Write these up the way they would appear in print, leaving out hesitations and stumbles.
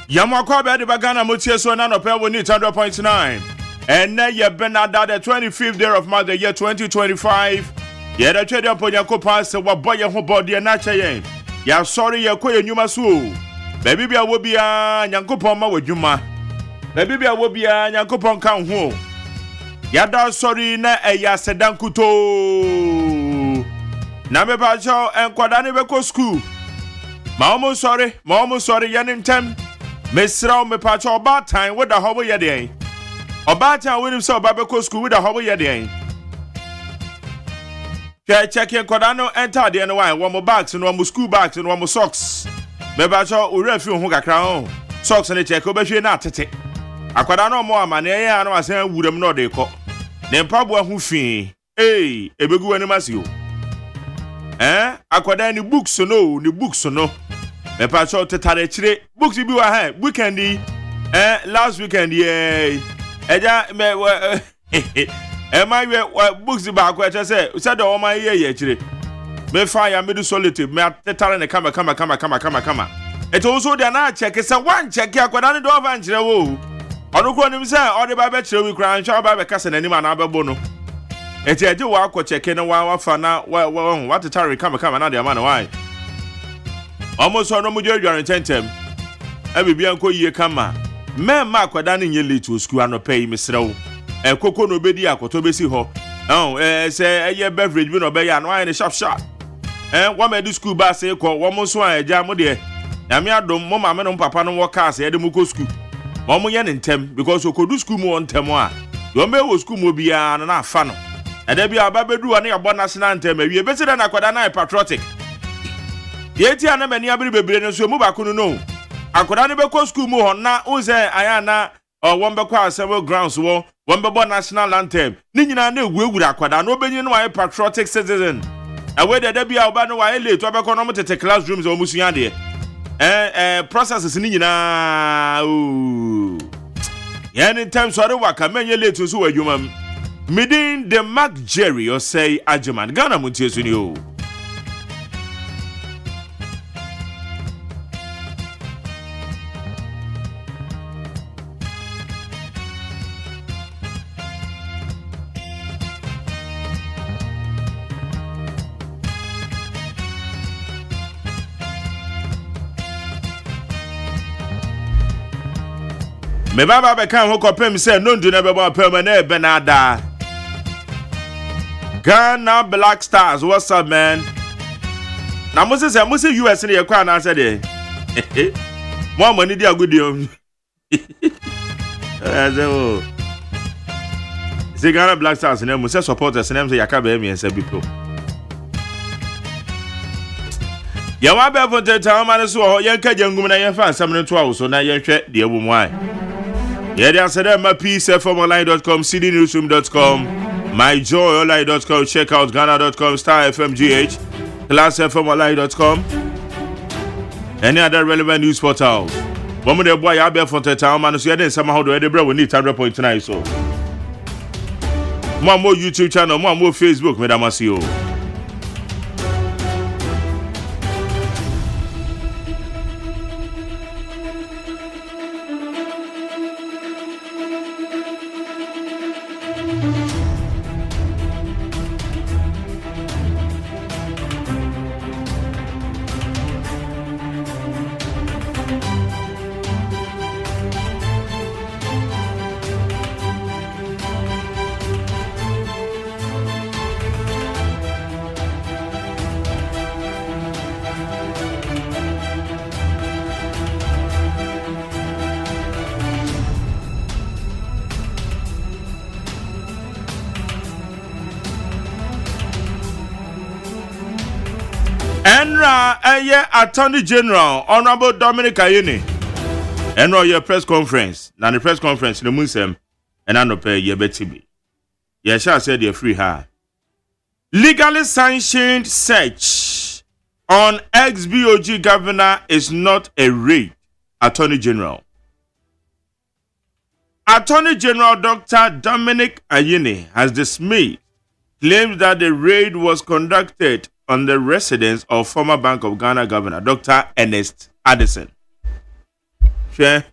Yamakwa be the bagana motie so na no pe woni 100.9. And na ye benada the 25th day of March the year 2025. Ye da twede aponyanko pass wa boy ho body na cheyen. Ya sorry ye koye nyuma so. Baby bia wo bia nyankopon ma wadwuma. Baby bia wo bia nyankopon kan ho. Ya da sorry na eya sedankuto. Na me ba cho enkwada ne be ko school. Ma omo sorry yanim tem. Mesra me pa cho ba time with the hobo ye dey. Oba time when him so ba be ko school with the hobo ye dey. Check enkwada no enter there no why one mo bags no mo school bags no mo socks. Me ba cho o refi ho kakra ho. Socks ne check obehwe na atete. Akwada no mo amane ya no asan wuram no de ko. Ne mpabo ahu fi. Ebegu ani masio. Akwada ni books no, ni books no. Me pa cho tetare chire books bi wa ha weekend last weekend eja me my books ba akwa che say said o my ye chire me fire me do solitude me tetare ne kama it also dey na check say one check akwada ne do over nchire wo onu ko nim say o de ba be chire we kran sha ba be kasa nanim ana abebo no eje wa akwa check ne wa fa na wa tetare kama na dey man why almost on no judge tentem ebibia nko yie kama me ma akwada ne nye late school anope misrew koko no bedi akoto besi ho say eye beverage bi no be ya no aye ne sharp wa me di school ba say ko wo mo so aja mo de na me adom mo ma me no papa no wo car say de mo ko school mo ye ne ntem because okodu school mo ntem a yo me wo school mo bia na afa no eda bia ba bedu na ya bo national ntem awie be say na akwada na patriotic yeti ana mani abiri bebre no so mu ba kunu no akoda ne be ko school mu ho na unze aya na won be kwa several grounds wo won be bo national anthem ni nyina na egueguru akoda no benyi no why patriotic citizen awe de bia oba no why late oba ko no mutete classrooms o musuya de processes ni nyina any time sorry waka menye late so wadwuma midin the Mark Jerry OSEI AGYEMAN Ghana muntie so ni o. Me baba be kan ho kopem say no ndu na be bo pem na be na da Ghana Black Stars, what's up man? Na mo say US ne ye kwa na say de mo money dey agudi o say Ghana Black Stars ne mo say supporters ne say yakaba me say bipo ya wa be for the time man so ho ye ka jangum na ye fa asam ne to awo so na ye hwe de ebu mu ai. Yeah, they said my peacefmonline.com, cdnewsroom.com, myjoyonline.com, check out Ghana.com, Star FMGH, classfmonline.com, any other relevant news portal. One of the boy I bear for the town, man, so you didn't somehow do any bread we need 100.9 so. More YouTube channel, more Facebook, Madam Asio. Enra Attorney General Honorable Dominic Ayine. Enra your press conference. Na the press conference no munsem and anope ye betibi. Ye shall said ye free her. Legally sanctioned search on ex-BOG governor is not a raid. Attorney General. Attorney General Dr. Dominic Ayine has dismissed claims that the raid was conducted on the residence of former Bank of Ghana Governor Dr. Ernest Addison. hwe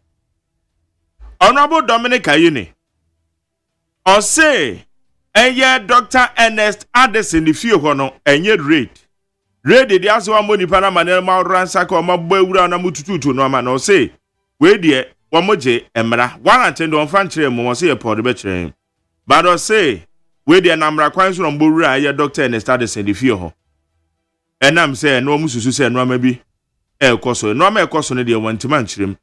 Honorable Dominic Ayine say Dr. Ernest Addison the few hono enye raid the aso amoni pana manel ma ransa ka ma bawura na mutututu no ma no say we de womoje emra warrant ndo mfa nkyere mo say e pod be kyerɛ but say we de na mra kwan so no bawura ye Dr. Ernest Addison the few ho enam say no mususu say no ma bi ekoso no ma ekoso ne de wantima nkyerem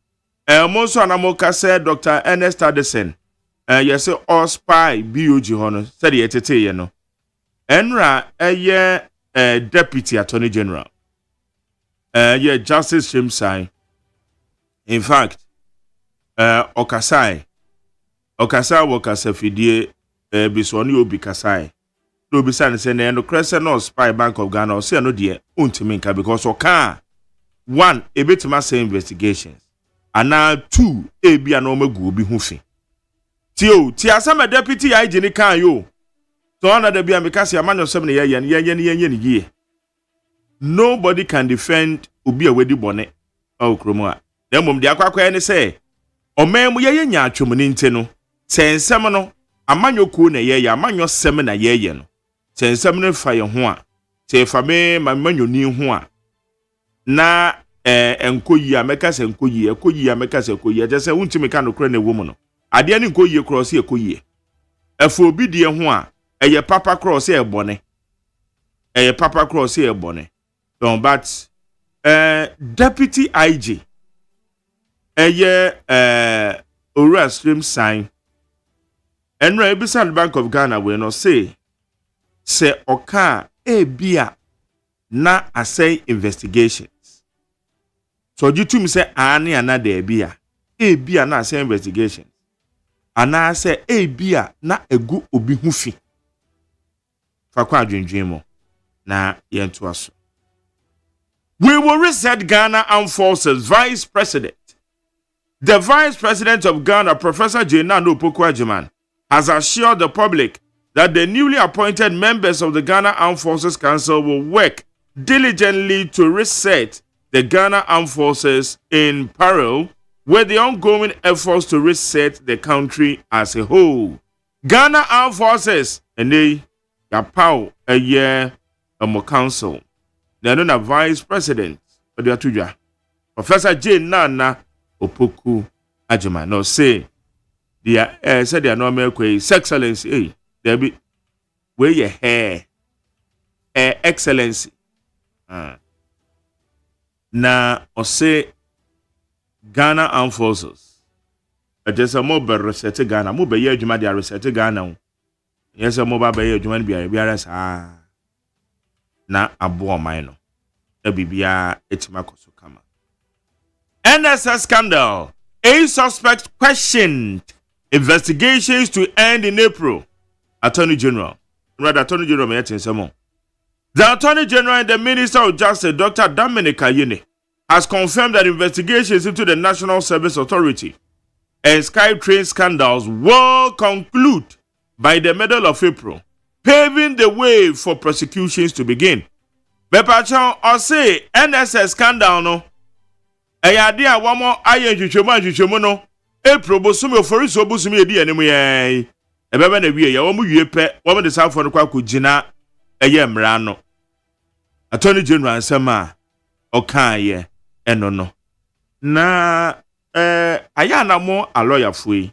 mo so na mo ka say Dr. Ernest Addison yes OSEI BOG hono said ye tete ye no enra Deputy Attorney General Justice Shimsai in fact Okasai wakasa fidie bisoni obi kasai no bi san say na no crescent no spy Bank of Ghana o say no de untiminka because oka one ebetima say investigations ana two ebia no magu obi hu fi ti asama deputy IG ni kan yo so na da bia mekase amanyo sem ne ye nobody can defend obi a wedi bone o kromo a dem mom de akwakwa ne say omem ye nya atwom ne nte no sensem no amanyo ko na ye amanyo sem na ye no sensem ne fa ye ho a se fa me mamanyo ni ho a na enkoyi amekase enkoyi amekase enkoyi je se wuntimi ka no kro na ewo mu no ade ne enkoyi cross ekoyi efo obi de ho a eye papa cross e bone but deputy IG Ora stream sign enra ebisa Bank of Ghana we no say oka bia na asay investigations so you to me say ani another bia na asay investigations ana say bia na egu obi hu fi fakwa adwendwen mo na yentu aso. We will reset Ghana Armed Forces Vice President. The Vice President of Ghana, Professor Nana Agyeman, has assured the public that the newly appointed members of the Ghana Armed Forces Council will work diligently to reset the Ghana Armed Forces in parallel with the ongoing efforts to reset the country as a whole. Ghana Armed Forces, and they Yapao a year a council. They are not Vice President of the Atuja. Professor Nana Agyeman. No say they are said they are not make excellency. They be where your hair excellency. Na o say Ghana Armed Forces. It is a mobile reset Ghana. Mobile year Juma they are reset Ghana. Yes, a mobile by Juman Biaras na abo mine. A bibia etimakoso kama. NSS scandal. A suspect questioned. Investigations to end in April. Attorney General. Attorney General the Attorney General and the Minister of Justice, Dr. Dominic Ayine, has confirmed that investigations into the National Service Authority and SkyTrain scandals will conclude by the middle of April, paving the way for prosecutions to begin. Bepacho or say NSS scandal no. Ayadia wamo aye hwehwemu no. April bosumi oforiso bosumi edi enemu ye. Ebebe na wie ya womu wie pe, womu de safo no kwa kugina eye mra no. Attorney General ansema okaye eno no. Na aya na mo a lawyer foi.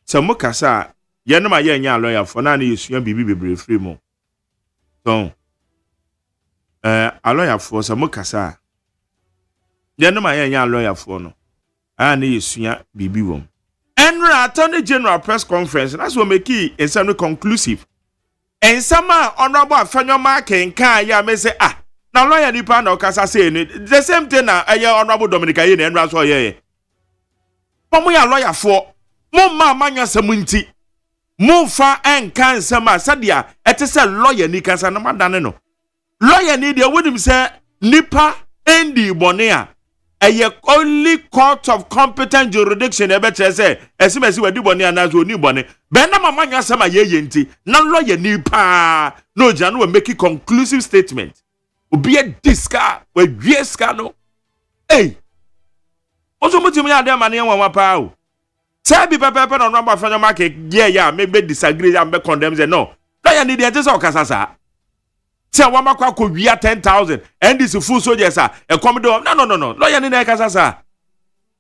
Se mo kasa yenum aye nya lawyer for na na yesua bibi bebre free mo. So a lawyer for se mo kasa yenum aye nya lawyer for no. Na yesua bibi wom. Enra Attorney General press conference that's what make it in conclusive. And some honorable Fanyoma can ya may say now lawyer nipa na okasa say the same thing na honorable Dominic Ayine and Raso ye. Pomo ya lawyer for mo ma manya samunti. Mo fa en kan sama sadia etese lawyer ni kansa na madane no. Lawyer ni dia wonim say nipa endi bone a only court of competent jurisdiction ebe say esimesi wedi bone anazo ni bone be na mamanya sama ye nti na lawyer ni pa no janu we make conclusive statement obi a diska we wieska no Also mutimi ya dem ane wanwa pa o. Say bi pepe no number for your market yeah maybe disagree and be condemn say no. Lawyer need the say okasa sa. Say wa makwa ko wia 10,000 and this full soldiers are e come do no. Lawyer need kasa sa.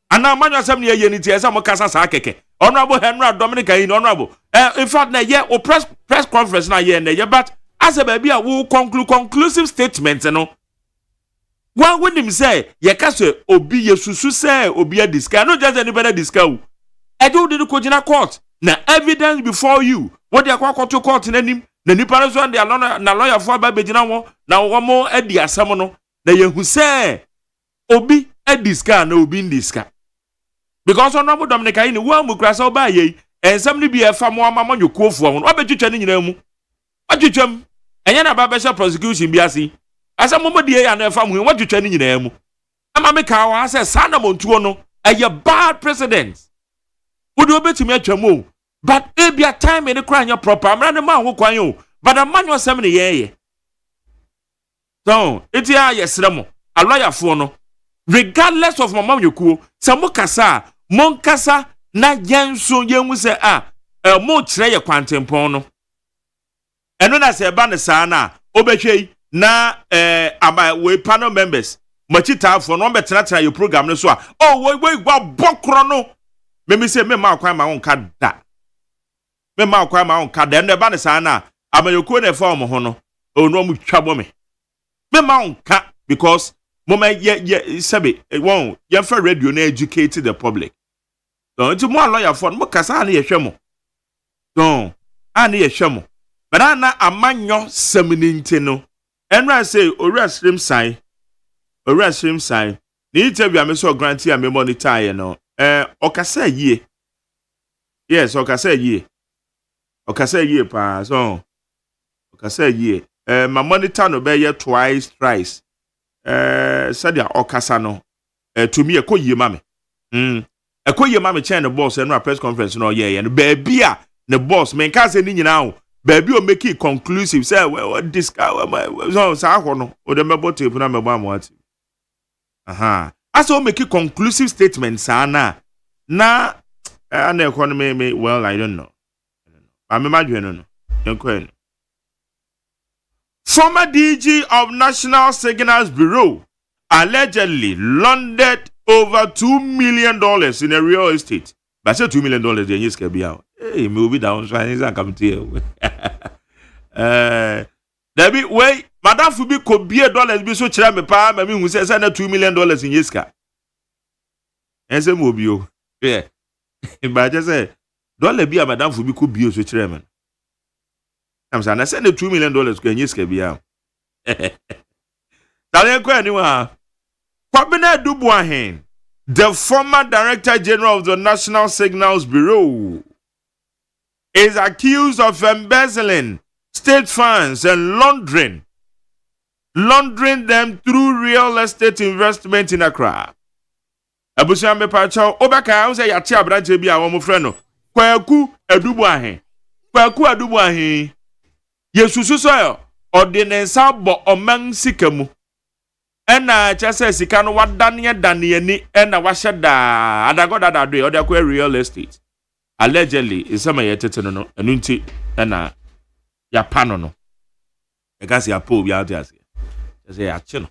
Ana manyo asem ne ye ni tie say mo kasa sa keke. Honorable Henry Dominic in honorable. In fact na ye o press conference na ye na ye but as a baby a wo conclusive statement no. One when him say ye kase obi yesusu say obi a disca no just anybody disca o. I do the kojina court. Na evidence before you. What they are to court in any na nipa so and na lawyer for ba begina wo na wo mo edi asam no na ye hu say obi a disca na obi ndisca. Because honorable Dominic Aini wo mu krasa oba ye ensam ni bi e fa mo amama nyokuofo ho. Obetwetwa ni nyina mu. Atwetwam. Enya na ba be prosecution bi ase. Asa mo die ya na fa mu watwetwa ni nyina mu. Ama me ka wa say sa na montuo no eye bad precedent. Would you bet me atwa mu? But e bia time in the cry your proper. Amra ne ma ho kwan yo. But amanyo asem ne ye. So, eti ya yesre mo. A lawyer for no. Regardless of mama yokuo, sa mo kasa, mon kasa na yenso yenwu se mo kire ye kwantempon no. Eno na se ba ne sa na obehwei na aba we panel members machita for no betra your program no so we gwa bokro no. Me say me ma kwan ma won ka da. Me ma kwan ma won ka da ne ba ne sa na amayokuo na fa mo ho no. O no mu twabo me. Me ma won ka because mama ye sabe won ye fa radio na educate the public. So nti mo lawyer for mo kasa na ye hwemo. So ana ye hwemo. But ana amanyo semininti no. Enra say owura stream sign. Ni interview am so grant am monitor ye no. Okasa yie. Yes, okasa yie. Okasa yie pa so. Okasa yie. My monitor no be ye twice, thrice. Sadia okasa no to me ekoyie mame ekoyie mame chain the boss and press conference no ye no baby a the boss men ka say ni nyina o baby o make it conclusive say what this guy so sa ho no o de mebo tape na mebo amwati aso make it conclusive statement sa na economy well I don't know I me madwe no enko. Former DG of National Signals Bureau allegedly laundered over $2 million in a real estate. But I said $2 million, then you can be out. Hey, maybe down, so I can't come to you. Debbie, wait, Madame Fubi could be $1 be so cheap, I mean, we said $2 million in Yiska. And say, Mobio. Yeah. But I just say, $1 be a Madame Fubi could be so chairman. I'm saying I send the $2 million to Yiska be out. Kwabena Duboahen, the former Director General of the National Signals Bureau, is accused of embezzling state funds and laundering them through real estate investment in Accra. Abusian me pacho obaka say yati abrante bi a wo mo frɛ no Kwaku Aduboahen Yesusu so ordinance bo oman sikamu ena chese sika no wadane ani ena wahye adagoda dado o de kwa real estate allegedly isema yetete no enu nti ena ya pano no e ga se ya po bi out ya se ya chi no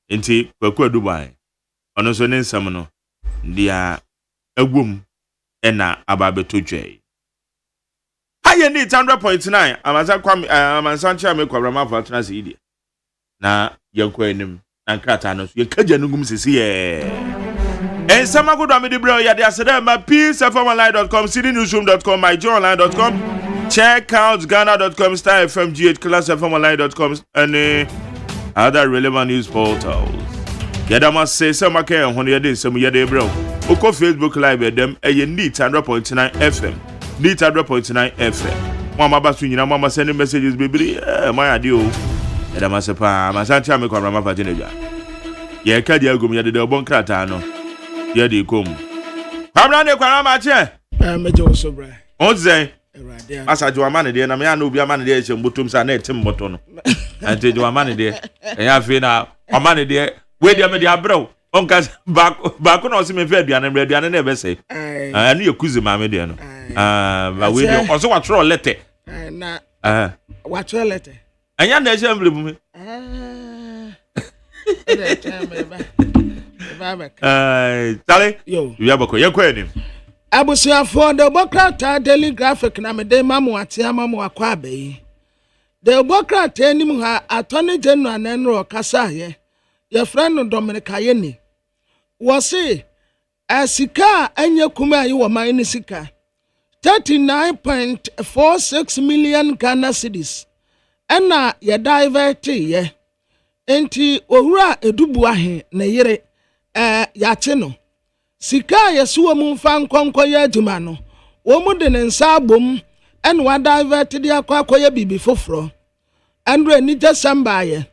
nti Kwaku Aduboahen ono so ne nsam no dia agwom ena ababeto dwei aye ni 100.9 amansanche me kwabra for trans idea na yenko enim na nkrata no so yenkaja nugum sisi ensama godo amede bro ya de aseda ma peacefmonline.com cdnewsroom.com myjoyonline.com check out ghana.com starfmgh classfmonline.com and other relevant news portals. Yadama say some make on your day some yade bro oko Facebook live them e need 100.9 FM need 100.9 FM mama basu nyina mama send messages baby my adio Yadama se pa masancha me kwara mafa jeneja ye ka dia gum yade de obon krata no ye de kom pamra ne kwara ma che mejo so bra onze asajo amane de na me ya na obi amane de che mbotom sa na etim mboto no ante jo amane de e ya fe na amane de we dia me dia bro onka baako na osi me fe aduane na ebe say anu yekuze maame de no ba we de oso wa tro letter na wa tro letter anya na eje emble mu tale yo ya bako ye kwa ni abusuafo the Bokrata Daily Graphic na me de mamu ate amamu akwa abai the Bokrata enim ha Attorney General na nro kasa ye your friend Dominica Yeni wose asika anya kuma yi wo man ni sika 39.46 million Ghana cedis ena ye divert ye enti owura edubu ahe na yire yache no sika yesuwa mu mfa nkonko ya adwuma no wo mu de nsa abom ena wa divert dia akwa bibi foforo andro ni December ye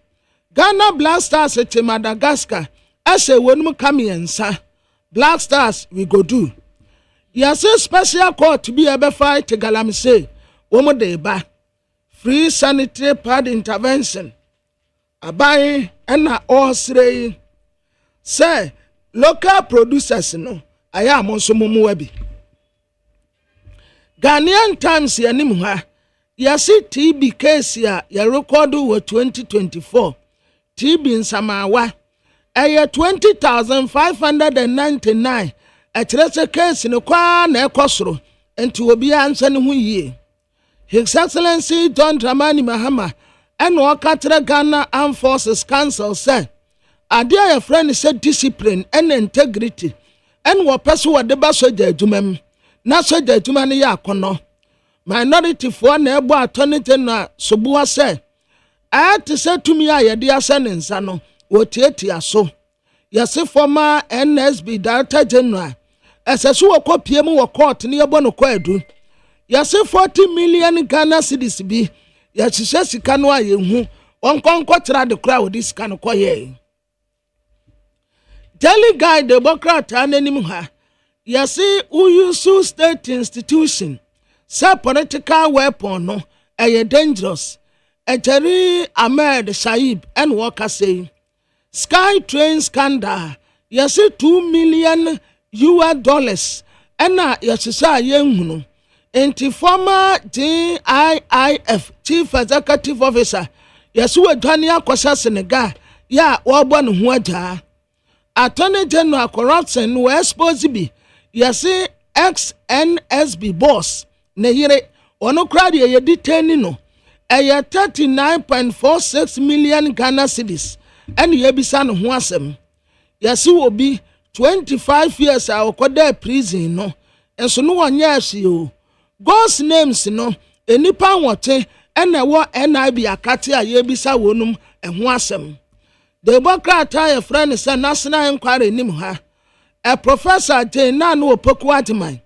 Ghana Black Stars to Madagascar ase wonum kamiensa Black Stars we go do yes special court to be able fight to galamse wo mu de ba free sanitary pad intervention abai ena osrei say local producers no aya monso mumu wabi Ghanaian Times yanim ha yasi TB case ya record wo 2024 TB nsamawa aya 20,599 atrese case no kwa na ekosoro enti obi ansa ne hu yie His Excellency John Dramani Mahama and Wakatra Ghana Armed Forces Council said, Adia your friend said discipline and integrity, and what person what the basoja jumem, not soja jumani yakono. Minority for nebo attorney general Sobua said, I had to say to me, I dear son and sano, what yet so. Yes, former NSB Director General, as a suo copy mu court near Bono Quedu. Yes, 40 million Ghana cedis be. Yes, she says she can't why you won't conquer the crowd this kind of quiet. Daily Guide the Bokrata and anymore. Yes, Uyusu State Institution. Say political weapon no, a dangerous. A Jerry Ahmed Saib and Walker say. Sky train scandal. Yes, $2 million US. And now, yes, say young. Enti former GIIF Chief Executive Officer Yesu Adwania Kwasa Senegal ya wabwa no ho agya Attorney General corruption we expose bi yesi XNSB boss na yire ono krade ye detain no 39.46 million Ghana cedis and ye bisa no ho asem yesi obi 25 years a okoda prison no enso no wonya ahye o God's names no enipa wote ena wo NIB akate a yebisa wonum eho asem the Bokrata your friend say national inquiry nim ha a professor J na no opoku agyeman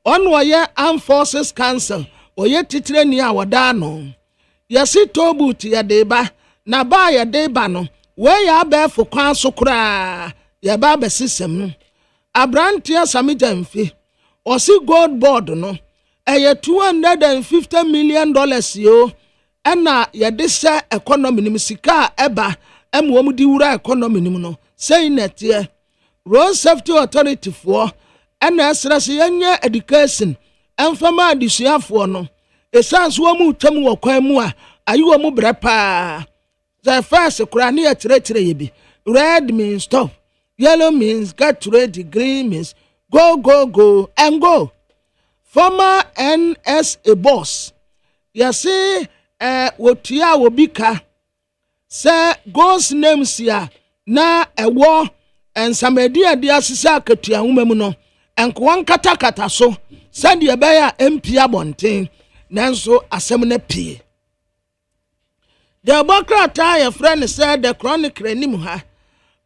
on woye Armed Forces Council oye titire ni a woda no yesi tobut ya deba na ba ya deba no we ya ba fo kwan so kura ya ba ba system abrantia samija mfi osi gold board no $250 million yo ena yede se economy nim sika eba emwo di wura economy nim no say netie road safety authority for ena esrase yenye education emfama adisuafo no esanso wo mu twam wo kwan mu a ayiwo mu brepa the first kura na ya kire yebi red means stop, yellow means get ready, green means go and go. Former NSA boss, yasi wotia wobika, say God's names ya na war and samedia dia sisa ketua humemu no enkwan kata so sadi ebaya MP abonten nanso asem na pie. The Bokrata your friend said the chronicle nim ha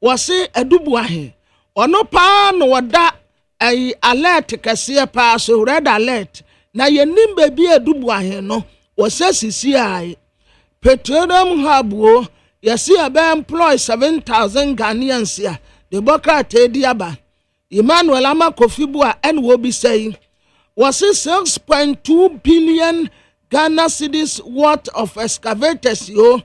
wasi edubu ahe ono pa no wada ay alert kase pa so red alert na yenim baby edubu ahe no wasasisi ai petroleum hub wo yasi aba employ 7,000 Ghanaians ya the Bokrata diaba Emmanuel Amakofibu a enwo bi say wasi 6.2 billion Ghana cedis worth of excavators yo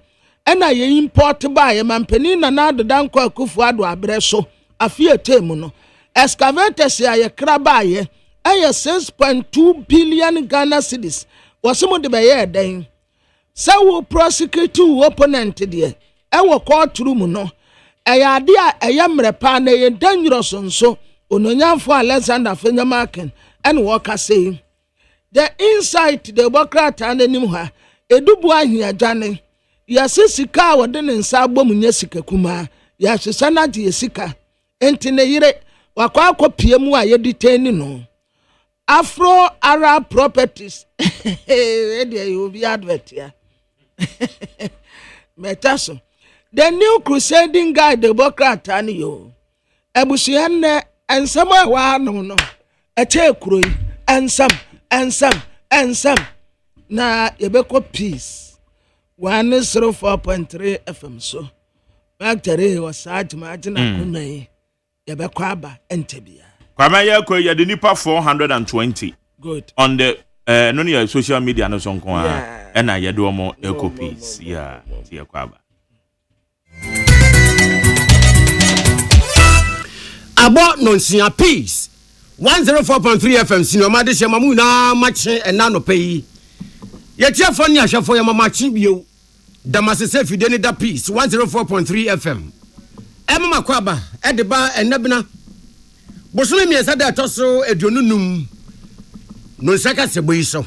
ena ye import by mampeni na na dodan kwa Akufo-Addo abre so afie temu no excavators ya ye krabaye eye 6.2 billion Ghana cedis wasemo de beye den se wo prosecute wo opponent de e wo court room no eya ade a eye mrepa na ye dangerous nso ononyamfo Alexander Fenyamaken and worker say the insight the Democrat and anim ha edubu ahia jane ya sisika wode ne nsa agbom nya sika kuma ya hwesa de sika enti ne yire wakwa akopie mu a ye detain no Afro Arab Properties there you be advert ya metaso the new crusading guy the Democrat and yo ebusuan ne ensama wa no eche kuroi ensam na yebeko peace 104.3 FM so factory was agymana kunai yebeko aba entebia kwama yeko ye the nipa 420 good on the no near social media no sonko a na ye do mo eco peace yeah tie kwaba abo nonsia peace 104.3 FM senior made se mamu na mache ena no pay ye tia fani ahwefo ye mamache bio damasese fide ni da peace 104.3 FM emma kwaba edeba enabina bosome miesa da toso edionunum no saka sebo iso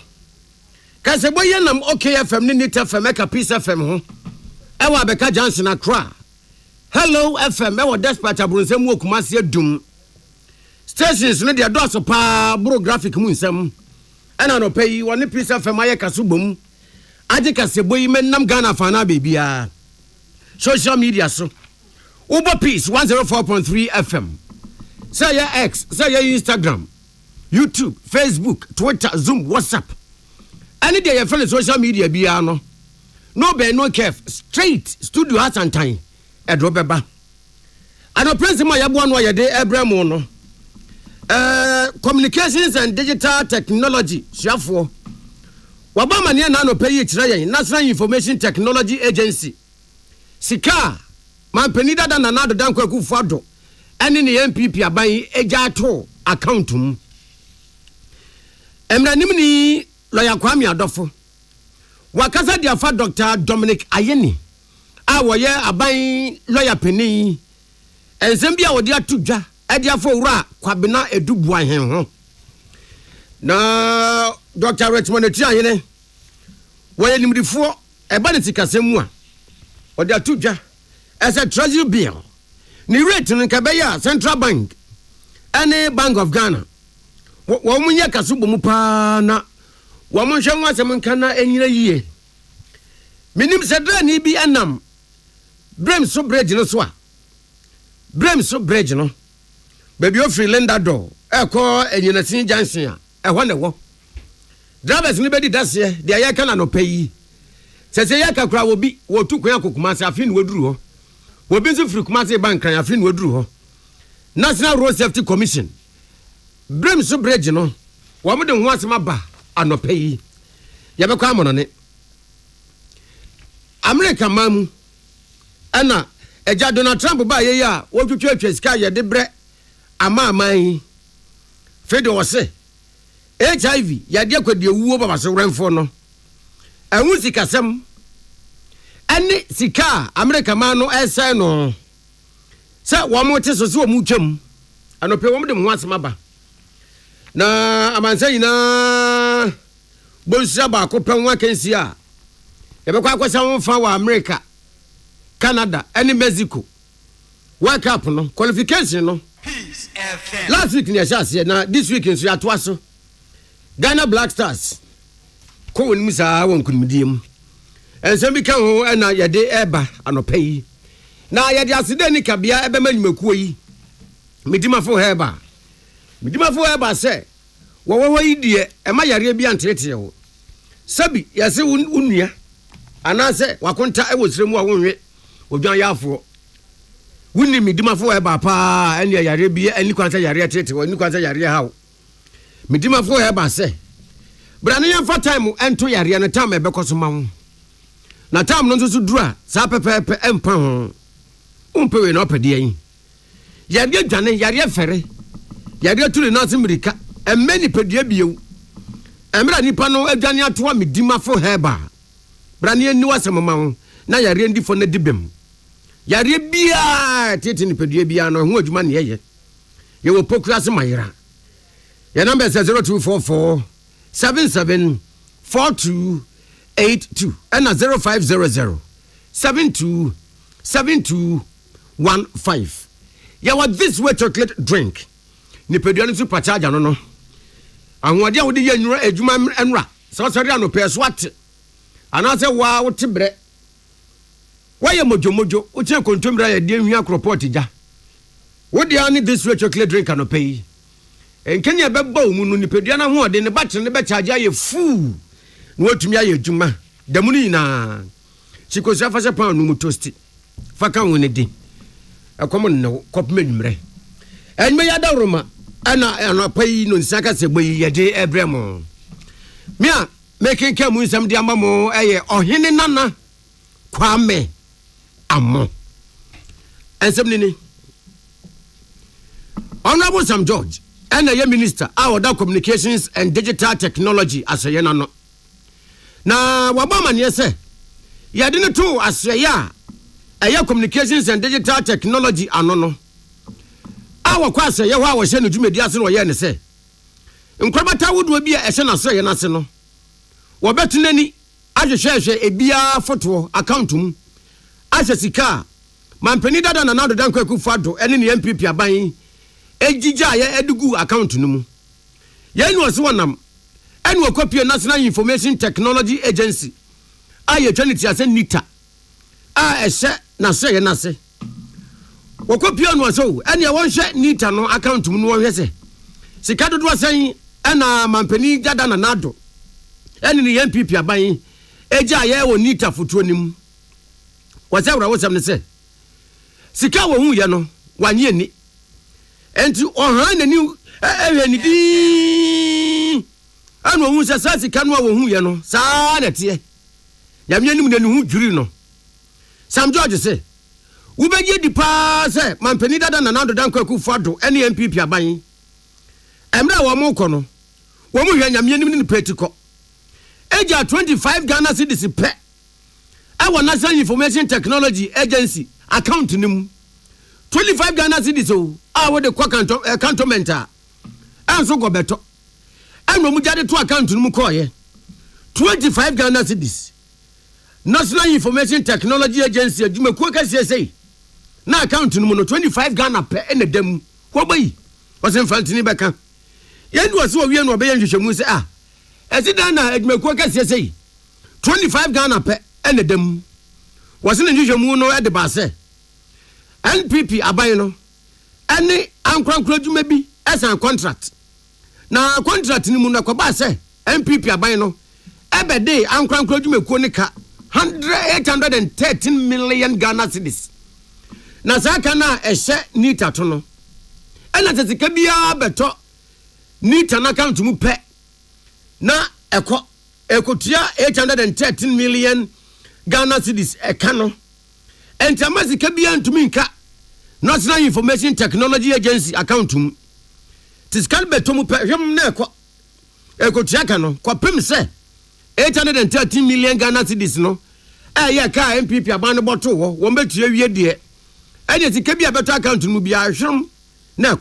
ka sebo ye nam okay FM ni nita FM ka peace FM ho ewa beka Johnson Accra hello FM ewa dispatch abronsem okumase adum stations no dia doso pa bro graphic mu nsam ana no pay woni peace FM aye kasobom age kasebo yi menam Ghana fana bebia social media so ubo peace 104.3 FM say ya X say ya Instagram YouTube Facebook Twitter Zoom WhatsApp any day your friend social media bia no be no kef straight studio hat and time edro beba ano principal ya boa no ye de Abraham no communications and digital technology siafo wabama ne na no pay kire yen National Information Technology Agency sika man penida da na nado dan kwaku fado ene ne MPP aban eja to account mu emranim ni lawyer Kwame Adofo wakasa dia fa Dr. Dominic Ayeni a woye aban lawyer peni ensem bia wodi atudwa edia fo wura kwabena edubu ahen ho na Dr. Richmond Ayeni woye nimdifo eba ne sikasemu a wodi atudwa as a treasury bill ni rate nka be ya Central Bank any Bank of Ghana wo munye kasubo mu pa na wo munhwe nwasem nka na enyina yie minim sedra ni bi anam brem so bridge no so a brem so bridge no baby ofri lenda do eko enyina sin junction a ehwo ne wo drivers ni be di dase de aye kana no payi sese ya kakura wo bi wo tukun akokuma se afi ni woduru ho wo bi nso firi kuma se bank kan afi ni woduru ho National Road Safety Commission brem so bridge no wo mo de ho asema ba anopa yi ya be kwa amono ne America mamu ana eja Donald Trump ba ye ya wo twetwe atwa sika ye de bre amaman fedo wo se HIV ya de kwade wuo baba so renfo no ehun sikasem ani sika America man no ese no se wo mo te so se wo mu twam anopa wo mo de ho asema ba na amansa yina bonsia ba ko penwa kensi a yebekwa akwasa wonfa wa America Canada and Mexico World Cup no qualification no Peace FM last week ni ashase na this week nso atwa so Ghana Black Stars ko woni musa won kunmudiem ensem bi ka ho na yede eba anopa yi na yede asede ni kabia ebe manyumakuo yi midimafo heba se wo yi die e ma yare bi antrete wo sabi yase unua anase wakonta e wo siremu a wonwe odwan yafo wuni midimafo heba pa ene yare bi ani kwansa yare atrete wo ani kwansa yare hawo midimafo heba se brane yamfa time ento yare na time e bekoso ma na time no nso dura sa pepepe empa ho umpewe na opede yin Yaria Jane, Yaria Ferry, Yaria to the North America, and many pedibio. Emra Nipano, Jania to me, Dima for Heba. Brania knew us a mamma, now Yarendi for the dibim. Yaria Bia, Titin Pedibiano, who would man ye. You will poke us my era. Your number is 0244 774282 and 0500 727215. Ya what this way chocolate drink. Ni pediani su pachaja no no. Anwade wo de ye nwura adwuma enra. So sorry ano pe so ate. Ana se wa wo tebre. Wa ye mojomojo, wo che kontomra ye de hwia kropot ja. Wo de ani this way chocolate drink ano pe. Enkenya beba omu no ni pediana ho de ne battery ne be charge aye fu. No atumi aye adwuma. Damuni na. Chikosa fa se pan no mu toast. Fa kan woni di. Akomo no kop menumre. Enme ya da roma ana pai no nsaka se boyi ye de ebremo. Me a making come with some diamamo ohene nana kwame amo. And some nini. Honorable Sam George, and a minister, our communications and digital technology as a yenano. Na wabaman yese, ya didn't too as a communications and digital technology anono. Our kwase ye wa was send to mediasin or yen say. Nkrabata would be a sena so yenaseno. Wabetunani, as a share a bia photo accountum, as a sika, Mampenida than another Danko Fado, and in the MPP are buying. Ejija ya edugu account numu. Yen was one and will copy a National Information Technology Agency. I eternity as a nita. I set na say na say. Wakopion was so, and you won't share nita no account to no yese. Sikado was saying, and Mampeni Jadan anado. And in the MPP are buying Eja ya wo nita for 20. Whatever I was say. Sikawa hu ya no, 1 year ni. Enti ohan nani ni di anu hu se sasi kanu a wo hu ye no saa na tie ya me anim nani hu dwiri no. Sam George say wo beje di pa se mampani dada na nado dan kwaku fado ene MPP aban emra wo mo ko no wo mo hwa nyame anim ni petiko eja 25 Ghana cedis pe our National Information Technology Agency account nim 25 Ghana cedis o what the cantonment and so go better. And when we get to account to Mukoye 25 Ghana cedis. National Information Technology Agency, you may quick as say. Now account to 25 Ghana per any dem. What way? Was in Fantini Becca. Yen was so we are no bayan you say, ah. As it done, it may quick as say 25 Ghana per any dem. Wasn't unusual moon at the basse. NPP abayno. Any ankwankwa may be as a contract. Na contract ni mu na kwaba say MPP abayno. Every day ankwankwa may konika 813 million Ghana cedis. Na saka na ehye nita to no. Ena teteka bia beto nita na account mu pe. Na ekotua 813 million Ghana cedis eka no. Enta mazika bia ntumi nka National Information Technology Agency accountum. Tiskal betomu pe hwem na ekotua no kwapem se 813 million Ghana cedis no. Ya ka MPP aban boto wo betua wie de. Ene sika bia beto account mu bia hwem na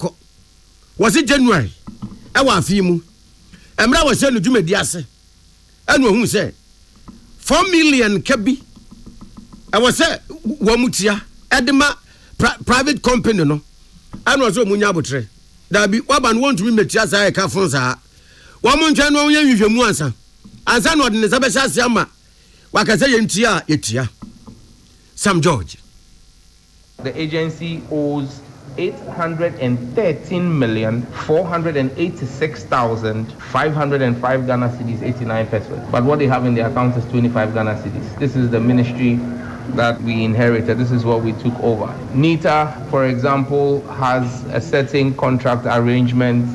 was it January e wa afi mu emra wo se no dwumadi ase ene ohun se 4 million kabi I was say wo mutia edema private company no ene wo so munya abotre da bi waban want me metia sa e ka fon sa wo mu ntwa no yen hwehwemu ansa no de ne sa be sha se ama wakase yentia yetia. Sam George. The agency owes 813,486,505 Ghana cedis 89 pesos. But what they have in their account is 25 Ghana cedis. This is the ministry that we inherited. This is what we took over. NITA, for example, has a certain contract arrangement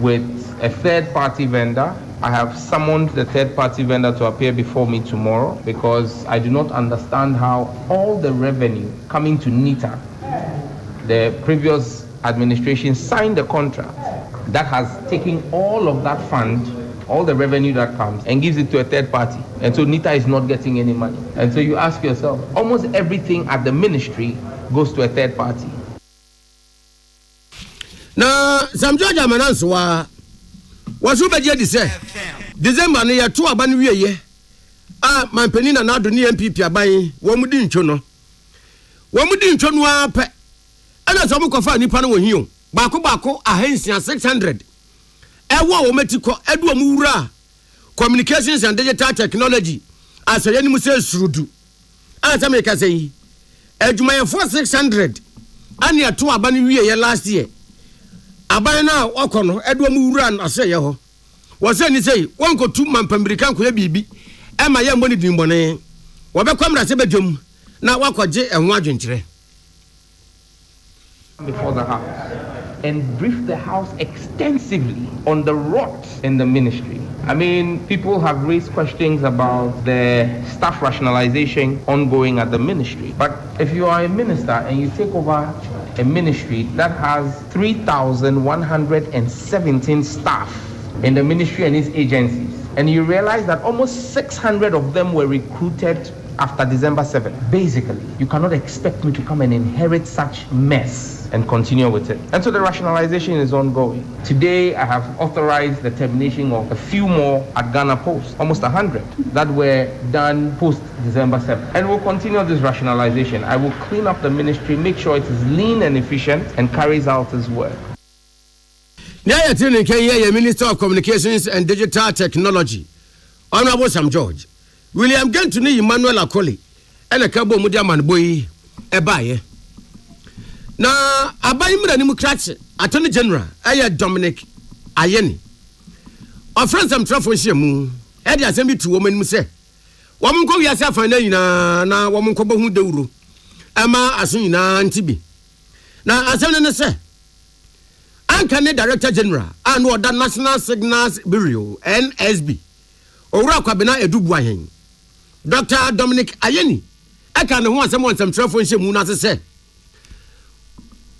with a third-party vendor. I have summoned the third-party vendor to appear before me tomorrow because I do not understand how all the revenue coming to NITA, the previous administration signed a contract that has taken all of that fund, all the revenue that comes, and gives it to a third party. And so NITA is not getting any money. And so you ask yourself, almost everything at the ministry goes to a third party. Now, some judge Amananso was over here to say, December near 2 abandoned ye. Ah, my penina now do near MPP by one within Chono. One within Chono pet. And as I'm confined in Pano Hill, Bako, a Hensia 600. Ewa Ometico, Edward Mura, Communications and Digital Technology, as a Yanimu says, Rudu. As I make a say, Edumaya 4600, and near 2 abandoned ye last year. Abana Okono, Edward Muran, I say, was any say, 1 or 2 months Pembrican could be. Emma young money dimbone. Wabacom Rasebejum, now Wakaje and Wagentre. Before the House and briefed the House extensively on the rot in the ministry. I mean, people have raised questions about the staff rationalization ongoing at the ministry. But if you are a minister and you take over a ministry that has 3,117 staff in the ministry and its agencies, and you realize that almost 600 of them were recruited after December 7th. Basically, you cannot expect me to come and inherit such mess and continue with it. And so the rationalization is ongoing. Today, I have authorized the termination of a few more at Ghana Post, almost 100 that were done post December 7th. And we'll continue this rationalization. I will clean up the ministry, make sure it is lean and efficient, and carries out its work. Nyaya Tini Kenya, Minister of Communications and Digital Technology, Honorable Sam George, William Gentuni, Emmanuel Akoli, and a Cabo Mudiaman Boy, Ebaye. Now, Abayim Democrats, Attorney General, Aya Dominic Ayeni. Our friends, I'm trying for Shamu, Eddie Assembly to woman, say, Woman go yourself and na woman Kobo Duru, Emma Asuna and Tibi. Now, as I say, Ankane Director General and what the National Signals Bureau NSB Owura Kwabena Edubwahen Dr. Dominic Ayeni aka ne ho asem some trafo nhemu na se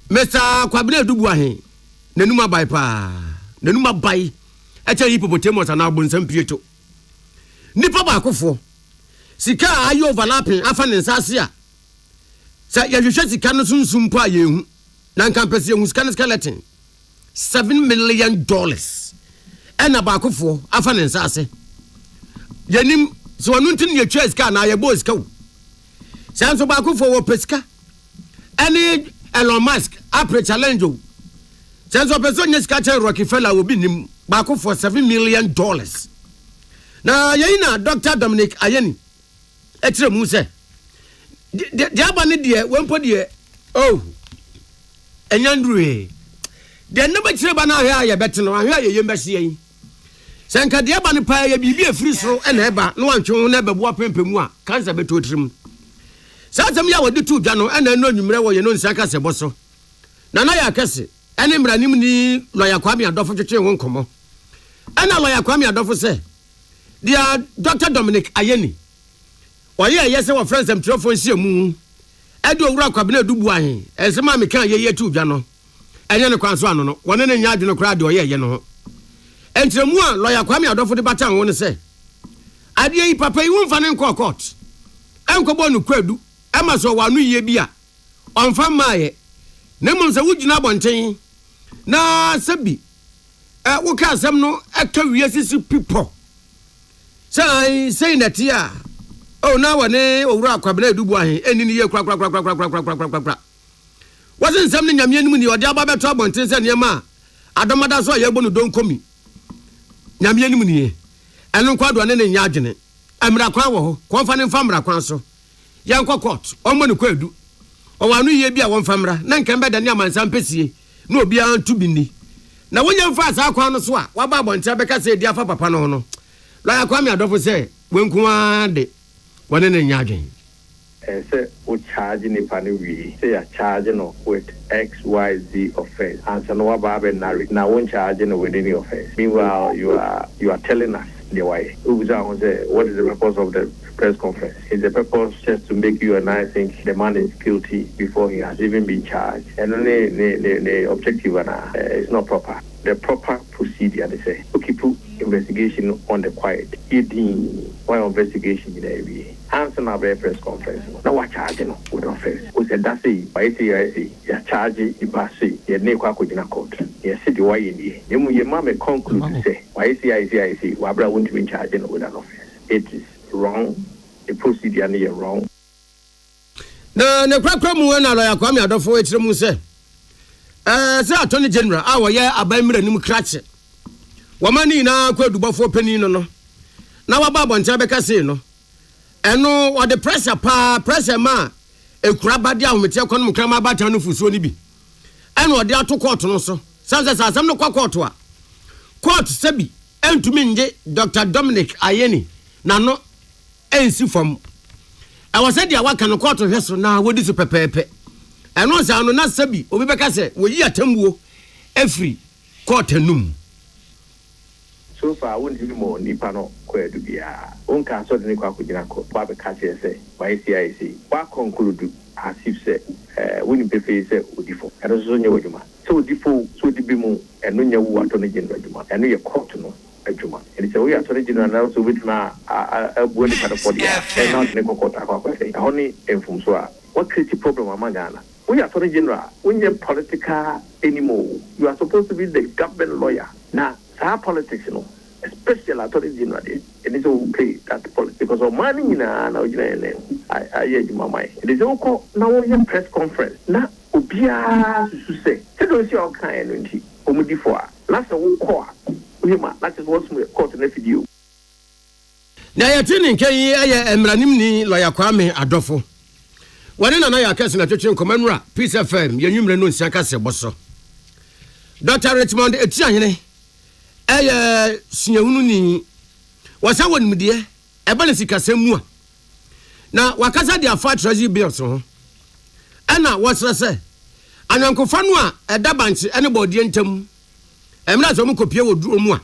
Mr. Kwabena Edubwahen nanuma bai pa nanuma bai eche hippopotamus na agbonsam pieto nipa ba akofo sika ayo overlapping afa ne nsase a sa ya hwehwe sika no sunsum pa yehu na nkampese yehu sika skeleton $7 million. And a bakufo, afan and sassy. Yanim, so I don't think your chest can, I boys go. Sounds of bakufo or pesca. Any Elon Musk, Apre challenge you. Sounds of Persona's catcher Rockefeller will be him baku for $7 million. Now, Yana, Dr. Dominic Ayeni, Etre Muse. The Abani dear, one put dear. Oh, and Yandre. The number Trebana here, better know here, you must see. Sanka the Abani Pie be a free throw and ever, no one to never walk in Pemua, can't be to trim. Satam ya would do 2 Jano, and I know you know you know Saka Seboso. Nanaya Cassie, and him ranimini, lawyer Kwame Adolfo won't come. And a lawyer Kwame Adolfo say, dear Dr. Dominic Ayeni. Why, yes, our friends and trophy see a moon. Edo Rock Kwabena Dubuahi, and some mammy can't ye 2 Jano. And then a consano, one in a yard in a crowd or ye no. And to one lawyer Kwame Adolfo the Batan won't say. I dear papa, you won't find in court. Uncle Bonu Credu, Emma so 1 year beer. On farm my Nemons a wood nabontain. Na Sabi. What can some no actor yes people? So I saying that here. Oh, now a nay or rock Kwabena Dubuahi, and in the year crack. Wasn't something a mean when you are Jabba trouble and Tins and Yama. Adamada saw your bonnet don't come me. Yamian Muni. And no quad one in Yajin. I'm Raquawo, confining famra council. Yanko court, on one quedu. Or 1 year be a 1 famra, none can better than Yaman San Pessi, no beyond 2 bindi. Now when you fast our corner swap, what Baba and Tabaka said, dear Papa Panono. Like Kwame Adolfo say, when Kuande, one in Yajin. Say, we charging a panel, say a charging with XYZ offense. And so no Baba Nari. Now one charging with any offense. Meanwhile, you are telling us the way. What is the purpose of the press conference. It's a purpose just to make you and I think the man is guilty before he has even been charged. And the objective is not proper. The proper procedure, they say, to keep investigation on the quiet. Why investigation in the area? Answer now a press conference. Now what charging with offense? We said that's it. Why say you're charging the passy, you're never going to court. You said why in the your mama conclude to say, why say I say, Wabra won't be charging with an offense. It is wrong. The procedure is wrong. The Crackram when I come out of which you say. Attorney General, our year, a bammer and cratch. Wamani now go to Buffalo Penny no. Now about Bontabe Casino. And no, what the pressure ma, a crab down with your con crama batanu for Sonibi. And what they are to court also. Sounds as I'm no court. Court Sebi, and to me, Dr. Dominic Ayeni, Nano, and see from. I was at the Awakan court of Hessel now, what is a pepe? And once I know not Sebi, Obeka said, we hear Tembo every quarter noon. So far, I wouldn't even more Nipano, where to be a own castle, the Niquakujinako, Baba Catcher say, by CIC. What conclude as if said, wouldn't be face with default. And also, Yojuma. So default, so the Bimu, and Nunya Attorney General, and your court no. And it's a way Attorney General also with my word for the and not Nicokota, only and from Swa. What critical problem among Ghana? We are Attorney General, when you're political anymore, you are supposed to be the government lawyer. Now, our politics, you know, especially Attorney General, and it's all play that politics because of money in I hear my mind. It is all now in press conference. Now, Obia to say, don't see all kind of thing. Omudifo, last a walk call. That is what's my court in the video. Now, you're tuning K. Emranimni, lawyer Kwame Adolfo. One in another case in a teaching commemora, Peace FM, your numerous known Sankasa Bosso. Dr. Richmond Etienne, Siauni, was our one, dear, a balasica semua. Now, Wakaza, their 5 treasury bills. Anna, what's I say? And Uncle Fanua, a dabanch, anybody in Tem. I'm not some copy would do more.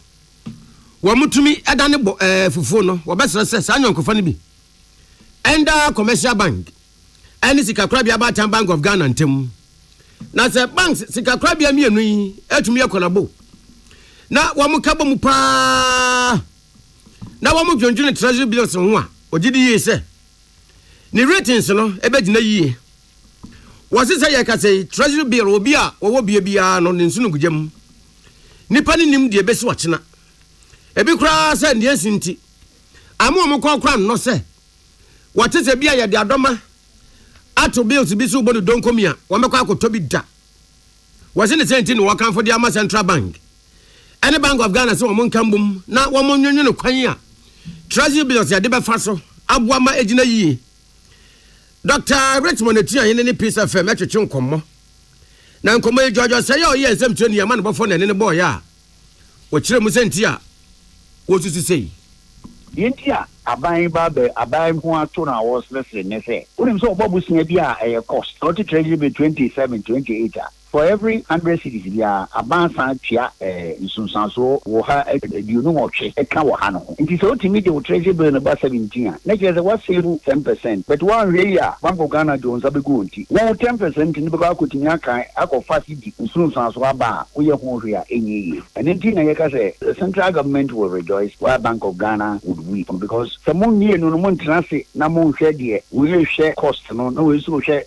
One to me, a danable fufono, or better says, Uncle Fanny. And commercial bank. And it's a crabby about Bank of Ghana and Tim. Now, the banks, Sika crabby me and me, to me a collabo. Now, one more kabamupa. Now, one more joint treasury bills on one. What did he say? The ratings, no, a bed in a year. Was it I can say, treasury bill will be or will be a non in Sunugum? Nippani nim the best watching. A big cross and yes, inti. I'm on call crown, no, say. What is a beer at the Adoma? Ato bills to be so but don't come here. One could to be da. Was in the same thing working for the Ama Central Bank. Any Bank of Ghana so among Cambum, not 1 million of Quania. Treasury bills are deba faso, Abwama Ejina ye. Dr. Richmond in any piece of a metro chunkomo. Now come Georgia say, oh yes, I'm 20 a man before and any boy, ya. What Musentia, what to say? India, a buying barber, a buying one 2 hours less than say. What him so Bobu Snebia a cost, not to treasury be 27, 28. For every 100 cities, there a bansan chia in Sunsanso, or her, you know, a Kawahano. It is so timid to treasury bill about 17. Next year, there was 10%, but 1 really, Bank of Ghana Jones Abigunti. Now 10% in the Bagakutinaka, Ako Fasiti, in Sunsanso Aba, we are Horia any. And in Tina say, the central government will rejoice while Bank of Ghana would weep because some year no one transit, Namon share dear, we share cost, no, we so share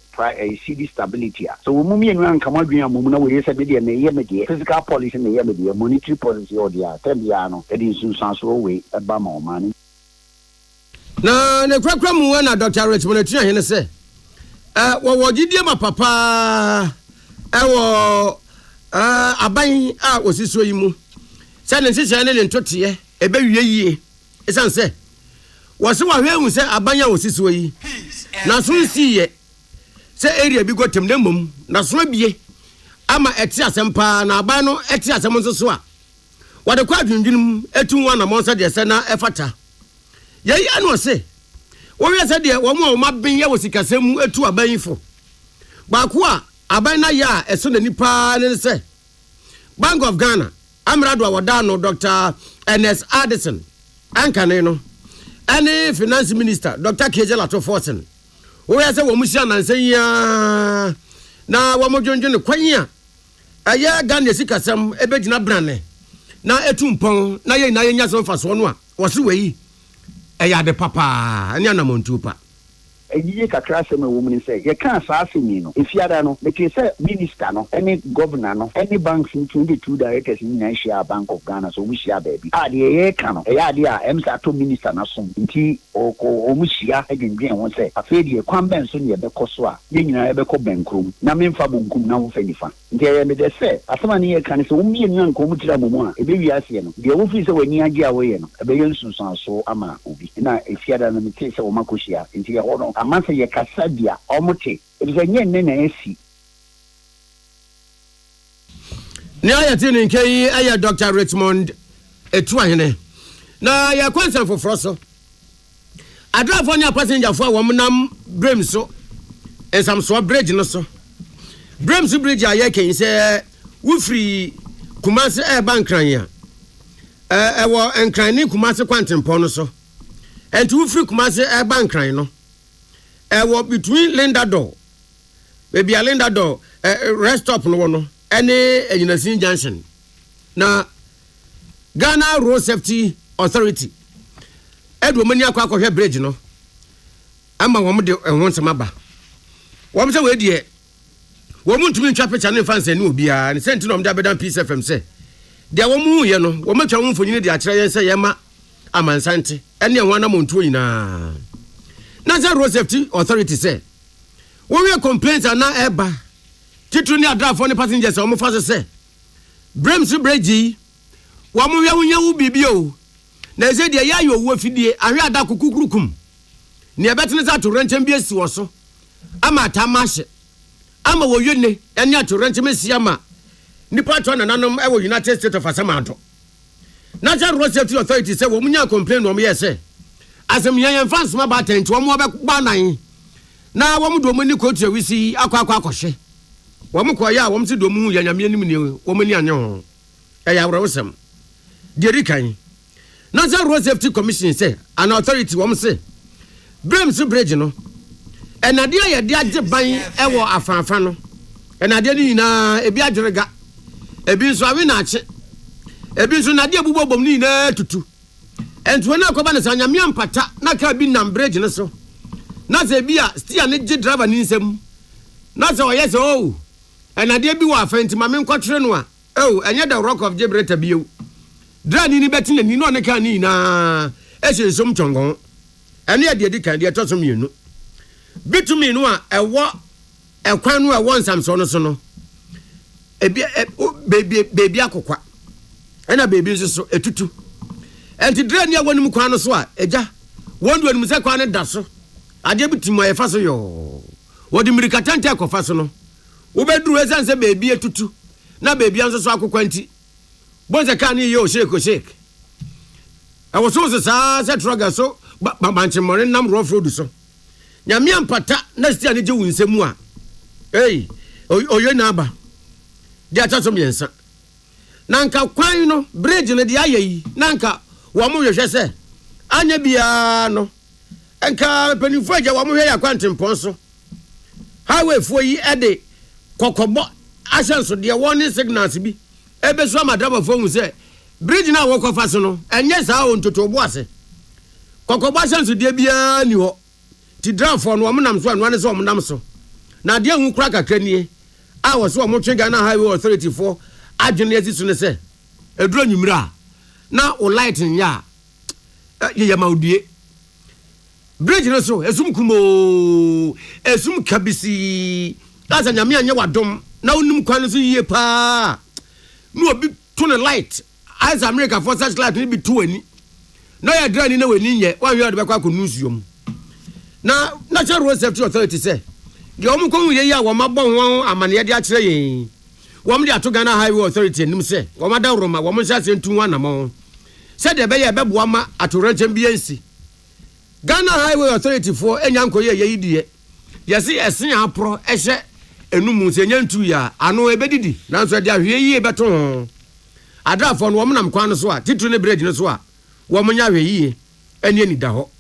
CD stability. So we and come out. We have a physical policy and a monetary policy or the Tembiano, that is in some way about more money. Now, the Crackram when Dr. Richmond here say, what did you, my papa? I buying out was this way. Silence and 20 a baby ye. It's answer. Was so I hear say Abanya was this way. Now, soon see ye. Say area be got them mum, now so be. Ama etia sempa na abano etia semonso so a wade kwa dwundwunum etu1 na monsa de se na efata ye anu se wo wi se de wo mo maben ye wosikasemu etu abanfo ba ko a aban na ya eso na nipa ne se Bank of Ghana amrado awada no Dr. NS Addison ankane no any finance minister Dr. Kejela to Fortin we say wo musia nansan ya na wo modwonjo ne kwanya aya Ghana sikasam ebegina brane na etumpon na ye nya so faso no a wo se weyi eya de papa anya na montupa eyiye kakra se me wo mu ni se ye kan saase ni no efiada no me ke se minister no any governor no any banks in 22 directors in Nigeria Bank of Ghana so we share baby de ye kan no ya de a emsa to minister na so nti o mu shia adwendwen won se afi de kwan ben so ne ye beko so a ye nyina ye beko benkrom na memfa bonkum na wo fa nifa nti ye me de se asema ni ye kan se wo mie nyan ko mu tira mo a ebe wi ase no de wo fi se wani agi a wo ye no ebe ye nsunsan so ama obi na efiada no me ke se wo makoshia nti ye ho no amansa ye kasadia omote ebizenye nene esi ni ayati ni kai aya Dr. Richmond etuahene na ya kwansa foforo so adrafo nya passenger fo wo nam brem so esam so bridge no so brem so bridge aye ken se wo free Kumasi bankran ya wo enkran ni Kumasi kwantempon no so enti wo free Kumasi bankran no between Lindador baby Lindador rest stop no any Enyinasin Junction na Ghana Road Safety Authority edwo mani akwa bridge no ama wo de ehon semaba wo se we die wo muntumi ntwa picture ne fanse ne obia ne senti no mda bedan Peace FM se de wo mu ye no wo matwa wo mfonyine de akere yen se yema amansante ene enwa na montuo nyina Naza Road Safety Authority say we complaints na eba titru ni adrafo ni passengers o mo fa se Bremsu Bridge wa mo ya wo bibio na ze de ya yo wo fidie ahwe ada kukukurukum ne ebetene za to renchen bi esi wo so ama tamashe ama wo yene ene to renchen mesi ama nipa to nanom e wo United States of Asamado Naza Road Safety Authority say wo munya complain no mo yese asem yan fans ma ba tent wo mo be ba nan na wo mo do mo ni kotu wisi akwa akohye wo mo koya wo mo se do mo ya nyame anim ni wo mo ni anye ho ya wrewsem deri kan National Road Safety Commission say an authority wo mo se Bremsu Bridge no enade ya de age ban e wo afanfa no enade ni na ebi adwerega ebi nso awe na ache ebi nso nade abubobom ni na tutu ento na akoba na sanyame ampata na ka bi nam bridge no so na se bia stia ne je driver ni nsem na se oyese o enade bi wa afenti ma me nkotre no a o enye the rock of Gibraltar biu drani ni beti ni no ne ka ni na ehye som chongon ene de di kan de to so mienu bitumi no a ewo ekwan no ewo nsamso no so no ebi baby akokwa ena baby so etutu enti drani awonum kwan no so a eja wondu anum se kwan ne da so ade bitimo e fa so yo wodi mirikatante akofa so no wo beduru esanse baby etutu na baby anso so akokwa nti bonze kan ye o shake I was so sa troga so banche more nam rough road so nyame ampata na stia ne je wunsemu a oyo na aba dia ataso miensa nanka kwan no bridge ne dia ayi nanka wo mo hwehwe se anya bia no enka penifo aja wo mo hwe ya kwantempon so highway fo yi ede kokobo asenso de warning signals bi ebe so amadaba fo hu se bridge na wo kofa so no enye sa o ntotobo ase kokobo asenso de bia ni ho ti drafo no wo nam so anwane so wo nam so na de hu kura kakranie a wo so wo twega na highway authority for adwene asi so ne se eduro nyimira na o light nya ye maudie bridge no so esum kumo esum kabisi asa nyame anya wadom na onum kwan so yie pa no obi to ne light as America for such light ni bi to ani na ya drani na wani nye wan wi de bekwa ko nusuom na National Road Safety Authority say de omu ko ye ya wo mabon won amane de akire yen wo de ato Ghana Highway Authority nim say wo mada roma wo mhya se ntu wana mo say de be ye beboa ma atoranchen biansi Ghana Highway Authority for enyanko ye yidie yesi esen apro ehye enumu se nyantu ya ano ebedidi nanso de ahwe yi beto adrafo no wo nam kwan so a titru ne bridge no so a wo nya hwe yi eni da ho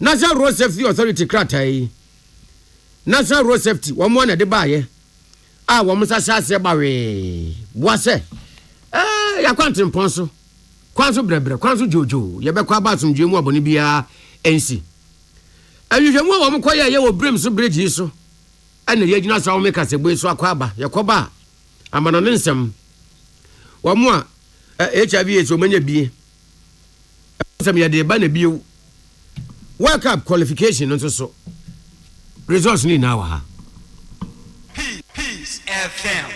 National Road Safety Authority kratai. National Road Safety one more na de baye. Ah, wo musa shase bawe. Boase. Ya kwantim ponso. Kwanso brebre, kwanso jojo. Ye be kwa basumdwe mu aboni bia ensi. Ayuhwemu wo mkoye ye wo brem so bridge so. Ana ye gina so wo make asebo so akwaba. Ye koba. Amano ne nsem. Wo mo a HIV so manya bie. Nsem ye de ba na bie. Work up qualification nso so. Results ni na wa ha. Peace FM.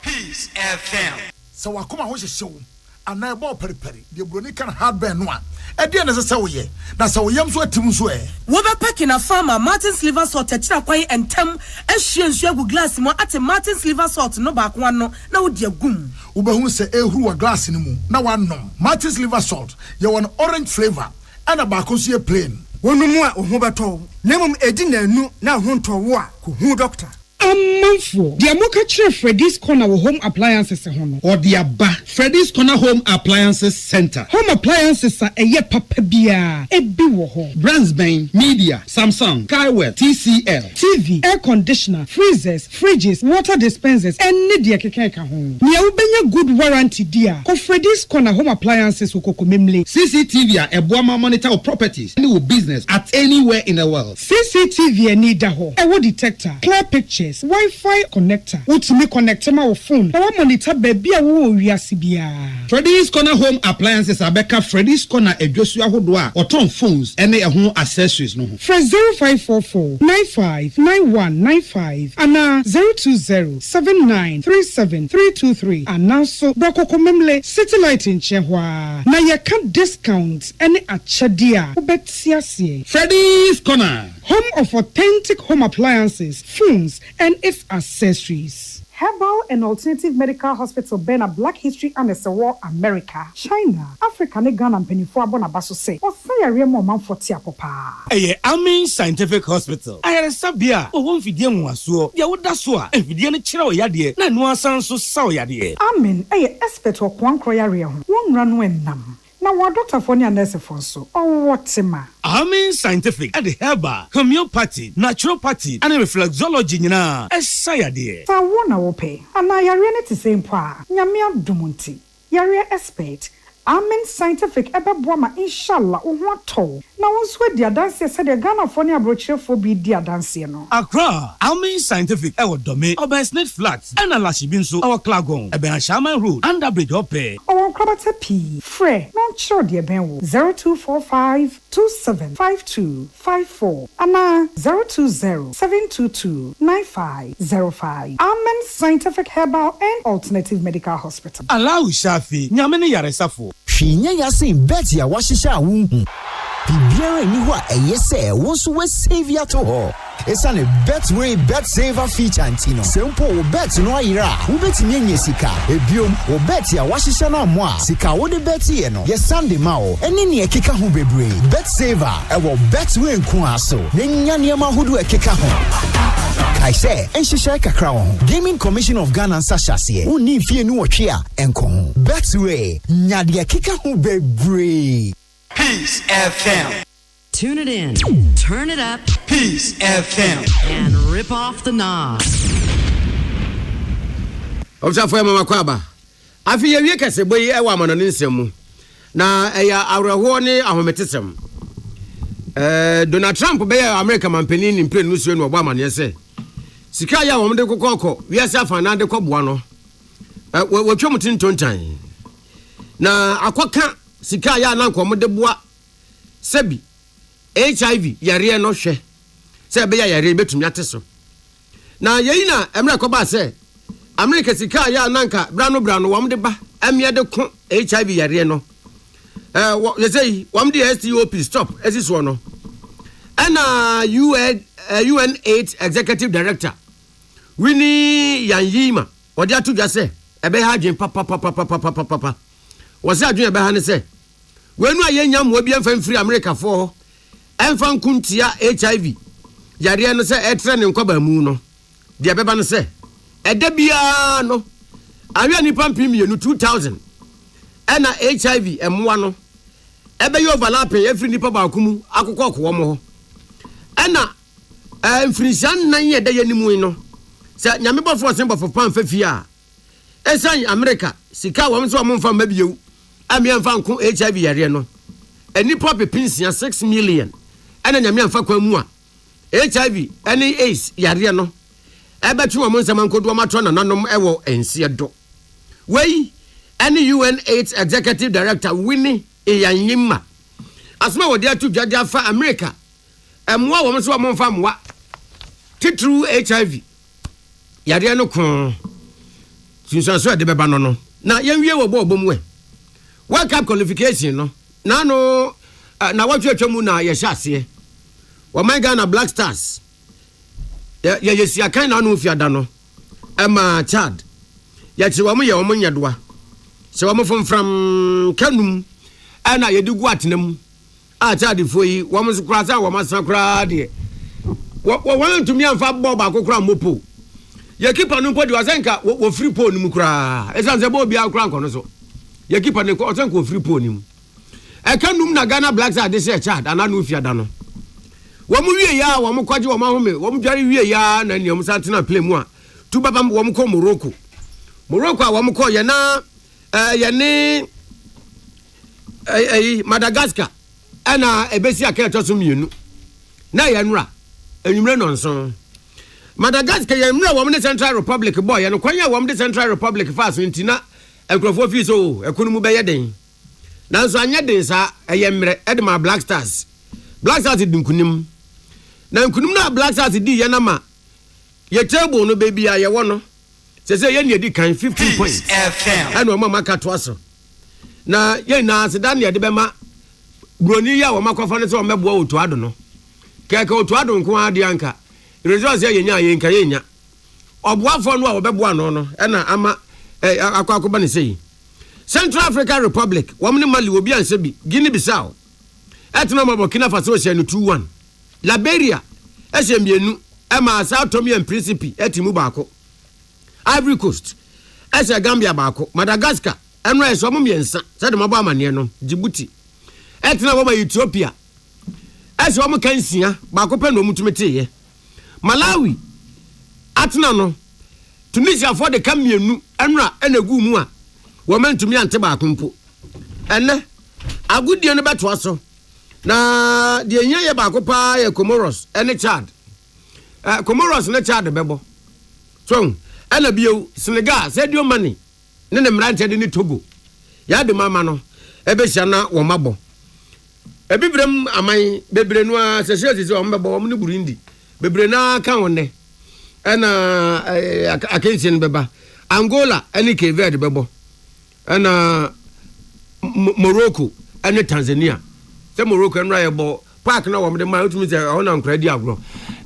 Peace FM. So wakoma ho hyehyew ana ebo periperi de broni kan hardware no a e de na se wo ye na se wo yam so atim so wo be pack na farmer Martin's liver salt achira kwan entem ahwie nsu agu glass mu ate Martin's liver salt no ba ko no na wo de agum wo be hu se ehuru wa glass ni mu na wanom Martin's liver salt ye won orange flavor ana ba ko so ye plain wonu mu a ho beto na mum edi na anu na ho ntowo a ko hu doctor Amanfo, the Amoka Chef Freddy's Corner Home Appliances or the Abba Freddy's Corner Home Appliances Center. Home appliances are a ye papa bia, a biwo brands Bain, Media, Samsung, Skywell, TCL, TV, air conditioner, freezers, fridges, water dispensers, and Nidia Kekeka home. Nia ubenya good warranty dia. Ko Freddy's Corner Home Appliances ukoko memle. CCTV a Boama monitor of properties, any business at anywhere in the world. CCTV need daho. A detector, clear pictures. Wi-Fi connector. Utumi connect my phone. Our monitor baby a wo wiase bia. Freddy's Corner Home Appliances abeka Freddy's Corner Ejosua hodoa or ton phones any ho accessories no. Fresh 0544 959195 and 02079373323 and now so brako komemle city light in Chehwa. Na ye can discount any achadia ubetiasie. Freddy's Corner, home of authentic home appliances, phones and its accessories. Herbal and Alternative Medical Hospital Bena Black History and War America, China, Africa, Ghana and Penifua Bonabaso say, or say a real moment for Tiapopa. Amin Scientific Hospital. I had a sabia, or one Fidian was so, Yawudaswa, and Fidian Chiro Yadi, Nanua Sanso Sao Yadi. Amin, expert or Kwan Croyaria, one run when nam. Now, what Dr. Fonia nurse for so? Oh, what's ma? Amin Scientific at the herbal, homeopathy, naturopathy, and reflexology, na sayade. So, one will pay, and I are to same pa, Yamia Dumunti, Yaria expert. Amen Scientific ebe boama inshallah ohwato na wonso dia dance said the Ghana Fonia brochure for be dia dance no Accra Amen Scientific e wodome Obesnet Flats and Alashibinso our Klagon ebe Shaman Road under bridge ope our Krabata P Fre non sure dia ben wo 0245275254 ana 0207229505 Amen Scientific Herbal and Alternative Medical Hospital Allow Shafi nyamene yaresafo Shinya yasin bet ya washisha wunhu. Bibiara ni ho a eyese wonso we save ya to ho. Esa ne Betway Bet Saver feature antino. Sempo wo bet no ayira. Wo betimi anye sika. Ebiom wo bet ya washisha na mo a sika wo de bet ye no. Ye Sunday ma o. Eni ne ekeka ho bebre. Bet Saver e wo Betway nko aso. Nenya ne ma hodo ekeka ho. I say, Enshisha kakra ho. Gaming Commission of Ghana sashase. Uni fie nu otwe a enko ho. Betway nyade ekeka ho bebre. Peace FM. Tune it in, turn it up, Peace FM, and rip off the knob. Obsa fo mama kwaba. Afi ye wie kase boyi e wa amano nsemu. Na eya awreho ne ahometesem. Donald Trump be ya America mampani ni mpre nusu enu ogba amane se. Sika ya wo mde kokoko, wiase afana de koboa no. Wotwe mutin tontan. Na akoka sika ya na nko mde boa sebi HIV yare no hwe se be ya yare betumi ateso na yeyi na emre ko ba se America sika ya nanka brano wom de ba amie de ko HIV yare no ye say wom de STOP stop esiso no ana UN8 executive director Winnie Yanyima odi atudwa se ebe ha dwen papa wose adwen ebe ha ne se wenu ayenya mo bi emfa mfiri America for emfa nkuntia HIV yare no se etre ne nkoba mu no de beba no se edabia no awe nipa mpim yenu 2000 ena HIV emwa no ebe yo overlap every nipa ba akumu akokọ ko mo ho ena mfirisian nan ye de yenimu no se nyame bofo sen bofo pan fafia esan America sika wo so mo mfa mabiewu amia mfa nko HIV yare no enipa pepinsia 6 million ena nyame mfa kwa mu a HIV any AIDS yare no ebetu wo nsem nkodo matro na nanom ewo ensie do wei any UN AIDS executive director Winnie Eyanyima asma wo dia tu dwadia fa America emwa wo so mo mfa mwa titru HIV yare no ko sinsanso de beba no na yenwie wo bo mu World Cup qualification no na no na watwetwa na ye hyase wo man Ghana Black Stars ye yesia kan na no fiada no ema Chad ya chi wo ye wo nyadoa se wo from kanum ana ye digu atenam a Chad foi wo mo sukura sa wo masakura de wo ntumi amfa ball ba kokura mopo ye keeper no podi wasenka wo free pole nimu kura esanse bo bia kura nkono so ye keeper ne ko osenka wo free pole nimu e kanum na Ghana Black Stars de se Chad ana no fiada no wo mu wie ya wo mu kwaje wo ma home wo mu dware wie ya na ne mu santina play mu a tu baba wo mu ko Morocco a wo mu ko ye na ye ne Madagascar ana ebesi akato so mienu na ye nura enwumre nonso Madagascar ye mra wo mu Central Republic boy ye no kwanya wo mu Central Republic fast ntina enkrofo fi so ekunu mu be ye den nanso anya den sa ye mre edema Black Stars dinkunim na nkunum na Black Stars di ye na ma ye table no baby a ye wo no se ye ne di kan 15 points ana o mama ka to aso na ye na sedan ye de be ma broni ya wo makofa ne se o mebo otu ado no keke otu ado nko ade anka results ye nya ye nka ye nya oboafo no a wo bebo ano no na ama akwakoba ne sei Central African Republic wo mne Mali obi anse bi Guinea Bissau etno mo Burkina Faso se no 2-1 Liberia ese mienu ema Sao Tome and Principe etimu baako Ivory Coast ese Gambia baako Madagascar eno eso mo miensa se de mabo amane no Djibouti etna wo ma Ethiopia ese wo mo kansia baako pe no mutumete Malawi atna no Tunisia for the kamienu enra enegu mu a wo mantumi ante baako mpo enne agudie no beto aso na de nya ye baako pa ye Comoros ene Chad Comoros ne Chad bebo so ena bio Senegal Sadio Mane ne mrante de ni Togo ya de mama no ebe hia na wo mabo ebibrem aman bebre no a sese wo mbebo wo ne Burundi bebre na kan wonne ena akensin beba Angola ene Cape Verde bebo ena Morocco ene Tanzania se Morocco enra ye bo park na wo de ma otumi se ona nkra di agro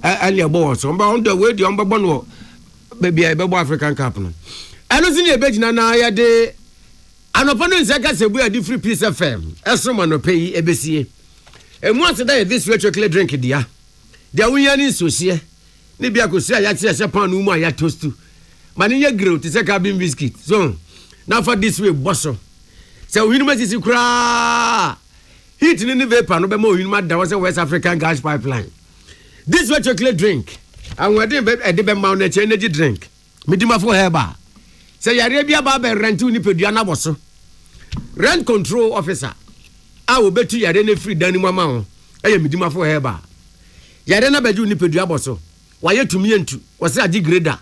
ali ebo so mba on the way di on bebo no baby e bebo African Cup no eno sini e begina na ya de anopo no nse ka sebu ya di free peace FM eso ma no pay ebesie emu ase da this chocolate drink dia wunya ni sosie ni bia ko sia ya tie se pan no mu a ya toast ma ni ye grill ti se cabin biscuit so na for this way bosso se winuma sisi kra heat ni vapor no be mo winuma da was West African gas pipeline this way chocolate drink and we dey be ma na energy drink midima for herba se yare bia ba be rent ni pedua na boso rent control officer a wo betu yare na free dan ni mama ho eye midima for herba yare na beju ni pedua boso waye tumi entu wose agi grader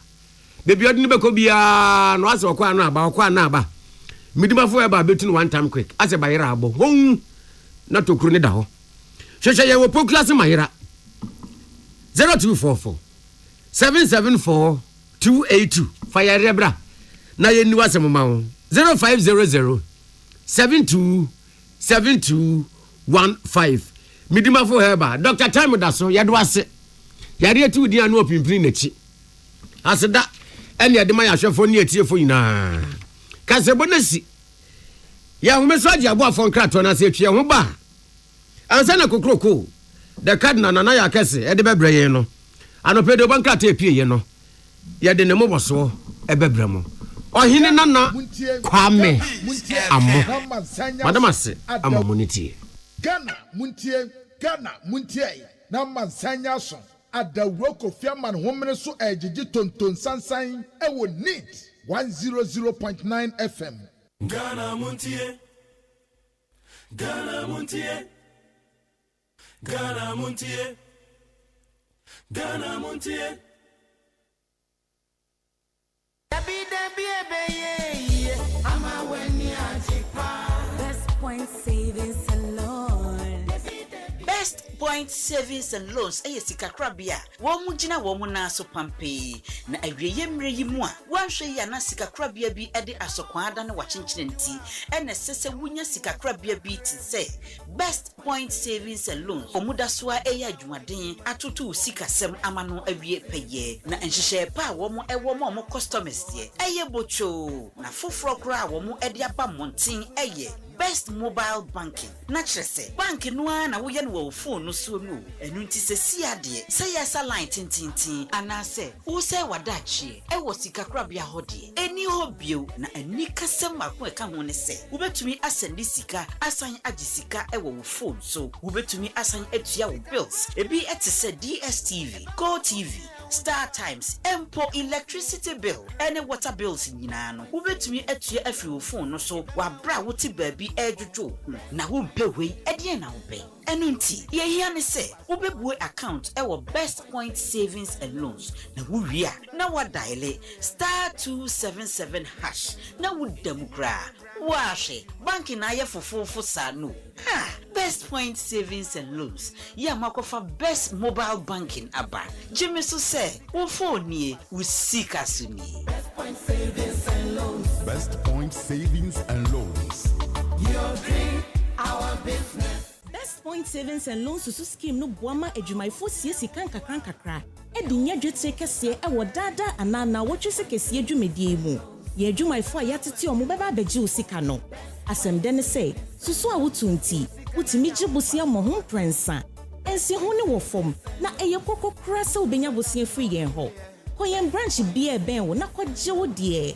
bebi odini be ko bia no ase okwa na aba midima for herba betu no one time quick ase bayira abo hon na tokuru ni da ho hwehwe ye wo po class mayira 0244 774 282 fire rebra na ye ni wasem ma ho 0500 727215 midima for herba Dr. Time da so ye do ase yare atu di anu opimpiri na chi aseda ene ye de ma ya hwefo ne atiefo nyina kasebo na si ya hu meso agi abo afon krato na se tue ho ba ansa na kokroko the cardinal na ya kese e de bebre ye no anopedo bankrata epie ye no ye de ne moboso e bebre mo ohine nana kwame amo madam ase amamuniti Ghana muntie na mansanya so adawro Kofi Aman homene so ejiji tonton sansan ewo neat 100.9 FM. Ghana muntie Ghana muntie Ghana muntie Ghana muntie Best Point Savings and Loans. Best Point Savings and Loans. Sika krabia. Womu jina womu na so pampe. Na awiye mre yi mu a. Wanhwe ya na sika krabia bi ede asokwaada na wachinchine nti. Ene sese wunya sika krabia bi ti se. Best Point Savings and Loans. Omuda so a eya adwumaden atoto sika sem amano awie peye. Na enhyehyɛ pa womu ewo mo customers ye. Eye bocho. Na foforo kra womu ede aba montin eye. Best Mobile Banking. Na kyerese bank no a na wo ye no wo phone no so no. Enu nti se si ade. Se yesa line tintintin anase wo se wadachi e wo sika krabia hode. Eni hobio na ani kasem akon eka ho ne se. Wo betumi asend sika asan agi sika e wo phone so. Wo betumi asan atua wo bills. Ebi etese DSTV, Go TV, Star Times, Empo electricity bill, any water bills nyina no. Wo betumi atua afi wo phone no so. Wa bra wo ti baabi ejuju. Na wo mpe we ede na wo be. Enu nti ye hia ne se wo bebu account e wo Best Point Savings and Loans. Na wo wi a na wa dial *277# na wo demukra. Wa hwe banki na ye fofofo sa no. Ha, Best Point Savings and Loans. Ya makofa Best Mobile Banking aba. Jimmy so say wo phone nie wo sika so nie. Best Point Savings and Loans. Best Point Savings and Loans. Your dream, our business. Best Point Savings and Loans susu scheme no boama adwumaifo siesi kakra edi nya dwetire kese e wo dada anana wo twese kese adwumedie mu ye adwumaifo a yatete omo beba abeji osika no asemde ne say susu a wotunti wutimi gibusia mo ho prensa ensi ho ne wo fom na eye kokokra se obenya bosia free yen ho koyen branch bia ben wo na kwaje wo de.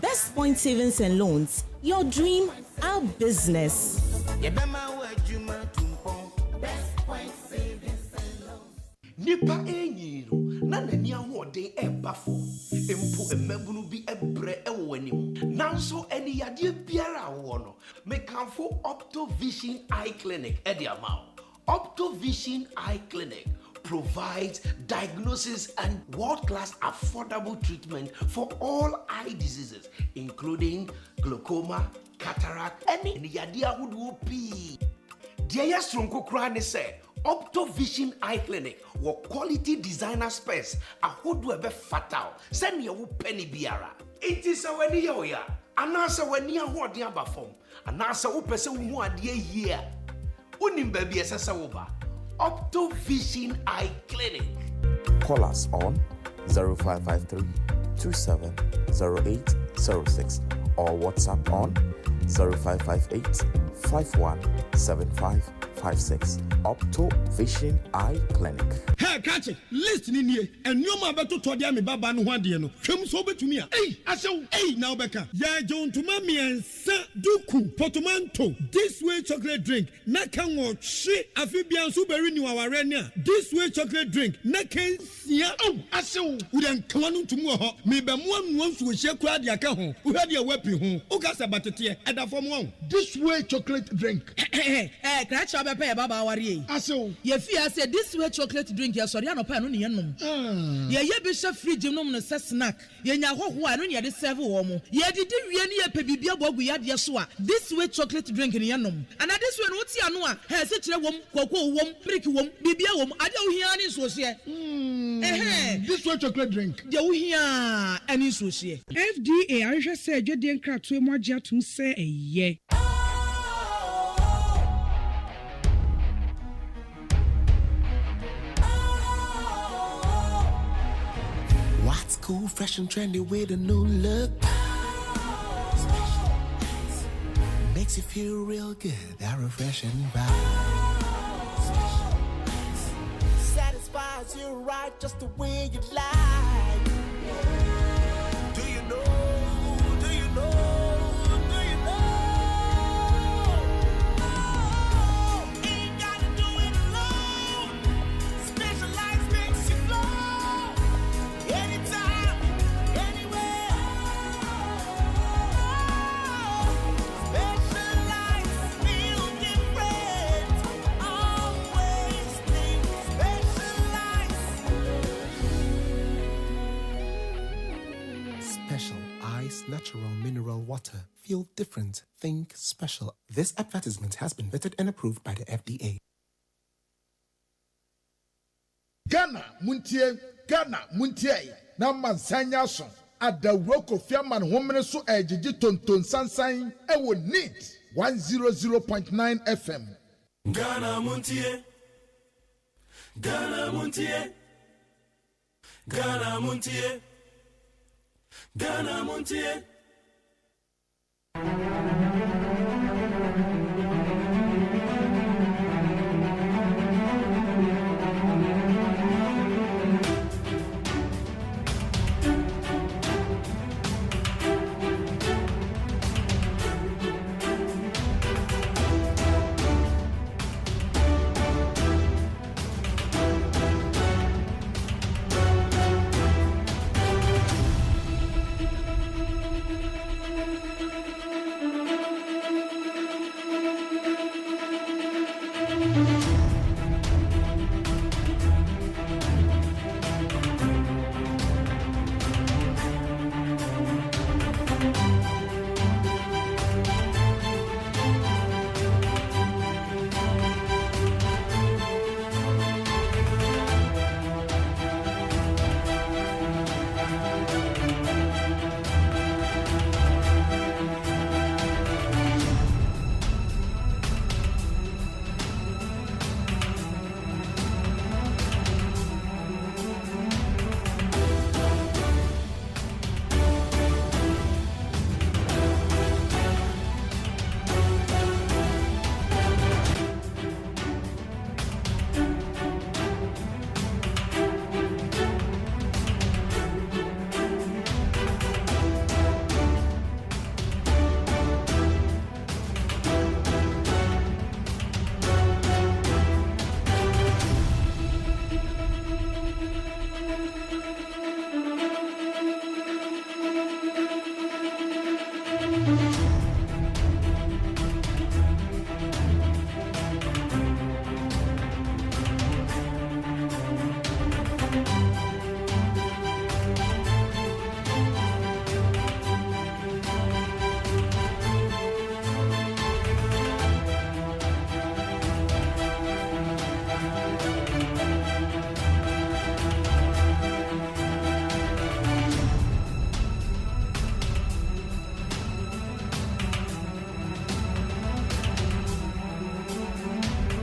Best Point Savings and Loans, your dream, our business. Best Point Savings and Loans. Nipa enyiro na nani ahoden ebafo empo emabunu bi ebre ewo anim nanso eni yade biara wo no mekanfo Optovision Eye Clinic ediamao. Optovision Eye Clinic provides diagnosis and world-class affordable treatment for all eye diseases, including glaucoma, cataract, and yadia would be. Dear Stronko Krane say, Optovision Eye Clinic, where quality designer space, a hood webe fatal, send you penny biara. It is a when you are, and answer when you are what you are from, and answer who person who are dear year. Unim baby as a over. Optovision Eye Clinic. Call us on 0553 270806 or WhatsApp on 0558 517556. Optovision Eye Clinic. Hey, catch it. Listen in here. And you ma beto to dia me baba no hwan de no. Hwem so betumi a. Hey, asew. Hey, now beka. Ya John to mami ensa duku portmanteau. This way chocolate drink. Na kan wo hwe afibia so beri ni waware ne a. This way chocolate drink. Na kan sia. Oh, asew. Wo den kan no tumu ho. Me be mo anu nsu hye kura de aka ho. Wo hwe de wapi ho. O ka sa batete. Eda fom ho. This way chocolate drink. Kra cha be pe baba aware. Asew. Ye fia say this way chocolate drink ya sorry anopa no ne yenom. Ye be hye fridge nom no se snack. Ye nya hoho a no ne de serve wo mo. Ye didi wie ne ye pe bibia bogu ya de so a. This way chocolate drink ne yenom. And this way no ti ano a, he se kire wom, koko wom, brick wom, bibia wom, ade wo hia ne so hye. This way chocolate drink. De wo hia ani so hye. FDA ahwehwe se adwede nkratoe mo agye atum se eye. What's cool, fresh and trendy with a new look? Makes you feel real good, that refreshing vibe. Satisfies you right just the way you like. Do you know? Do you know? Do you know? Special Ice Natural Mineral Water. Feel different. Think special. This advertisement has been vetted and approved by the FDA. Ghana Muntie. Na mansanya so. Adawroko fiaman homene so ejiji tonton sansan ewo NEAT 100.9 FM. Ghana Muntie. Ghana Muntie. Ghana Muntie. Ghana Muntie.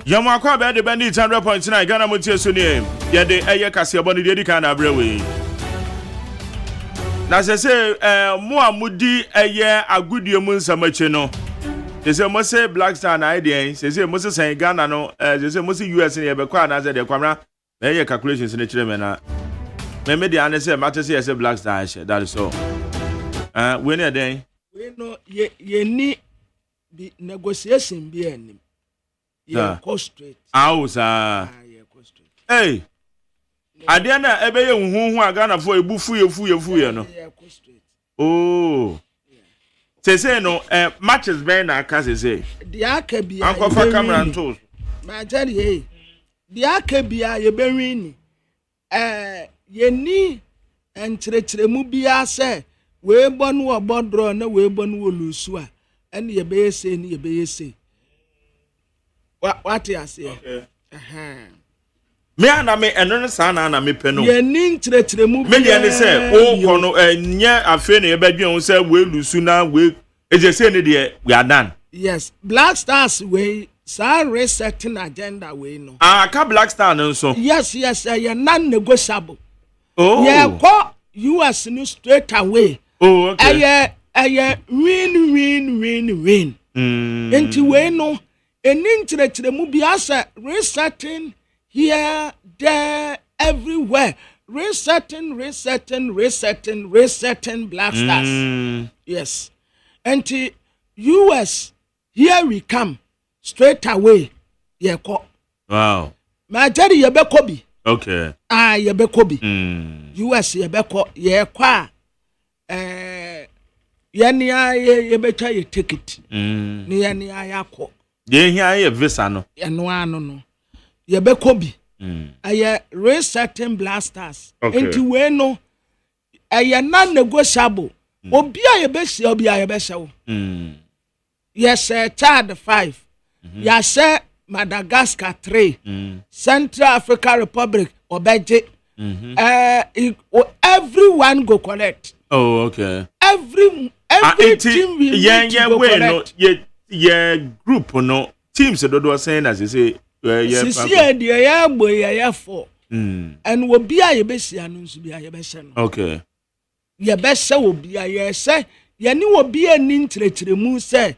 Yamakwa be de bandit 100.9 Ghana Muntie so ne ye de eye kase boni de kan na brewe na se mo amudi eye agudie mu nsamache no se mo se Black Star na ide se mo se san Ghana no se mo se US ne ye be kwa na se de kwamra eye calculations ne kire me na me de ane se matter se Black Star that is all we ne den we no ye ni the negotiation be anim. Yeah, straight. Ausa. Hey. Adiana ebe ye huhu aga na fo ebufu ye no. Oh. Say no matches ben na aka say. The aka bia. Anko fa camera nto. Ma tell you. The aka bia ye be win. Ye ni entretremu bia say we bonu obodro na we bonu olusu a. Ene ye be say ni ye be say. What you say? Okay. Me ana me eno ne sa na me pe no. Ye ni ntretremu me de ne say o kono nya afi na ye badwen o say we lusu na we eje say ne de we are done. Yes, Black Stars we sa resetting agenda we no. Ka Black Star no so. Yes, ye non negotiable. Oh. Ye go US new straight away. Oh, okay. Win. Enti we no enin tiremu bi asa resetting here there everywhere resetting Black Stars. Yes, and US here we come straight away. Yeah, wow. My daddy ye be kobi. Okay. Ye be kobi. US ye be ko ye kwa ye be try ye ticket. Ni ye yakọ. Ye hia ye visa no. Ye no. Ye be kobi. Aye resetting Black Stars. Okay. Enti we no ɛyɛ non-negotiable obi a yɛbɛhyia obi a yɛbɛhyɛ wo yɛhyɛ Chad 5 yɛahyɛ Madagascar 3 Central African Republic ɔbɛgye everyone go collect. Oh, okay. Every team will need to go collect. Yeah, group no teams do do saying as you say. Sisi the ya boy ya for. And wo bia ye besia no nso bia ye behye no. Okay. Ye behye wo bia ye say ye ni wo bia ni ntrechiremu say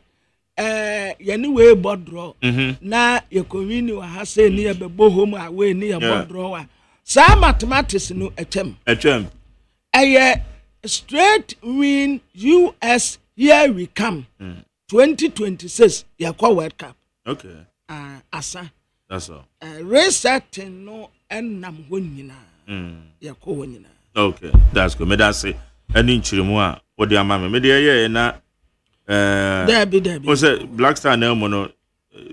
ye ni we bodro na ye convene wa ha say ni ye bebo home away ni ye bodro wa. Sa mathematics no etem. Straight win US here we come. 2026 yakwa World Cup. Okay. Asa. That's all. Resetting no enam ho nyina. Yakwa ho nyina. Okay, that's good. Me that say any nchirimu a wo de ama me de ye na Debi. O say Black Star na mo no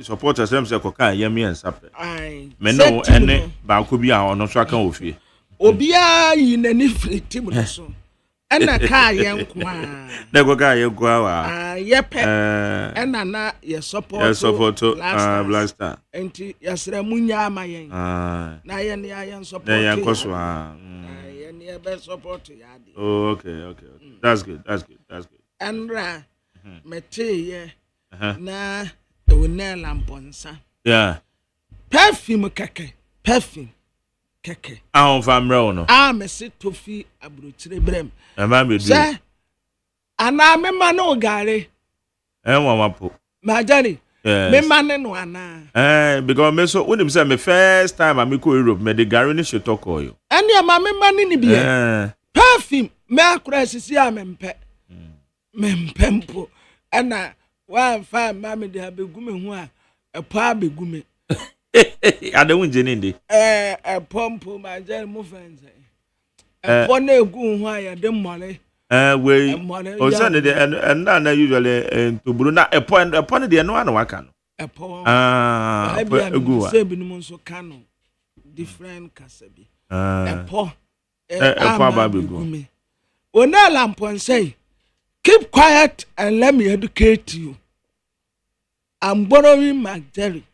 supporters dem say koka yemi en sape. Me no ene ba ko bi a ono so aka ofie. Obia yi nani free team no so. Ena ka ye nkwa. Na ko ka ye nkwa wa. Yepe. Ena na ye support Black Star. Enti yasra munya ama yen. Na ye ne ayen support. Na ye nkoso Ye ne be support ya de. Oh, okay. That's good. Enra mete ye na ewone lamponsa. Yeah. Perfume keke. On famre no. Me se tofi abrochire brem. E ma me du. Se ana me ma no gare. Wa mapo. Majani. Yes. Me ma ne no ana. Because me so when say me first time I go Europe me the gare ni shoto ko yo. Ene ma me ma ni bi e. Perfume me akura sisi a me mpe. Me mpempo. Ana wa fa ma me de abegu me ho a epa abegu me. Adewun jeni ndi. Pompo majani mu fense. Na egu ho a ya de mmole. We o say ne de na usually to buru na epo ne de no ana waka no. Epo. Egu wa. Say bi no so ka no different kasabi. Epo. Epo ababegu. Ona lampon say keep quiet and let me educate you. I'm borrowing my Jerry.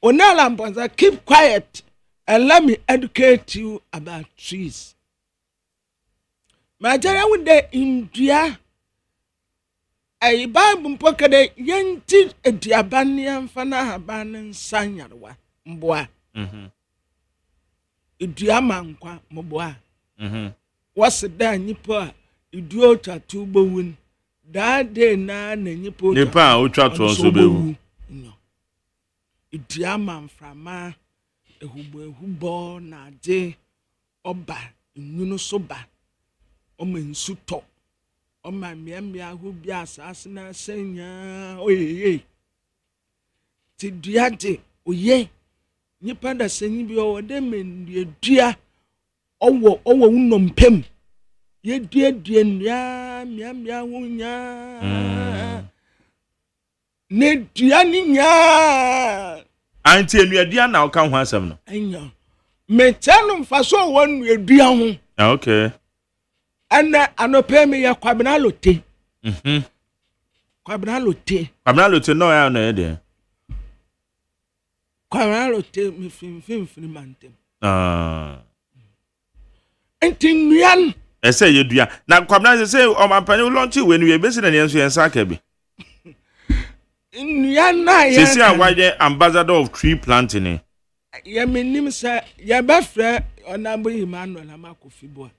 Onala Mponza, keep quiet and let me educate you about trees. My Jerry would de India. A Bible pocket yented a diabanian fana habanan sanyarwa mboa. Idiamankwa mboa. What's the day nipa idiota tubo win? That day na nipo. Nipa ucha to bewu. Idiama mframa ehubo na ade oba nyunu soba omensuto oma miamia hu bi asase na senya oyeye ti duade oye nipa da senyi bi o de men dua owo unompem ye dua nnua miamia hu nya ne dua ni nya anti enuadua na o kan ho asem no enya me tenu mfaso won nuadua ho okay ana anope me ya kwabena lote kwabena lote no ya no de kwabena lote me finfin mantem enti nuan ese ye dua na kwabena se o mampani launch we nu ye besi na ne so yen saka bi Nyana ya sisi a waje ambassador of tree planting ya menim say ya be frɛ onabo Emmanuel Amakofibo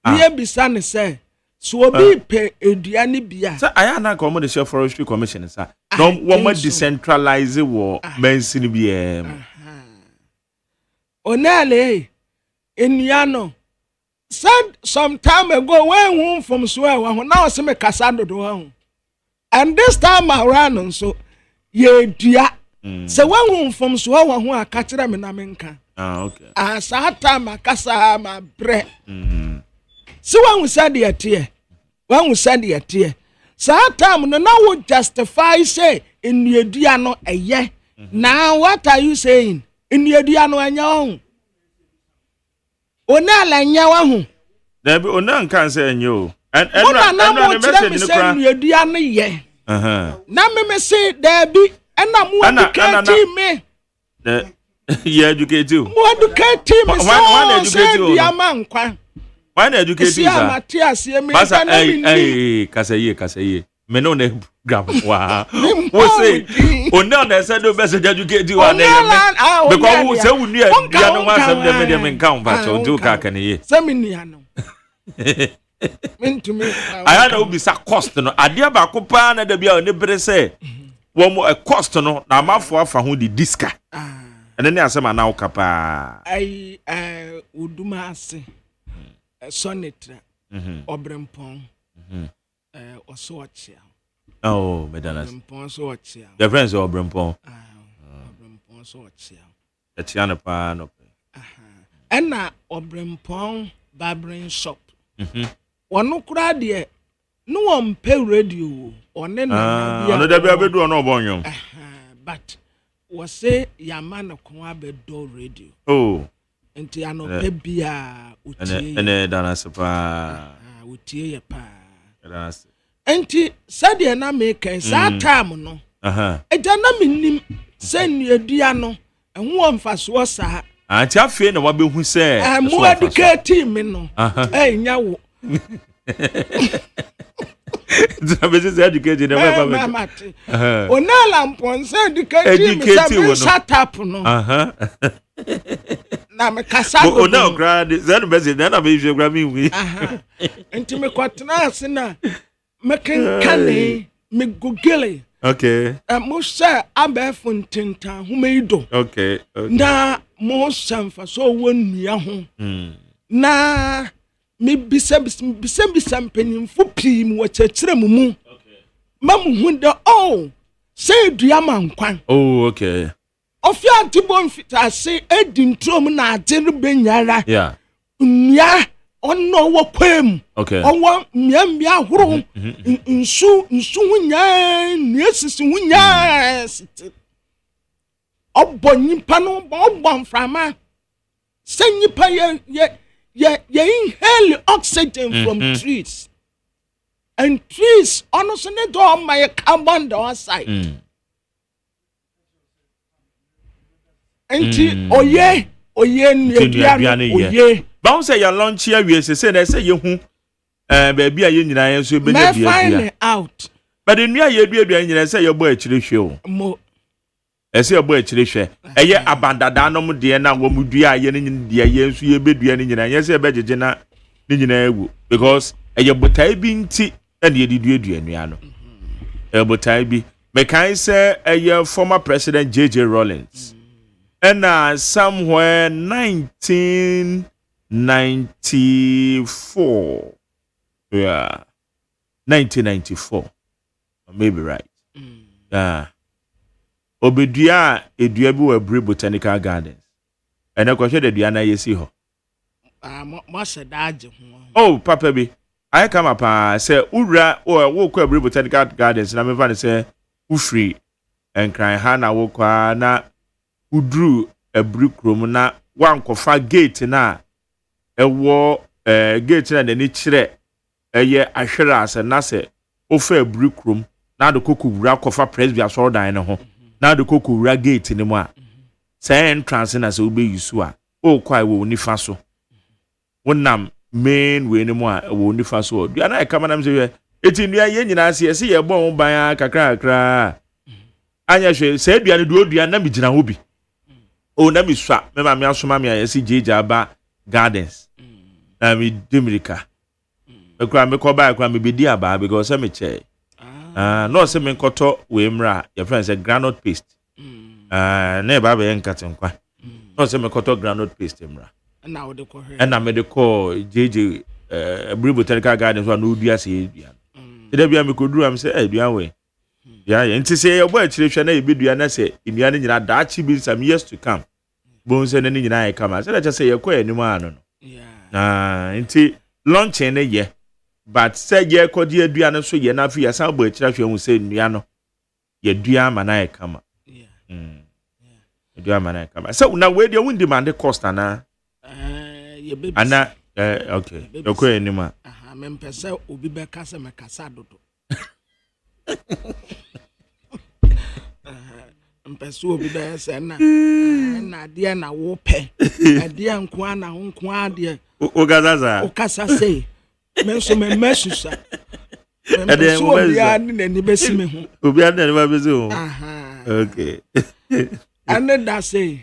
ye bisa ne say so obi pe edua ne bia say aya na ko mo de share forestry commission sa no wo mo decentralize wo mensin bia onale eniano said some time ago when who from so wa now se me kasa dodo ho. And this time around so ye dua se wan from so wa ho aka kire me na menka okay sa time akasa ma bre se wan said ye tie sa time no now would justify say in ye dua no eye now what are you saying in ye dua no anya ho ona la nya wa ho There be onan kan say enyo. And na mo tire me say nuadua ne ye. Na me say there be na mo educate me. You educate you. Mo educate me. Why educate you? Why educate you? Masa kasaye. Me no ne gram wa. Wo say onan na say do best educate you and because who say we near dia no wa say dem me nkan ba cho do ka kan ye. Say me nia no. Mentumi. Aya na obi sa cost no. Ade ba ko pa na da bia ne bere say wo mo a cost no na amafo afa ho di diska. And then asema na ukapa. Ai uduma ase. Sonetra. Obrempon. Oso achia. Oh, medanas. Obrempon so achia. Your friends are Obrempon. Obrempon so achia. Etiana pa no. Ena Obrempon barbering shop. Wonu kura de no on pay radio on na no da bia bedu no obonyo. But was say Yaman kwa bedo radio. Oh. Enti ano pe bia utie. Ene dana sepa. Utie ye pa. That's. Enti sadia na make sa time no. Eja na minim se nuadua no enwo mfaso sa. Anti afie na wabehu se. Mo educate me no. Nya wo. Travis educated the way. Onala mponse educate me say shut up no. Na me kasa go. Ona grad zan bezi na me hwe gra me wi. Enti me kwatena ase na me kenkane me gogele. Okay. Mo say abefo ntinta humeido. Okay. Na mo sanfa so wonua ho. Na me bisa mpanimfo pii mu wachachire mu. Okay. Mamu hu de say duama nkwan. Oh, okay. Ofia antibon fita say edintrom na adere benyara. Yeah. Nya ono wo kwam. Okay. Owo mia horo. Nsu hunya, niesisi hunya. Obo nyimpa no obo mframa. Say nyipa ye inhale oxygen from trees. And trees honestly don't my carbon dioxide. Enti oye oye. Ba say your lunch here we say na say ye hu baby aye nyina ye so be na bia. Find out. But the new ye dua nyina say ye bo akire hwe o. Mo ese ebo akire hwe eye abandada no mu de na wo mu dua ye ne de ye nso ye bedua ne nyina ye se be jeje na ne nyina ewu because eye botai bi nti na ye de dua nua no botai bi me kan say eye former president JJ Rawlings and somewhere 1994 yeah 1994 maybe right yeah Obedua edua bi wa Bre Botanical Gardens. Ene kwahwe de dua na yesi ho. Mo se daage ho. Oh, papa bi. I come up say ura wo kwa Bre Botanical Gardens na me fa ne say ufri enkran ha na wo kwa na udru ebri krom na wankofa gate na ewo gate na de ni kire eye ahwere ase na se ofa ebri krom na de kokowura kofa presby asorodan ne ho. Na the cocoa gate in the moa. Say entrance as obey you swa. Oh, quite will nifa so. One nam main way no more will nifa so. Do I come and say, it's in the yen I see a bomb by a cra. Anya said, you do the Namijina Ubi. Oh, let me swap. Remember me also, mammy, I see Jaba Gardens. I mean, Dimrica. A crime me call back when me be dear bar because I'm a chair. No se men koto we mra your friend say granite paste na ba be enkatin kwa no se men koto granite paste mra na wo de ko he na me de ko JJ Bre Botanical Gardens wa no dua se dua de bia me ko duru am say dua we ya nti se ye bo akire hwe na ye bedua na se ndua ne nyina da chi bi some years to come bon se ne nyina ye kama se da say ye ko anim ano no na nti launching ne ye but say ye kodi adua no so ye na afi yasan bo akira hwe hu say nnua no ye dua mana kama dua mana kama so na we dey won demand cost ana ye baby ana Okay. Okay, anima. Aha, mempese obi be kasa me kasa dodo. Mpese obi be se na de na wo pe. De nko ana ho nko ade. O gazaza. O kasa sei. Menso me mesusa. Mpese obi ani na ni besi me ho. Obi ani na ni besi ho. Aha. Okay. And that say.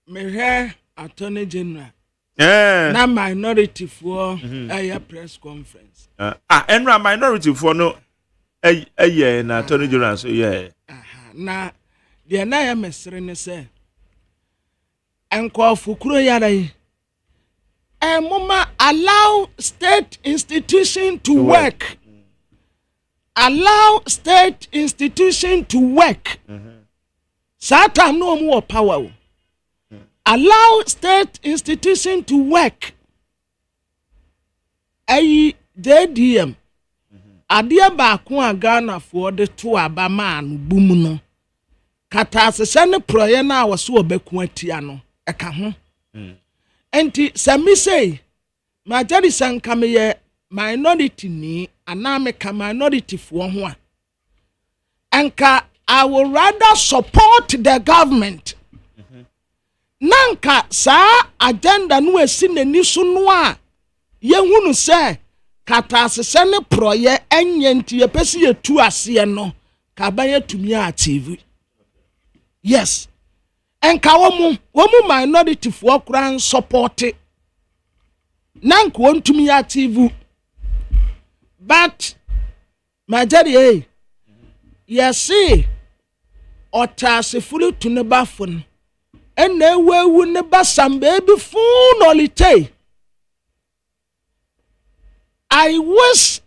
Me hear Attorney General. Na minority for a press conference. Enra minority for no yeah na Attorney General so yeah. Na the na ya mesre ne say enko fukuro yara yi mama allow state institution to work. Allow state institution to work. Satam no more power. Allow state institution to work. Ayi JDM. Adia ba ko Ghana for the to aba man bum no. Kata asese ne proye na awoso obeku atia no. Eka ho. Enti sami say majority sankame ye minority ni anameka minority for ho a. Enka I would rather support the government. Nanka sa agenda no esi nani so no a ye hunu se kata asese ne proye enye nti ye pese ye tu ase no ka ban ye tumi achieve. Yes. Enka womu minority for kran support. Nanka won tumi achieve. But majority yes otase fulu to ne bafun ene wewu ne basam baby fun olite. I wish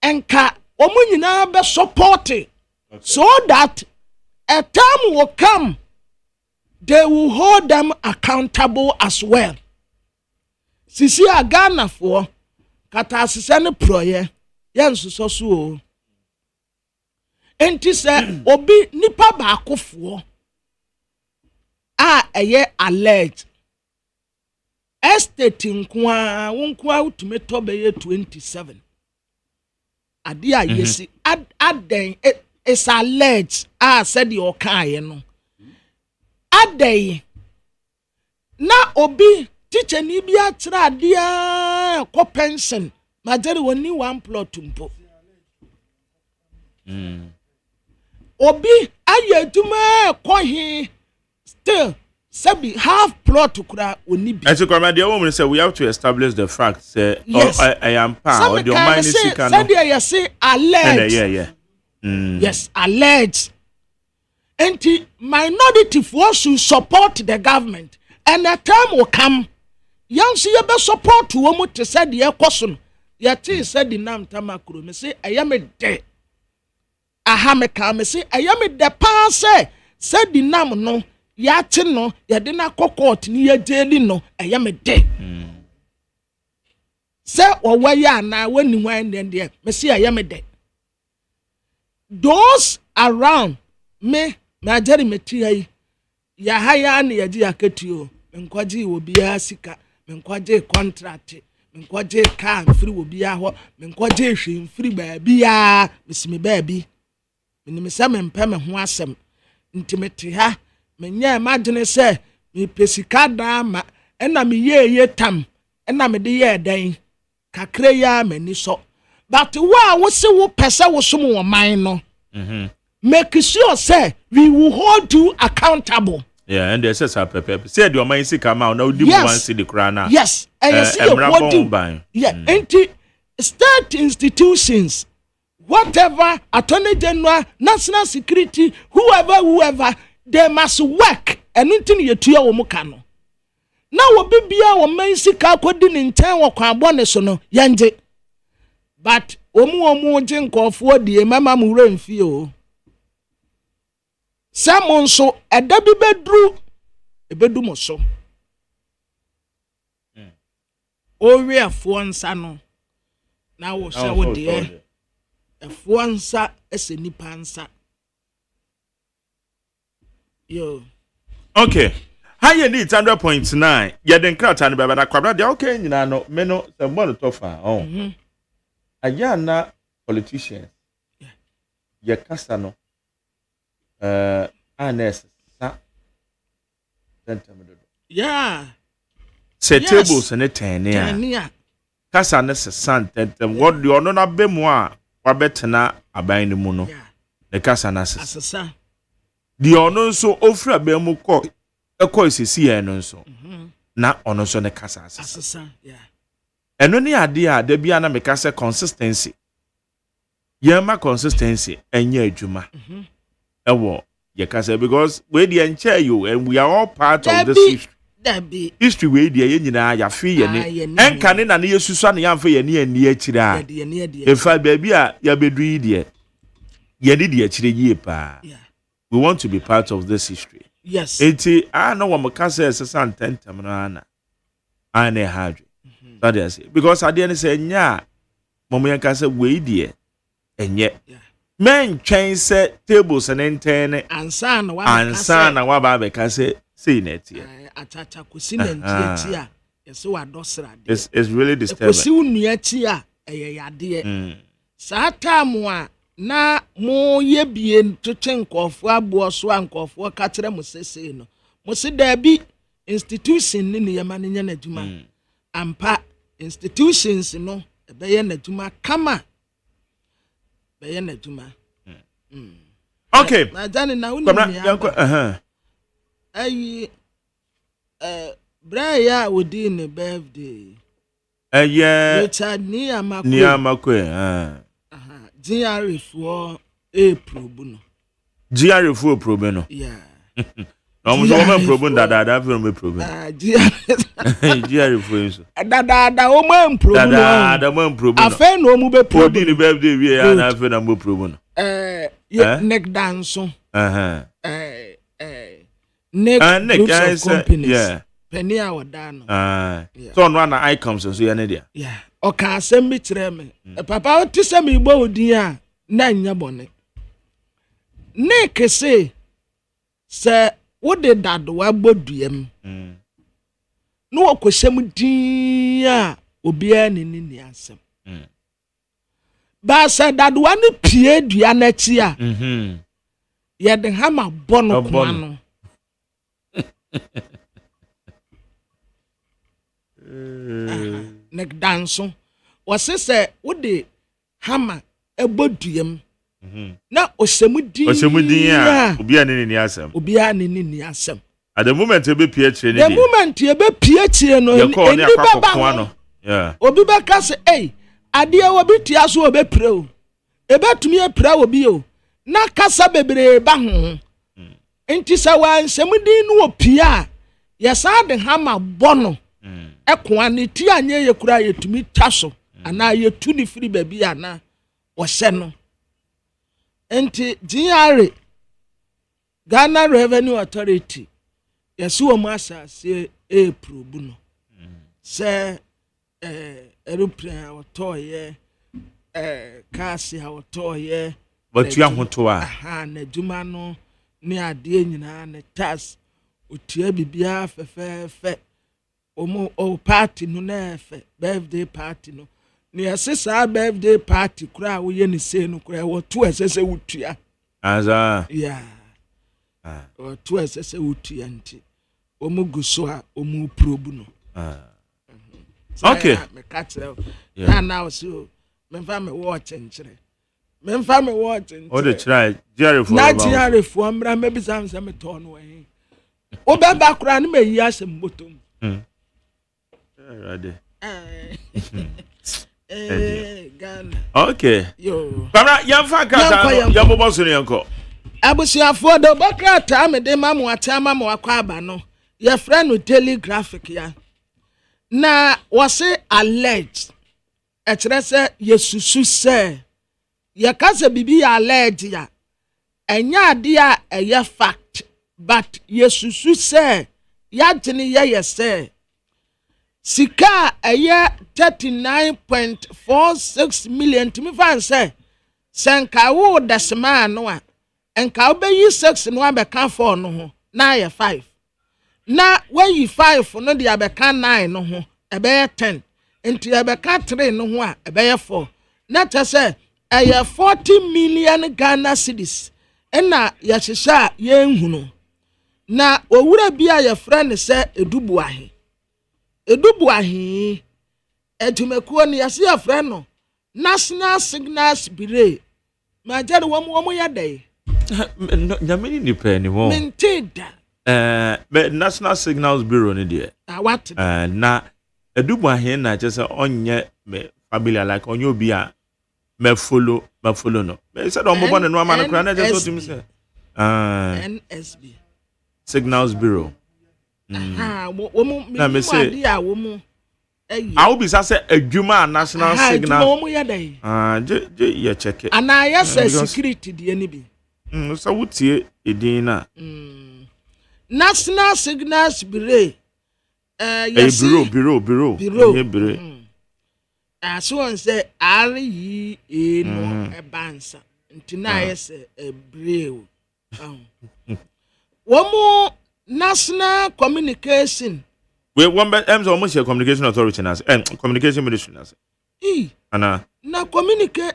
enka omu nyina be support so that a time will come they will hold them accountable as well. Sisi Ghana for kata asese ne proye yenso so enti se obi nipa ba akofo eye alert estate nkoa utumeto be 27 ade a yesi aden is alert said the okaye no aden na obi teacher ni bia tra ade a ko pension majere woni one plot mpo obi ayeduma kohi still sabi half plot kura oni bi. And so the woman say we have to establish the fact say yes. I am pa or the mind is sick and you say alleged. Yeah. Yes, alleged. And the minority force should support the government and the time will come young see be support to woman to say the question yet said the name tamakuru me say I am a dead. Aha me ka me say ayame de pa say di nam no ya te no ya de na court ni ya jeli no ayame de say owa ya na wani wan den de me say ayame de those around me na jeri meti ya haya na ya ji akatuo menkwaje wo bia sika menkwaje contract menkwaje ka mfiri wo bia ho menkwaje hwe mfiri ba bia mesime ba bi menim se mempɛ me ho asɛm intimate ha menye imagine se me pesika dama ɛna me ye tam ɛna me de ye dan kakra ya mani so but wo se wo pese wo som wo man no make sure say we will hold you accountable. Yeah, and there's a pepper. Say the man see come out now do one see the crana. Yes, and you see what do. Yeah, state institutions whatever, Attorney General, National Security, whoever, they must work. And until you to your mukano. Now, what be our main sika coding in time or carbonasono, yanje. But omu jink of what the mama muren feel. Someone so a debbie bedroom, a bedroom so. Oh, we are one son. Now, what's our dear? Fuansa ese nipansa yo okay higher needs 100.9. Yeah, then crowd and baby that crowd. Okay, you know, meno the more tougher. Oh, ayana politicians. Yeah, Casano. Anes. Yeah. Say tables and a 10 yeah. Casano san what the honor na be moi. Wa betena aban ni mu no. The Casano asesa. The honor so ofra be mu ko ekọ isisi e no nso. Na ono so ne kasa asesa. Yeah. Eno ni ade a da bia na meka se consistency. Yema consistency enye adwuma. Ewo ye kasa because we dey enche you and we are all part of this history. History we dey ye nyina ya fe ye ne. Enka ne na ne yesusu na ya fe ye ne ani akira. E fa ba bia ya bedu yi de. Ye di de akire yi pa. We want to be part of this history. Yes. Eti I know what mekasa esesa ntentem no ana. Ane hadwe. That is it. Because at the end say nya momo yanka say we die enye. Men train set tables and intern ansa na wa ba be ka say net here. Achacha kusi na ntie a yesi wa dosra de. It's really disturbing. Kusi unua ti a eye yade. Sa tamu a na mo ye bie twetwe nkofo abo so ankofo ka kire mo sese no. Mo se da bi institution ni ne yama ne nya na djuma. Ampa institutions no ebeye na djuma kama beye na djuma. Okay. Na jani na uni ni ayi bra ya wodi ne birthday. Richard ni amakwe. GRA for probe no. GRA for probe no. Yeah. No mo so me probe da for me probe. GRA for so. Da o mo probe no. Da mo probe no. Afa no mu be probe. Odi ni birthday we ya na afa na mo probe no. Neck dance. Neck groups of companies. Yeah. Penny awadano. So no na icons so ya ne dia. Yeah. Oka asem bi kire me. Papa o tise me igbo odin a na nya bone. Neck say se wo de dado wa boduam. No okohyem din a obi a ni asem. Ba se dado wa ne pie dua na chi a. Ye de hama bono kwa no. Neck dance wase se wo de hama eboduam na osemudin a obi a ni asem at the moment e be pie kire ni the moment e be pie kire no eni baba no yeah obi be ka se ade e obi tia so obi pre o e betumi e pre obi o na kasa bebre ba ho enti se wa nsemudin no opie a yesa de hama bono ekwa ne ti anye ye kura yetumi taso ana yetu ni firi baby ana wo hye no enti GRA Ghana Revenue Authority yesu o masase probe no se aeroplane awtoye kasi awtoye but you ahoto a na djuma no ni ade nyina na tax otua bibia fefefe o party no na fe birthday party no ni asesa birthday party kura wo ye ni se no kura wo to asese wutua aza yeah wo to asese wutua nti o mu guso a o mu probe no okay me catch yeah now so me fa me watch nchire me fa me watch nchire o de try GRA for na GRA for amra me bi sam me to no we o ba ba kura ni me yi asem botom ready. Ghana. Okay. Yo. Baba, yamfa kata yabobo so yanko. Abusiafo do bokrata me de mamu atama mo akwa aba no. Ye friend no daily graphic ya. Na wase alleged. E kire se yesusu se. Ye kase bibi ya alleged ya. Enya ade a eye fact, but yesusu se ya gene ye se sika eye 39.46 million to me fan say senka wo desma no a enka obeyi 6 no abeka 4 no ho na ye 5 na wayi 5 no de abeka 9 no ho ebe 10 enti abeka 3 no ho a ebe 4 na tese 40 million Ghana cedis ena ya hyehyɛ yenhunu na owura bia ya friend se edubuahe etumekuo ne yase ya friend no National Signals Bureau ma jere wo ya dai nyameni ni pe ni mo mentida but National Signals Bureau ni de what na edubuahe na je se onye me familiar like onye obi a me follow no me said on mo no ama no kra na je so tim say NSB Signals Bureau na me say dia wo mu I will be say adwuma National Signal je ye check ana ya security de ni bi so wutie edin na National Signals Bureau yes bureau so on say RE no ebansa ntina yes bureau womo National Communication we one be almost a communication authority nas communication ministry nas ana na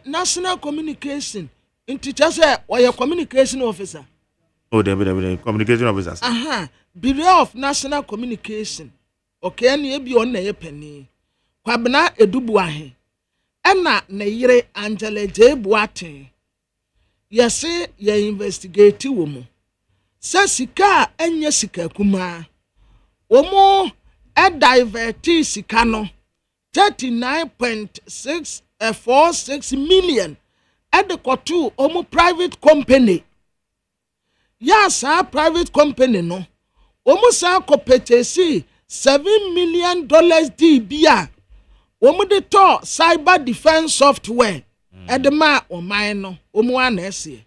National Communication nti just say communication officer the communication officers Bureau of National Communication okay na e bi on na ye pani kwabena edubuahe ena na yire Angela J Boaten yesi ye investigate wo mu se sika enye sika kuma wo mu divert sika no 39.646 million at the kotu omu private company yes private company no omu sa ko purchase $7 million DBA omu de to cyber defense software edema o man no omu anese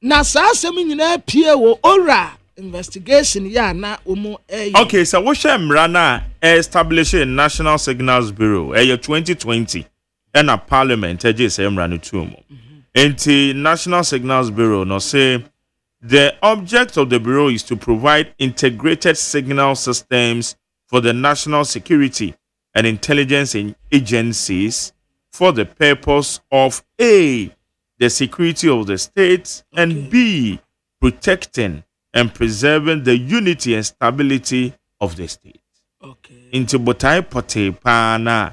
na sa asem nyina pie wo ora investigation ya na omu okay so what shemra na establishing National Signals Bureau 2020 and a parliament semra no tumo enti National Signals Bureau no say the object of the bureau is to provide integrated signal systems for the national security and intelligence agencies for the purpose of A, the security of the state, and B, protecting and preserving the unity and stability of the state. Into botai pote pana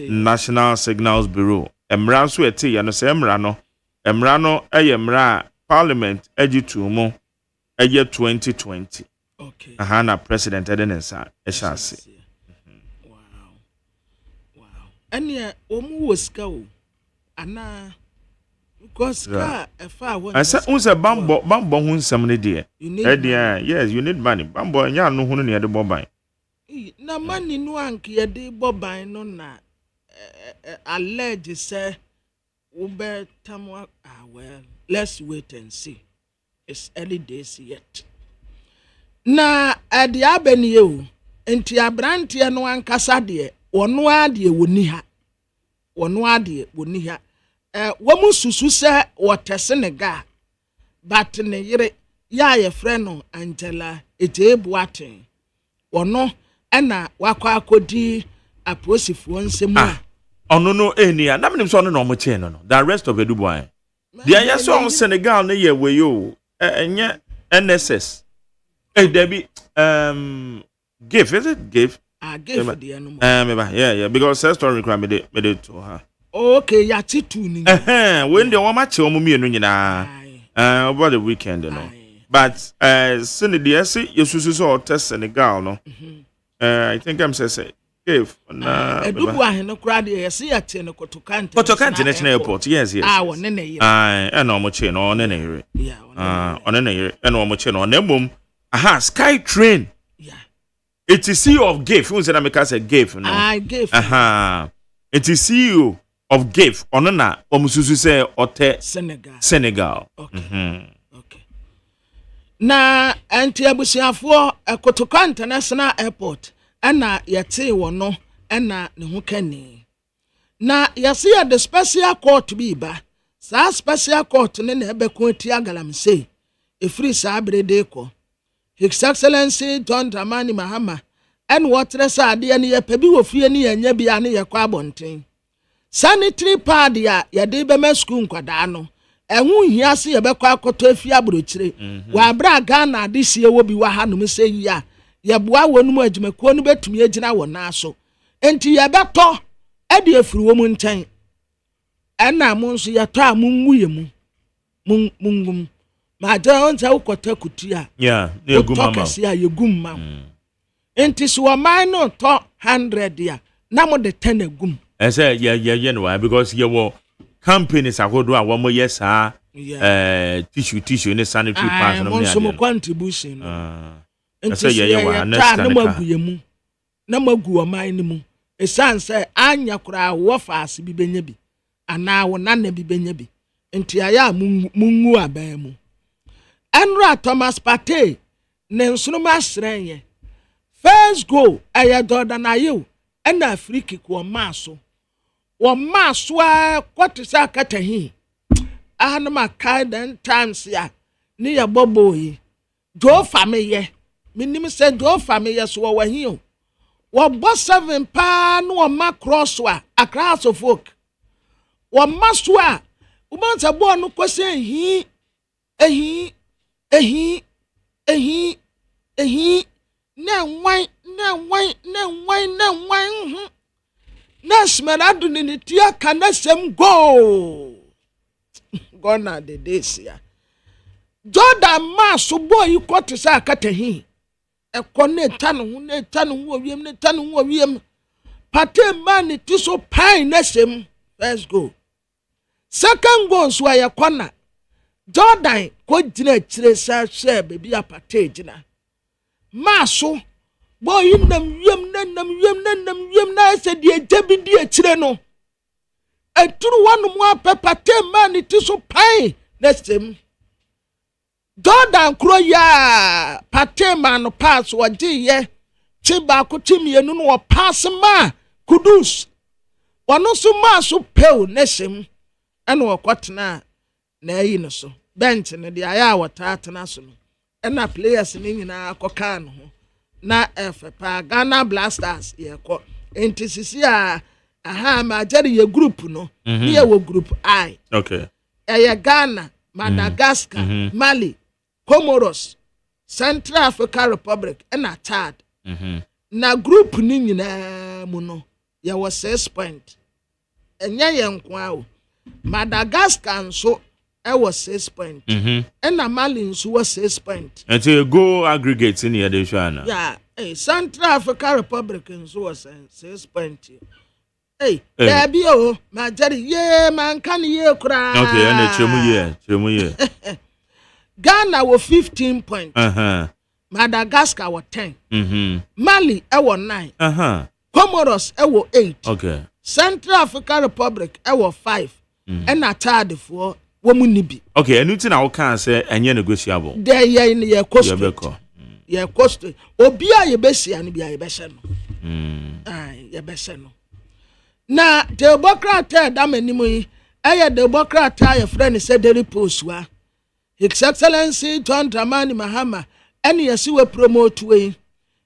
National Signals Bureau. Emra so eti ya no se emra no emra parliament ejitumo eye 2020. Okay. Na president edenensa eshase. Anya omu woska o ana because ka efa won I say unse bambo hu nsem ne de yes you need money bambo nya no hu ne de boban na money no anke de boban no na allege say ube tamwa well let's wait and see it's early days yet na ade abani o enti abrante no ankasa de wono ade woni ha womu susu se wotese ne ga but ne yire ya ye friend no Angela Boaten wono ena wakwa akodi aposifuo nsemu ono no enia na menim so no mo che no the rest of edubuan dia ya so Senegal ne ye we yo enye NSS Debbie give is it give give for the animal yeah because her story require me de to her okay ya titu ni when the one match omo mienu nyina over the weekend no but Senegal say yesusu so test Senegal no I think I'm say give na edubu ahene kura de yesi ya tie ne Kotoka International Airport yes won ne yire na omo che no ne yire on ne yire na omo che no na mom Sky Train it is CEO of GIF who said America say GIF no GIF it is CEO of GIF ono na omususu say ote Senegal okay na anti abusiafo Kotoka International Airport ana yete wono ana ne ho kani na yase ya the special court bi ba sa special court ne na ebeko ti agalam say efiri sa abrede ko His Excellency John Dramani Mahama and what resa ade ne ye pebi wo fie ne ye bia ne ye kwa bonten sanitary pad ya de be ma school nkwada no ehun hia se ye be kwa akoto afie abrochire wa bra Ghana de sie wo bi wa hanom se yi a ye boa wonum adwumakuo no betumi agina wo na so enti ye beto e de afiri wo mu nten ena mo nso ye to a mungu ye mu mungum ma ja on sa ukota kutia ye gumama ye gumma enti so wa man no to 100 ya na mo de 10 agum say ye no because ye wo companies akodo a wo mo yesa tissue ne sanitary pads no me mo contribution say ye wa na magu ye mu na magu wa man ni mu esan say anya kura wo faase bi benya bi ana wo nana bi benya bi enti aya mungu aban mu Enra Thomas Partey ne nsonoma srenye first goal aya Jordan Ayew na free kick wo maso a kwatisa katahi ahanuma kaiden times ya ni ya boboyi do fameye minim se do fameye so wo hi o wo bo 7 pa no ma cross wa across of folk wo maso a wo banza bo no kwese ehi na wan na smeradu ni tia kana sem go gonna the days ya Jordan ma so boy kwot sa akatahi e konne tanu wo wiem Partey man ti so pine na sem let's go second goal so ya kwana Jordan ko jina chire sa hwe baby a Partey jina maso boy nam yem na se die jabi die chire no eturu wanu mo Partey man ti so pai next time Jordan kro ya Partey man pass waji ye chiba ko chimienu no pass ma kudus wonu so maso pew nesim ene okotena na yi no so bench ne de aya watatena so no ena players ni nyina akoka no ho na FPA Ghana Blasters ye ko entisisi aha ma jari ye group no ye wo group I okay Ghana Madagascar Mali Comoros Central African Republic ena Chad na group ni nyina mu no ye wo 6 point enya ye nko a Madagascar nso I was 6 point. And a Mali was 6 point. And so go aggregates in the edition. Yeah, Central African Republic was 6 point. Hey, there be my daddy, yeah, man, can you cry? Okay, and it's Ghana was 15 point. Madagascar was 10. Mali, I was 9. Comoros, I was 8. Okay. Central African Republic, I was 5. And I tired for. Okay, and you know, can say and you're negotiable. There, in your cost. Your cost. Obia, your best, and be a besson. Your besson. Now, the Bocrat, damn anymore. I had the Bocrat, your friend said, the repost. His Excellency John Dramani Mahama, and yes, you were promote way.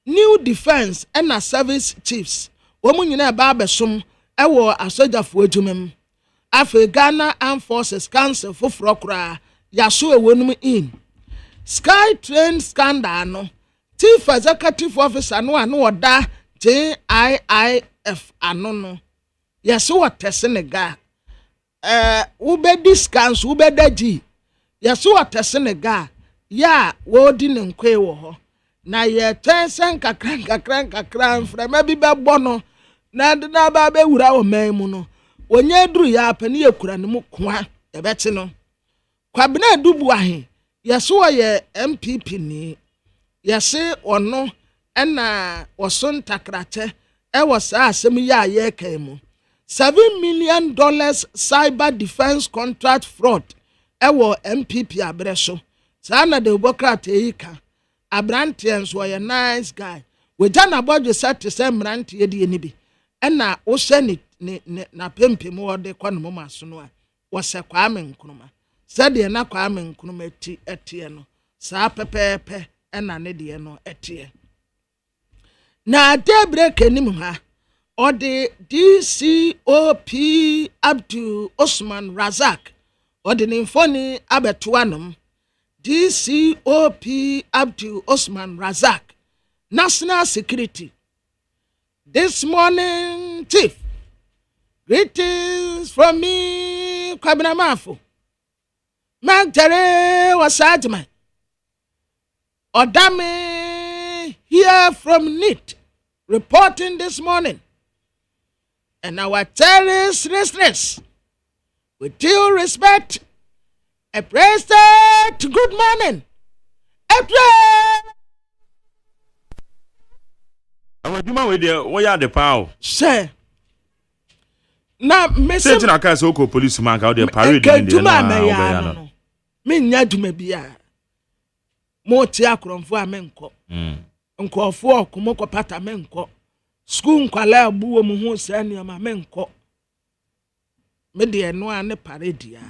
New defense and a service chiefs. Woman in a barber sum, I wore a soldier for Jumem. After Ghana Armed Forces Council for Frokra, Yasu wonum in. Sky train scandal no. Chief Executive Officer no da JIIF anono. Yasu wa tesenega. Ube discounts ube daji. Yasu wa tesenega. Ya wodi nkwe wo ho. Na ye tensen kakran frema bi be bono. Na na ba be wura wo man mu no. Onye duru ya apani ekura ne mu kwa ebeti no kwabena dubu ahe yeso ye MPP ni yese ono ena woson takrate e wosa asem ya ye kan mu $7 million cyber defense contract fraud e wo MPP abreso sana de bokrate yika abrante enso ye nice guy we jana bodwe set se mrante ye de ni bi ena wo sene na pempem wode kwano mama so no a wose Kwame Nkrumah sade na Kwame Nkrumah eti no saa pepepe ɛna ne deɛ no ɛteɛ na daybreak anim ha ɔde DCOP Abdul Osman Razak ɔde ne mfoni abɛto anom DCOP Abdul Osman Razak National Security this morning chief greetings from me Kwabena Mafo Magdare Wasajman Odame here from NIT reporting this morning and our terrorist listeners with due respect a president good morning Awaduma we there wo ya de pa say na message na ka say oko police man ka dey parade in there na me nya duma bia mo ti akromfo a me nko nkofo okomo ko pata me nko school nkwala abuwo mu ho sa niam me nko me de no a ne parade ya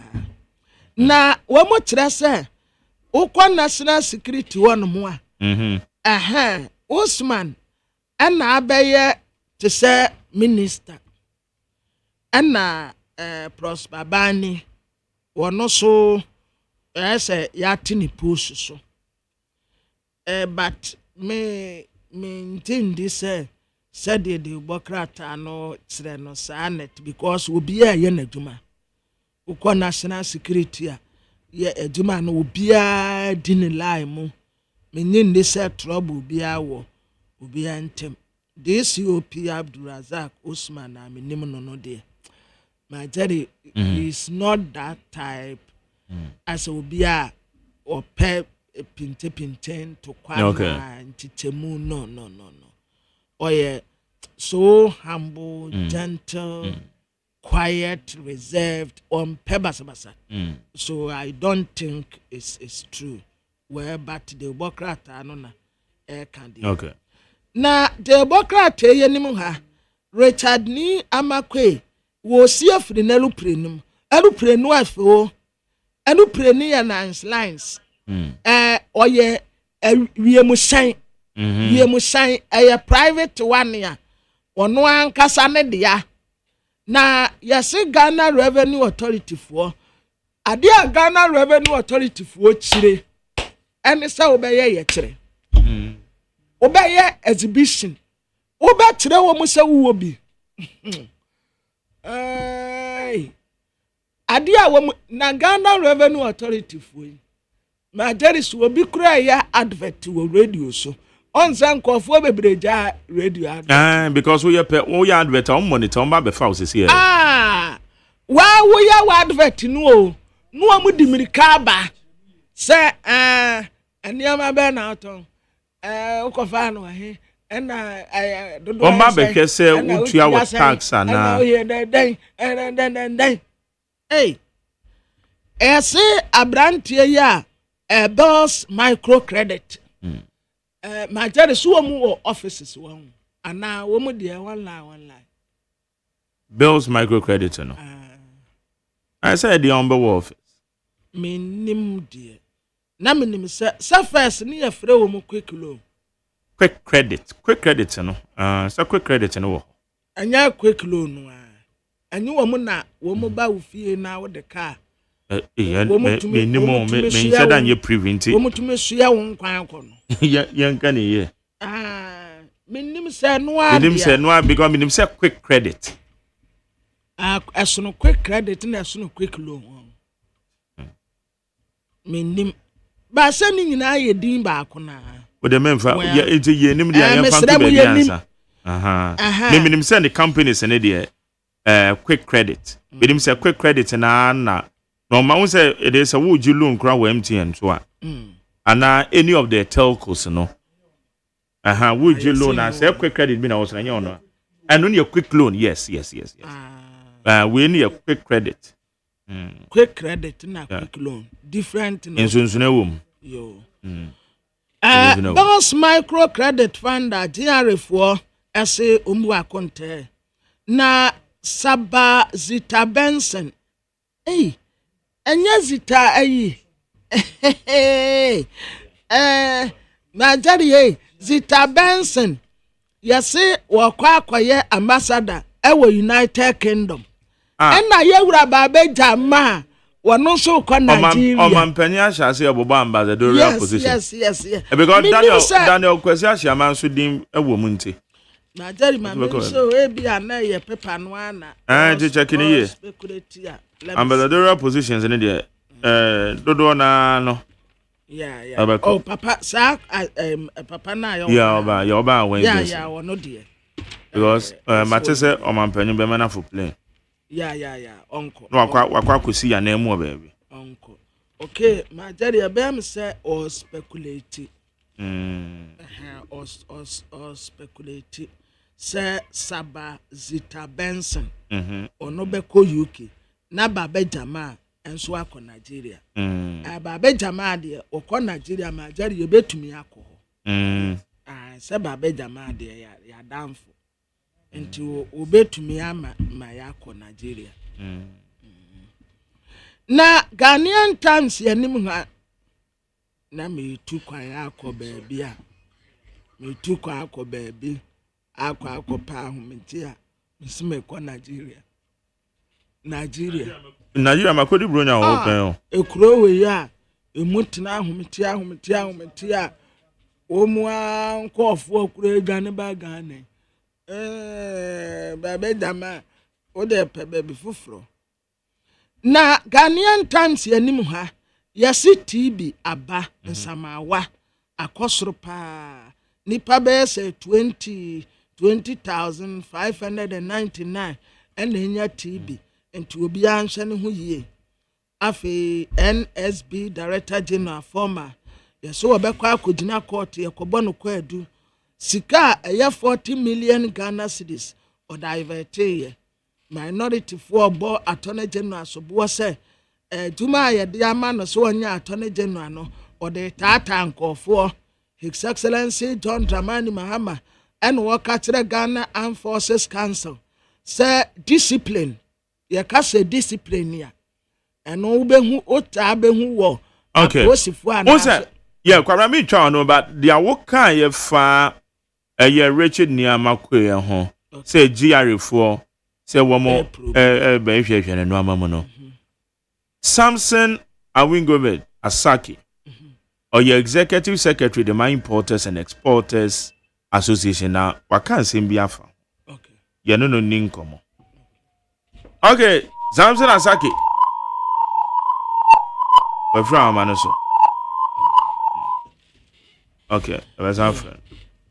na wo mo kire say ukwa national security won mo a Usman ana abeye to say minister ana Prosper Bani wono so say ya tini post so but me intend say said the bureaucrat no tire no sanet because obi a ye nadwuma ukwa national security a ye adwuma no obi a di ne line mu me nyin say trouble bi awo obi antem DCOP Abdulrazak Usman na me nim no there my daddy is not that type as obi a or pep pinte to kwana ntitemu no oye so humble gentle quiet reserved on pebasabasa so I don't think it's true where but the bureaucrat anona candy okay na the bureaucrat yenim ha Richard ni amakwe wo si afri na aluprenu afo aluprenu ya lines oye wiemu shine a private one ya ono ankasa ne dia na yesi Ghana Revenue Authority for ade a Ghana Revenue Authority for chire ene sa obeye ye chire obeye exhibition obe chire wo mu se wo bi ade a wo na Ghana Revenue Authority for ma there is will be cry ya advert wo radio so on san kofo bebreja radio advert because we ya advert on monitor on ba fa osisi here wa wo ya advert no amu dimirika ba say eniama be na aton ukofa no he na dodo on ba be hwe say utua wa tax ana hey ese abrantie ya Bells microcredit my daddy so mu offices one and now wo mu there one line Bells microcredit no I said the on office me nim there na me nim say first ni e frɛ wo mu quick credit no so quick credit no wo anya quick loan no anyi wo mu na wo mu ba wo fie na wo de car me said that you prevent it. Young can ye. Minim say no because minim say quick credit. As no quick credit and as no quick loan. Minim ba sending in I din ba kona. With the men for it's a year nim the answer. Minim send the companies and idea quick credit. Minim say quick credit na no man say it is a would you loan crown MTN so and any of the telcos no would you loan as a quick credit mean also and only a quick loan yes we need a quick credit quick credit na quick loan different in sunsunewum yo those micro credit fund that for ase omu akonte na Saba Zita Benson enya zita ayi Majari Zita Benson. Yesi wakwaye ambassador ewo United Kingdom. Ena yewura babe jama wano so kwa Nigeria. Omampani ashase oboba ambassadorial position. Yes. Because Daniel Kwesi Ashiaman so dim ewo mu nti. Majari mama so ebi ana ye paper no ana. Teacher kini ye. Ambassadorial positions in there. Dodo na no. Yeah. Oh, Papa, sir, Papa na yo. Yeah, oba when. Yeah, no dear. Because Matese Omampani be mana for plane. Yeah, uncle. No, wakwa kusi ya name baby. Uncle. Okay, my daddy abem say or speculate. Or speculate. Say Saba Zita Benson. Or no beko UK. Na babe jama enso akọ Nigeria. Babe jama de okọ Nigeria ma jari ye betumi akọ. Se babe jama de ya damfo. Enti o betumi ama ma ya akọ Nigeria. Na Ghanaian Times yanim ha na me tu kwan akọ baabi a. Me tu kwan akọ baabi. Akọ pa ahomenti a. Misime kọ Nigeria. Nigeria makodi bronya wo kan. Ekuro we ya emutina ahomenti a omu ankofo okuro egane ba Ghana. Babe dama o de pe baby fufuro. Na Ghanaian Times yanim ha yesi TB aba nsamawa akosoro pa nipa be say 20,599 and enya TB enti obi anhwe ne ho yie afi NSB Director General former yeso obekwa akogina court yekobo no kwadu sika eye 40 million Ghana cedis or diverte minority for bo attorney general so bo say juma ye de ama no so onya attorney general no or the tata nkofo His Excellency John Dramani Mahama and waka kire Ghana Armed Forces Council say discipline ye ka say discipline ya eno behu ota behu wo osifo ana yeah kwara me twa no but dia wo kan ye fa ye Richard Niamakwe ho say GR4 say wo mo be hwehwe no amamu no Samson Awingomed Asaki or your executive secretary the Mine Importers and Exporters Association now waka nsem bi afa okay ye no ni nkomo okay Samson Asaki we from Manoso okay that's our friend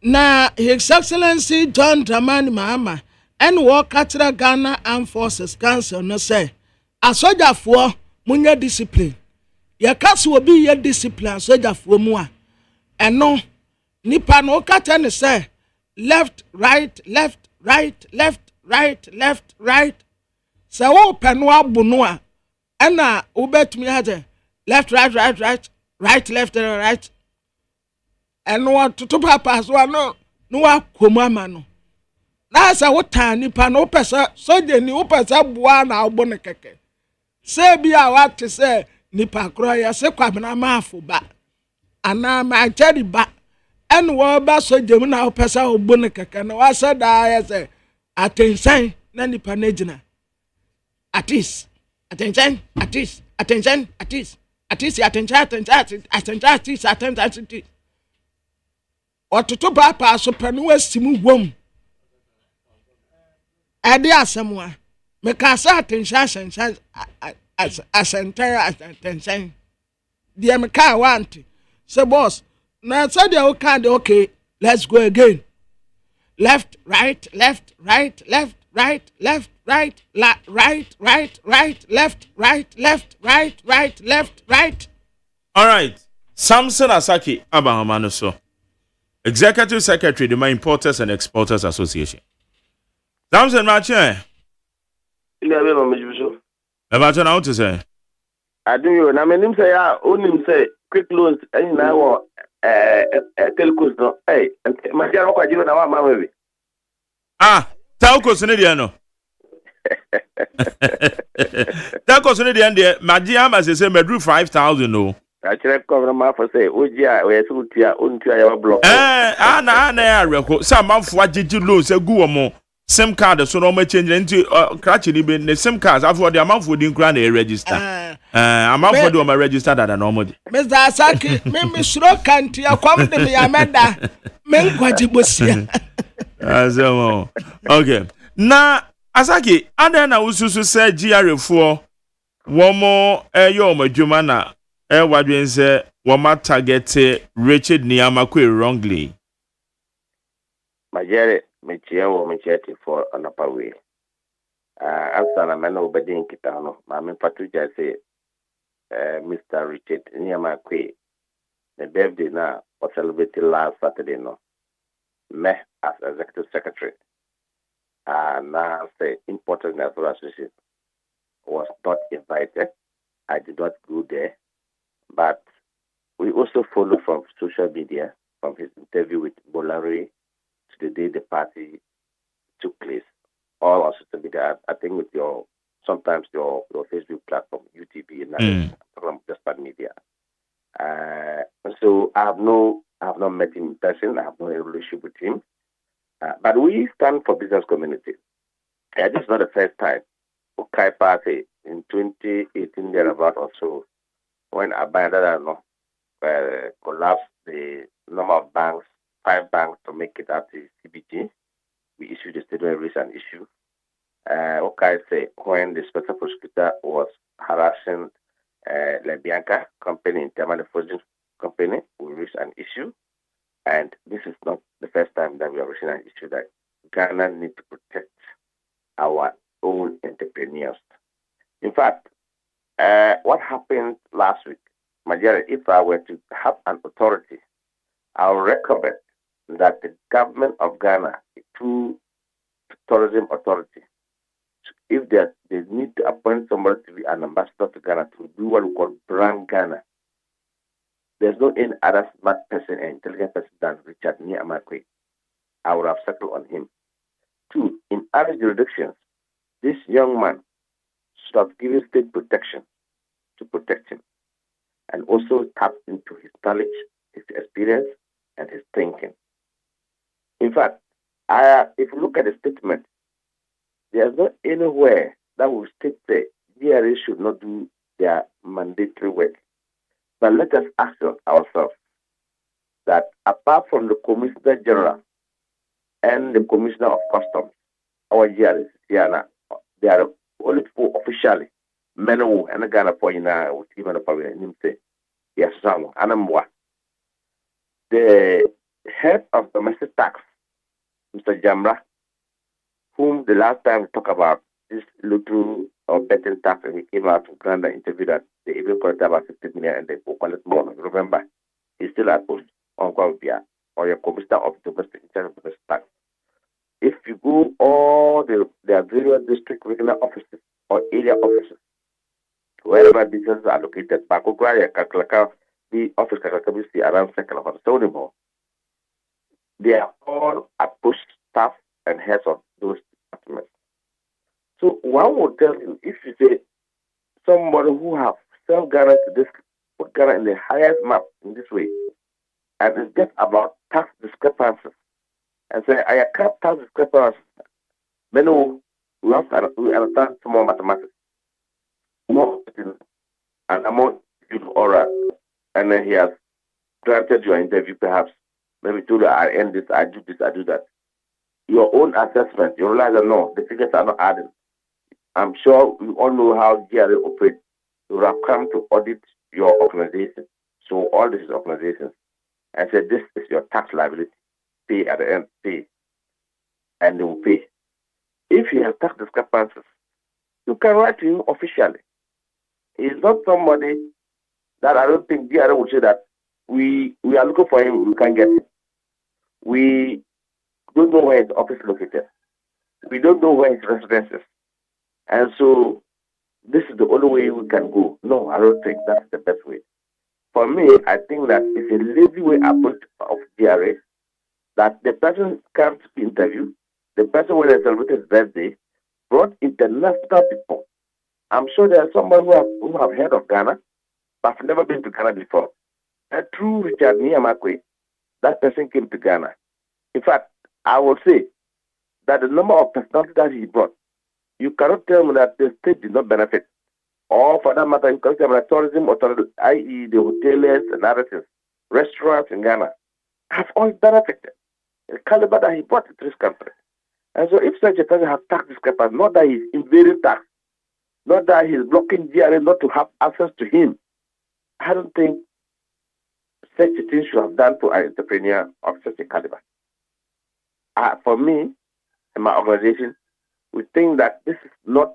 na His Excellency John Dramani Mahama and waka kire Ghana Armed Forces Council no say asojafo munya discipline ya kaso obi ye discipline asojafo mu a eno nipa no kata ne say left right say wo peno abunu a ena ubetumi haje left right left eno to papa so no wa komu ama no na say wo tan nipa no pesa so de ni wo pesa bua na obo ne keke say bia what say nipa kro ya se kwabena maafo ba ana ma jari ba en wo ba so jemu na opesa obo ne keke na wa say da ya say attention na nipa na gina attention ototo papa so panu asimu wom ade asemwa me ka sa attention attention dia me ka want say boss na say dia o can okay let's go again left right left right all right Samson Asaki Abahamano so Executive Secretary the Mine Importers and Exporters Association Samson Mache about an out to say I do you na menim say ya onim say quick loans and na wo telcos no hey ma dia kwa jiro na wa ma we telcos ne dia no telcos ne dia ma dia ma say medru 5,000 no Actually, cover my for say, Ujia, where Sutia, Untia, block. Ana ya reko. Sa manfo agege loans egu omo. SIM card so no ma change into crash ni be the SIM cards after the manfo din kra na register. Manfo de o ma register that na omo de. Mr. Asaki, me suro kanti akwam de me ameda. Me nkwaji bosia. Azemo. Okay. Na Asaki, ada na ususu se GR fo womo eyo madwuma na wadwen se woma target Richard Niamakwe wrongly. Majere mechia wo mecheti for another way. After na mena obedi nkitano, ma me patuja say Mr. Richard Niamakwe the birthday na was celebrated last Saturday no. Me as executive secretary. Now say important National Association was not invited. I did not go there. But we also follow from social media, from his interview with Bolare to the day the party took place. All on social media, I think with sometimes your Facebook platform, UTB, and from just media. So I have not met him in person. I have no relationship with him. But we stand for business community. This is not the first time. Okay, party in 2018 thereabout or so, when Abandon collapsed the number of banks, 5 banks to make it up to CBT, we issued a statement raise an issue. Okay, say when the special prosecutor was harassing Lebianca company in terms of the forging company, we raised an issue. And this is not the first time that we are raising an issue that Ghana needs to protect our own entrepreneurs. In fact, what happened last week, Majority, if I were to have an authority, I would recommend that the government of Ghana, through tourism authority, if they need to appoint somebody to be an ambassador to Ghana to do what we call brand Ghana, there's no any other smart person and intelligent person than Richard Niamakwe. I would have settled on him. 2, in other jurisdictions, this young man should have given state protection to protect him and also tap into his knowledge, his experience, and his thinking. In fact, if you look at the statement, there's not anywhere that will state that DRA should not do their mandatory work. But let us ask ourselves that apart from the Commissioner General and the Commissioner of Customs, our GRs here now, they are only people officially, men who and Ghana for you now, even if I say, yes, some, and the head of domestic tax, Mr. Jamra, whom the last time we talked about this little or betting tax, and he came out to grant an interview that they even collected about 50 million and they will collect more. Remember, he's still at post on Gwabia or your commissioner of domestic tax. If you go all their various district regional offices or area offices, wherever businesses are located, Bakograya, Kakalaka, the office Kakakabi around Second of Stonewall, they are all at post staff and heads of those departments. So one will tell you, if you say somebody who have self-guaranteed this, put Ghana in the highest map in this way, and it's just about tax discrepancies, and say, I can't tax discrepancies, then we have to understand some more mathematics. More, and among you aura, and then he has granted your interview, perhaps, maybe told you, I end this, I do this, I do that. Your own assessment, you realize that no, the figures are not adding. I'm sure we all know how GRA operates. You have come to audit your organization. So all these organizations, and say this is your tax liability. Pay at the end, pay. And they will pay. If you have tax discrepancies, you can write to him officially. He's not somebody that I don't think GRA would say that we are looking for him, we can't get him. We don't know where his office is located. We don't know where his residence is. And so this is the only way we can go. No, I don't think that's the best way. For me, I think that it's a lazy way approach of GRA that the person comes to interview, the person when they celebrate his birthday, brought international people. I'm sure there are somebody who have heard of Ghana, but I've never been to Ghana before. And through Richard Niamakwe, that person came to Ghana. In fact, I will say that the number of personalities that he brought, you cannot tell me that the state did not benefit. Or for that matter, you cannot tell me that tourism authority, i.e. the hoteliers and other things, restaurants in Ghana, have all benefited. The caliber that he brought into this country. And so if such a person has tax discrepancy, not that he's invading tax, not that he's blocking GRA not to have access to him, I don't think such a thing should have done to an entrepreneur of such a caliber. For me and my organization, we think that this is not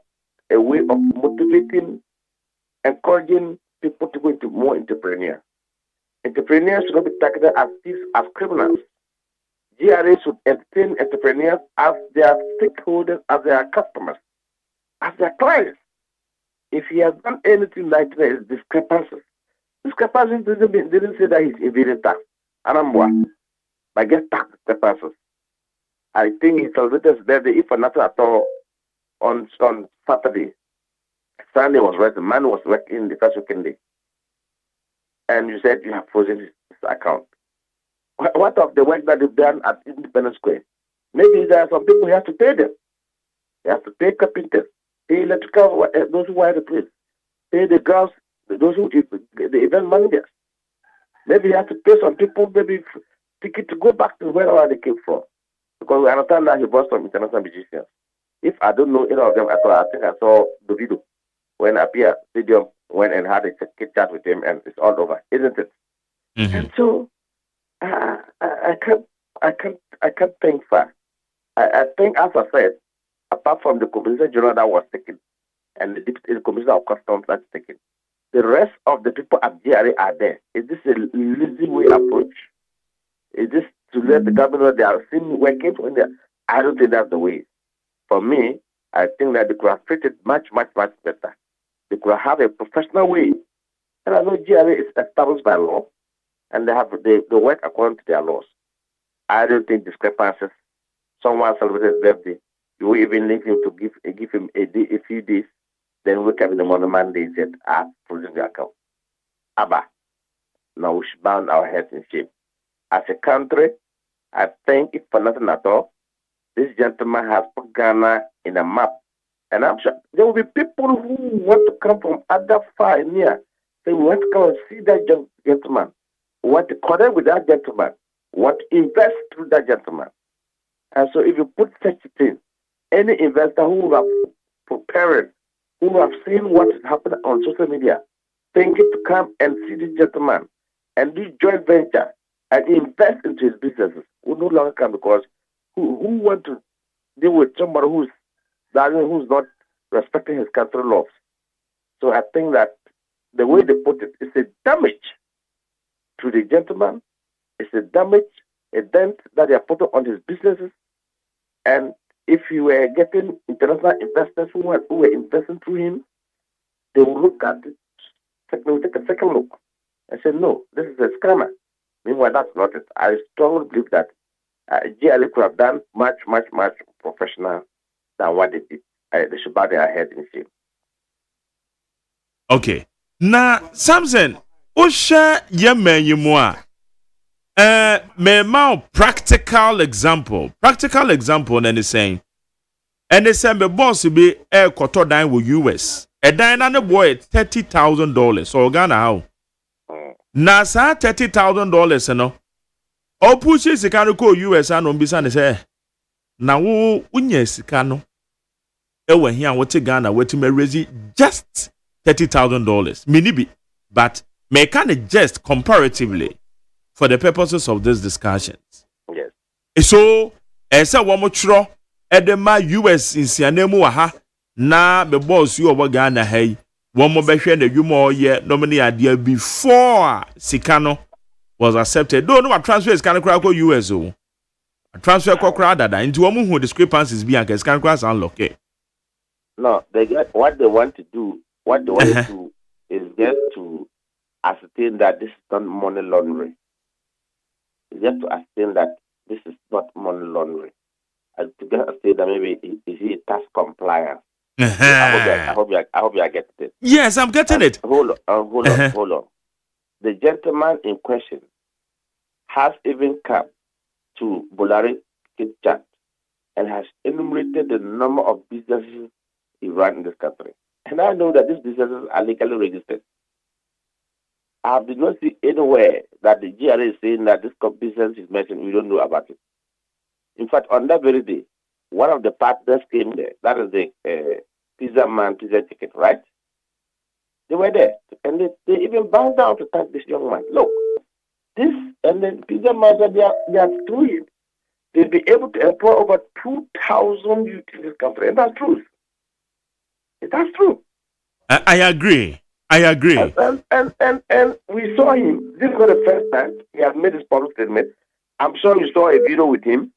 a way of motivating, encouraging people to go into more entrepreneurs. Entrepreneurs should not be targeted as thieves, as criminals. GRA should entertain entrepreneurs as their stakeholders, as their customers, as their clients. If he has done anything like this, discrepancies didn't say that he's evading tax. Anambwa, I guess tax discrepancies. I think he celebrated his birthday, if for nothing at all, on Saturday. Sunday was right, the man was working the first weekend day. And you said you have frozen his account. What of the work that they've done at Independence Square? Maybe there are some people who have to pay them. They have to pay carpenters, pay electrical, those who wire the place, pay the girls, those who, the event managers. Maybe you have to pay some people, maybe ticket to go back to wherever they came from. Because we understand that he brought some international musicians. If I don't know any of them at all, I think I saw the video when Apia Stadium went and had a chat with him, and it's all over, isn't it? Mm-hmm. And so I can't think far. I think, as I said, apart from the Commissioner General that was taken and the Commissioner of Customs that's taken, the rest of the people at GRA are there. Is this a lazy way approach? Is this to let the government know they are still working? I don't think that's the way. For me, I think that they could have treated much, much, much better. They could have a professional way. And I know GRA is established by law, and they work according to their laws. I don't think discrepancies. Someone celebrated his birthday, you will even leave him to give him a few days, then wake up in the morning Monday and said, frozen the account. Abba, now we should bound our heads in shame. As a country, I think, if for nothing at all, this gentleman has put Ghana in a map. And I'm sure there will be people who want to come from other far and near. They want to come and see that gentleman, want to connect with that gentleman, want to invest through that gentleman. And so if you put such a thing, any investor who have prepared, who have seen what is happening on social media, thinking to come and see this gentleman and do joint venture and invest into his businesses will no longer come, because who want to deal with somebody who's not respecting his country laws. So I think that the way they put it is a damage to the gentleman. It's a damage, a dent that they are putting on his businesses. And if you were getting international investors who were investing through him, they will look at it, they will take a second look and say, no, this is a scammer. Meanwhile, that's not it. I strongly believe that GLA could have done much, much, much professional than what they did. They should bow their head in shame. Okay. Now, Samson, Osha Yemen me practical example. Practical example, and saying, and they say, the boss be a quarter dine with US. A dine and a boy $30,000. So Ghana how? Na sa $30,000 no. O pushi sika no ko US ano mbisa ne say na wo unya sika no e wa hia wo te Ghana wati me raise just $30,000 minibi, but me can just comparatively for the purposes of these discussions. Yes. So say wo mo tro e de ma US insianemu wa ha na be boss you obo Ghana hai one more behwe na dwuma ye nominee ade before Sikano was accepted. Though no transfer is can cry US o. A transfer kokra dada into one who discrepancies be and can cry unlock. No, they get what they want to do. What they want to do is just to ascertain that this is not money laundering. It's just to ascertain that this is not money laundering. And to get ascertain that maybe is he tax compliant. I hope you are getting it. Yes, I'm getting it. Hold on. The gentleman in question has even come to Bolari Chat and has enumerated the number of businesses he runs in this country. And I know that these businesses are legally registered. I did not see anywhere that the GRA is saying that this business is mentioned. We don't know about it. In fact, on that very day, one of the partners came there. That is the pizza ticket, right? They were there. And they even bowed down to thank this young man. Look, this, and then pizza man said they are through it. They'll be able to employ over 2,000 youth in this country. And that's true. That's true. I agree. And we saw him. This was the first time he has made his public statement. I'm sure you saw a video with him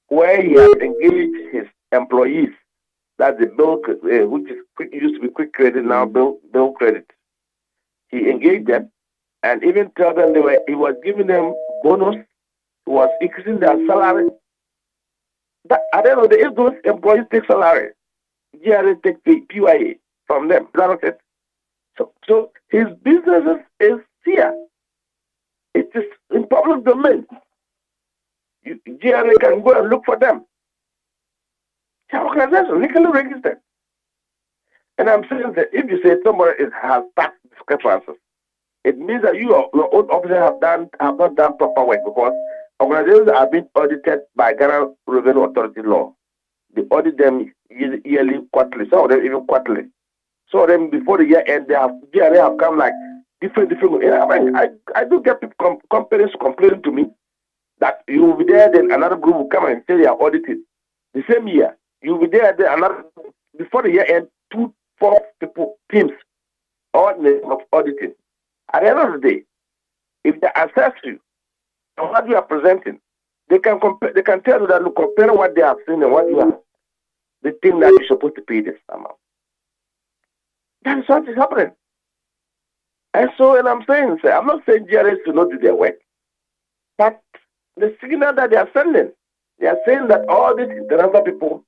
where he has engaged his employees. That's the bill, which used to be quick credit, now bill credit. He engaged them and even told them he was giving them bonus. He was increasing their salary. At the end of the day, if those employees take salary, GRA take PYA from them. Is that not it? So his business is here. It is in public domain. GRA can go and look for them. The organization legally registered. And I'm saying that if you say somebody has tax discrepancies, it means that your own officers have not done proper work, because organizations are being audited by Ghana Revenue Authority law. They audit them yearly, quarterly, some of them even quarterly. So then before the year end, GRA have come like different. I do get people companies complaining to me that you will be there, then another group will come and say they are audited. The same year, you will be there, then another, before the year end, 2-4 people, teams, all names of auditing. At the end of the day, if they assess you and what you are presenting, they can compare. They can tell you that, look, compare what they have seen and what you have, they think that you're supposed to pay this amount. That is what is happening. And I'm saying, I'm not saying GRA should not do their work, but the signal that they are sending, they are saying that all these international people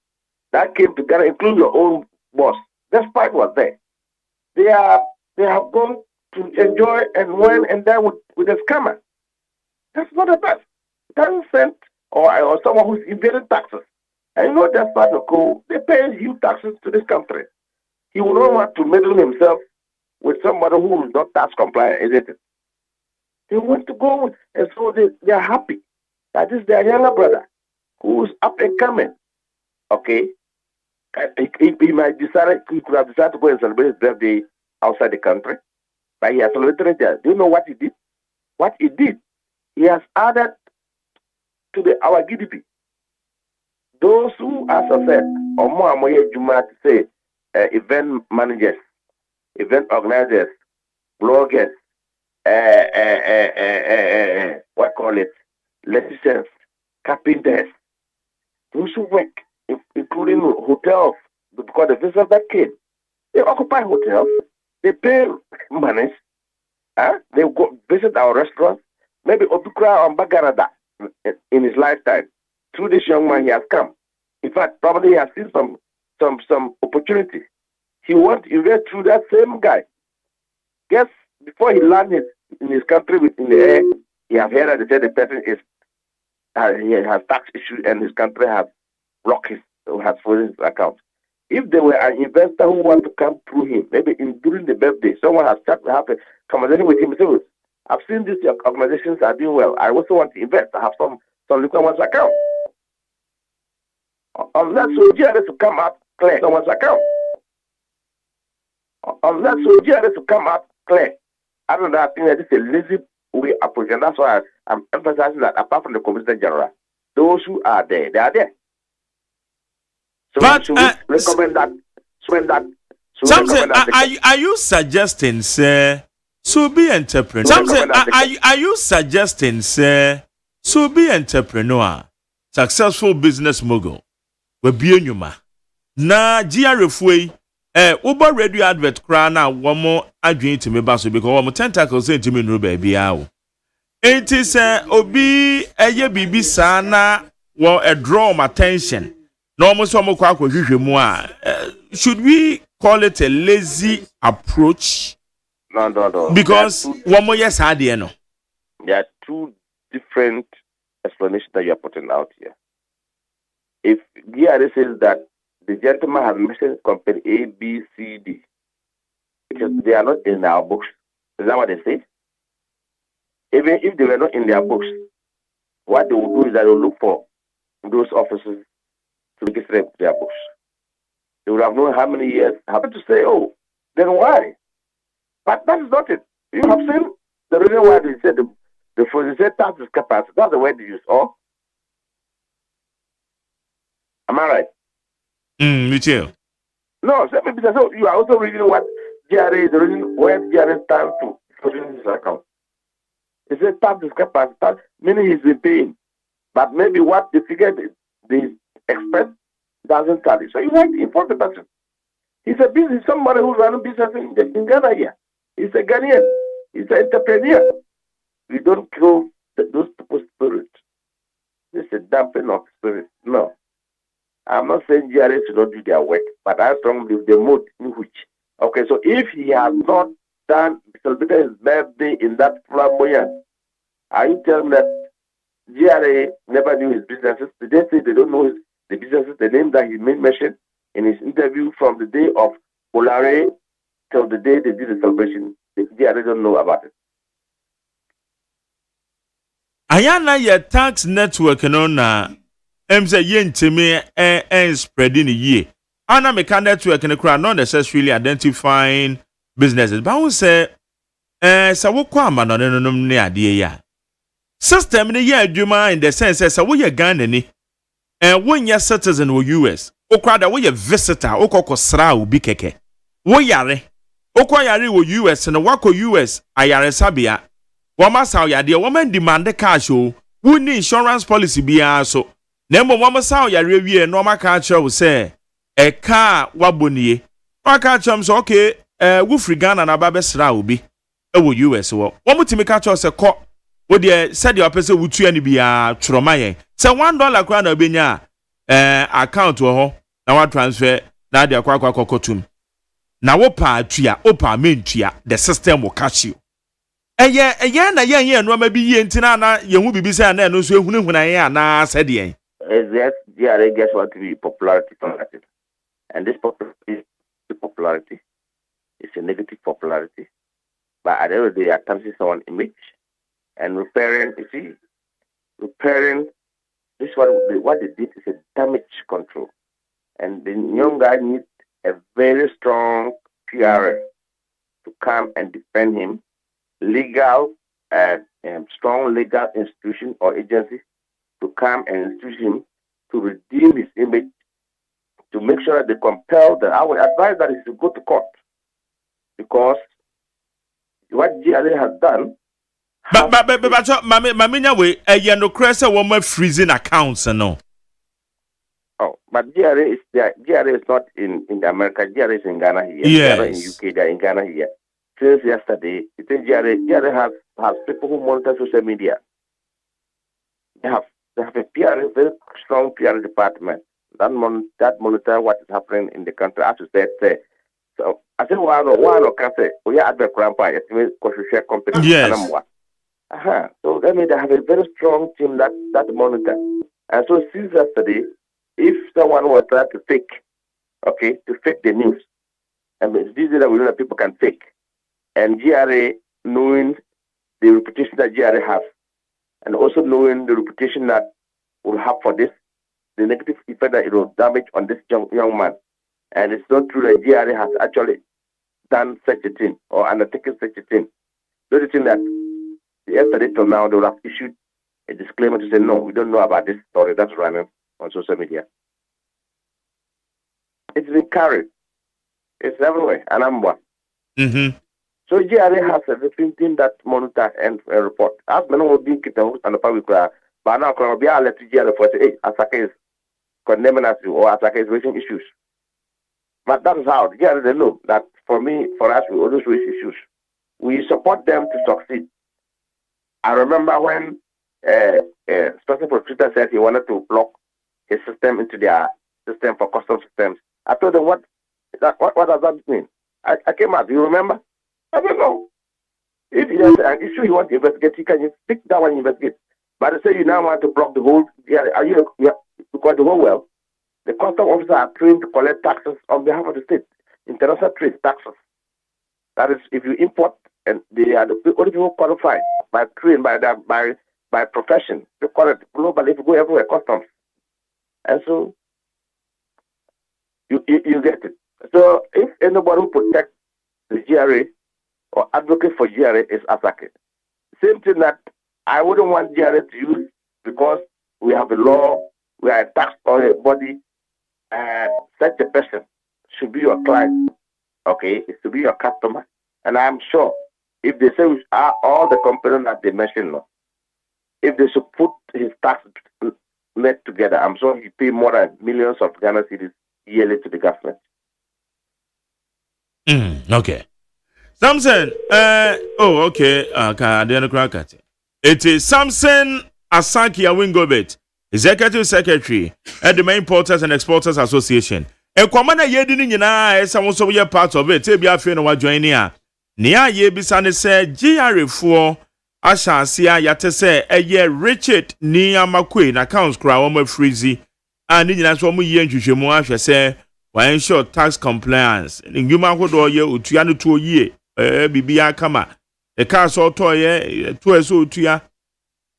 that came together, including your own boss, despite was there, they have gone to enjoy and win and die with a scammer. That's not the best. It doesn't send or someone who's evading taxes. And you know that part of Congo, they pay huge taxes to this country. He will not want to meddle himself with somebody who is not tax compliant, isn't it? They want to go with, and so they are happy that is their younger brother who's up and coming. Okay? He might decide, he could have decided to go and celebrate his birthday outside the country, but he has celebrated there. Do you know what he did? What he did, he has added to our GDP. Those who, as I said, or more Juma to say, event managers, event organizers, bloggers, what call it, electricians, carpenters, those who work, including hotels, because the visitors that came, they occupy hotels, they pay money, they go visit our restaurants, maybe Obukra or Bagarada in his lifetime. Through this young man, he has come. In fact, probably he has seen some opportunity. He wants to invest through that same guy. Guess before he landed in his country in the air, he has heard that they said the person he has tax issues and his country has blocked has frozen his account. If there were an investor who want to come through him, maybe during the birthday, someone has started to have a conversation with him. So, I've seen these organizations are doing well. I also want to invest. I have some liquid account. Unless GRA to come out clear someone's account. Unless GRA to come out clear. I don't know, I think that this is a lazy way approach, and that's why I'm emphasizing that apart from the Commissioner General, those who are there, they are there. So but, should we recommend that? Are you suggesting, sir, so be entrepreneur? Are you suggesting, sir, so be entrepreneur, successful business mogul, we be nyuma na GRA fuei uber radio advert kra na womo adwen timi ba so because womo tentacles ntimi nuru ba bia wo enti say obi eye bibi sa na wo draw my attention No almost almost should we call it a lazy approach? No. Because one more yes, I no. There are two different explanations that you are putting out here. If GRA says that the gentleman has mentioned company A, B, C, D, because they are not in our books, is that what they say? Even if they were not in their books, what they will do is that they will look for those officers to register them to their books. They would have known how many years. Happen to say, oh, then why? But that is not it. You have seen the reason why they said they said tax discrepancy. That's the word they use. Oh, am I right? Michelle. No, so you are also reading what GRA is the reason where GRA stands to closing this account. It says tax discrepancy, meaning he's been paying, but maybe what the figure they expect doesn't tally. So you have to inform the person. He's a business, somebody who's running business in Ghana here. He's a Ghanaian. He's an entrepreneur. We don't kill those people's spirit. It's a dampening of spirit. No. I'm not saying GRA should not do their work, but I strongly believe the mode in which. Okay, so if he has not celebrated his birthday in that flamboyant, are you telling me that GRA never knew his businesses? Did they say they don't know the businesses, the name that he made mention in his interview from the day of Polare till the day they did the celebration? The GRA don't know about it. Ayana your tax network na say yentime spreading a year. Ana meka network and crowd not necessarily identifying businesses. But I would say sa wo kwama no ne ade ya. System ne ye adwuma in the sense say wo ye Ghana ni when you citizen wo US. O crowd wo ye visitor o kokosra obi keke. Wo yare. O kwa yare wo US na wako US ayare sabia. Wama saw yade woman demand cash o. Wo ni insurance policy bia so. Nembo wama saw yare wie no maka kire wo say e car wabonie. Maka kire so okay wo free Ghana na ba besra obi. E wo US wo. Wo mutimi ka kire se ko wo de said your person wutu ani bia troma yen. Say $1 kwa na obenya account wo ho na wa transfer na de akwa kokotum. Na wo pa atua, o pa mentua, the system will catch you. Eye na ye no ma bi ye ntina na ye hu bibisa na no so ehunu huna ye na said ye. Yes, GRA gets what to be popularity from it. And this popularity is a negative popularity. But at the end of the day, attempting someone's image and repairing, you see, this what they did is a damage control. And the young guy needs a very strong PR to come and defend him, strong legal institution or agency to come and institute him to redeem his image, to make sure that they compel that. I would advise that he should go to court because what GRA has done. But maminya we no cresa wo freezing accounts no. Oh, but GRA is there. GRA is not in America. GRA is in Ghana here. Yes. GRA in UK. They are in Ghana here. Since yesterday, it is GRA has people who monitor social media. They have a very strong PR department that monitor what is happening in the country. As you said, so I think one can say, we are at the grandpa. Share company. Yes. So that means they have a very strong team that monitor. And so since yesterday, if someone was trying to fake the news, and it's easy that we know that people can fake, and GRA knowing the reputation that GRA has, and also knowing the reputation that we'll have for this, the negative effect that it will damage on this young man. And it's not true that GRA has actually done such a thing or undertaken such a thing. The only thing that yesterday till now they will have issued a disclaimer to say, no, we don't know about this story that's running on social media. It's been carried. It's everywhere. And I'm one. Mm-hmm. So GRA has a different team that monitor and report. As many will be kicked and the public but now can be let GRA for say, hey, Asaka is condemning us or Asaka is raising issues. But that is how GRA they know that for us, we always raise issues. We support them to succeed. I remember when Special Prosecutor said he wanted to block his system into their system for custom systems. I told them, what does that mean? I came out. Do you remember? I don't know. If there's an issue you want to investigate, you can pick that one and investigate. But I say you now want to block the whole. Because the whole well, the custom officers are trained to collect taxes on behalf of the state, international trade taxes. That is, if you import, and they are the only people qualified by trained by profession to collect globally. If you go everywhere, customs, and so you get it. So if anybody who protects the GRA or advocate for GRA is Asake, same thing that I wouldn't want GRA to use because we have a law, we are a tax on a body, and such a person should be your client, okay? It should be your customer. And I'm sure if they say all the companies that they mentioned, if they should put his tax net together, I'm sure he pay more than millions of Ghana cedis yearly to the government. Okay. Samson, okay. It is Samson Asaki Awingobet, Executive Secretary at the Main Porters and Exporters Association. And Kwamana Yedin Yana, someone so we are part of it. Tebia Fino joining here. Nia ye bisane se GRA4 asha sia yate se eye Richard ni amakwe na accounts kra wo ma freezy and ni nyina so mo ye nhwehwemu ahwe se wa ensure tax compliance nguma hodo ye otua no to yie bibia kama e ka so to ye to eso otua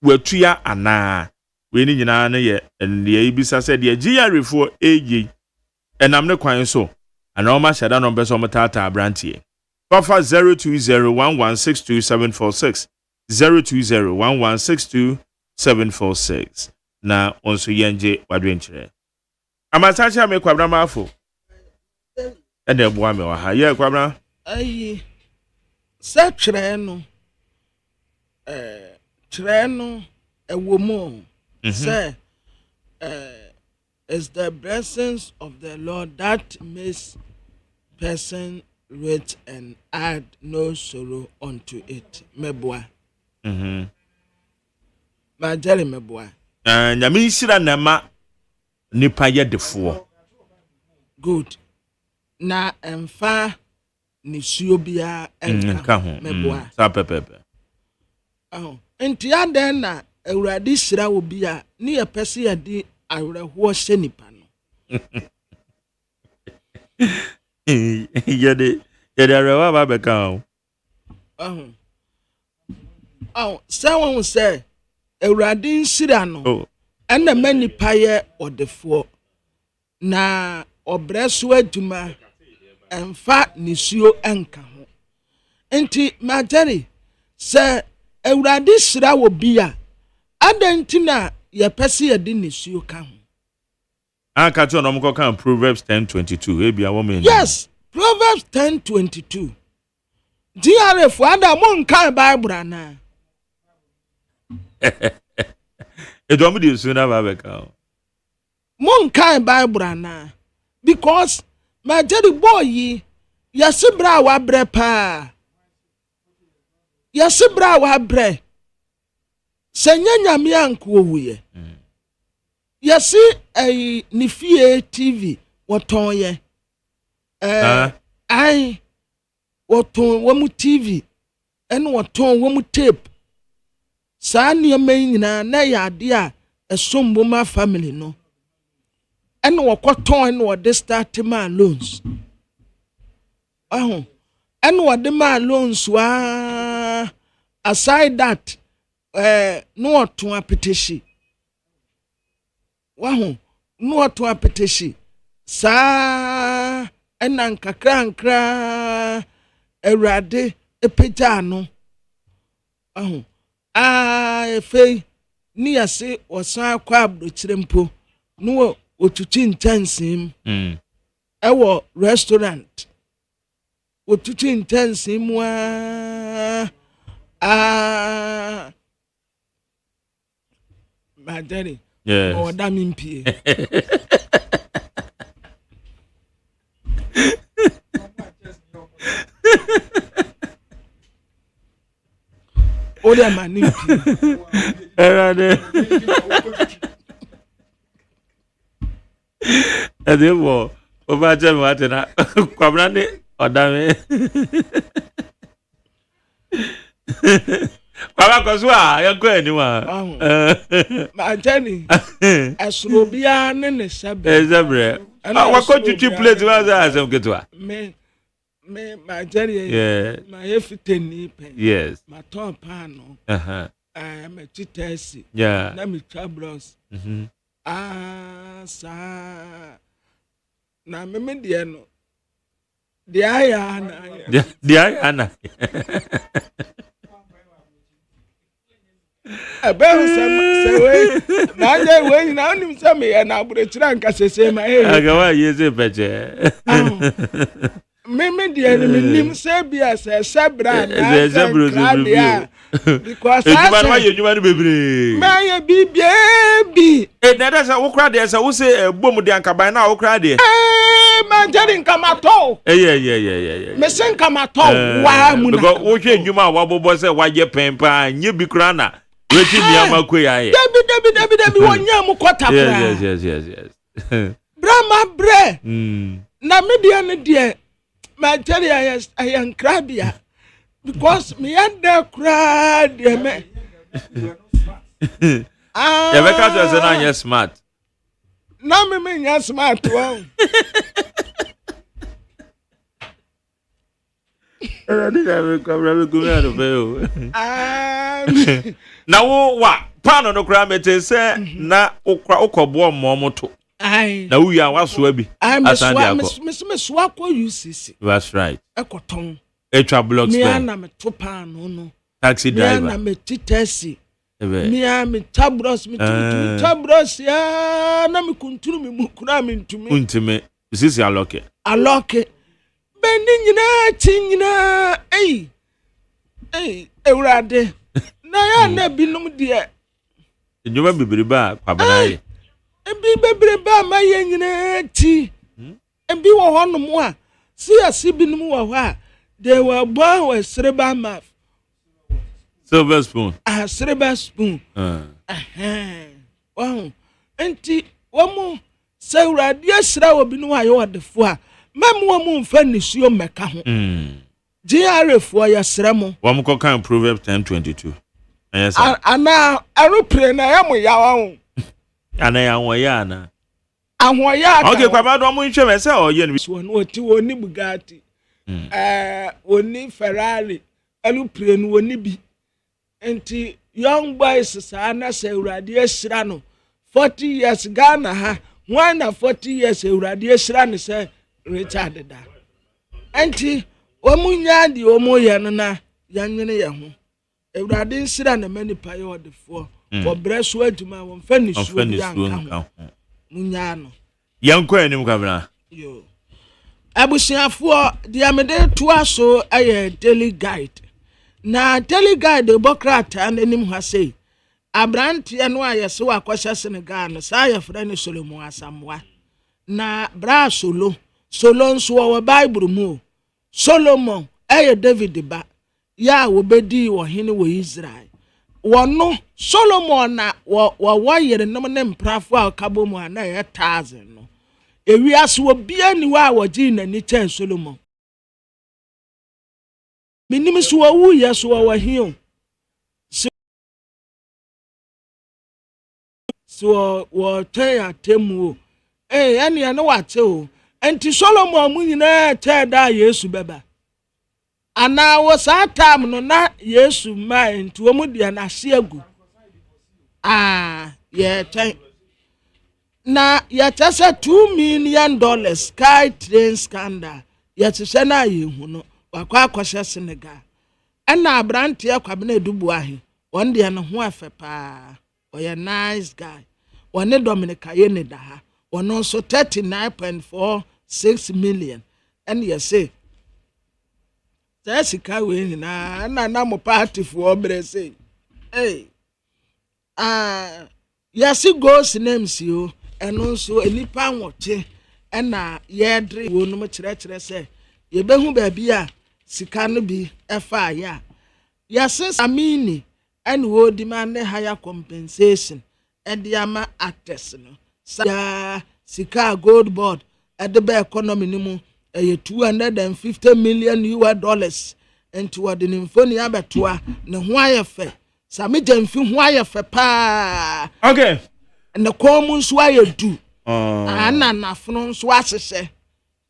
watua ana we ni nyina na ye ye bisa se de GRA4 age enam ne kwan so ana o ma shada no be so motata abrantie Offer 02011627746 02011627746 na onso yenje wadwenkyere amatacha me kwabra mafo ene boa me wa ha ye kwabra ayi se kyerɛ no ewomo say is the blessings of the Lord that makes person rich and add no sorrow unto it. Meboa. Ma jere meboa. Nyame shira na ma nipa ye defo. Good. Na emfa ni suo bia enka ho. Meboa. Sa pepepe. Enti aden na Awurade shira wo bia ni ye pese ye di awerɛhoɔ hyɛ nipa no. Yede arewa ba beka sɛ wɔn sɛ Awurade nhyira no ɛna ma nipa yɛ ɔdefoɔ na ɔbrɛ so adwuma ɛmfa nisuo ɛnka ho nti magere sɛ Awurade hyira wɔ bi a adanti na yɛpɛ sɛ yɛde nisuo ka ho aka to no mko kan Proverbs 10:22 ebia wo me yes Proverbs 10:22 DRF ada mon kan Bible ana edo mo di suna ba beka mon kan Bible ana because my daddy boy yasibra wa bre pa yasibra wa bre senya nyame anko wuye yasi ni fie TV woton ye ai woton wo mu TV en woton wo mu tape saa niam nyina na ya ade a esombo ma family no en wokoton en wo de start ma loans en wo de ma loans wa aside that no woton apetition wahu no to apetition sa enan kakra Awurade epagya no efe ni ase osan akwa abrochire mpo no otutu ntansim ewo restaurant otutu ntansim madari yes o da mimpie o da manimpie erade Edemo, over Jam Watena, Quabrani, or Dame. Papa, you're going anywhere. My Jenny, as Rubian and a Zabre. What could you play to us as I'm good to her? Me, my Jenny, yeah, my everything, yes, my top panel, I am a chitasi, yeah, let me troubles. Sir, now, Mimidiano, the Ayana, the Ayana. About some way, now him some me and I would try and say my head. I go, yes, a better. Mimi the enemy Sabia says Sabra, because you want to be my baby. That's a walk there, so say a boom de by now, cry there. Man, didn't come at all. Yeah. Missing come at all. Why, okay, you might wobble boss, why you paying and you be crana. Waiting me, I'm a queer. Debbie, 1 year more quarter. Yes. Brahma bre. Na me dear. My jelly, I am crabbier because me and the crab, dear man. Ah, you're smart. No, me mean you're smart. Well, I did have a good out of you. Now, what? Pan on the crab, it is na okra okobwa momoto. Aye. Now we are what's webby. I'm Miss Swako UCC. That's right. Ekoton. Extra blocks. Me ana me topa no. Taxi driver. Me ana me titesi. Me ana me tabros me tabros ya na me kunturu me mukura me ntumi. Untime. This is your lock. Aloke. Bendi nyina chinyina. Hey, Ewrade. Na ya na binom de. Njoba bibiriba kwabanaye. Ebi bebre ba ma ye nyina ti. Ebi wo honom a si binom wo ho a they were born with cerebral mouth. Silver spoon. Cerebral spoon. Wow. Enti womu se urade asra wo binom aye wodefo a mem womu mfa nisuo meka ho. GRF ya sremo. Womu ko kan Proverbs 10:22. Yes. Ana aeroplane na ya mo yawo. Ana ya won ana. Ahwo ya. Okay, kwaba do mo nhwe me se o ye no. So no oti woni Bugatti. Woni Ferrari. Aeroplane woni bi. Enti young boys sa na se urade asira no 40 years Ghana ha. Why na 40 years urade asira no se Richard da. Enti omunya di omoye no na yanwene ye ho. Urade nsira na mani pa ye odefo. For breast aduma won fa ni suo yanka. Munya no. Yanko enim kabra. Yo. Abusiafo dia mede to aso aye daily guide. Na daily guide de bokrata anim ha sei. Abrante no aye so akwahye Senegal no sa aye fra ni Solomon Asamwa. Na bra solo nso wo Bible mu. Solomon aye David ba. Ya wo bedi wo hene wo Israel. Wono Solomon na wo yere nom ne mprafo a kabo mu na 1000 no. Ewiase wo bia ni wa woji na ni chen Solomon. Minim so wo yeso wo hio. So wo tell atemu. Ene ya no wate o. Enti Solomon mu nyina tell da Yesu beba. Ana wo sa tam no na Yesu ma enti wo mu dia na hye agu. Ye ten. Na ya tasa $2 million sky train scandal. Ya tse na ye hu no. Wakwa akwahye Senegal. Ana abrante akwabena edubu ahe. Won dia no ho afe pa. Oye nice guy. Wone Dominica ye ne da ha. Won so 39.46 million. And you say Jessica we na mo party for obre say. Hey. Yasi goes names you and also enipa nwoche na yedre wo no kire say ye behu ba bia sika no bi efa ya yasi amini and wo demand higher compensation and the ama actors no sa sika gold board at the be economy ni mu $250 million into what the infoni abetoa ne ho ayefe same jamfi ho ayefe pa okay and the common so ayedu ana nafono so asese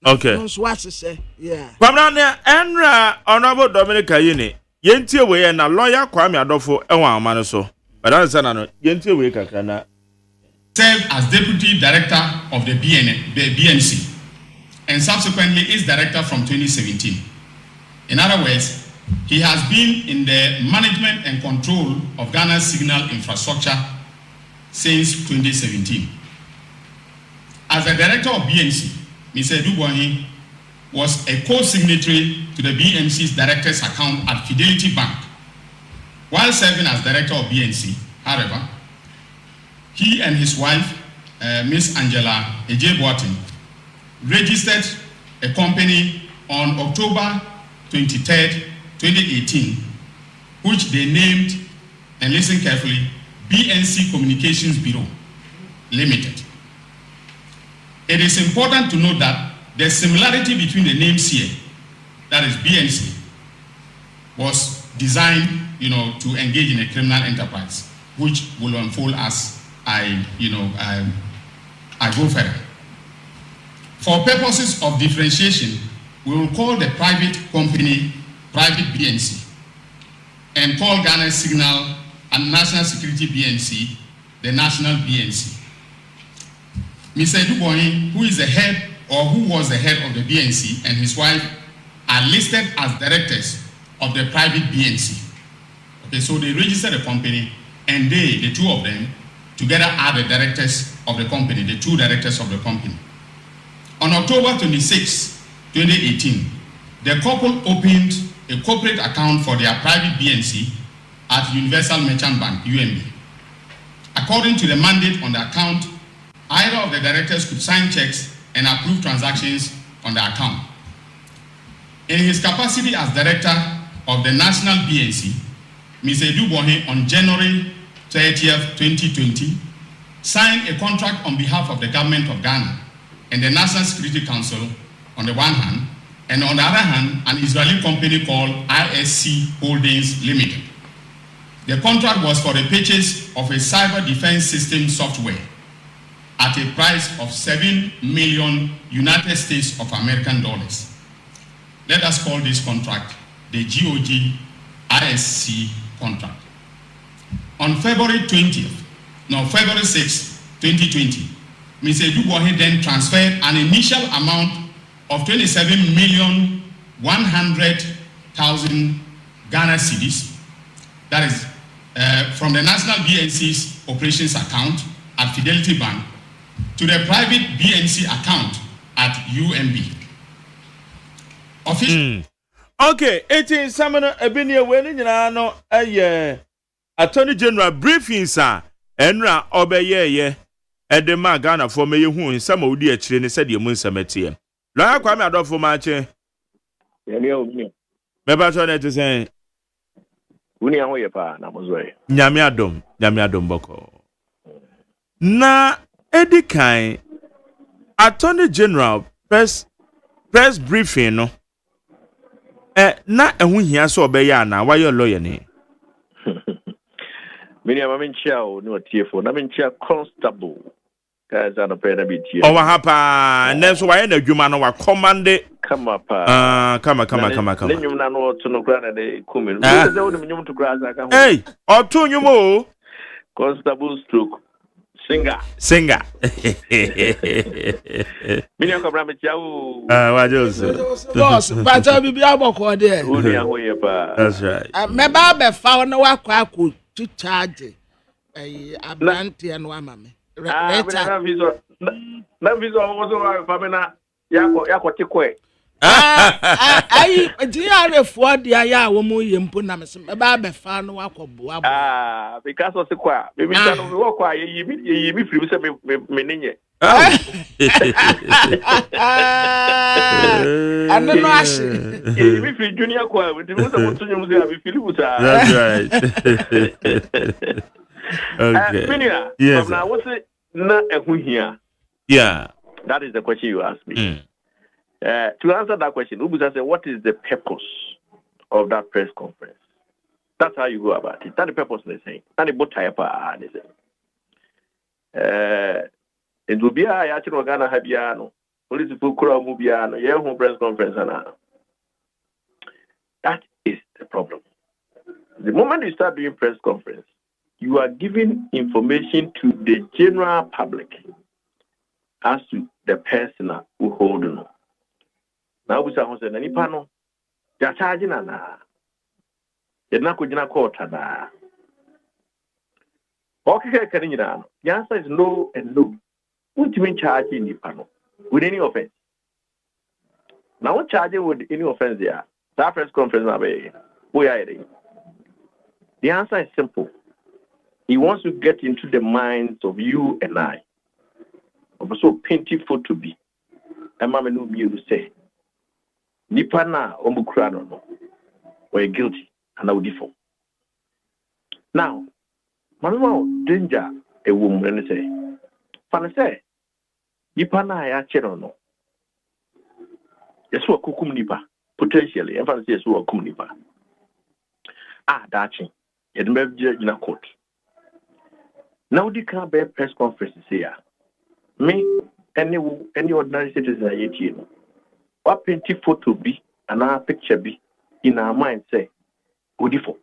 okay so asese yeah kwamna ne enra honorable Dominic Ayine yentie we na lawyer Kwame Adofo enwa amane so badan sana no yentie we kakra na served as Deputy Director of the BNC and subsequently is Director from 2017. In other words, he has been in the management and control of Ghana's signal infrastructure since 2017. As the Director of BNC, Mr. Dubois was a co-signatory to the BNC's Director's account at Fidelity Bank. While serving as Director of BNC, however, he and his wife, Miss Angela Ejeboatin, registered a company on October 23rd, 2018, which they named, and listen carefully, BNC Communications Bureau Limited. It is important to note that the similarity between the names here, that is BNC, was designed, to engage in a criminal enterprise, which will unfold as I go further. For purposes of differentiation, we will call the private company Private BNC and call Ghana's Signal and National Security BNC the National BNC. Mr. Dubois, who is the head or who was the head of the BNC, and his wife are listed as directors of the private BNC. Okay, so they registered a company, and they, the two of them, together are the directors of the company, the two directors of the company. On October 26, 2018, the couple opened a corporate account for their private BNC at Universal Merchant Bank, UMB. According to the mandate on the account, either of the directors could sign checks and approve transactions on the account. In his capacity as director of the National BNC, Mr. Dubois on January 30th, 2020, signed a contract on behalf of the government of Ghana and the National Security Council on the one hand, and on the other hand, an Israeli company called ISC Holdings Limited. The contract was for the purchase of a cyber defense system software at a price of $7 million United States of American dollars. Let us call this contract the GOG ISC contract. On February 6, 2020, Mr. Dubois then transferred an initial amount of 27,100,000 Ghana cedis, that is from the National BNC's operations account at Fidelity Bank to the private BNC account at UMB. Okay, 18 Samana Abinia winning no Attorney General briefing sir Enra Obeye Edema Ghana for me who in some of the train said you mun samete. La Kwame Adofo mache. Meba tone to say Uni aho ye pa na mozoe. Nyame adom boko. Na edikan Attorney General press briefing no. Na ehun hia so obeye na why your lawyer ni. Mini amamenchia o no tiefo na menchia constable. Kaza no pe na bitie. O wa hapa na so why na adwuma no wa command kama pa. Kama. Ne nyum na no to no kra na de kumi. Ze wo ne nyum to kra za ka ho. Hey, o to nyum o. Constable stroke. Singer. Mini akobra mechia o. Wa just. Boss, but I be aboko there. Uni aho ye pa. That's right. Meba be fa no wa kwa to charge abranti and wa mame. Na visa also wa famina yako tikwe. Ai diare for dia ya wo mu yempo na me meba be fa no wa koboa. Because of kwa me mi tanu me wo kwa yi mi free se me ninye. And no ash. Mi free junior kwa we ti musa mutunyo musa abi filibusa. That's right. Okay. Minia, yes. Na wose na ehu hia. Yeah. That is the question you asked me. To answer that question, Ubuza said, what is the purpose of that press conference? That's how you go about it. That's the purpose they say. And the boat type they say. It will be a actual Ghana Habiano. Police people crowd Mubiano, yeah, home press conference. That is the problem. The moment you start doing press conference, you are giving information to the general public as to the person who hold on. Now we say, "Any panel, they are charging na. You're not going to court na." Okay, can you know? The answer is no and no. What do you mean charging the panel with any offense? Now, what charging with any offense there? That press conference, we are heading. The answer is simple. He wants to get into the minds of you and I. So painful to be. And Mama no be able to say, Nipa na omukura no, we're guilty and now default. Now, Mama danger a woman say, Fana say, Nipa na ya chero no. Yesu akukum nipa potentially. And Fana say yesu akukum nipa. Dachi. It may be in a court. Now they can't bear press conferences here. Me, any ordinary citizen, what painting photo be and our picture be in our mind say, good for.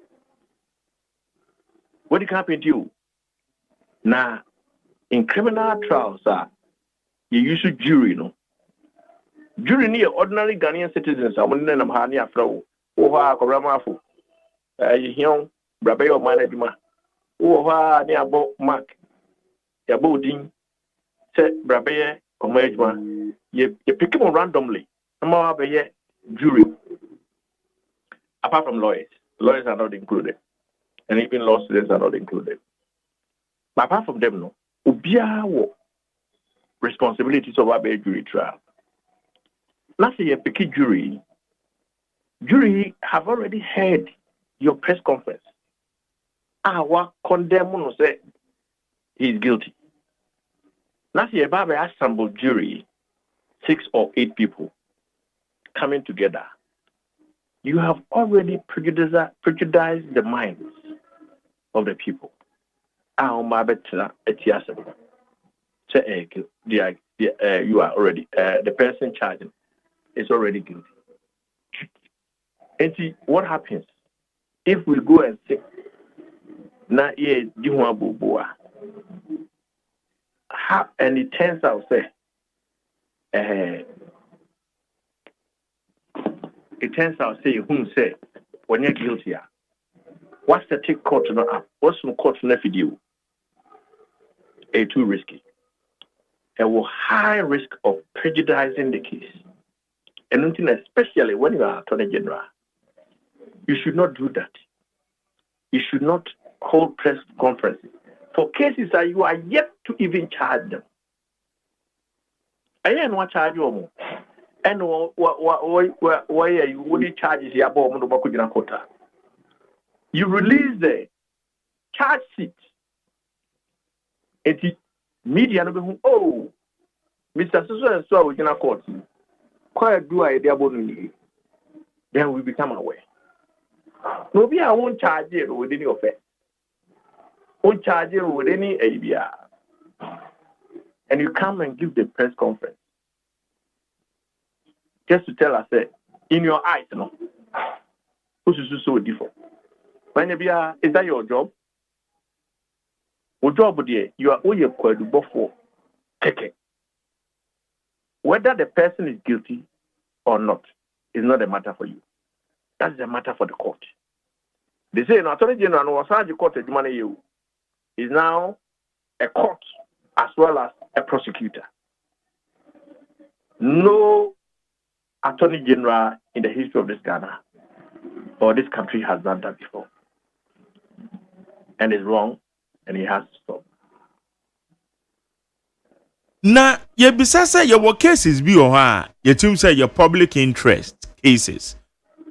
What can happen to you? Now, in criminal trials, you use a jury, no? Jury near ordinary Ghanaian citizens, I want them to throw over Koramafu. You hear, Brabe or Management, over near Bob Mark, Yabodin. Say Brabe or Management, you pick them randomly. Jury. Apart from lawyers are not included, and even law students are not included. But apart from them, no, ubia responsibilities of our jury trial. Now say you pick jury. Jury have already heard your press conference. What condemn no say he is guilty. Now say Baba assembled jury, 6 or 8 people coming together. You have already prejudiced the minds of the people. You are already the person charging is already guilty. And see what happens if we go and say, "Na ye jiwa bubua," and it turns out say, whom say when you're guilty, what's the take court not up? What's some court not video? Too risky. There will high risk of prejudicing the case, and especially when you are Attorney General, you should not do that. You should not hold press conferences for cases that you are yet to even charge them. I ain't want charge you more. And why you only charges your bomb no quota. You release the charge sheet. And the media no oh Mr. So we can court. Quite do I then we become aware. Nobody I won't charge you with any offense. Won't charge you with any ABR. And you come and give the press conference. Just to tell us that in your eyes, no, who's so different. When you is that your job? What job you are all your for keke. Whether the person is guilty or not is not a matter for you. That's a matter for the court. They say, no, Attorney General was the court is now a court as well as a prosecutor. No Attorney General in the history of this Ghana or this country has done that before. And it's wrong, and he has to stop. Na ye bisa say your cases bi o ha ye tim say your public interest cases.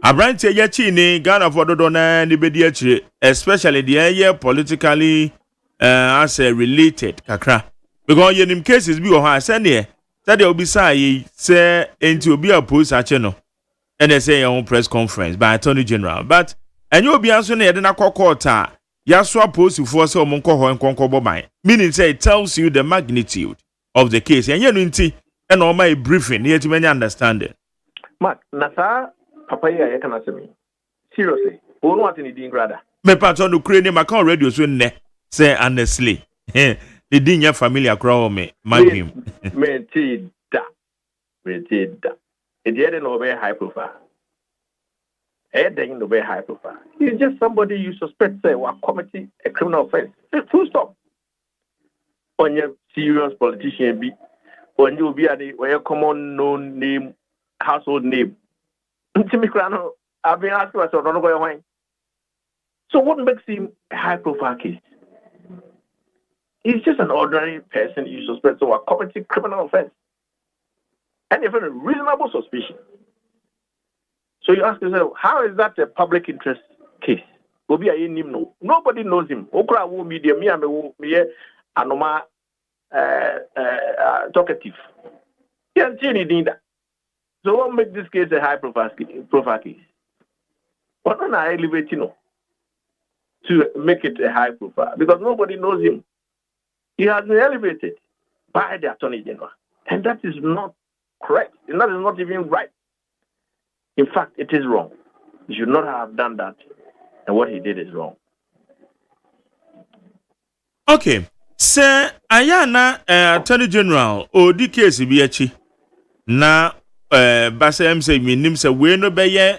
Abrantie ye chi ni Ghana for dodo na ni bedi akire, especially the year politically as related kakra. because yenim cases bi wo ha say ne said obi say say enti obi oppose ache no and they say your press conference by Attorney General but and you be answering na na court ya so oppose for say omonko ho nkonko boban meaning say it tells you the magnitude of the case and you know nti and all my briefing here to many understanding Mark nasa papa ya can answer me seriously who know what in the grada me patron no crane ma kan radio so ne say honestly the dinya familiar crowd me my him me da it didn't know very high profile no very high profile he's just somebody you suspect say was committing a criminal offense full stop on your serious politician be when you be a common known name household name I've been asking myself don't go away. So what makes him a high profile case? He's just an ordinary person you suspect so a committing criminal offense. And even a reasonable suspicion. So you ask yourself, how is that a public interest case? Nobody knows him. Okra wo media me anoma talkative. He hasn't seen anything that. So what makes this case a high profile case? What on I elevate to make it a high profile? Because nobody knows him. He has been elevated by the Attorney General. And that is not correct. And that is not even right. In fact, it is wrong. He should not have done that. And what he did is wrong. Okay. Sir, Ayana, Attorney General, or the case be na Basem say, me say, we no be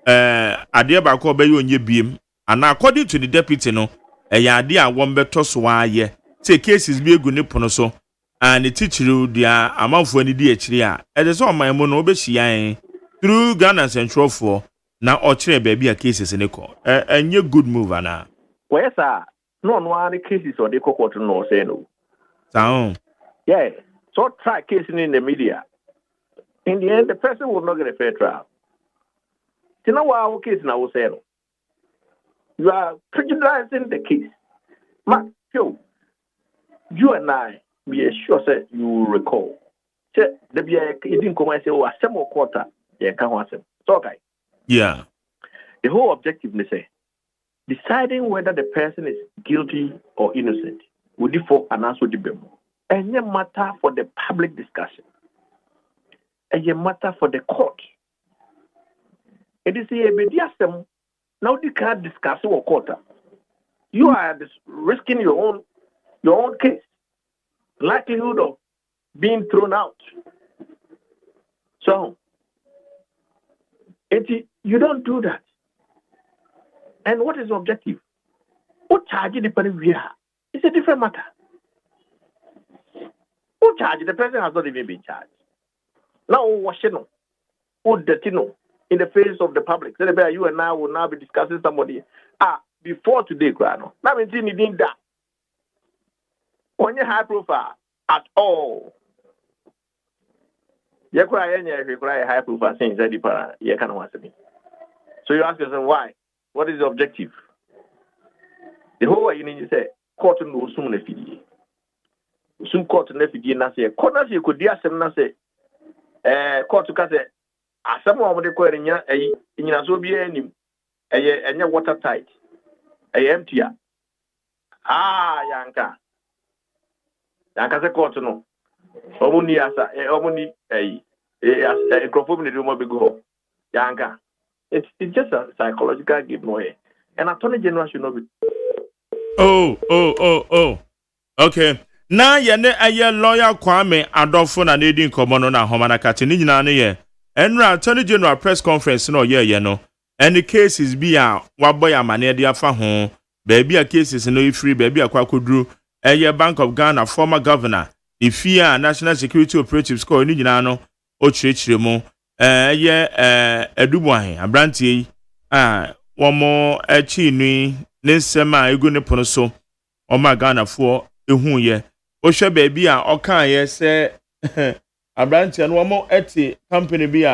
idea about call be on ye beam. And according to the deputy, no, a idea one better so ye. Say cases be a good nippon so. And the teacher dia amount for any DHR. It is all my mono be through Ghana Central for now or baby a cases in the court. And you good move, Anna. Where, sir? No one cases or the court no say no. Sound. Yeah. So try casing in the media. In the end, the person will not get a fair trial. You know what our case now will say no. You are prejudicing the case. Mark, you and I be sure that you will recall. Say the be didn't come and say, oh, a semi quarter, yeah, can want him. So okay. Yeah. The whole objective they say deciding whether the person is guilty or innocent would default an answer to them. And a matter for the public discussion. And a matter for the court. It is a mediasem. Now they can't discuss or court. You are risking your own case. Likelihood of being thrown out. So, you don't do that. And what is the objective? What charge the person we are? It's a different matter. What charge the person has not even been charged. Now, in the face of the public. So you and I will now be discussing somebody. Before today, Grano. Now, I'm saying that. On your high profile at all. You cry high profile saying that you can answer me. So you ask yourself why? What is the objective? The whole way you need to say court no soon if you soon court no if you na say court na say could dia sem na say court ka say asem o mo de ko nya nyina so bi anim enya watertight empty yanka se court no omuni asa omuni microphone ni do mo be go yanka. It's just a psychological game no here. And Attorney General should not be. Oh. Okay. Now yene aye lawyer Kwame Adolfo na needing komono na homana kati ni nyina ne ye. Enra Attorney General press conference no ye no. And the cases be a waboy amane de afa ho. Baby a cases no free baby akwa kodru. Eye Bank of Ghana former governor. Ifia National Security Operative Score ni nyina no o chirechire mu. Edubwahe abrantie womo echi nui nsema egu ne pono so oma Ghana fo ehu ye o hwe baabi a okan ye se abrantie no womo eti company bi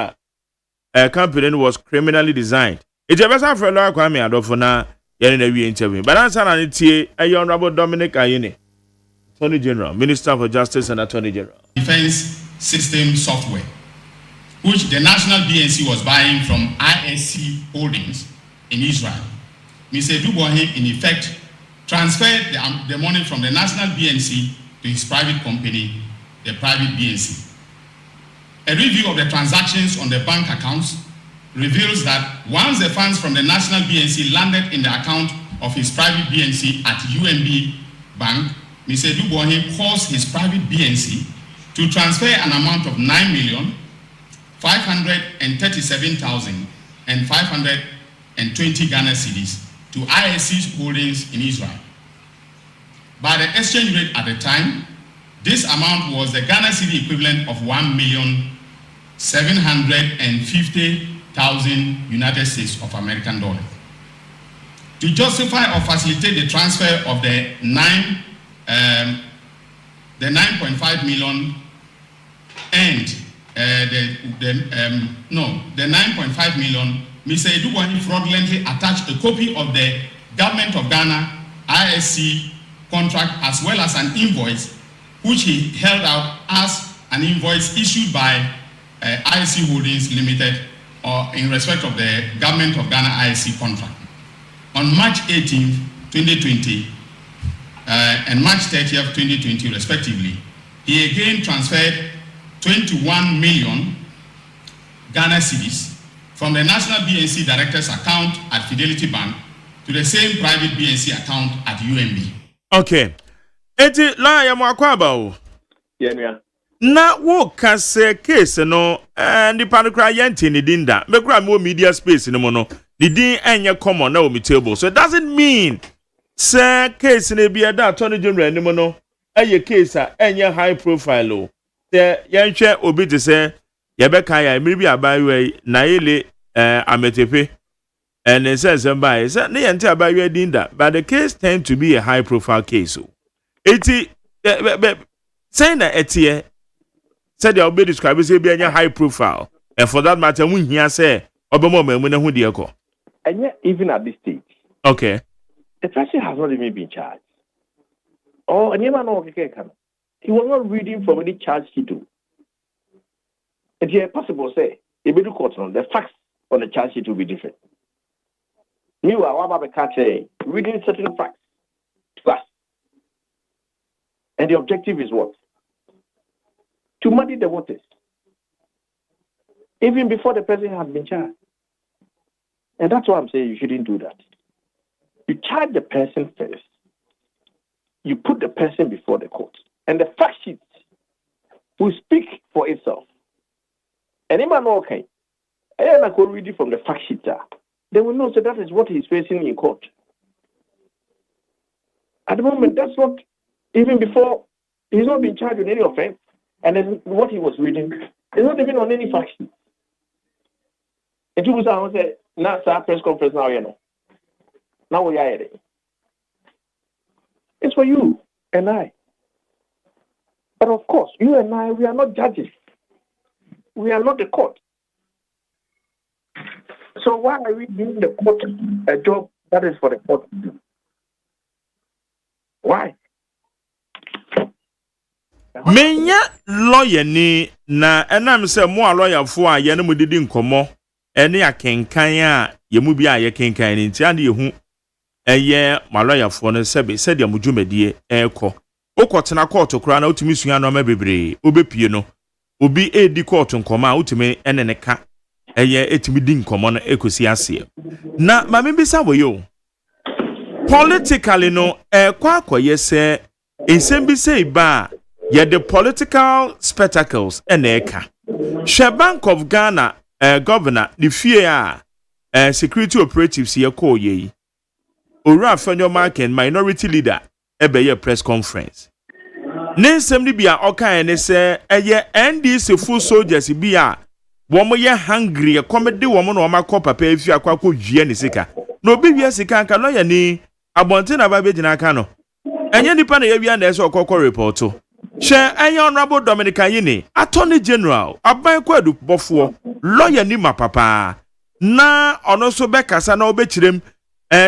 a company was criminally designed it je besa for lawyer Kwame Adolfo na ye na wi interview but answer na tie Honorable Dominic Ayine Attorney General, Minister for Justice and Attorney General. Defense system software, which the national BNC was buying from ISC Holdings in Israel. Mr. Dubois, in effect, transferred the money from the national BNC to his private company, the private BNC. A review of the transactions on the bank accounts reveals that once the funds from the national BNC landed in the account of his private BNC at UNB Bank, Mr. Dubois caused his private BNC to transfer an amount of 9,537,520 Ghana cedis to ISC Holdings in Israel. By the exchange rate at the time, this amount was the Ghana cedi equivalent of 1,750,000 United States of American dollars. To justify or facilitate the transfer of the 9.5 million and the 9.5 million, Mr. Edubuani fraudulently attached a copy of the Government of Ghana ISC contract as well as an invoice which he held out as an invoice issued by ISC Holdings Limited or in respect of the Government of Ghana ISC contract. On March 18th, 2020 and March 30th, 2020 respectively, he again transferred 21 million Ghana cedis from the National BNC Director's account at Fidelity Bank to the same private BNC account at UNB. Okay. Eti la ya mwakwaba o. Yeah. Na wo kase case no nipa no kra yenti ni dinda. Me kra me media space no mo no. The din enye common na o mi table. So it doesn't mean say case ne bi da Attorney General ni mo no. Eye case a enye high profile o. Te yenhwe obi te say yebeka ya miribi abawe na yele ametepe. And it says somebody say ne yente abawe dinda. But the case tend to be a high profile case o. Eti saying that etie said they be described as being a high profile, and for that matter, we hear say Obama when who the echo. And yet, even at this stage, okay, the person has not even been charged. Or he was not reading from any charge sheet. It is possible say if you court on the facts on the charge sheet will be different. Meanwhile, what about the catch reading certain facts to us? And the objective is what? To muddy the waters. Even before the person has been charged. And that's why I'm saying you shouldn't do that. You charge the person first. You put the person before the court. And the fact sheet will speak for itself. And if I'm okay, and I could read it from the fact sheet, they will know that is what he's facing in court. At the moment, that's not. Even before, he's not been charged with any offense, and then what he was reading is not even on any fact sheet. And you will say, "Now, sir, press conference now, you know. Now we are here." It's for you and I. But of course, you and I, we are not judges. We are not the court. So why are we giving the court a job that is for the court to do? Why? Menya lawyer ni na enam se mo a lawyer fo a ye ne mo didi nkomo ene akenkan a ye mu bi a ye kenkan ni ntia de yehu eye ma lawyer fo no sebe se de mo dwumadie ekọ okotena court kura na utumi sua no ma bebre obepie no obi edi court nkoma a utumi ene ne ka eye etimi di nkomo no ekosi ase na ma me bisa wo yo politically no ekwa akoye se ensem bi se ba ye the political spectacles eneka she Bank of Ghana governor the fear security operatives ye call ye ora fanyo market minority leader ebeye press conference nensem ni bia okan ne se eye NDC full soldiers bia womo ye hungry comedy womo no makọ papa efi akwakọ dwie ne sika no obi wie sika nka no ya ni abonte na ba be gina aka no enye nipa na ye wi na ese okọkọ report she enye honorable Dominic Ayine Attorney General aban kwadu bofo lawyer ni mapapa na ono so be kasa na obechirem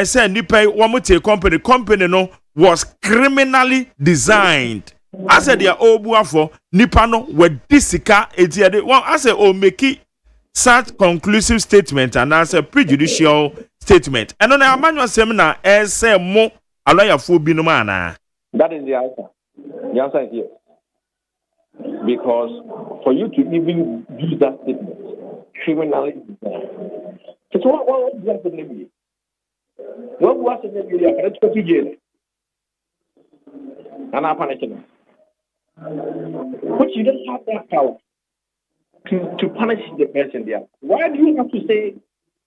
se nipa womo te company no was criminally designed. I said they are obuafo nipano were disika etiade. Well, I said o make such conclusive statement and as a prejudicial statement. And on our manual seminar, say more a lawyer for binumana. That is the answer. The answer is yes. Because for you to even use that statement, criminally designed. So what was the name? What was the name? You have to jail. And I'm punishing. But you don't have that power to punish the person there. Why do you have to say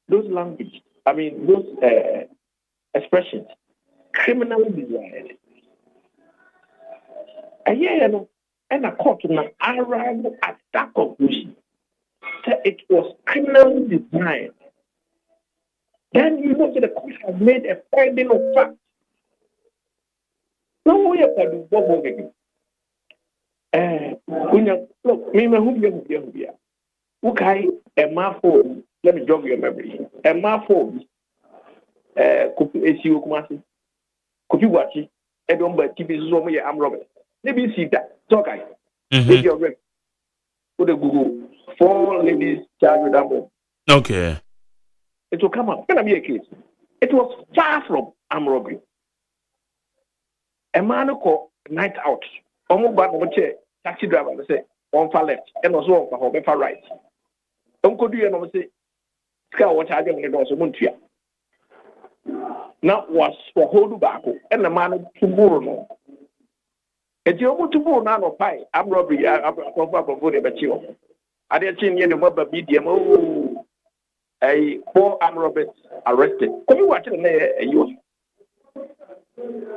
those language? I mean, those expressions, criminally designed. And yeah, and a court now arrived at that conclusion that it was criminally designed. Then you know that the court has made a finding of fact. No way you can do what again. Look, me who be okay, a mouthful. Let me jog your memory. A mouthful. Could you kumasi? Could you watch it? I don't but keep it so many. I'm Robert. Maybe see that. Talk I. If you're ready, put a Google 4 ladies charged with armed robbery. Okay. It will come out. It's gonna be a case. It was far from armed robbery. A man called night out. Almost bad no chair. Taxi driver say on far left and also on far right. Don't go do you know say scar what I get also Montia. Now was for hold back and the man tomorrow. It's your tomorrow now no pie. I'm robbery. I'm for the batio. I didn't see any mobile medium. Oh, a 4 armed robbers arrested. Come you watch it you.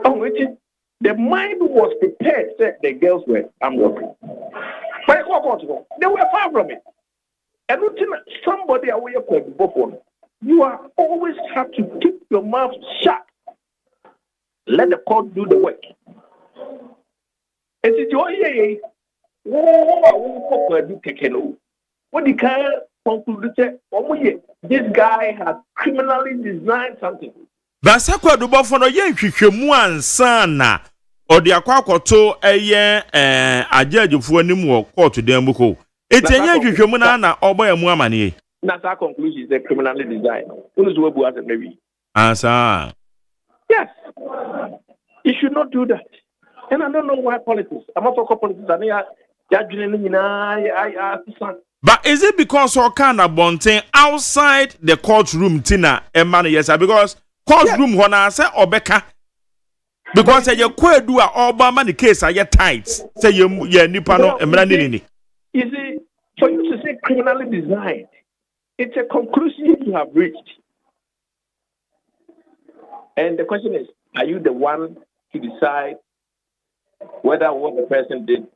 Oh, which is the mind was prepared that the girls were armed robbery. But they were far from it. And somebody away from the you are always have to keep your mouth shut. Let the court do the work. And it's your what the kind concluded this guy has criminally designed something. Basakwa do bofono ye hwehwemu ansana odi akwakoto eye ajajufu anim wo court dem buko etenye hwehwemu na oboya mu amane. That's our conclusion is a criminally designed. Who's we bu as maybe. Answer. Yes. You should not do that. And I don't know why politics. I'm not talking politics. But is it because all kind of bunting outside the courtroom, Tina, and man, yes, because courtroom when I say Obeka, because you could do all Obama the case, I get tight. Say you nipano and Brandini. Is it for you to say criminally designed? It's a conclusion you have reached. And the question is, are you the one to decide whether what the person did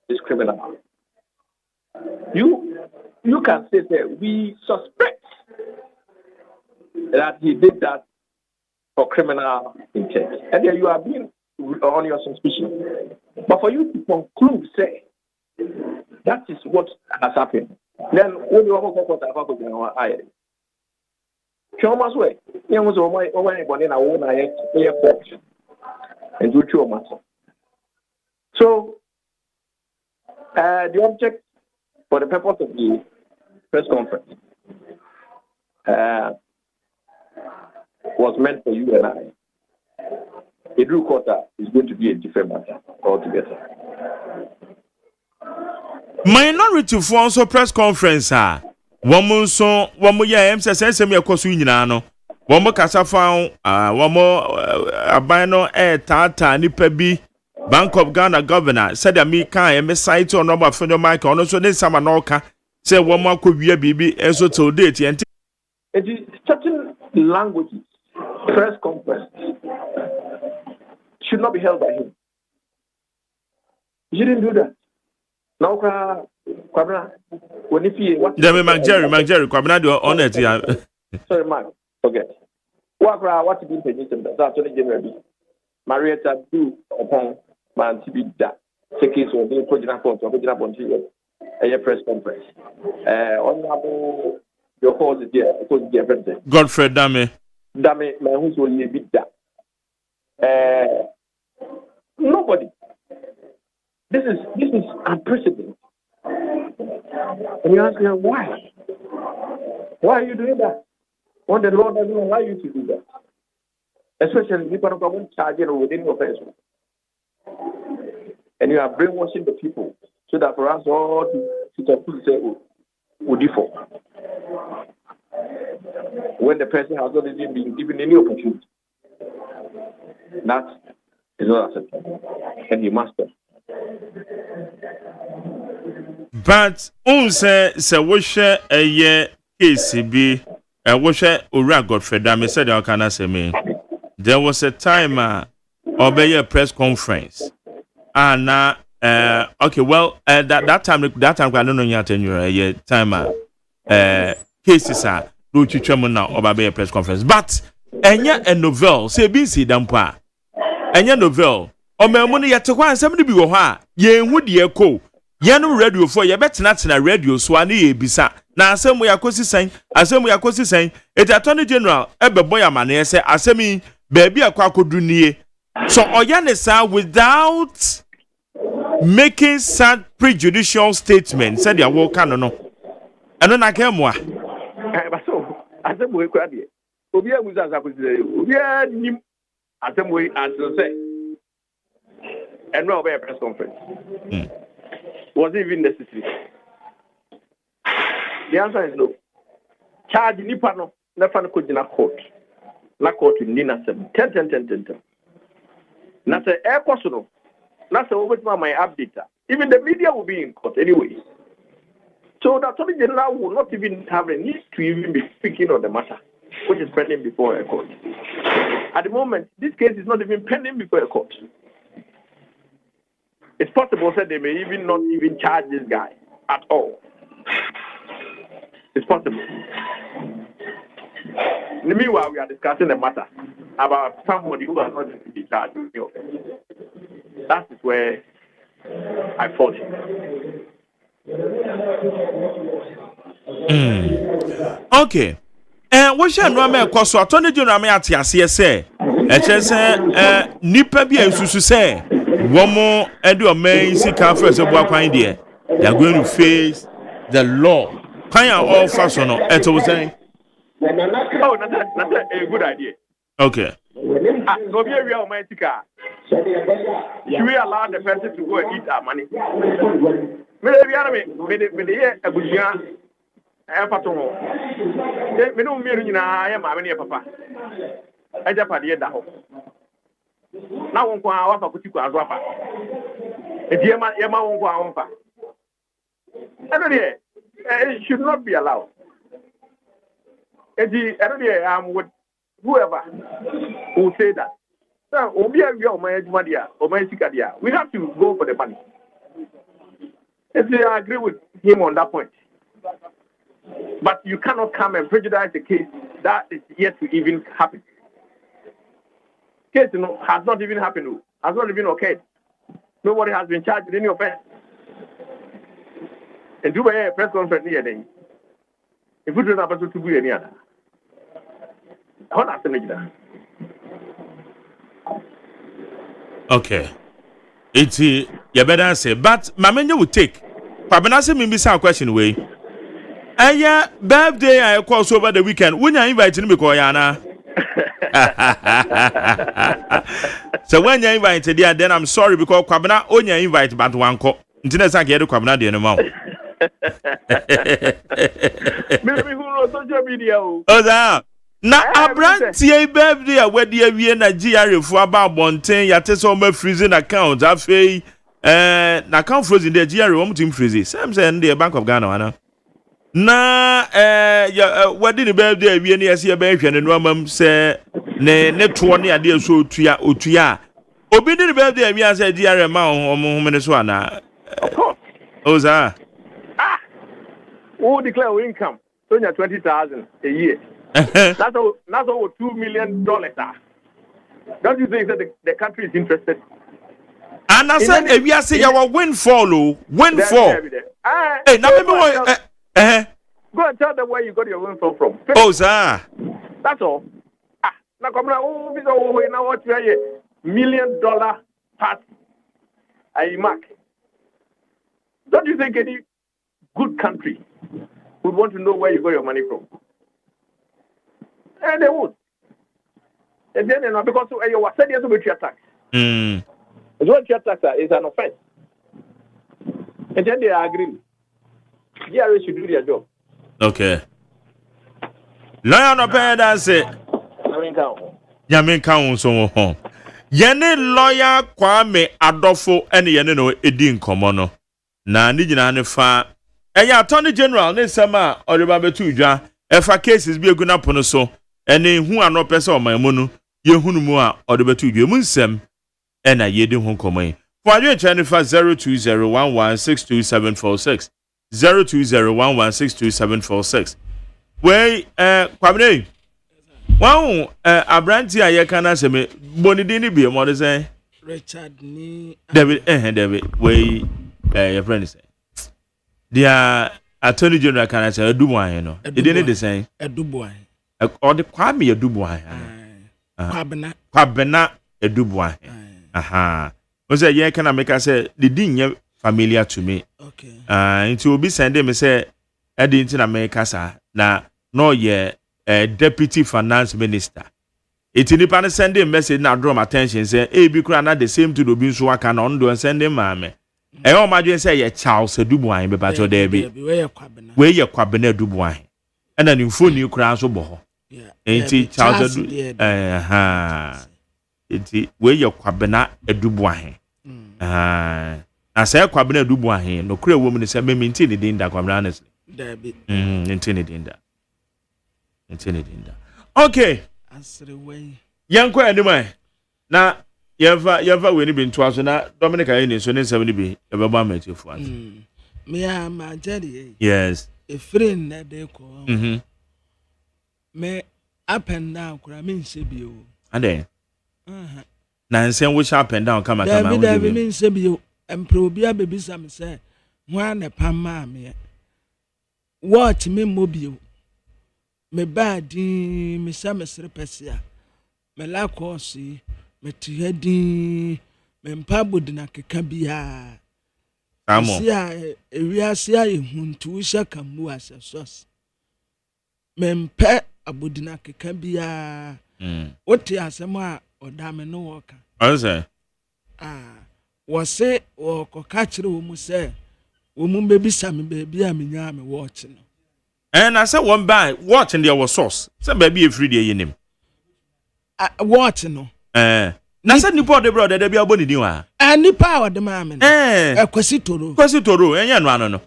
is criminal? You can say that we suspect that he did that for criminal intent. And then you are being on your suspicion. But for you to conclude, say, that is what has happened. Then when you have a eye, show us way. There was in our own airport and do show matter. So, the object for the purpose of the press conference was meant for you and I. A Drew Quarter is going to be a different matter altogether. Minority for also press conference, woman so one more year, MSS, me a course in Nano. One more Casa found, one more albino air tata, nipebi. Bank of Ghana governor said that me can a site on number for the mic on also then some anoka say one more could be a baby and so to date and it is certain languages press conference should not be held by him. You didn't do that. Now Kwabena when if you what Jerry Kwabena do on it yeah. Sorry Mark, forget. What to be permitted that's only generally Marietta do upon man to be that. Case or the project a press conference. Honorable your cause is there, because the Godfrey Dame, my who's will be that. Nobody. This is unprecedented. And you ask me why? Why are you doing that? When the law doesn't allow you to do that. Especially if you are charging within your person. And you are brainwashing the people so that for us all to say, oh, would you fall? When the person has not even been given any opportunity. That is not acceptable. And he must. But say we share a year KCB we share Ura Godfrey Dame said I can say me. There was a time obey a press conference. And okay, well that time I don't know yet a time cases are no chichamo now obey a press conference. But a novel say BC dampa. Enya novel o memuni yetekwa ansem ni bi wo ha ye hu de eko ye no radio for ye betena tena radio so ani ye bisa na asem yakosi sen it attorney general ebebo ya mane se asemi baabi akwa akodu nie so oya ne sa without making such prejudicial statement said ya wo kan no eno na ka mo a so asem we kwa de obi amuza akosi obi anim asem we answer say and no a press conference. Was it even necessary? The answer is no. Charge Nipano, Nafan Kujina court. La court in Nina 7. 10. Nasa air personal. Nasa over my update. Even the media will be in court anyway. So the Attorney General will not even have a need to even be speaking on the matter, which is pending before a court. At the moment, this case is not even pending before a court. It's possible that they may even not even charge this guy at all. It's possible. Meanwhile, we are discussing the matter about somebody who has not been charged. That is where I fought. Okay. What shall no me cause Attorney General me atiase say e chese nipa bi ensusu say womo edu o man sika first ebo kwan there they are going to face the law kan ya all fashion no eto wo say oh that's a good idea. Okay. So be we are my sika should we allow the person to go and eat our money me the abusia pato me no me nyina ya ma me ne papa aja pa de da ho na won kwa wa fa kutiku azo apa e ma won kwa won fa it should not be allowed. With whoever who say that. So we have to go for the money. If you agree with him on that point. But you cannot come and prejudice the case that is yet to even happen. Case has not even happened, has not even occurred. Nobody has been charged with any offense. And do a press conference here then. If we don't have to do any other. Okay. It's you better say, but Mamenya will take. Pabanase me be question way. Aya birthday I cross over the weekend. When you invite me because yana. So when you invited there, then I'm sorry because Kwabena only invite but one call. Until I get to Kwabena the animal. Maybe who knows social media? Oh, that. Na abrantie birthday where the wie Nigeria for about bonten yate so me freezing account afei na account frozen the Nigeria wo mutim freeze same say the Bank of Ghana na what the birthday wie na yesi be hwe ne no amam say ne to ne ade so otua obi the birthday wie say Nigeria ma ho me so ana oza who declare income so 20,000 a year. That's all $2 million are. Don't you think that the country is interested? And I said, if you say you windfall. Hey, now go and tell them where you got your windfall from. Oh, sir. That's all. Now come now, what $1 million party. Mark, don't you think any good country would want to know where you got your money from? And they would. And then, because you were said yes to tax. What tax is an offense. And then they agree. Yeah, should do their job. Okay. Lawyer no pay that say. Yamin count so home. Yene lawyer Kwame Adolfo ene yene no edi nkomo no. Na ni gina ne fa eya attorney general ne sama odeba betu dwa efa cases bi eguna pono so ene hu ano pese o man mu no ye hunu mu a odeba betu dwa mu nsem ena yedi hu nkomo yi. For you channel for 0201162746 0201162746. Wey Kwame wow abranti aye kana se me bonidi ni bi mo de say Richard ni David David wey your friend say dia attorney general kana say Edubuan no e dey need say Edubuan or the Kwame Edubuan Kwabena Edubuan aha o say ye kana make say the din familiar to me okay into obi send me say e dey in America sa na no ye deputy finance minister. It's independent sending message now draw my attention say be not the same to the bin so aka on do and send him mame. E o imagine say ye Charles Edubuan be bacho there be. Where ye Kwabena Edubuan. And then phone you kra so bo. Yeah. Enti Charles Enti where ye Kwabena Edubuan. Na say Kwabena Edubuan no kra woman say me maintain the din da Kwabena honestly. There be. Maintain the din da. Okay. Yanko anyway. Na yeva we ni bi ntoaso na Dominic ayi so ne 70 bi e be ba mate fu ante. Me am ajari. Yes. A friend na dey ko. Me up and down kura me nse bi o. Ade. Na nse wo up and down kama wo. Me nse bi o. Empro obi abebisa me say, "Hwa na pama me." Watch me mobile. Me badi me sa me sere pesia me la kosi me tihedi me mpabo dina keka bia amo sia ewiasia ehuntu sha kamu asesos me mpe abodina keka bia oti asem a odame no woka anse wo se wo koka kire wo mu se wo mu bebisa me bebia me nya me watch no. And I said one by watching the source. Say baby free day in him. What no? Na said nipa de brother de bia boni din wa. Nipa wa de ma me. Kwasi toro. Enya no ano no.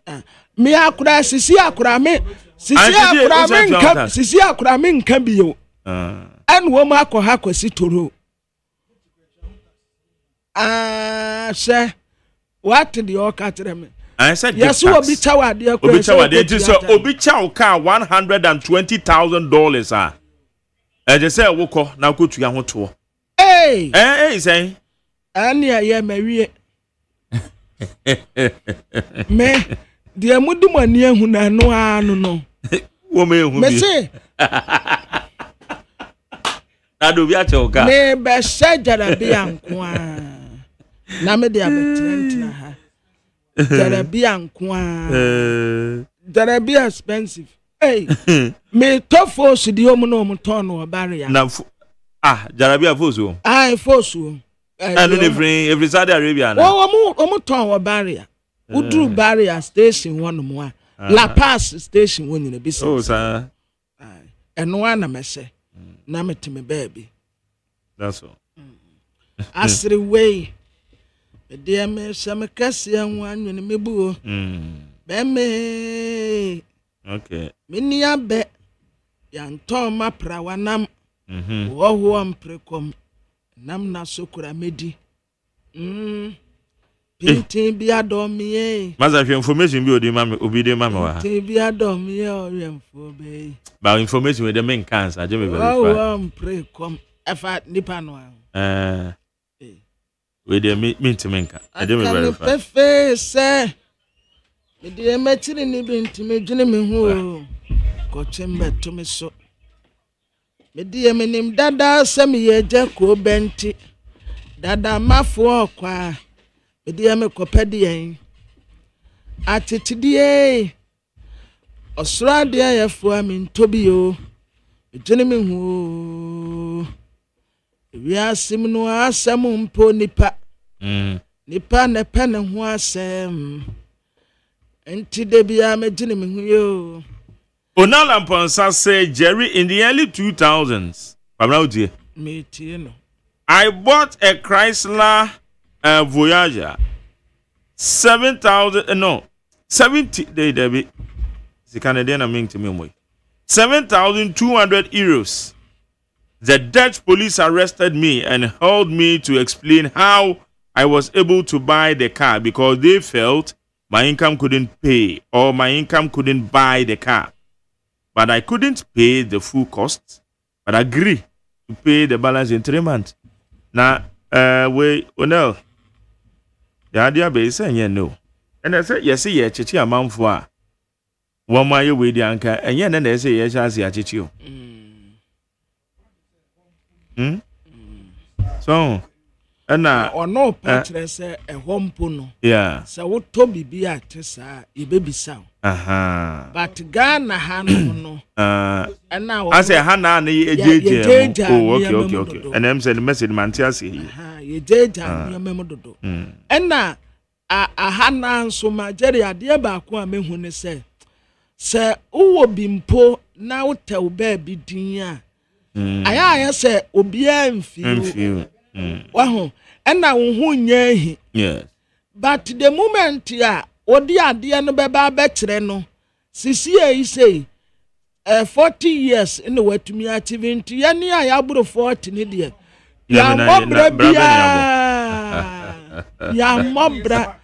Me akura sisi akura me nka biyo. An wo ma akọ ha kwasi toro. She what the all catch me. I said yes, obi chawa de so obi chaw ka $120,000 ah. E je say woko na kotu ya ho to. Hey say ani aye mawie. Me de mudu mani ehu na no anu no. Wo me ehu bi. Me say na do bi a chaw ka. Me be shajara bi anko a. Na me de abetrent ha. Jarabia nkwa. Jarabia expensive. Hey. Me tofo sidi omu no mu ton no barrier. Na Jarabia fosu. Fosu. Every Saudi Arabia na. Omu ton wo barrier. Udru barrier station one mo a. La Paz station one ni bi se. Oh sir. Eno na me se. Na metime baby. That's all. Asri way. Dear me, some Cassian one when me boo. Bemme. Okay. Minia bet. Yan Toma Prawanam. Wawam precom. Nam na sokura medi. Pintin be a domie. Maza information be odi mama obide mama wa. Pintin be a domie or for bay. But information with the main cancer, I just verify. Wawam precom. Efa nipano. We dey meet menka. I don't verify. Pefe say. Me dey metiri ni binti me dwene me ho. Ko chembe to me so. Me dey menim dada se me ye je ko benti. dada mafo kwa bedi me kopedi yen atetidie osrade ayefo ami ntobi o ejene me hu wi asim no asem mpo nipa nipa ne pene ho asem enti de bia me jene me hu yo. Onala Mponsa said, Jerry, in the early 2000s, I bought a Chrysler Voyager, 70, Debbie, the Canadian aming to me, 7,200 euros. The Dutch police arrested me and held me to explain how I was able to buy the car because they felt my income couldn't pay or my income couldn't buy the car. But I couldn't pay the full cost, but I agree to pay the balance in 3 months. Now, the idea be saying no. And I said, yes, yeah, chichi amount for 1 mile with the anchor, and then they say, yes, I see a chichi. So, and now, or no, Patrick, a home puno. Yeah. So, what Toby be at Tessa, a baby sound. But Ghana Hano, and now I say Hana, okay. And I'm saying the message Mantias, ye did your memodo. And now a Hana so my Jerry, a dear Bakwa me when they say, Sir, who bimpo now tell baby dear. I say, Obia few. Wow, and now who ye? Yes. But the moment ya. Odi ade no beba betre no sisi e say 40 years in the wetumi activity ya ni ayaburo 40 ni de ya mobra bia ya mobra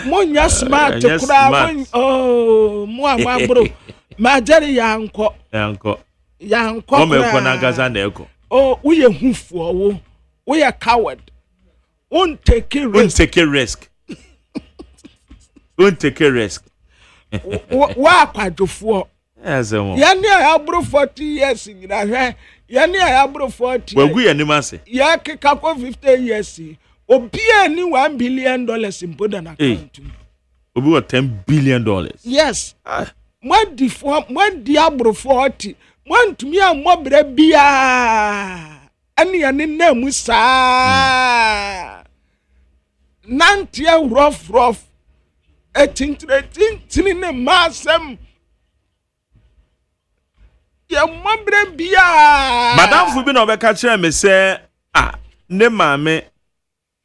monya smart kura oh mo amabro majari yanko o me ko na gaza na eko oh uye hufuo wo uye coward won't take a risk. Don't take a risk. Wa kwadofo. Yes, yani ayabro 40 years nyina hwe. Yani ayabro 40. Wagu ye nimase. Ya keka ko 50 years. Obi ani $1 billion impoda na account. Obi wa $10 billion. Yes. When di abro 40, when to me amobre bia. Ani ani na musa. Nantia rough. Etintre ne masem ya mabre bia madam fu bi na obeka kire me se ne maame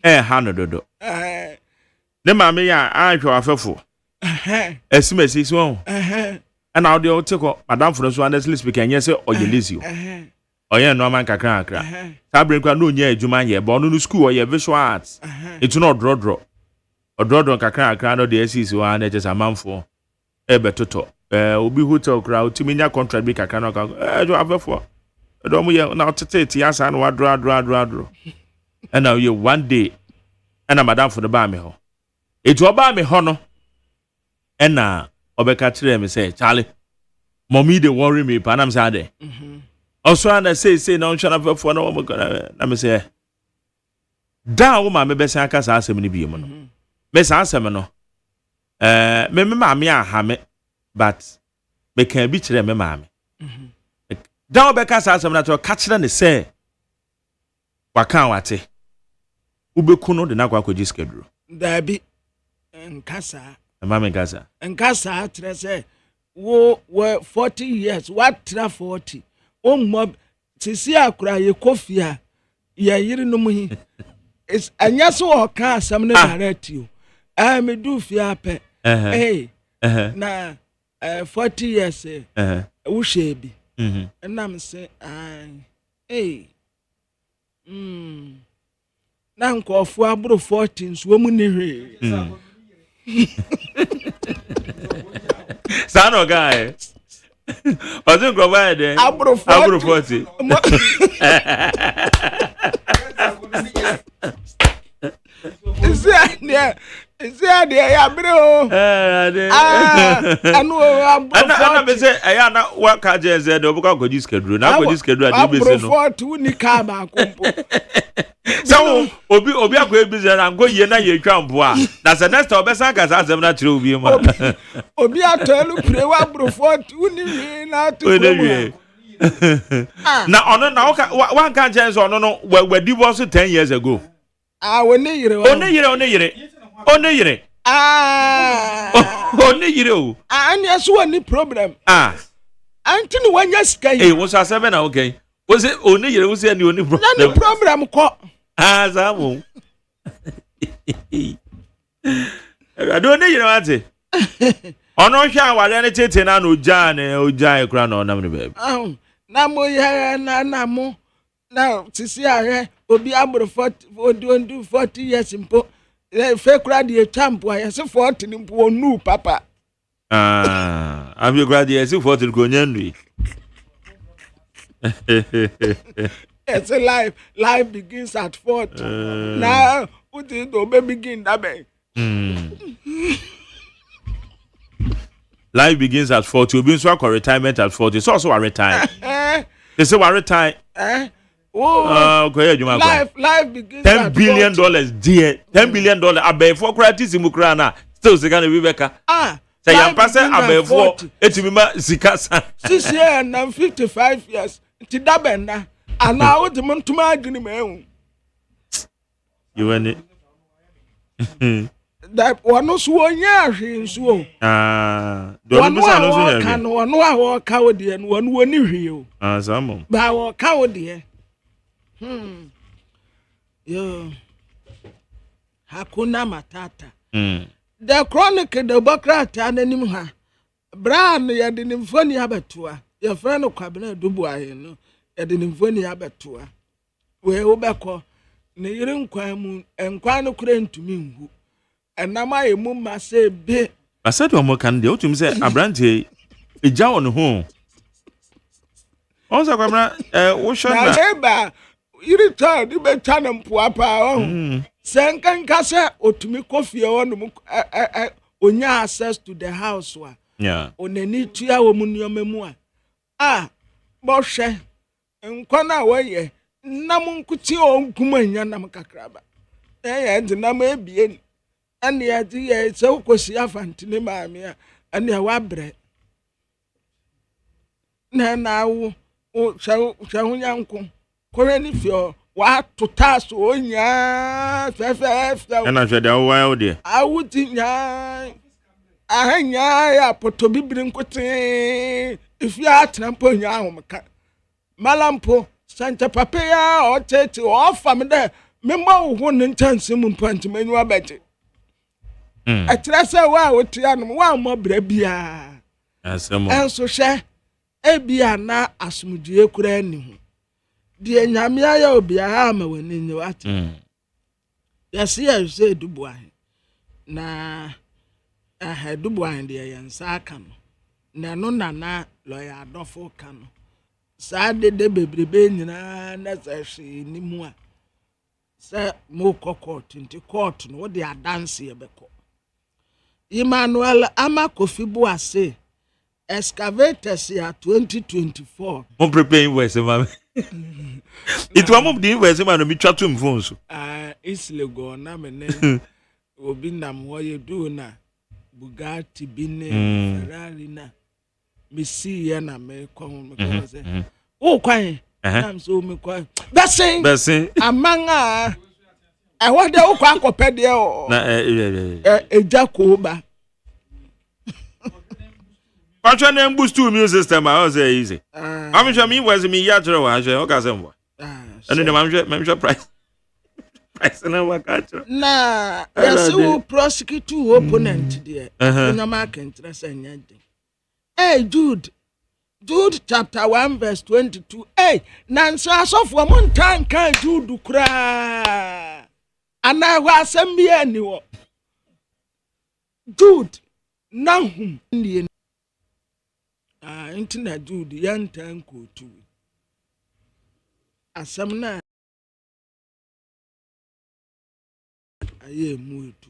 ha no dodo ne maame ya ahwe afefo esimesi so and how dey take madam fu no so honestly speaking anya se oyelizio oye no man kakra sabre kwa no nya adwuma ye bo no school oye visual arts itu no drodro odrodon kakra no de asis wa na just amanfo betoto obi hotel kra otiminya contract bi kakra no ka jo afefo do mo ye na otete ya sa na wa dro and now you one day and madam for the ba me ho etu oba me ho no and na obeka kire me say Charlie mommy dey worry me pa na me say ade also and say na onhwa na afefo na wo na me say da wo ma me be say aka sa asem ni bi mu no Mesa asem no me maame ahame but me kan bi kire me maame da obeka sa asem na to ka kire ne se waka wate ubeku no de na kwa kwaji schedule da bi nkasa maame nkasa kire se wo 40 years what tra 40 mob sisi akura ye kofia ye yiri no mu hi is anya so o ka asem ne direct you me do fiape na 40 years wo shebi and I'm say na nkofo abro 14 so mu ne hwe Sano guy Ozo nkofo de abro 40 Is there ya bro? Ana be say aya na wa ka je ze do buka go schedule na go schedule ade be say no. For to ni ka ba kompo. So obi akọ business and go ye na ye twa mboa. Na se next obesan ka sa asem na kire obi ma. Obi atolu pray wa brofo uni wi na to. Na ono na one can chance ono no we divorce 10 years ago. Oni yire. Oni yire. Oni yire o. Ani aso ani problem. Anti ni wanya sky. Wo so 7 na okay. Wo say oni yire wo say ni oni problem. Na ni problem ko. Zamu. Ado oni yire wate. Ono hwa awale ne tete na oja e kura na onam ne baby. Na mo ya na mo na sisi ahwe obi abro 40 years mpo fe kura de champo ya se 40 ni mpo onu papa. Abi kura de 40 ko nyandu. It's a life begins at 40. Now what is the begin that way? Life begins at 40. You've been so for retirement at 40. It's also a retire. They say we retire. Life begins $10 billion, dear. $10 billion. Abe for creative mukrana. Still se gonna be better. Say you pass abe for etimima zikasa. 6 years and 55 years. Ti dabenda. And now what the montuma agni me. You want it? That one no so nya hwe so. Don't be so no kan one wa ka wodi en one woni hwe o. Samo. Ba wa ka wodi Yo. Hakuna matata. The chronicle the Bokrata ananim ha. Bran ya de nimfoni abetua. Your friend kwabena dubu aye no. Ya de nimfoni abetua. We obekọ ne yire nkwan mu enkwan no kure ntumi nhu. Enama emu ma se be. Asadu omo kan de otum se abrante eja won ho. Onza kwabena wo shona. Na leba yiri ta di be tana mpuapa o. Senkanka se otumi kofie wonu onya access to the house wa. Yeah. Onani tua wo mu niomemu a. Bo hwe nkwana woye nam nkuti onkuma nya nam kakraba. Ndi nam ebie ani adi ye se ukosi afantini maami a ani wabre. Na wo hwe nyanko korani fio wa totas onya fefe. Na hwe da wo wa de. Awuti nya ahanya ya poto bibiri nkote ifi atrampo nya ahomka. Malampo Santa Papaya or Tete or family, member one in 10 simon point to menu abete. I trust a while with Tian, one more brebia. And so share Ebia na asmudie kurani. Dear Namia will be a hammer when in your at. Yes, you say Dubois. Na I had Dubois in the and Sakan. Na no na lawyer Adolfo Cano. Sade de bebrebe nyina na sahwe ni mu a sa mo court nti court no de adanse e beko Emmanuel Amakofi Boase excavators ya 2024 mo prepare invoice mama it wa mo di invoice ma no mi twa to mfon so is lego na mene obi nam wo ye do na Bugatti bine Ferrari na Missy na me kon me say o kwan am so me kwan besin amanga e wo de o kwa akopede o na eja ko ba Pacho na boost to immune system I say easy am sure me was me ya tro wa o ka sem wa ene de am sure price na wa ka tro na yes who prosecute opponent there na mark interest anyade. Hey, Jude chapter 1 verse 22. Hey, nanso asofo mo ntan kan Jude kura. Ana wa asem bia ni wo. Jude nahum ndie. Intina Jude yantan ko tu. Asem na aye muetu.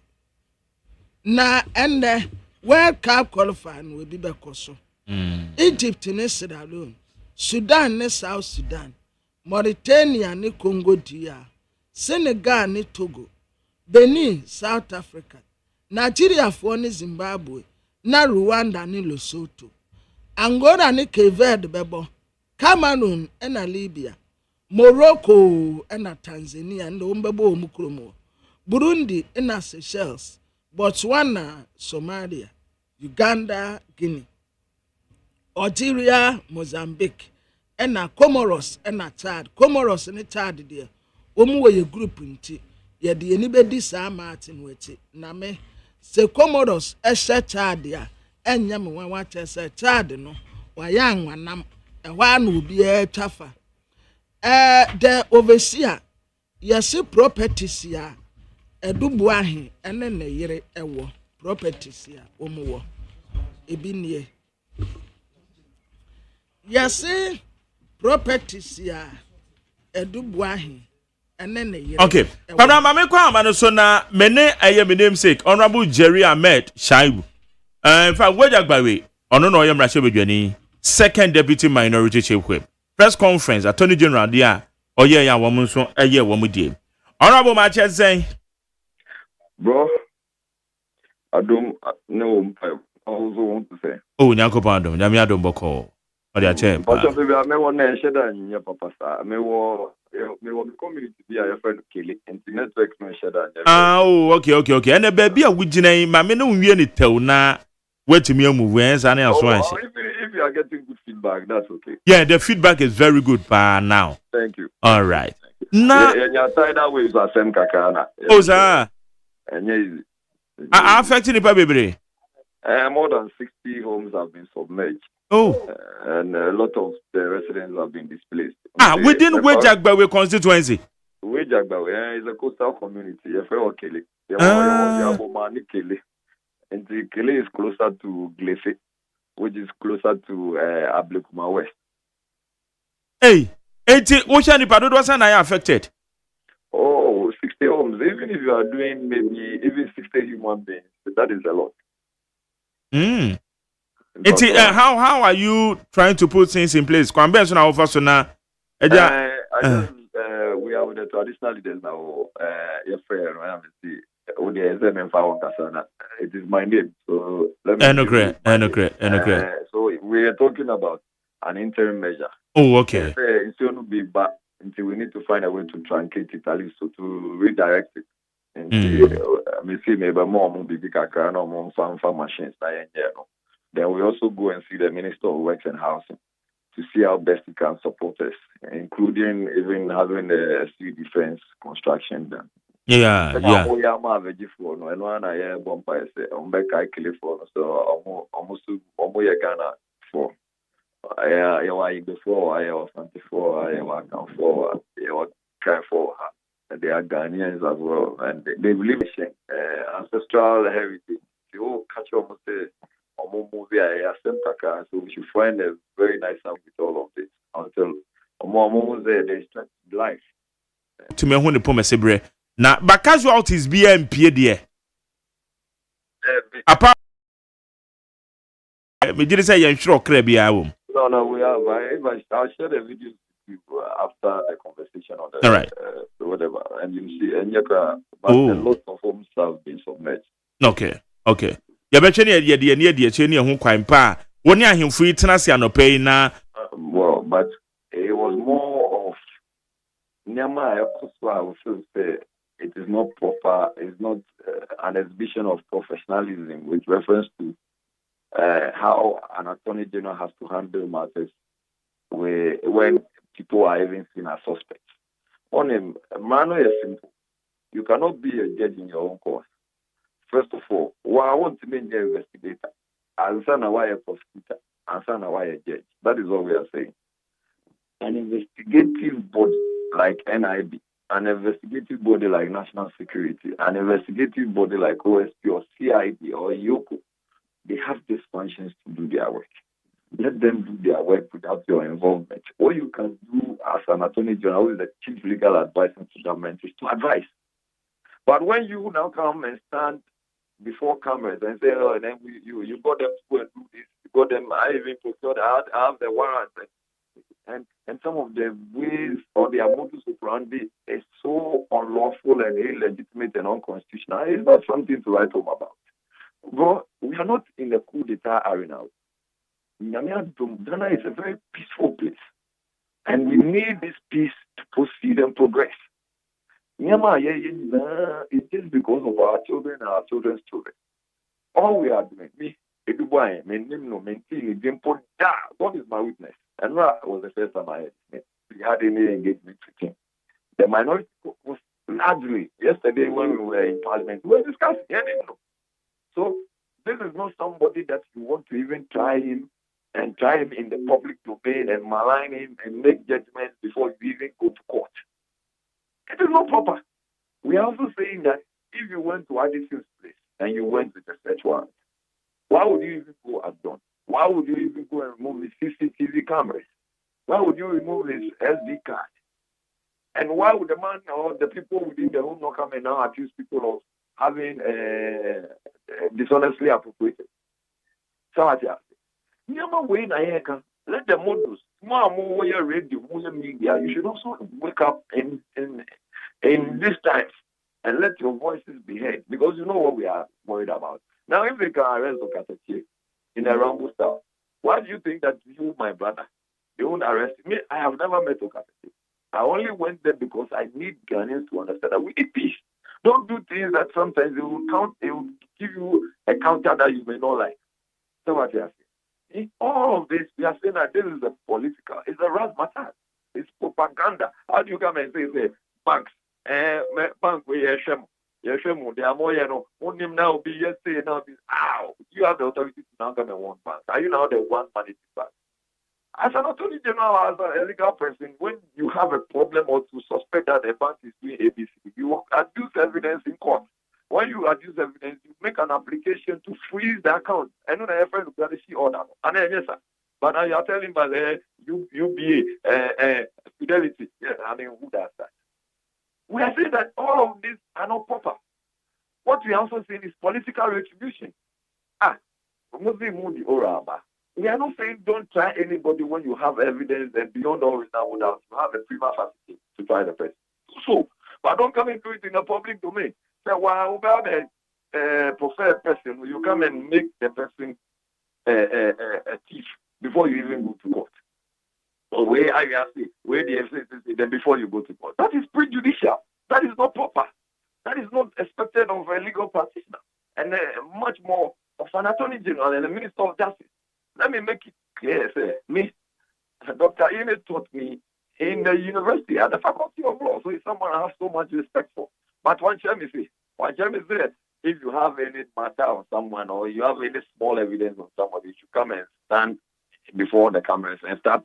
Na ende World Cup qualifying will be back also. Egypt ne Sierra Leone, Sudan ne South Sudan, Mauritania ne Congo DR, Senegal ne Togo, Benin, South Africa, Nigeria for ne Zimbabwe, na Rwanda ne Lesotho, Angola ne Cape Verde bebo, Cameroon na Libya, Morocco na Tanzania na ombebo omukromo, Burundi na Seychelles, Botswana, Somalia, Uganda, Guinea, Algeria, Mozambique, na Comoros na Chad. Comoros ne Chad there. Omu ye group nti ye de anybody saa Martin weti na me se Comoros ehye Chad ya enya me wan wa chese Chad no wa ya anwanam ehwa na obi e twafa the overseer yes properties ya edubu ahe ene ne yere ewo properties ya omu wo ebi nie yes properties ya edubu ahe. Okay. Pabra mame kwa amano so na mene aye me namesake Honorable Jerry Ahmed Shaibu. In fact, Wejagbawe ono no yem rashe bedwani second deputy minority chief whip. Press conference Attorney General dia oye ya wo mu so aye wo mu die. Honorable Mache Zen. Bro, I don't know. I also want to say. Oh, Nyankopon adom, nyame adom boko. Odi a che. But of the me won na sheda nya papa sa. Me wo community bi a friend Kele and the network no sheda. Oh, okay. And baby a wugina ma me no nwie ni tew na wetimi amu wen sa na so anse. If you are getting good feedback, that's okay. Yeah, the feedback is very good now. Thank you. All right. Na nya tidal waves are same kakana. Oh, sir. And affecting the baby. More than 60 homes have been submerged. Oh. And a lot of the residents have been displaced. Within Wejagbawe constituency. Wejagbawe is a coastal community. Kele. And the Kele is closer to Glefe, which is closer to Ablekuma West. Hey, Ocean Ipadodo are affected. Oh, 60 homes. Even if you are doing maybe even 60 human beings, that is a lot. How are you trying to put things in place? We are with the traditional leaders now. It is my name, so let me. So we are talking about an interim measure. Oh, okay. It's going to be back until we need to find a way to truncate it, at least to redirect it. And maybe more big or more farm machines. Then we also go and see the Minister of Works and Housing to see how best he can support us, including even having a sea defense construction done. Yeah. They are Ghanaians as well, and they believe in ancestral heritage. You catch almost so we should find a very nice sound with all of this until they start life. To me, when the poem sebre now, but casualties be MP there. Apart, me did say you're sure crabby. No, we have. I'll share the video with you after the conversation on the all right. Whatever, and you see, and but a lot of homes have been submerged. Okay. You bet you who quite pa. When you him free tenancy no pay na. Well, but it was more of Nyama. I would say it is not proper. It's not an exhibition of professionalism with reference to how an attorney general has to handle matters when people are even seen as suspects. On a manner is simple. You cannot be a judge in your own course. First of all, I want to be an investigator. Answer now why a prosecutor. Answer now why a judge. That is what we are saying. An investigative body like NIB, an investigative body like National Security, an investigative body like OSP or CID or YOKO, they have these functions to do their work. Let them do their work without your involvement. What you can do as an attorney general, who is the chief legal advisor to government, is to advise. But when you now come and stand before cameras and say, oh, and then you got them to go and do this, you got them, I even procured, I have the warrant, and some of the ways or their modus operandi is so unlawful and illegitimate and unconstitutional, it's not something to write home about. But we are not in the coup d'etat arena. Ghana is a very peaceful place. And we need this peace to proceed and progress. It's just because of our children and our children's children. All we are doing, God is my witness. And that was the first time we had any engagement with him. The minority was largely, yesterday when we were in Parliament, we were discussing. So this is not somebody that you want to even try him and try him in the public domain and malign him and make judgments before you even go to court. It is not proper. We are also saying that if you went to Addison's place and you went with a search warrant, why would you even go as done? Why would you even go and remove his CCTV cameras? Why would you remove his SD card? And why would the man or the people within the home not come and now accuse people of having dishonestly appropriated? So I say, let the models, more radio, more media. You should also wake up in this time and let your voices be heard, because you know what we are worried about. Now, if they can arrest Okatachi in a Rambo style, why do you think that you, my brother, they won't arrest me? I have never met Okatachi. I only went there because I need Ghanaians to understand that we need peace. Don't do things that sometimes they will give you a counter that you may not like. So what you are saying? In all of this, we are saying that this is a political, it's a razzmatazz, it's propaganda. How do you come and say banks, bank where they are more, only now be yesterday, now be, you have the authority to now come and want bank. Are you now the one managing bank? As an attorney general, as a legal person, when you have a problem or to suspect that a bank is doing ABC, you adduce evidence in court. When you adduce evidence, you make an application to freeze the account. And then a friend will see order. And then, yes, sir. But now you are telling me UBA, Fidelity. Yes, I mean, who does that? We are saying that all of these are not proper. What we are also saying is political retribution. We are not saying don't try anybody when you have evidence and beyond all reasonable doubt, you have a prima facie to try the person. So, but don't come and do it in the public domain. Say, well, a preferred person, you come and make the person a thief before you even go to court. Or where I say, where the FCC, then before you go to court. That is prejudicial. That is not proper. That is not expected of a legal practitioner. And much more of an attorney general and a minister of justice. Let me make it clear, sir. Me, Dr. Ine taught me in the university at the Faculty of Law. So it's someone I have so much respect for. But one shall me say, if you have any matter on someone or you have any small evidence on somebody, you should come and stand before the cameras and start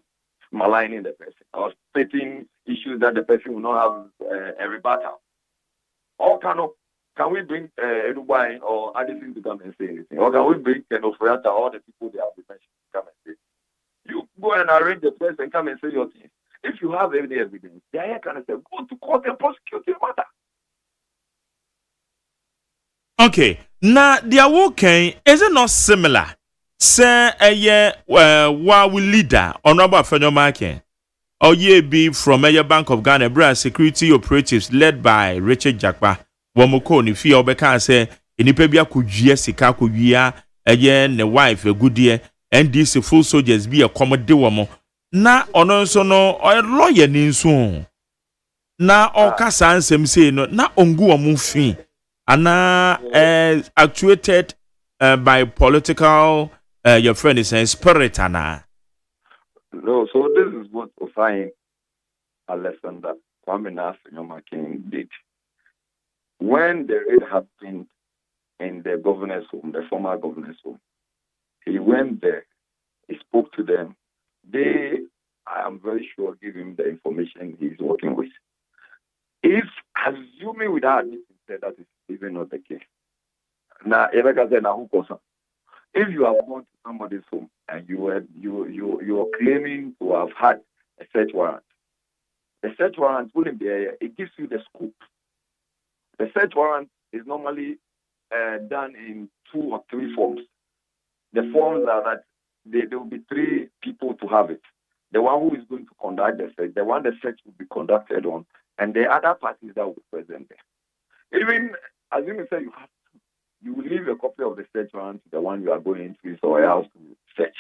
maligning the person or stating issues that the person will not have a rebuttal. Or can we bring Dubai or Addison to come and say anything? Or can we bring Kenofriata or the people they have mentioned to come and say? You go and arrange the press and come and say your thing. If you have any evidence, the IAC can say, go to court and prosecute the matter. Okay, now the awoken is it not similar? Say a year while we leader Honorable Fenyomaken or ye be from a Bank of Ghana Brand Security Operatives led by Richard Jakpa. Wamoko ni fi obeka say enipa bia kudua sika kudua eye ne wife a good year and these full soldiers be a commode womo na ono nso no lawyer ni nso na okasa ansem say no na ongu womo fi ana actuated by political your friend is saying spirit ana. No, so this is what OSEI Alexander Kwame Nkrumah did. When the raid happened in the governor's home, the former governor's home, he went there, he spoke to them. They, I am very sure, give him the information he's working with. If, assuming without admitting that is even not the case, now, if you have gone to somebody's home and you are claiming to have had a search warrant, the search warrant wouldn't be it gives you the scoop. The search warrant is normally done in 2 or 3 forms. The forms are that there will be 3 people to have it. The one who is going to conduct the search, the one the search will be conducted on, and the other parties that were present there. Even as you say, you will leave a copy of the search warrant to the one you are going to or else to search.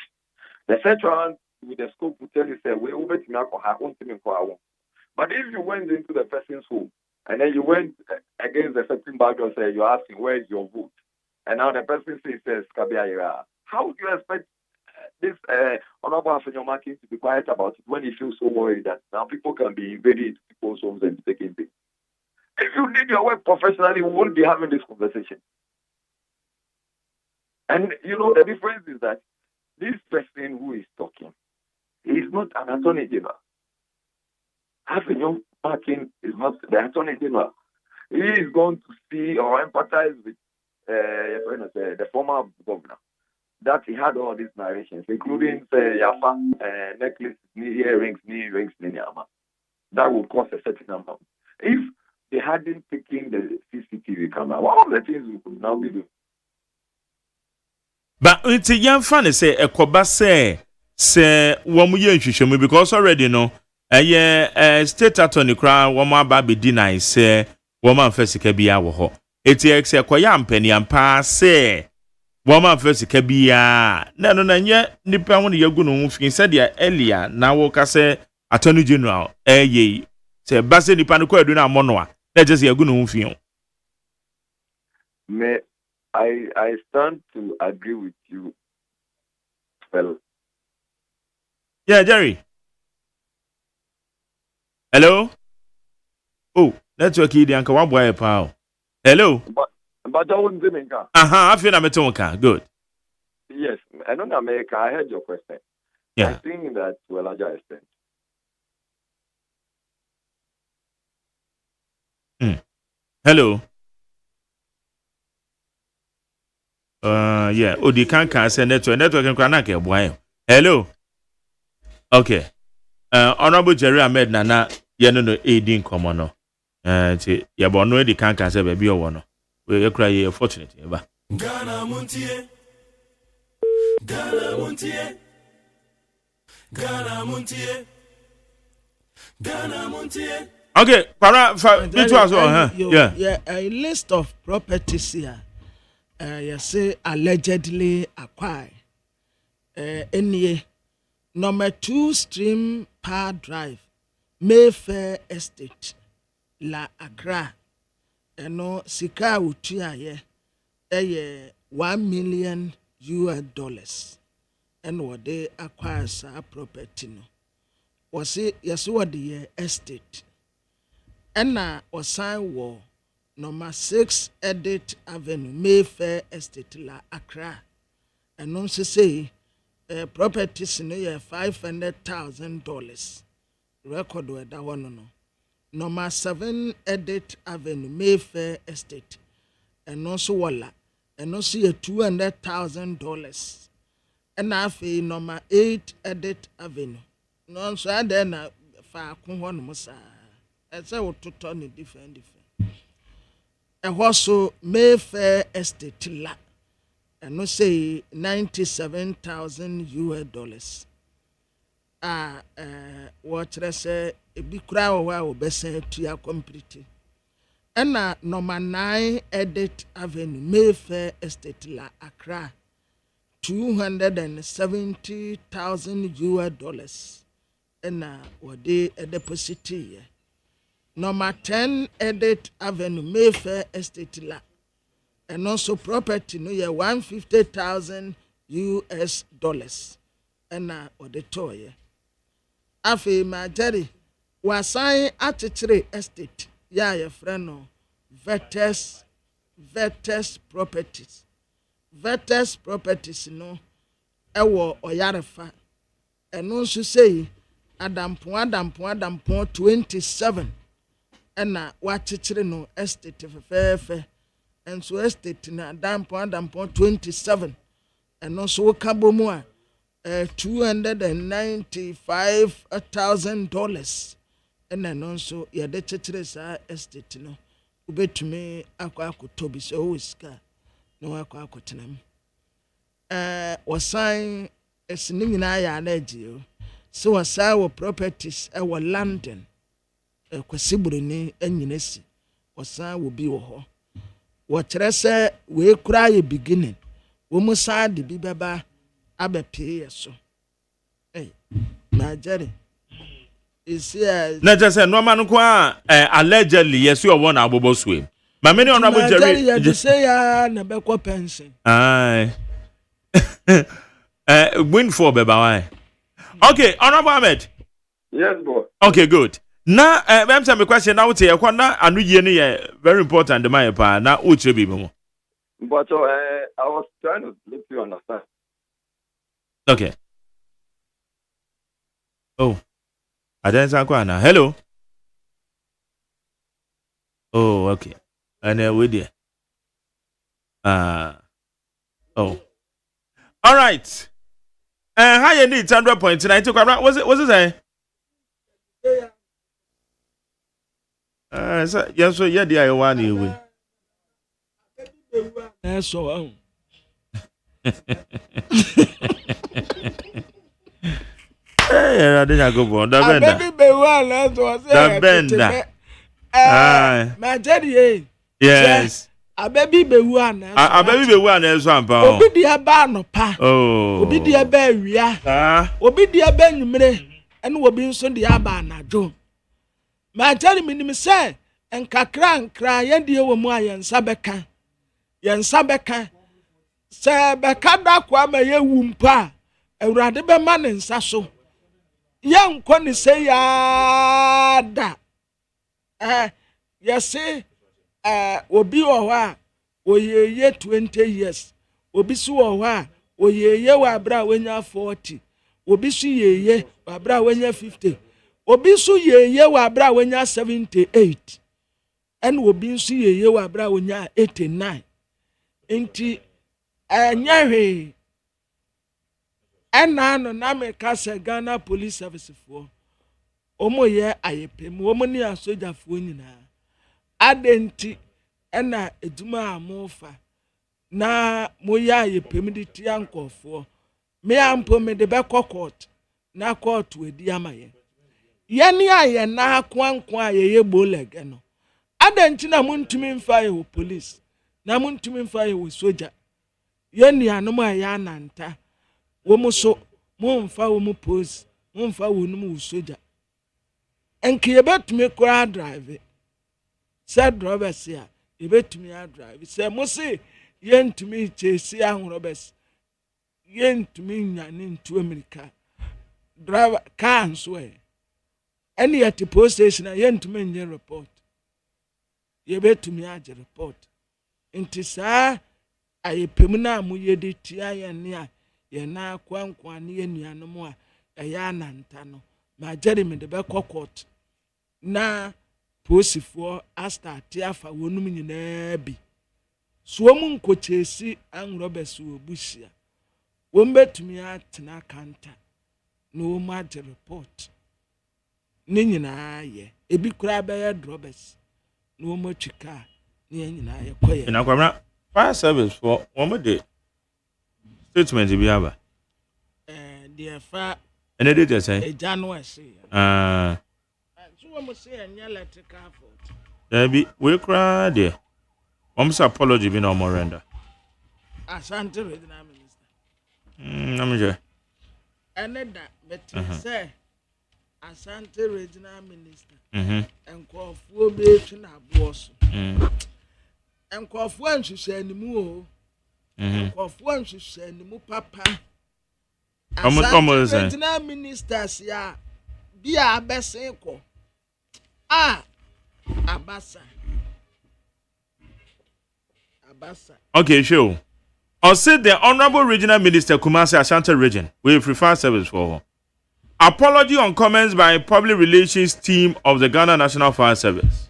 The search warrant with the scope will tell you, say, we over to me. But if you went into the person's home and then you went against the certain background, say you're asking where is your vote, and now the person says Kabiaira, how do you expect this honorable Afenyo Marking to be quiet about it when he feels so worried that now people can be invading into people's homes and taking things? If you did your work professionally, we won't be having this conversation. And you know the difference is that this person who is talking is not an attorney general. Afenyo Marking is not the attorney general. He is going to see or empathize with the former governor, that he had all these narrations, including Yafa, necklace, earrings, that would cost a certain amount. If they hadn't taken the CCTV camera, one of the things we could now be doing. But it's a young fan say a koba say one year because already know a state attorney cry one baby deny say woman first kabia wo. It's a kwayam penny and pass say woman first kabia no yet nipa won yagunu said ya earlier now woka say attorney general ye say base nipa no kwadu na monoa na just yagunu mfin. Me I stand to agree with you. Well, yeah, Jerry. Hello. Oh, network idi anka wa boy pa. Hello. But I wouldn't say I feel I'm a good. Yes, I know in America. I heard your question. Yeah. I think that to a larger extent. Hello. Yeah. Odi can say network and cranake boy. Hello. Okay. Honorable Jerry Ahmed Nana, no 18 common no. Ya bono di kan say baby o wono. We cry you fortunate ba. Ghana Montie. Ghana Montie. Ghana Montie. Ghana Montie. Okay, para me too as well, huh? Yeah, a list of properties here. You say allegedly acquired. Any number 2 Stream Power Drive, Mayfair Estate, La Accra. No sika utia ye $1 million and what they acquire sa property no was it yes what the estate and na was sign war number 6 Edit Avenue Mayfair Estate La Accra and no say properties no ye $500,000 record where that one no. Number 7 Edit Avenue Mayfair Estate and also wala and also $200,000 and afi number 8 Edit Avenue no so then fa ko ho no musa e say wo toto ni different and also Mayfair Estate la and no say $97,000 what say ebi kura wa obese tua complete ena number 9 Edit Avenue Mayfair Estate La Accra $270,000 ena wode a deposit here. Number 10 Edit Avenue Mayfair Estate La and also property no ye $150,000 ena wode toye afi ma Jerry wasan atitire estate ya ye friend no Vetes properties no ewo oyarefa eno nso sei adampo 27 ena watitire no estate fefefe enso estate na adampo 27 eno so kabomu a $295,000 and then also ya de tetre sa estate no ubetumi akwakotobi so wiska no akwakotenam wasan esini nyina ya na agio so wasa wo properties e wo London kwasibureni anyina si osan wo bi wo ho wo kyerɛ sɛ we kura ye beginning wo mu san de bi bɛba abɛpie yɛ so na Jerry is here na just say no man ko allegedly yes you want abobo so ma me ne honorable Jerry you say ya na be ko pension aye win for beba why okay honorable Ahmed. Yes, boy. Okay, good. Now, I'm saying question now. Say, "What na anu ye ni very important. The my pa na uche bi mo." But I was trying to let you understand. Okay. Oh, I didn't say na. Hello. Oh, okay. And we there. Oh. All right. How you need 100.9? Was it say? Yes, so yeah, the one you that's so. Hey, I didn't go for that benda. Baby, be one last was that benda. My daddy, yes. A baby be one. A baby be one as one pound. Obi dia ba no pa. Oh. Obi dia ba wia. Obi dia ba nwumre. Ene obi nso dia ba na jo. Ma tell me nim say enkakra nkra ye die wo mu ayensa beka. Yensa beka. Se beka da kwa ma ye wumpa. Awurade be ma ne nsa so. Ye nkɔ ne se ya da. Yesi obi wo a oyeye 20 years. Obi su wo a oyeye wa bra wenya 40. Obi su yeye wa bra wenya 50. Obi su yeye wa bra wenya 78. En obi su yeye wa bra wenya 89. Enti enyewe ena no na me ka se Ghana Police Service for omo ye ayepem omo ni asoja fo nyina adenti ena eduma amofa na mo ye ayepem di tia nkofo me ampo me de be court na court wedi amaye ye ni aye na kwankwa aye bolege no adenti na muntumi mfa ye police na muntumi mfa ye soja ye ni anom aye ananta wo mu so mo mfa wo mu pose mo mfa wo num wo soja enke ye betumi kora drive said drivers ya ye betumi a drive say mo se ye ntumi chesi ahorobes ye ntumi nyane ntu America driver car nso any at the post station ye ntumi nye report ye betumi a report nti saa ayepem na mo ye de tia ye ne a ye na kwankwa ne ye nuanom a eya ananta no ma Jeremy de be court na posifo astarte afa wonum nyina bi so mu nkochesi anrobes obusia wo mbetumi atena kanta no ma report ne nyina ye ebi kura be ye drobes no mo twika ne nyina ye koye na kwamra fire service for one day statement bi aba the fa and they did say January so we say any electrical fault there be we cry there almost apology be no more render Asante regional minister I'm sure and that but say Asante regional minister enkofuo be twe na abo so enkofuo nhwehwe animu o enkofuo nhwehwe animu papa Asante regional ministers ya bia abesen ko abasa okay sure I said the Honorable Regional Minister Kumasi Ashanti Region will prefer service for apology on comments by public relations team of the Ghana National Fire Service.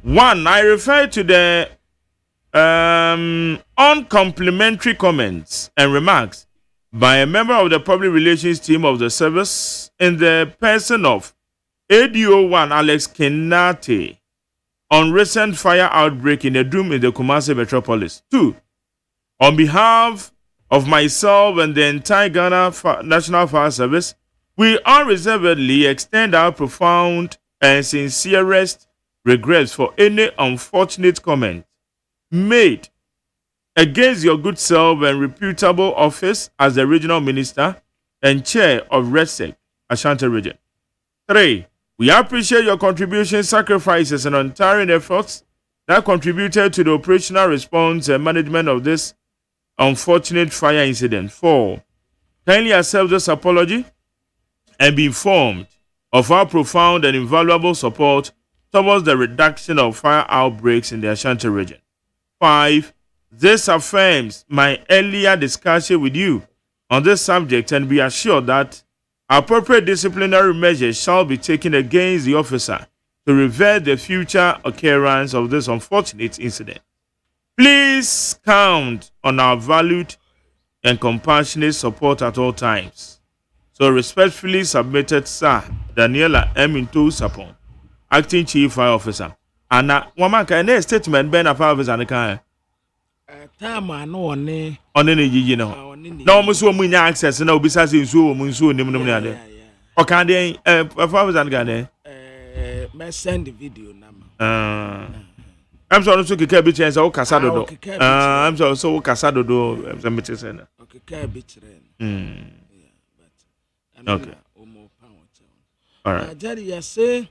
One, I refer to the uncomplimentary comments and remarks by a member of the public relations team of the service in the person of ADO1 Alex Kenate on recent fire outbreak in a dome in the Kumasi metropolis. 2. On behalf of myself and the entire Ghana National Fire Service, we unreservedly extend our profound and sincerest regrets for any unfortunate comment made against your good self and reputable office as the regional minister and chair of RedSec, Ashanti region. 3. We appreciate your contribution, sacrifices, and untiring efforts that contributed to the operational response and management of this unfortunate fire incident. 4. Kindly accept this apology and be informed of our profound and invaluable support towards the reduction of fire outbreaks in the Ashanti region. 5. This affirms my earlier discussion with you on this subject, and be assured that appropriate disciplinary measures shall be taken against the officer to prevent the future occurrence of this unfortunate incident. Please count on our valued and compassionate support at all times. So respectfully submitted, Sir Daniela M. Into Sapon, Acting Chief Fire Officer. And Wamaka, any statement Ben of Fire Officer and the car. Time I know on any you know. No, Musu Munya access, no, besides you, Munsu, Nimunade. Or can they, Fire Officer and Gane? May send the video number. I'm sorry to keep a chance. Oh, Casado. I'm so Casado do. I'm saying. Okay, cabbage. Okay. All right. Jerry, say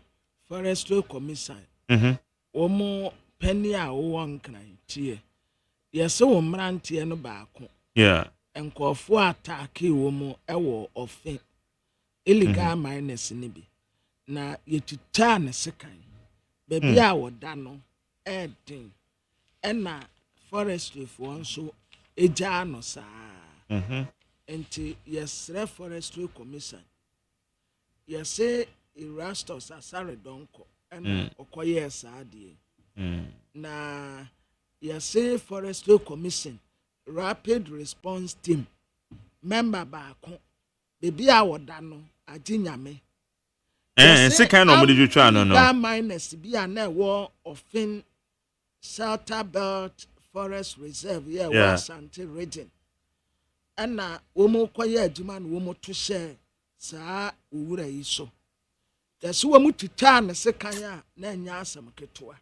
Forestry Commission. Omo penny a one crying cheer. Yes, so Mranti and back. Yeah. And call for attack womo ewo of fame. Illegal minus nibi. Na yetu turn a second. Baby, I would dano. Edding. And na forestry for one so a jano sa. Enti yes, Forestry Commission. Yes, say Erastus Asare Donko and Okoye Sadi. Na yes, say Forestry Commission Rapid Response Team member Bako Baby Awadano Ajinyame. Second nobody you try no. That minus be a war of Fin Shelter Belt Forest Reserve, yeah, Ashanti region. And na womo kwaye adwuma na womo to share saa owura yi so. Yeso womo tuta na sekan a na nya asam ketoa.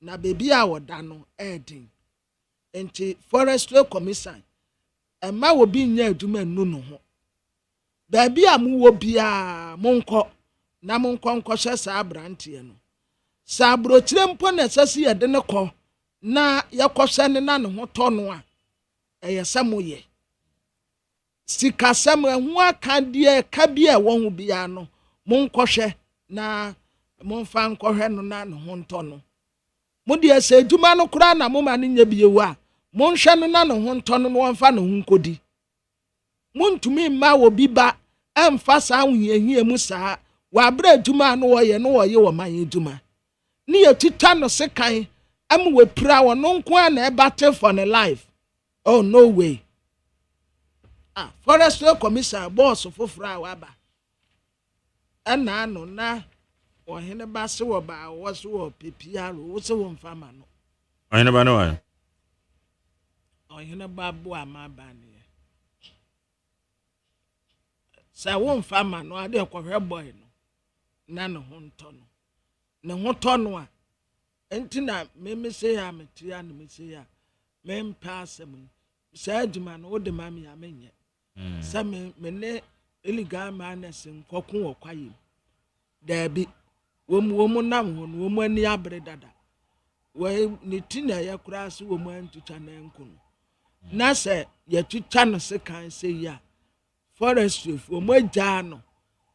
Na bebi a woda no edin. Enti Forestry Commission ema wo bi nya adwuma nu no ho. Bebi a mu wo bia monko na monko hye saa brante no. Saa brochire mpo na sese ye de ne ko na yakɔhye ne na ne ho tɔ no a ɛyɛ sikasɛm ɛho aka deɛ ka bi a wɔn ho bia no monkɔhwɛ na momfa nkɔhwɛ no na ne ho ntɔ no mo deɛ sɛ adwuma no kora na moma no nya biewu a monhwɛ no na ne ho ntɔ no wɔmfa ne ho nkɔdi montumi mma wɔ bi ba ɛmfa saa ahohiahia mu saa wɔabrɛ adwuma no wɔyɛ no wɔyɛ wɔ man adwuma ne yɛtita no sekan am wɔpira wɔ no nko a na ɛbate for ne life. Oh no way. Forestry Commission boss foforo a waba ɛna no na ɔhene ba se wɔ ba wɔ so wɔ pepiaro wo se wɔ mfama no ɔhene ba no wa ɔhene ba bo ama ba ne sɛ wo mfama no ade kɔhwɛ boy no na ne ho ntɔ no ne ho tɔ no a enti na me se ya metia ne me se ya me mpa asɛm sɛ adwuma no wo de ma me ya menye sɛ me ne illegal miners nkɔko wɔ kwaye dabi wɔm nam ho no wɔm ani abre dada wɔ ne ti na yɛ kura so wɔm antutwa na nko no na sɛ yɛtutwa no se kan sɛ ya forestry wɔm agya no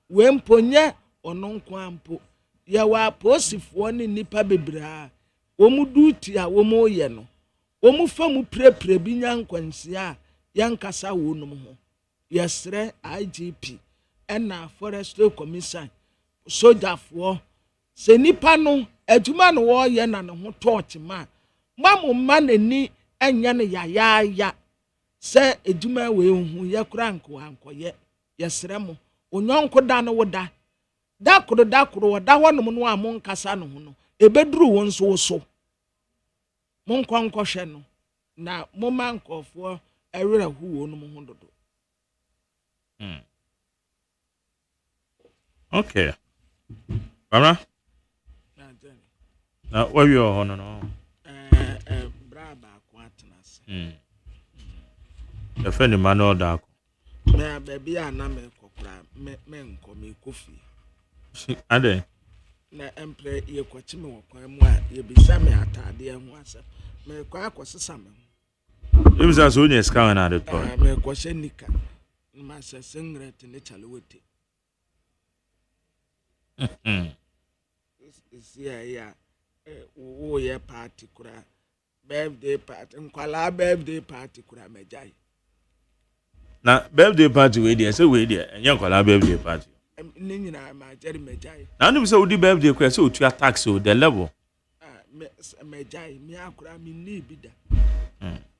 wɔmponye ɔno nko ampo yɛ wɔ aposifoɔ ne nipa bebraa wɔm duty a wɔm yɛ no wɔm fa mu prepre bi nya nkwansia yankasa wo nom ho yɛsrɛ IGP ɛna Forestry Commission sojafoɔ sɛ nipa no adwuma no wɔyɛ na ne ho torch ma mo ma n'ani ɛnyɛ no yayaaya sɛ adwuma wei hu yɛ kora nkɔyɛ yɛsrɛ mo onyɔnko da no woda dakoro wɔda hɔ nom no a mo nkasa no ho no ebeduru wɔn so so mo nkɔhwɛ no na mo ma nkɔfoɔ ɛwerɛ hu wɔ no mo ho dodo. Okay. Mama? Now, where you are, no. Braba Quatanas. The friend Emmanuel Dark. Baby, I know me men come coffee. Are they? Na emplay ye kwachime wo kwan mu a ye bisa me atade ho asem me kwa akwosesa me It was as only a scan at the toy. me kwahye nika ma se singret ne chalewete is ya wo ye party kura birthday party nkwala birthday party kura mejai Na birthday party we there, say we there, and young birthday party. ni nyina ma jeri mejai Now, you say, would the birthday quest so to attack so the level? Mejai mi akura mi ni bida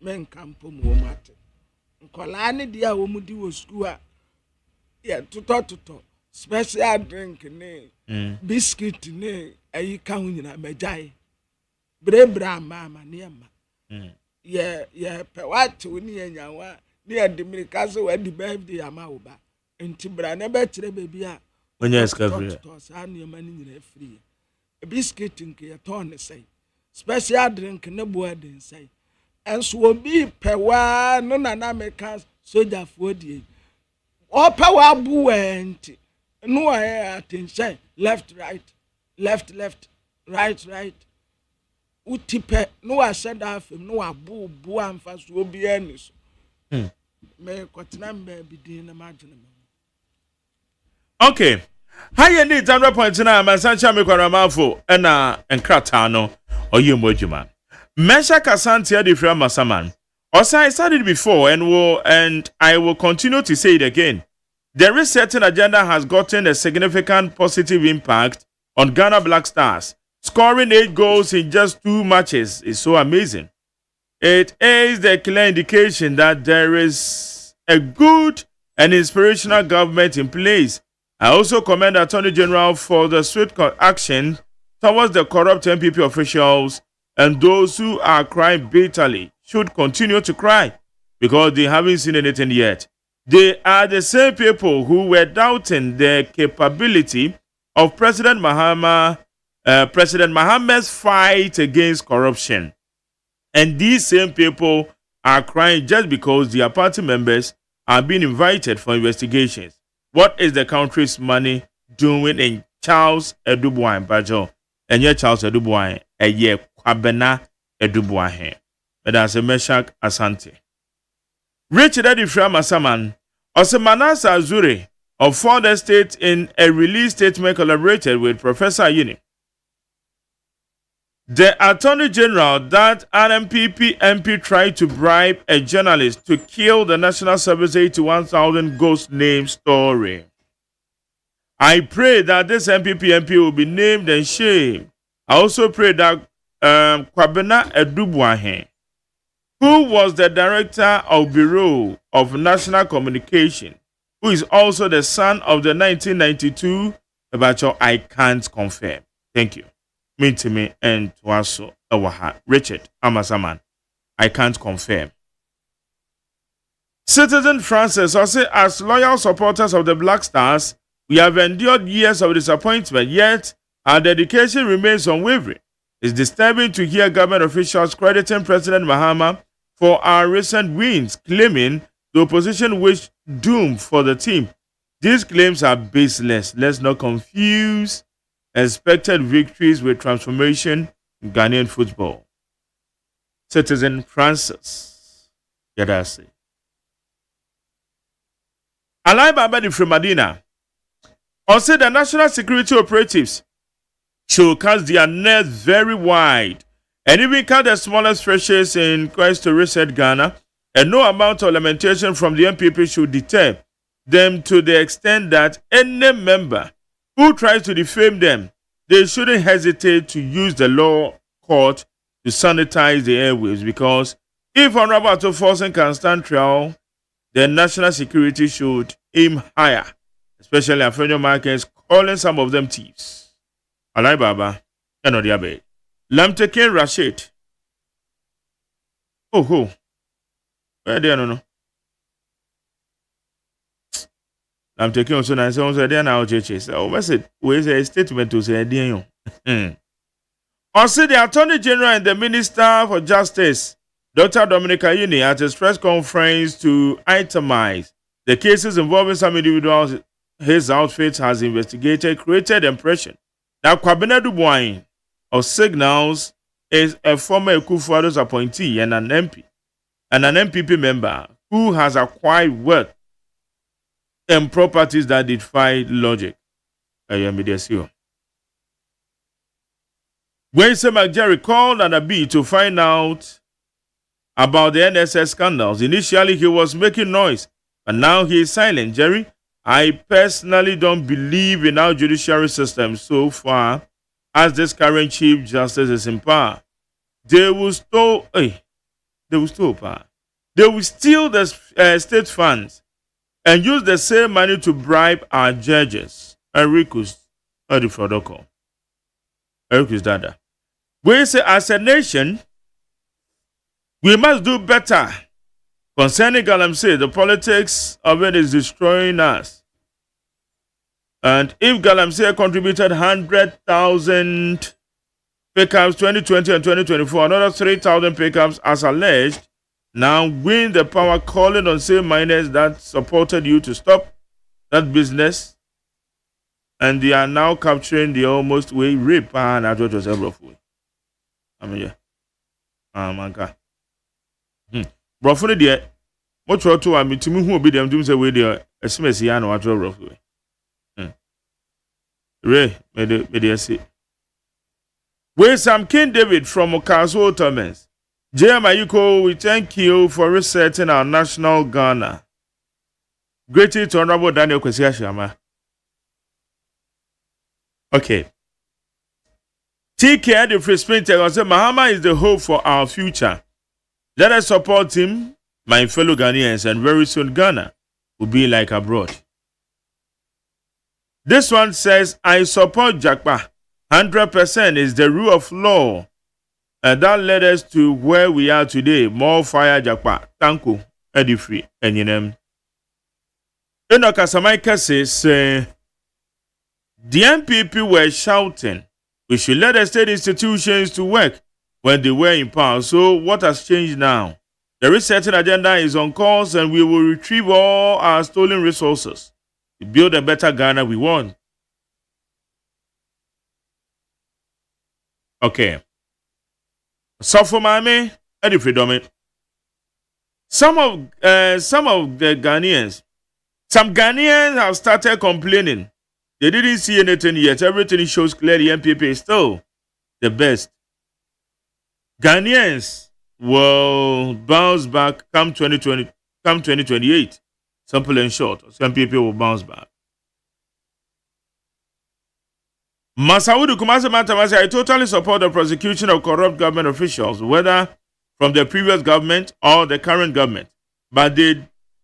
men kampo mo mate nkola ne dia wo mu di wo school a ya toto special drink ne biscuit ne ayi ka hu nyina mejai brebra mama ne ma ye pe wat ni enyawa ne adimirika so wa di birthday ama wo ba enti bra ne be kire bebi a when you discover sa ne ma ni nyina free biscuit nke ya ton say special drink ne boa den say enso obi pewa no na America soldier for die o pewa bu enti no attention left right utipe no said afem no abu amfa so obi anis me kwatena mba bidin na magene okay. How you need 100.9 Masancha Mikwaramafo and Enkratano or you Mojuman. Mesha Kasantia de Fra Masaman. Also, I said it before and I will continue to say it again. There is certain agenda has gotten a significant positive impact on Ghana Black Stars. Scoring 8 goals in just 2 matches is so amazing. It is the clear indication that there is a good and inspirational government in place. I also commend the Attorney General for the swift action towards the corrupt MPP officials, and those who are crying bitterly should continue to cry because they haven't seen anything yet. They are the same people who were doubting the capability of President Mohammed's fight against corruption. And these same people are crying just because their party members are being invited for investigations. What is the country's money doing in Charles Edubuan Bajo? And yet Charles Edubuan, a year Kwabena Edubuan. But as a Meshach Asante. Richard Edifra Masaman, Osemanasa Azure of Ford Estate in a release statement collaborated with Professor Ayini. The Attorney General that an MPP MP tried to bribe a journalist to kill the National Service 81,000 ghost name story. I pray that this MPP MP will be named and shamed. I also pray that Kwabena Edubuahe, who was the Director of Bureau of National Communication, who is also the son of the 1992 Abacho, I can't confirm. Thank you. Meet me and Twaso Ewaha Richard Amasaman. I can't confirm. Citizen Francis also, as loyal supporters of the Black Stars, we have endured years of disappointment, yet our dedication remains unwavering. It's disturbing to hear government officials crediting President Mahama for our recent wins, claiming the opposition wished doom for the team. These claims are baseless. Let's not confuse expected victories with transformation in Ghanaian football. Citizen Francis Yadasi. Alai Babadi from Medina. Also, the national security operatives should cast their net very wide and even cut the smallest fishes in quest to reset Ghana, and no amount of lamentation from the MPP should deter them to the extent that any member who tries to defame them, they shouldn't hesitate to use the law court to sanitize the airwaves, because if Honorable Ato Forsen can stand trial, then national security should aim higher, especially Afenyo markets calling some of them thieves. Alai Baba, Enodiabe. Lamtekin Rashid. Oh, where they no. I'm taking also and so then now churches. Oh, message where's a statement to say dear you. Also, the Attorney General and the Minister for Justice, Dr. Dominic Ayini, at his press conference to itemize the cases involving some individuals his outfit has investigated, created the impression that Kwabena Dubois of Signals is a former Ekufuado's appointee and an MP, and an MPP member who has acquired wealth and properties that defy logic. When Jerry called Anabi to find out about the NSS scandals, initially he was making noise, but now he is silent. Jerry, I personally don't believe in our judiciary system so far as this current Chief Justice is in power. They will steal the state funds and use the same money to bribe our judges. Ericus Dada. We say as a nation, we must do better. Concerning Galamsey, the politics of it is destroying us. And if Galamsey contributed 100,000 pickups 2020 and 2024, another 3,000 pickups as alleged, now win the power calling on same miners that supported you to stop that business, and they are now capturing the almost way rape and I thought it was every way. I mean, yeah. Oh my God. Bro, for the what you to me to me who be them doing say way there SMS ya no atro rough way. Ray, me dey say. Where Sam King David from Okaso Thomas. JMayuko, we thank you for resetting our national Ghana. Greeting to Honorable Daniel Kwesi Ashama. Okay. Take care the free sprinter and say Mahama is the hope for our future. Let us support him, my fellow Ghanaians, and very soon Ghana will be like abroad. This one says, I support Jakpa. 100% is the rule of law. And that led us to where we are today. More fire Jakpa. Thank you. Eddie Free. And you know. Enoch Asamaika says, the MPP were shouting, we should let the state institutions to work when they were in power. So what has changed now? The resetting agenda is on course and we will retrieve all our stolen resources to build a better Ghana we want. Okay. So for Miami, Eddie Freedom. Some of the Ghanaians, some Ghanaians have started complaining. They didn't see anything yet. Everything shows clearly MPP is still the best. Ghanaians will bounce back come 2028. Simple and short. Some people will bounce back. Masaudu Kumasi Mantamasi, I totally support the prosecution of corrupt government officials, whether from the previous government or the current government. But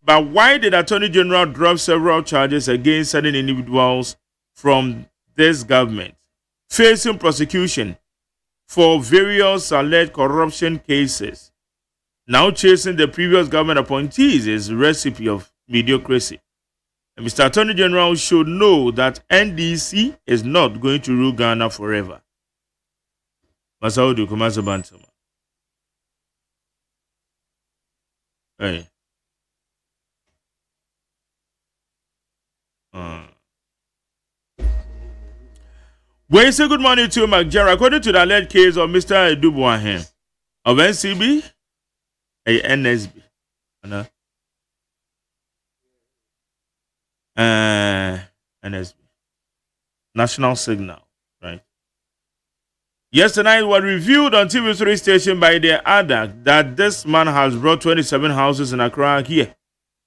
why did Attorney General drop several charges against certain individuals from this government facing prosecution for various alleged corruption cases? Now chasing the previous government appointees is a recipe of mediocrity. And Mr. Attorney General should know that NDC is not going to rule Ghana forever. Masaudu Kumasa Bantama. Hey. We say good morning to McJarrah. According to the alleged case of Mr. Dubois of NCB, NSB, NSB, National Signal, right? Yesterday, it was reviewed on TV3 station by the ADAC that this man has brought 27 houses in Accra here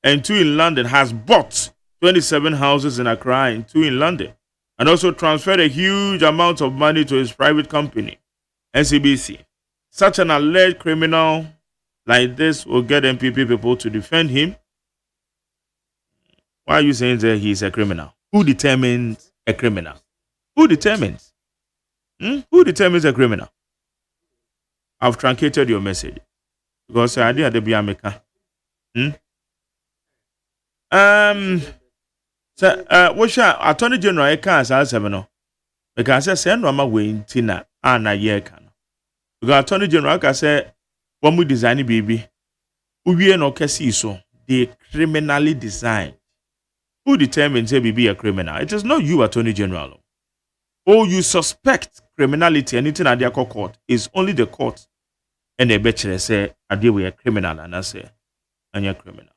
and 2 in London, has bought 27 houses in Accra and 2 in London, and also transferred a huge amount of money to his private company, NCBC. Such an alleged criminal like this will get MPP people to defend him. Why are you saying that he's a criminal? Who determines a criminal? Who determines? Who determines a criminal? I've truncated your message because I did the Biameka. So, what shall Attorney General can't answer no? Because I said no, I'm waiting Tina and a year can. Because Attorney General can say, when we design baby, we are no case so they criminally designed. Who determines a baby a criminal? It is not you, Attorney General. Or you suspect criminality, anything at their court is only the court. And the bachelor say, I deal with a criminal, and I say, and you're criminal.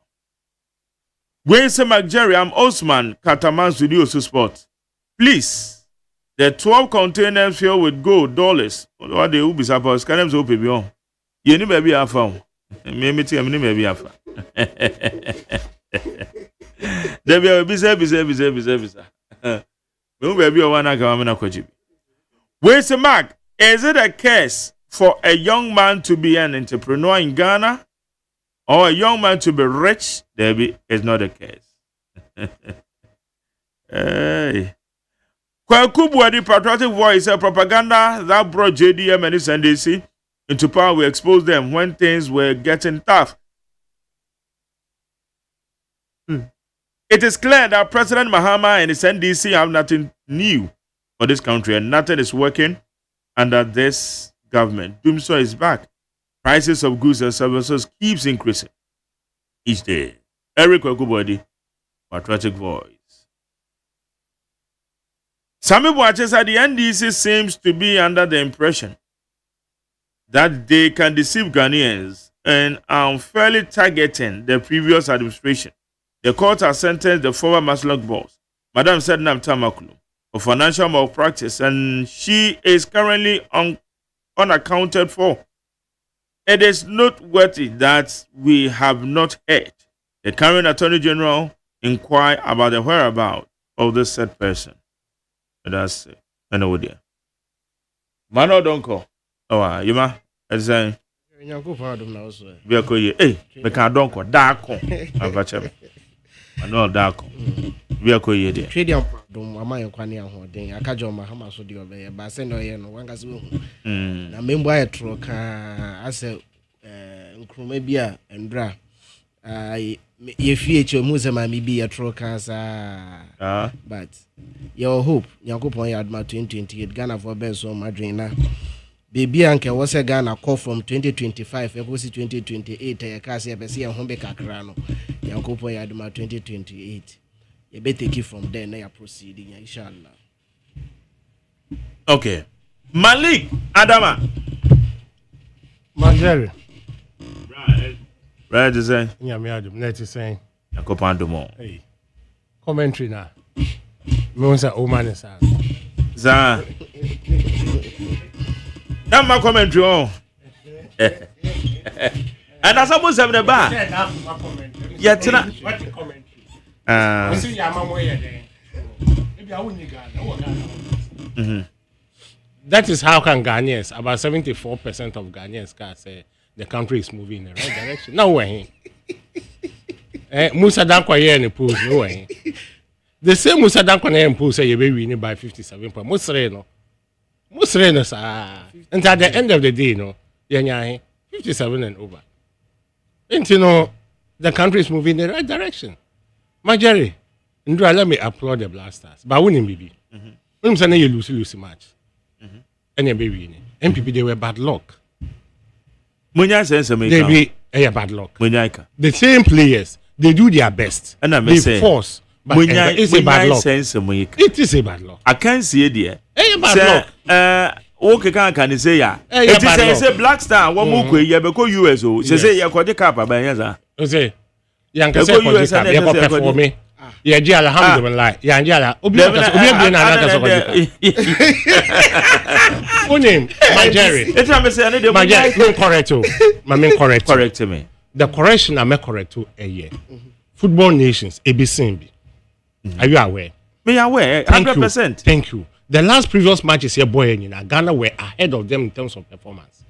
When say McJerry, I'm Osman, Kataman Studio Sport. Please, the 12 containers filled with gold, dollars, what they will be supposed, can them open beyond. You need maybe I found. Maybe maybe I found. There will be service. Baby, one I come in. Where's the mark? Is it a case for a young man to be an entrepreneur in Ghana or a young man to be rich? Debbie is not the case. Hey. Kwakubu, patriotic voice, a propaganda that brought JDM and his NDC into power will expose them when things were getting tough. It is clear that President Mahama and his NDC have nothing new for this country and nothing is working under this government. Doomsday is back. Prices of goods and services keeps increasing each day. Eric Wakubodi, patriotic voice. Some people said the NDC seems to be under the impression that they can deceive Ghanaians and unfairly targeting the previous administration. The court has sentenced the former Maslok boss, Madam Sednam Tamakulu, for financial malpractice, and she is currently unaccounted for. It is noteworthy that we have not heard the current Attorney General inquire about the whereabouts of this said person. That's another. Mano Donko. Oh, you ma? It's saying. Hey, we can't donko. Darko. Ano dako. We are going to trade your problem. Mama, you can't hear what they are. Kajo Mahama so dear, but I say no, you know, one guy's room. I mean, by a truck, I say, Crumabia and Bra. If you eat your Musema, maybe a truck as but your hope, your coupon yard, my 2028 Ghana for Benson Madrina. Baby Uncle was a Ghana call from 2025, it was 2028. I can't say, a home Crano. Yankopo Yaduma 2028. You better take it from there. Now you're proceeding, inshallah. Okay. Malik Adama. Marjorie. Right, is saying. Yeah, me Adam. Net is saying. Yankopo Andomo. Hey. Commentary now. Me say Oman is out. Za. That my commentary on. And that's almost seven the bar. Yeah, tonight. That is how can Ghanaians, about 74% of Ghanaians can say the country is moving in the right direction. No way. Musa Dankwa here in the pool, no way. The same Musa Dankwa here in the pool say you will win by 57 points. Most rainers are. And at the end of the day, no, 57 and over. And you know, the country is moving in the right direction. Marjorie, let me applaud the Blasters. But winning, baby. When you lose match. And you be MPP, they were bad luck. They be bad luck. The same players, they do their best. And they force. But it's a bad luck. It is a bad luck. I can't see it there. Bad luck. Okay, can say ya? It is a Black Star. One more quick, because USO. Say ya got the cap by Yaza. Say, young for me. Yeah, alhamdulillah. Yeah, Jala. Name, Marjorie. Marjorie, correct. My correct. Correct me. The correction I make correct to a year. Football nations, ABC. Are you aware? Me aware, 100%. Thank you. The last previous matches here, boy, in Ghana were ahead of them in terms of performance.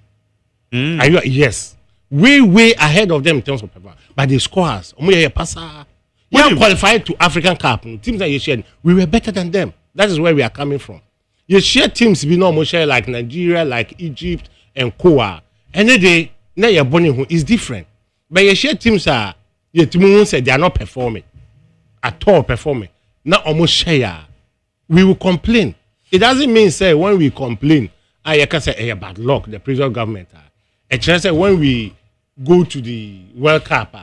Are you? Yes, way ahead of them in terms of performance. But the scores, we qualified to African Cup. Teams that you shared, we were better than them. That is where we are coming from. You share teams, we know share like Nigeria, like Egypt, and Koa. And then now your bonnie is different. But you share teams are your team said they are not performing at all. na almost share. We will complain. It doesn't mean say when we complain, I can say bad luck. The previous government. It just say when we go to the World Cup,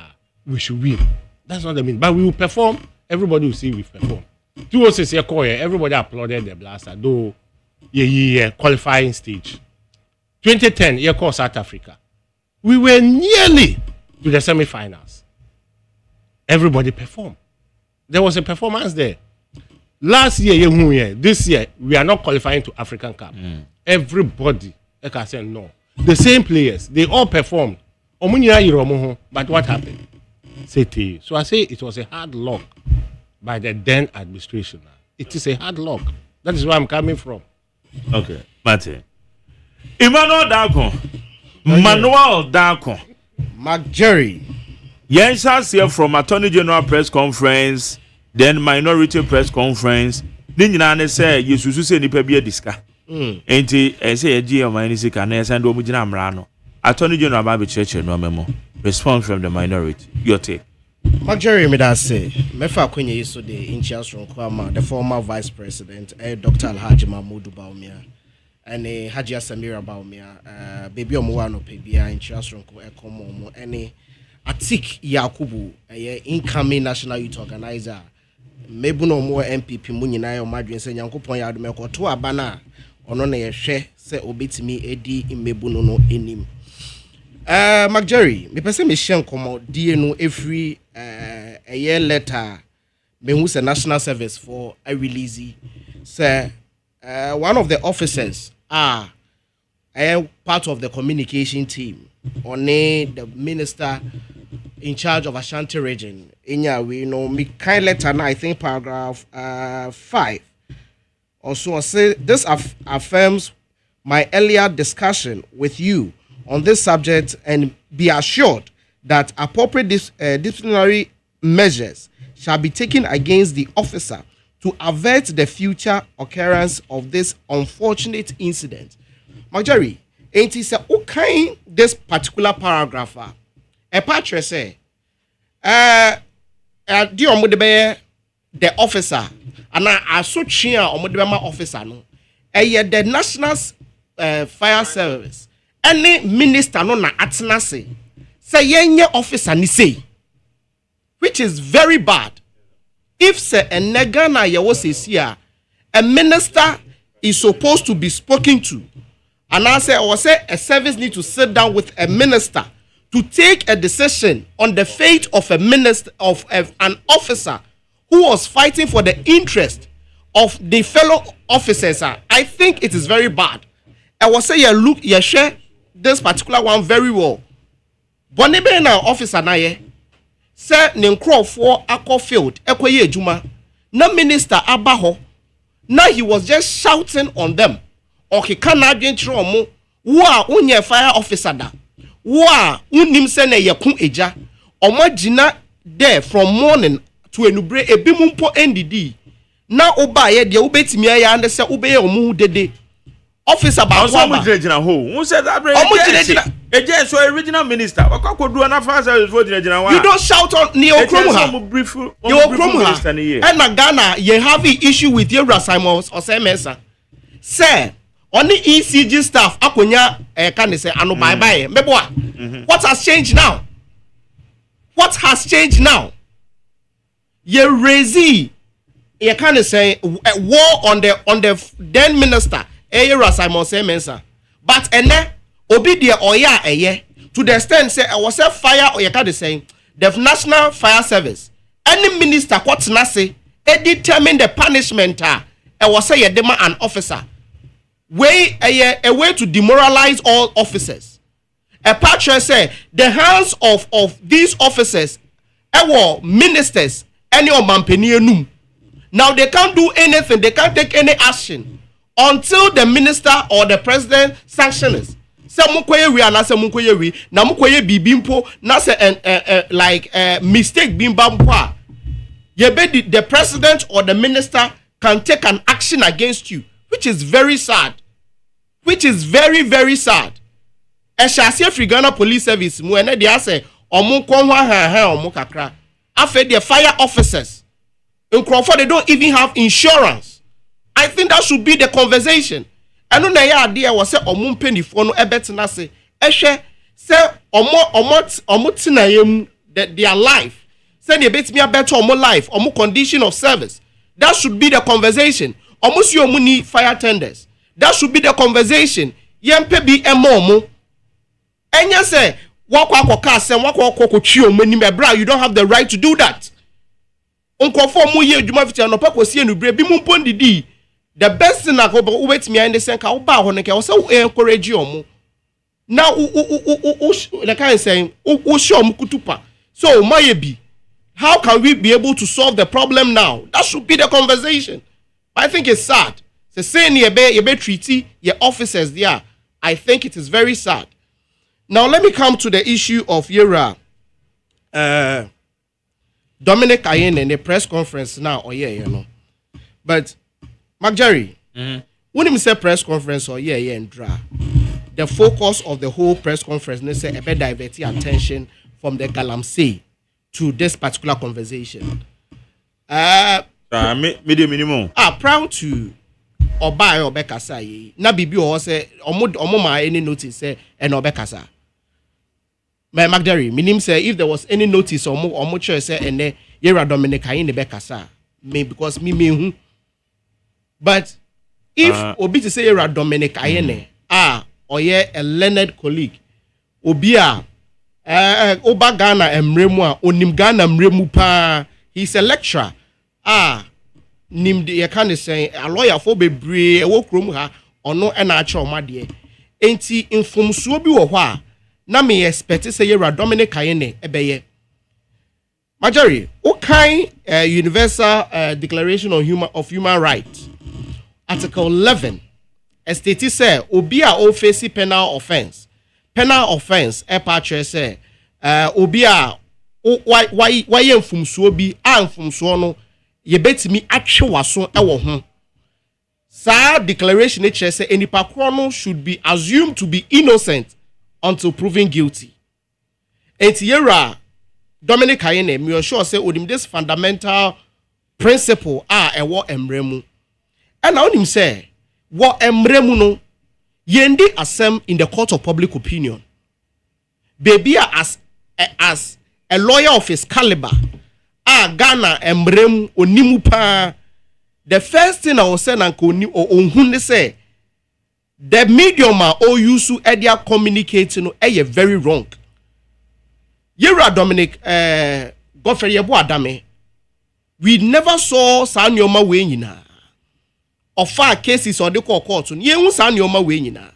we should win. That's not the mean. But we will perform. Everybody will see we perform. 2006 everybody applauded the blaster. Though qualifying stage. 2010 year called South Africa. We were nearly to the semi-finals. Everybody performed. There was a performance there. Last year, this year, we are not qualifying to African Cup. Everybody, like I said, no. The same players, they all performed. But what happened? So I say it was a hard luck by the then administration. It is a hard luck. That is where I'm coming from. Okay, Mate. Emmanuel Dakon. Manuel Dakon. McJerry. Yes, here from Attorney General press conference, then minority press conference. Then you say you should say ni pebi diska. Enti say GM minority can send omu jina mrano. Attorney General ba be church no memo. Response from the minority. Your take. McJerry me that say mefa akwenye yiso de inchias from Kwama, the former vice president, Dr. Alhaji Mahmoud Baumia. And Haji Samira Baumia, baby Omuano Pebia inchias from Ekomo any Atik Yakubu, incoming national youth organizer. Mebuno more MPP Munina or Madrid saying Yankupon Yadmeko to Abana or no share say obit me edi in Mebuno no enim. McJerry, me person me shen komo DNO every a year later me who's a national service for a release say one of the officers are part of the communication team on the minister in charge of Ashanti region. We know me kind letter now, I think paragraph 5. Also, I say this affirms my earlier discussion with you on this subject and be assured that appropriate disciplinary measures shall be taken against the officer to avert the future occurrence of this unfortunate incident. McJerry, ain't it say okay this particular paragraph? A patron say, dear Omudebe, the officer, and I so cheer Omudema officer, no, the National Fire Service, any minister no na atenase, say yenye officer ni say, which is very bad. If say a nega na yewo say a minister is supposed to be spoken to, and I say a service need to sit down with a minister to take a decision on the fate of a minister of an officer who was fighting for the interest of the fellow officers. I think it is very bad. I will say you share this particular one very well. Bonebe na officer na ye say ne nkrofo akọ field ekoye ejuma na minister abaho na he was just shouting on them. Okika na adwenkyere omo wo a onye fire officer da. Wa unim se na yakun eja omagina there from morning to enubre ebimumpo ndidi na oba ye de obetimi ya ande se obeye omu dede officer ba kwa ba omugina ho who said that omugina eje so original minister okakodu na fa service for gina wa you don't shout on Neo Kromu ha and na Ghana you have an issue with your Simon or Semesa say only ECG staff akonya can say anu bye bye meboa. What has changed now? What has changed now? You raise you can say a war on the then minister Simon Semensa, but ene obi oya eye to the extent say I was a fire or you can say the National Fire Service any minister what na say determine the punishment was say a demand an officer a way to demoralize all officers. A patron say the hands of these officers ministers any omampeni. Now they can't do anything, they can't take any action until the minister or the president sanctions. Say mukoye we na say mukoye we na mukoye bibimpo na say like mistake bimba the president or the minister can take an action against you, which is very sad. Which is very, very sad. Eshasi Ghana Police Service, mu ene dia say, omu konwa ha omu kakra. Afe the fire officers. In Crawford, they don't even have insurance. I think that should be the conversation. I know na idea was say omum penny for no ebetena say ehwe say omo tinayem their life. Say they bet me a better omo life, omo condition of service. That should be the conversation. Omo si omo need fire tenders. That should be the conversation. Yempe bi emomo. Enya say wakwa akoka say wakwa akokochi omo ni me bra, you don't have the right to do that. Unkofo mu ye adwuma fiti anopa kosie no bre bi mu pondidi. The best thing I go wait me in the sense ka ba ho ne ka wo say encourage omo. Now like I saying show omo kutupa. So mayebi, how can we be able to solve the problem now? That should be the conversation. I think it's sad. So saying you be treaty your officers there. I think it is very sad. Now let me come to the issue of Yera Dominic Ayene in the press conference now you know. But Mark Jerry, when he say press conference and draw, the focus of the whole press conference they say about diverting attention from the galamsey to this particular conversation. Minimum. Proud to Oba Obekasa ye. Na bibi o say omo ma any notice say and Obekasa. My Magdari, minim say if there was any notice omo church say and Yera Dominic Ayene Bekasa, me because me. But if Obi to say Yera Dominic Ayene, oye a learned colleague, Obia Oba Ghana emremu onim Ghana mremu pa, he's a lecturer. Nim de you can say a lawyer for bebre e wo krom ha ono e na acha oma de enti infomsuo bi wo ho a na me expect say Yera Dominic Ayene ebeye Majori okay Universal Declaration of Human Rights Article 11 state say obi a o face penal offense e pa tre say obi a why infomsuo bi infomsuo no ye betimi atwe waso e wo ho sa declaration it say enipa krono should be assumed to be innocent until proven guilty. Yera Dominic Ayene me sure say odim this fundamental principle e wo emremu and now him say wo emremu no yendi asem in the court of public opinion baby as a lawyer of his caliber Ghana embrem onimu pa. The first thing I was saying onhun say the medium o use edia communicating very wrong. Yera Dominic Godfrey Yebo Adame, we never saw Sanyoma we nyina. Of far cases or the court ye hu Sanyoma we nyina.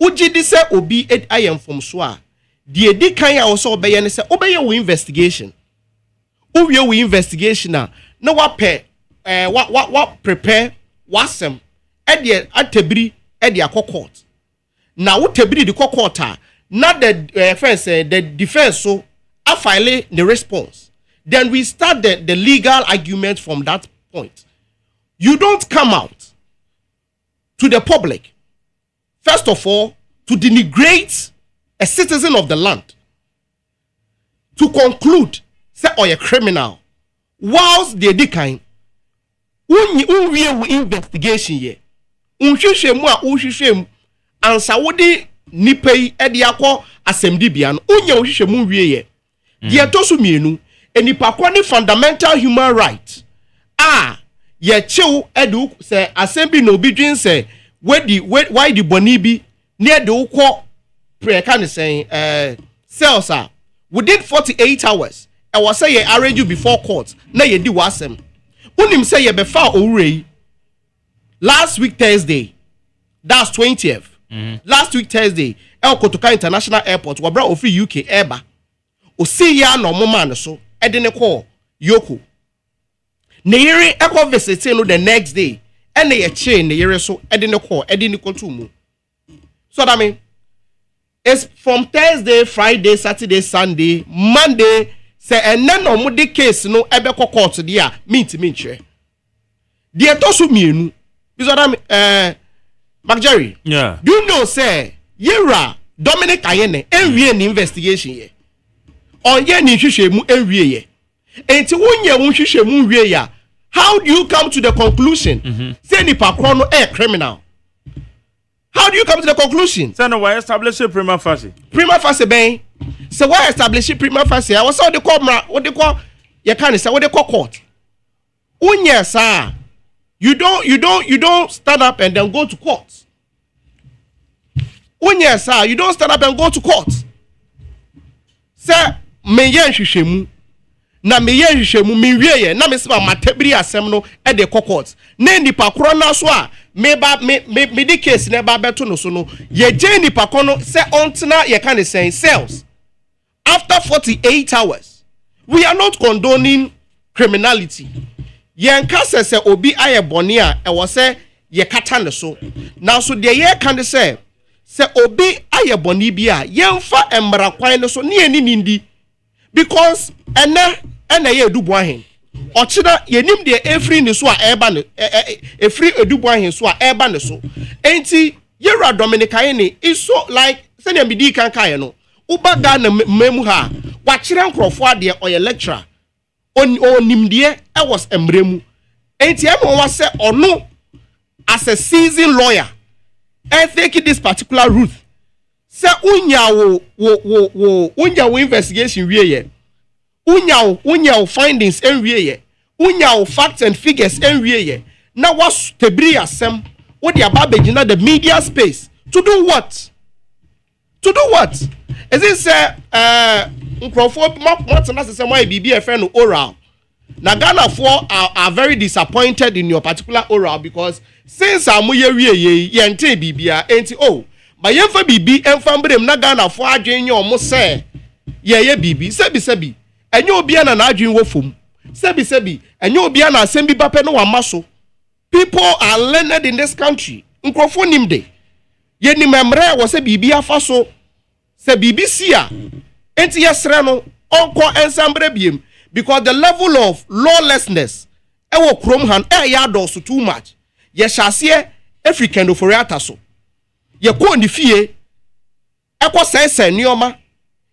Uji di say obi I am from soa. The edi kan ya also obey ne say obey we investigation. We investigation na what prepare wasem e atebiri e de court na wo tebiri the court na the first the defense so I file the response, then we start the legal argument from that point. You don't come out to the public first of all to denigrate a citizen of the land, to conclude say or a criminal whilst they decline unwie investigation ye unhwehwɛ mu a unhwehwɛ mu ansa wodi nipa yi e de akɔ asɛmdi bia no unya unhwehwɛ mu wie ye de to so mienu enipa kɔ ne fundamental human right ye chew edu sɛ asɛmbi no bi dwen sɛ why the boni bi ne de ukɔ preka ne sɛn cells within 48 hours I was say ye arrange you before court na ye di wasem unim say ye befa owurei last week Thursday, that's 20th. Last week Thursday El Kotoka International Airport wabra ofi UK eba o see ya no mo man so e de ne call Yoko ne yere e ko visit no the next day e na ye che ne yere so e de ne call e de ne ko mu. So that mean it's from Thursday, Friday, Saturday, Sunday, Monday. Say and then no the case no ebe court dia meet chwe. Dia to so mienu. Because Mark Jerry. Yeah. Do you know say Yera Dominic Ayene enwie an investigation ye. Onye ni hwehwe mu enwie ye. Enti wonye wo hwehwe mu wie ya how do you come to the conclusion say nipa korɔ no a criminal? How do you come to the conclusion? Say no, why establish a prima facie? Prima facie, ben. So why establish a prima facie? I was all the call, what they call, you can't say what they call court. Unya, sir. You don't stand up and then go to court. Unya, sir. You don't stand up and go to court. Sir, me yen shishemu. Na me yen shishemu, me wiye, na me seba matebri asem no, e de court. Ne nipa koro na so a me di case ne ba beto no so no ye je nipa kono se ontena ye kan say cells after 48 hours. We are not condoning criminality. Ye nka se obi aye boni a e wo se ye kata ne so. Now so de ye kan say obi aye boni bi a ye mfa emra kwan ne so ne ani nindi because ena ye dubu ahen ochida yenim de every ne so a eba ne every edubu ahen so a eba ne so enti yera Dominica ne is so like send me di kan kai no uba ga na memu ha wa kire nkrofo ade oye lecturer onim de e was emremu enti e mo wa se ono as a seasoned lawyer I think this particular route say unya wo investigation wie ye unya findings enwie ye unya facts and figures enwie ye na was tebri asem wo dia babegina the media space to do what is it say nkrofo what na say why bibi e friend no oral na Ghana for are very disappointed in your particular oral because since amuye wie ye ente bibia enti oh ba yemfa bibi emfa mbrem na Ghana for adwen ye omo say ye bibi sebi enye obia na adwen wo fom sebi enye obia na asem bi bape no wamaso. People are learned in this country nkrofo nimde ye nimemre wo se bibi afaso se bibi sia enti yesre no onko ensambre biem because the level of lawlessness e wo krom han ya do so too much ye hyase African do foriata so ye ko ni fie e ko sense nioma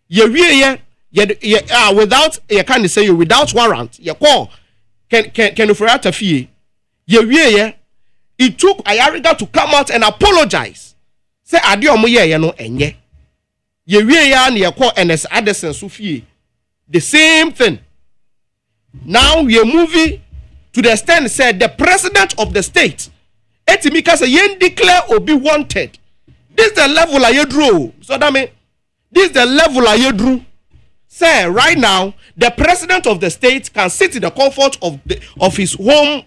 ye wie ye without ye can say you without warrant ye ko can foriata fie ye wie it took Ayariga to come out and apologize say ade omo ye no enye ye wie ya na ye ko NS Addison so fie the same thing. Now we are moving to the extent said the president of the state etimika say yen declare obi wanted. This is the level I drew. So that mean this is the level I drew. Say right now the president of the state can sit in the comfort of his home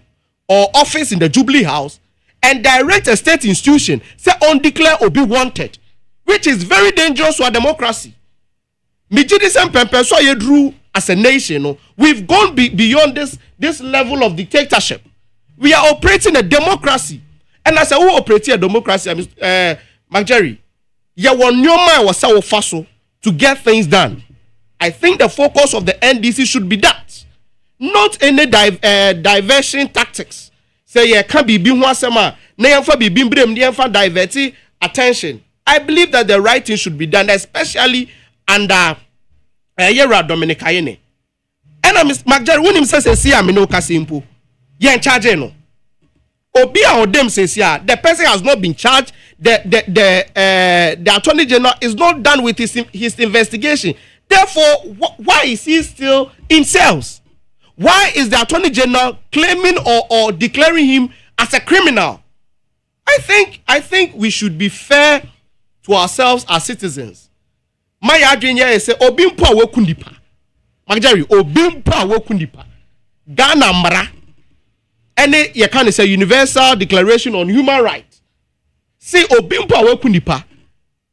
or office in the Jubilee House and direct a state institution say on declare obi wanted, which is very dangerous to our democracy. Mijidisem pempe so ye drew as a nation. We've gone beyond this level of dictatorship. We are operating a democracy. And as who operating a democracy, McJerry, you want your mind was so fast to get things done. I think the focus of the NDC should be that. Not any diversion tactics. Say you can't be being one summer, never be being diverting attention. I believe that the right thing should be done, especially under Yera Dominica Yene. And Mr. McJerry, when him says, see, I'm no Kasimpo. Yen charge no. Obia or them says, yeah, the person has not been charged. The Attorney General is not done with his investigation. Therefore, why is he still in cells? Why is the Attorney General claiming or declaring him as a criminal? I think we should be fair to ourselves as citizens. My argument is say obimpo awokundipa. McJerry obimpo awokundipa. Ghana mara. Any you can say Universal Declaration on Human Rights. Say obimpo awokundipa.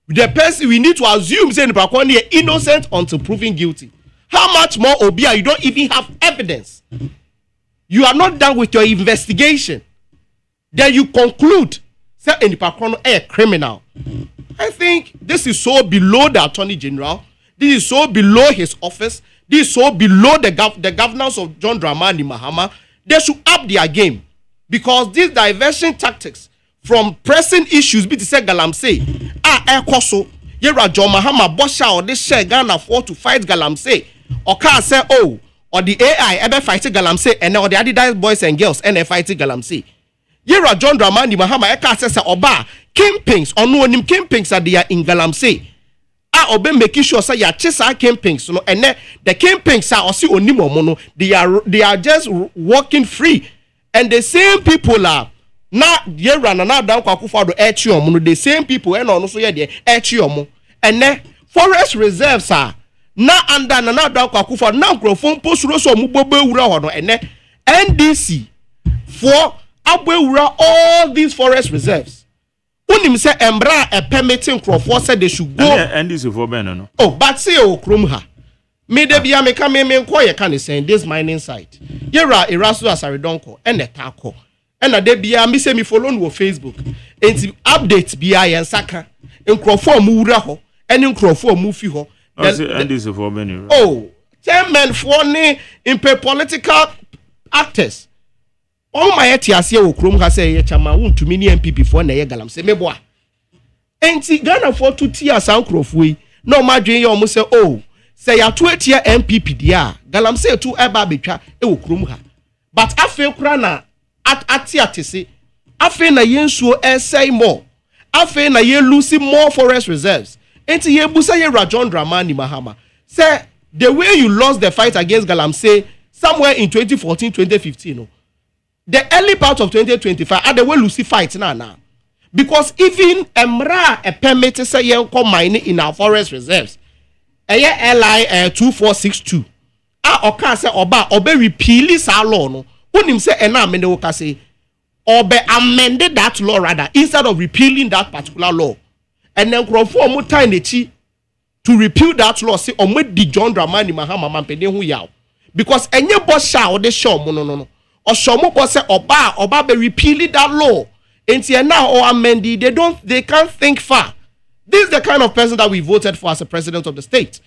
The person we need to assume say nipa kwani innocent until proven guilty. How much more obia you don't even have evidence. You are not done with your investigation. Then you conclude say nipa kwani a criminal. I think this is so below the Attorney General. This is so below his office. This is so below the governance of John Dramani Mahama. They should up their game because these diversion tactics from pressing issues, be to say Galamsey, ekoso yera John Mahama Bosha or this share Ghana for to fight Galamsey or can say oh or the AI ever fight galamsey and or the Adidas boys and girls and they fight galamsey. Yera John Dramani Mahama eka sese oba campings or no nim campings are there in galamsey. A obe making sure say ya chesa campings no and the campings are also onimo mono they are just walking free and the same people are na yera na down kwakufa do echi omo no the same people and no so ye de echi omo and forest reserves are na under na down kwakufa na microphone posuro so omo bobo ewura ho no and NDC for abewura all these forest reserves. Unim say embra a permitting crofo said they should go. NDC for Ben no. Oh, but say o krom ha. Me de bia me come me nko ye kan say this mining site. Yera eraso asare donko and the tako. And na de bia me say me follow no Facebook. Enti update bia yen saka. Nkrofo mu wura ho, and nkrofo mu fi ho. NDC for Ben. Oh, 10 men for ni in political actors. All my etias here will chrome has a chama won't to mini MPP for na galam say me boy. Enti Ghana for 2 tiers sound crofwe. No my dream you almost say oh say ya 2 tier MPP dia galam say 2 eba betwa e wo chrome ha. But afe kura na atiatese afe na yensuo say more. Afe na ye lose more forest reserves. Enti ye busa ye Rajon Dramani Mahama. Say the way you lost the fight against Galamsey somewhere in 2014-2015 no. The early part of 2025 are the way Lucy fight now. Because even Emra a permit to say you come mining in our forest reserves. LI 2462. Oka say oba obe repeal sa law no. Unim say ena amende oka say obe amended that law rather instead of repealing that particular law. And then crofo omo time echi to repeal that law say omo di John Dramani Mahama mampede hu yaw. Because enye boss sha o de show no. Oshomo say oba be repealing that law. Until now or amendi, they can't think far. This is the kind of person that we voted for as a president of the state.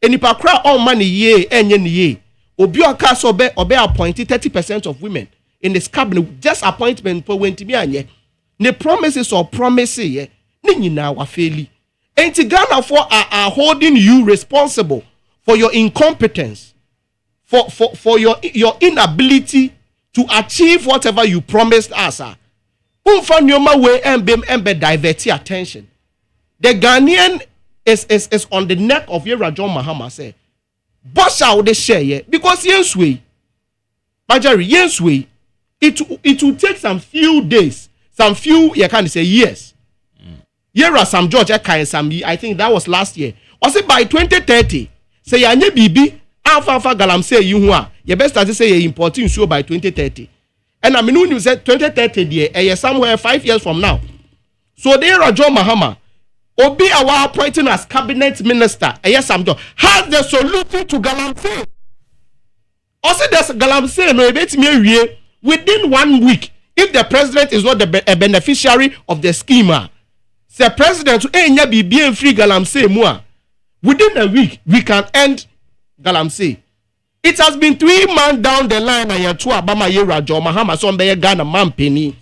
And if I cry all money ye and ye, Obi Okaso obe appointed 30% of women in this cabinet, just appointment for when to be anye. Ne promises or promises ye, ni na wa faili. And Ghana for are holding you responsible for your incompetence, for your inability to achieve whatever you promised us. Umfanyoma way embe divert attention. The Ghanaian is on the neck of Rajon Mahama say. Bosha would share ye because yenswe. Majari yenswe. It will take some few days, some few you can say years. Yera some George Eka some I think that was last year. Or say by 2030 say yanye bibi alpha galamsey you a you best start to say you importing so by 2030. And I mean you said 2030 there somewhere 5 years from now. So there Rajon Mahama Obi our appointing as cabinet minister some job has the solution to galamsey. Also there's galamsey no bet me within 1 week if the president is not a beneficiary of the schema. Say president enya bibi free galamsey mua. Within a week we can end galamsey. It has been 3 months down the line and you're Abama Rajon Mahama Sombe Ghana man penny.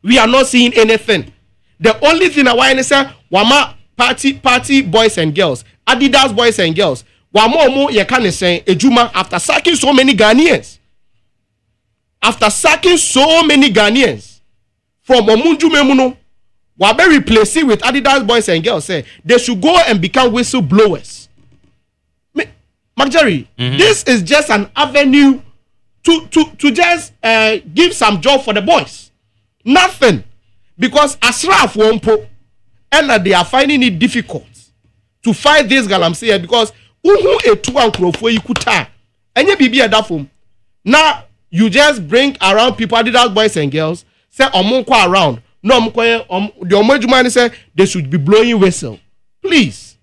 We are not seeing anything. The only thing I want to say, Wama party boys and girls, Adidas boys and girls, Wamo ye can say Ejuma after sacking so many Ghanaians. After sacking so many Ghanaians from Omunju Memuno, Wabe replace it with Adidas boys and girls say they should go and become whistleblowers. Marjorie, this is just an avenue to just give some job for the boys. Nothing. Because Asraf won't put and they are finding it difficult to fight this galamsey because uhu etu ankrofo ikuta enye bibi adafum. Now you just bring around people Adidas boys and girls say omunko around no the omejumani say they should be blowing whistle. Please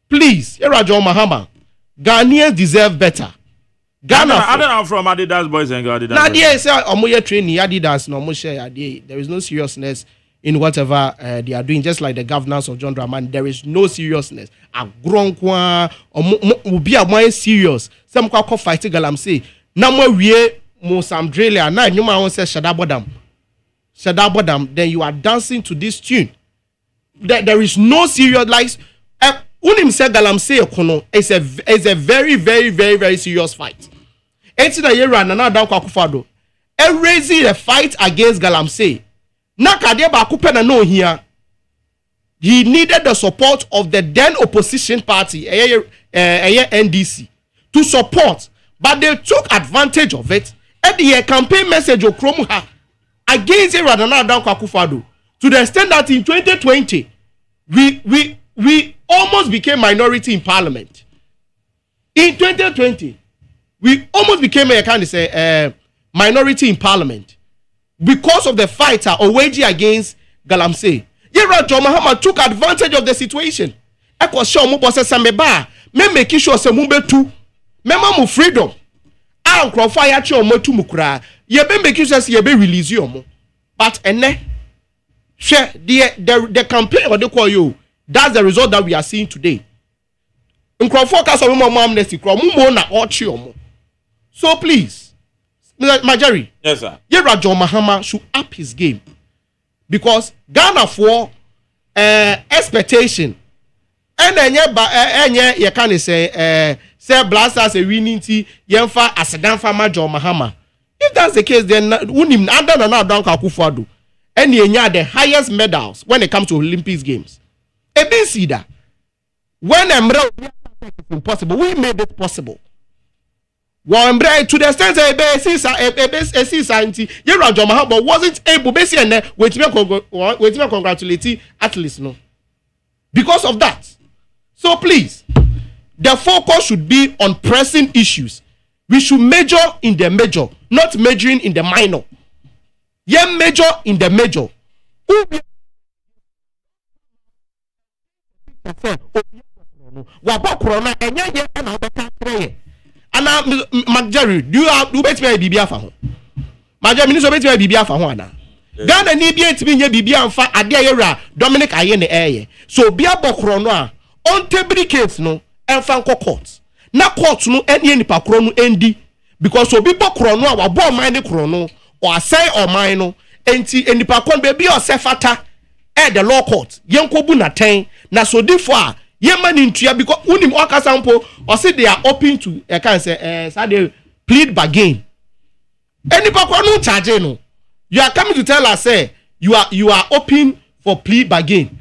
Rajon Mahama, Ghanaians deserve better. Ghana I don't know from Adidas boys and girls. Now they say omoye training Adidas no mo share there is no seriousness in whatever they are doing, just like the governance of John Dramani. There is no seriousness. Agronkwa obi a serious. Some kwa fight galamsey. Na mo wie mo samdrelia na nyuma won say shadabodam. Then you are dancing to this tune. There is no serious like unim say galamsey kono is a very very very very serious fight. enti na yera Nana Addo Akufo-Addo raising a fight against Galamsey na kade ba ko pe na no hia. He needed the support of the then opposition party NDC to support, but they took advantage of it and the campaign message okrom ha against Nana Addo Akufo-Addo to the extent that in 2020 we almost became minority in parliament. In 2020 we almost became a kind of say minority in parliament because of the fight Oweji against Galamsey. Yera John Mahama took advantage of the situation. Eko sure mo boss sameba me make sure say mo betu mema mo freedom a nkrofo ya che omo tu mukura ye be make sure say ye be release you omo. But ene share the campaign or the call you, that's the result that we are seeing today. Nkrofo ka so mo amnesty kro mo na ochi omo. So please Majari, yes sir, Yera John Mahama should up his game. Because Ghana for expectation and enye you can say blasters a winning tea yemfa asedan farmer John Mahama. If that's the case, then unim under Nana Addo Akufo-Addo and yenya the highest medals when it comes to Olympics games. ABC that when Emre is impossible, we made it possible. Well, to the extent that Yera John Mahama wasn't able basically wait me congratulate athletes no. Because of that. So please, the focus should be on pressing issues. We should major in the major, not majoring in the minor. Yeah, major in the major. Ana Magjerry, do bet me bibia fa ho. Magjerry ni so bet me bibia fa ho ana. Ghana ni bia ntimi nya bibia mfa ade ayera Dominic aye ne eye. So bia bokro no a on table case no emfa nko court. Na court no ene nipa kro no endi because obi bokro no a wa bo man ne kro no o asai o man no enti enipa kon be bia o sefata the law court yenkobu na ten na so difo a Yemen in Tria because unim okasampo or say they are open to can say they plead bargain. Any no charge no. You are coming to tell us say you are open for plead bargain.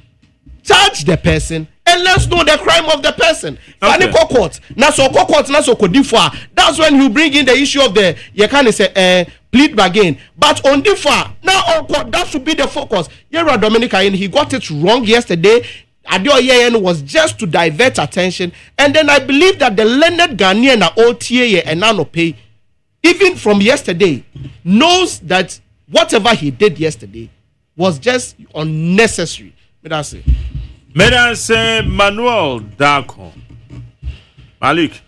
Charge the person and let's know the crime of the person. Okay. Court. Na so court na so kodifo. That's when you bring in the issue of the you can say plead bargain. But on differ now on court that should be the focus. Yera Dominic he got it wrong yesterday. Adeoye was just to divert attention, and then I believe that the learned Ghanaian OTA and Nanope, even from yesterday, knows that whatever he did yesterday was just unnecessary. Medase Manuel Darko. Malik.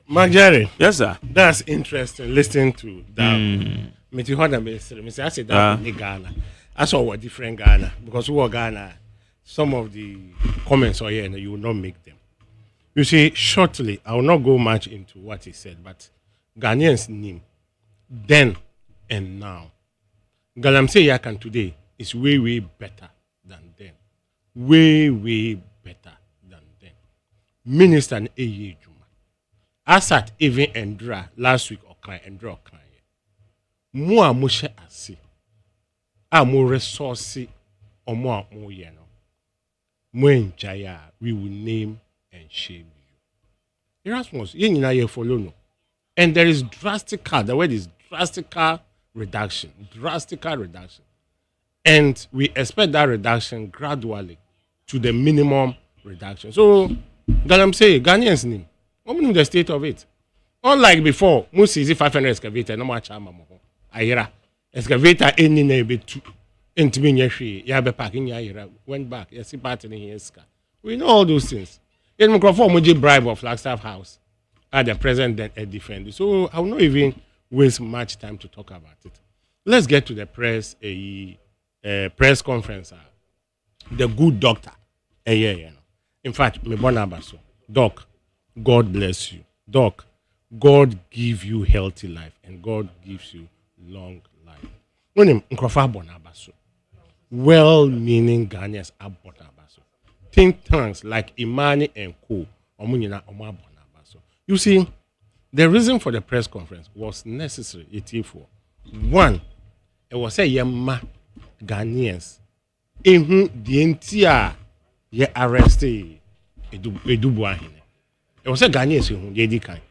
Majari. Yes, sir. That's interesting. Listening to that. Me to hear me say I said that in Ghana. I saw what different Ghana because we were Ghana. Some of the comments are here and you will not make them. You see, shortly, I will not go much into what he said, but Ghanaians name then and now. Galamsey Yakan today is way, way better than then. Way, way better than then. Minister and Eye Juma. Asat even Endra last week or cry Endra or cry. More Moshe Asi. A more resource or more yeno. When Jaya, we will name and shame you. Erasmus, you follow no. And there is the word is drastic reduction. And we expect that reduction gradually to the minimum reduction. So, Galamsey, Ghanaians name. What mean the state of it? Unlike before, most easy 500 excavator, no much Ayera. Excavator any neighbor two. Went back. Yes, we know all those things. In microphone, bribe of Flagstaff House at the president and defend. So I will not even waste much time to talk about it. Let's get to the press conference. The good doctor. In fact, me bonabaso. Doc, God bless you. Doc, God give you healthy life and God gives you long life. When him bonabaso. Well-meaning Ghanaians are bonabaso. Think tanks like Imani and Co. You see, The reason for the press conference was necessary. One, it was a yama Ghanaians. Ehu the entire ye arrested Edubuahine. It was a Ghanaians who ye kind.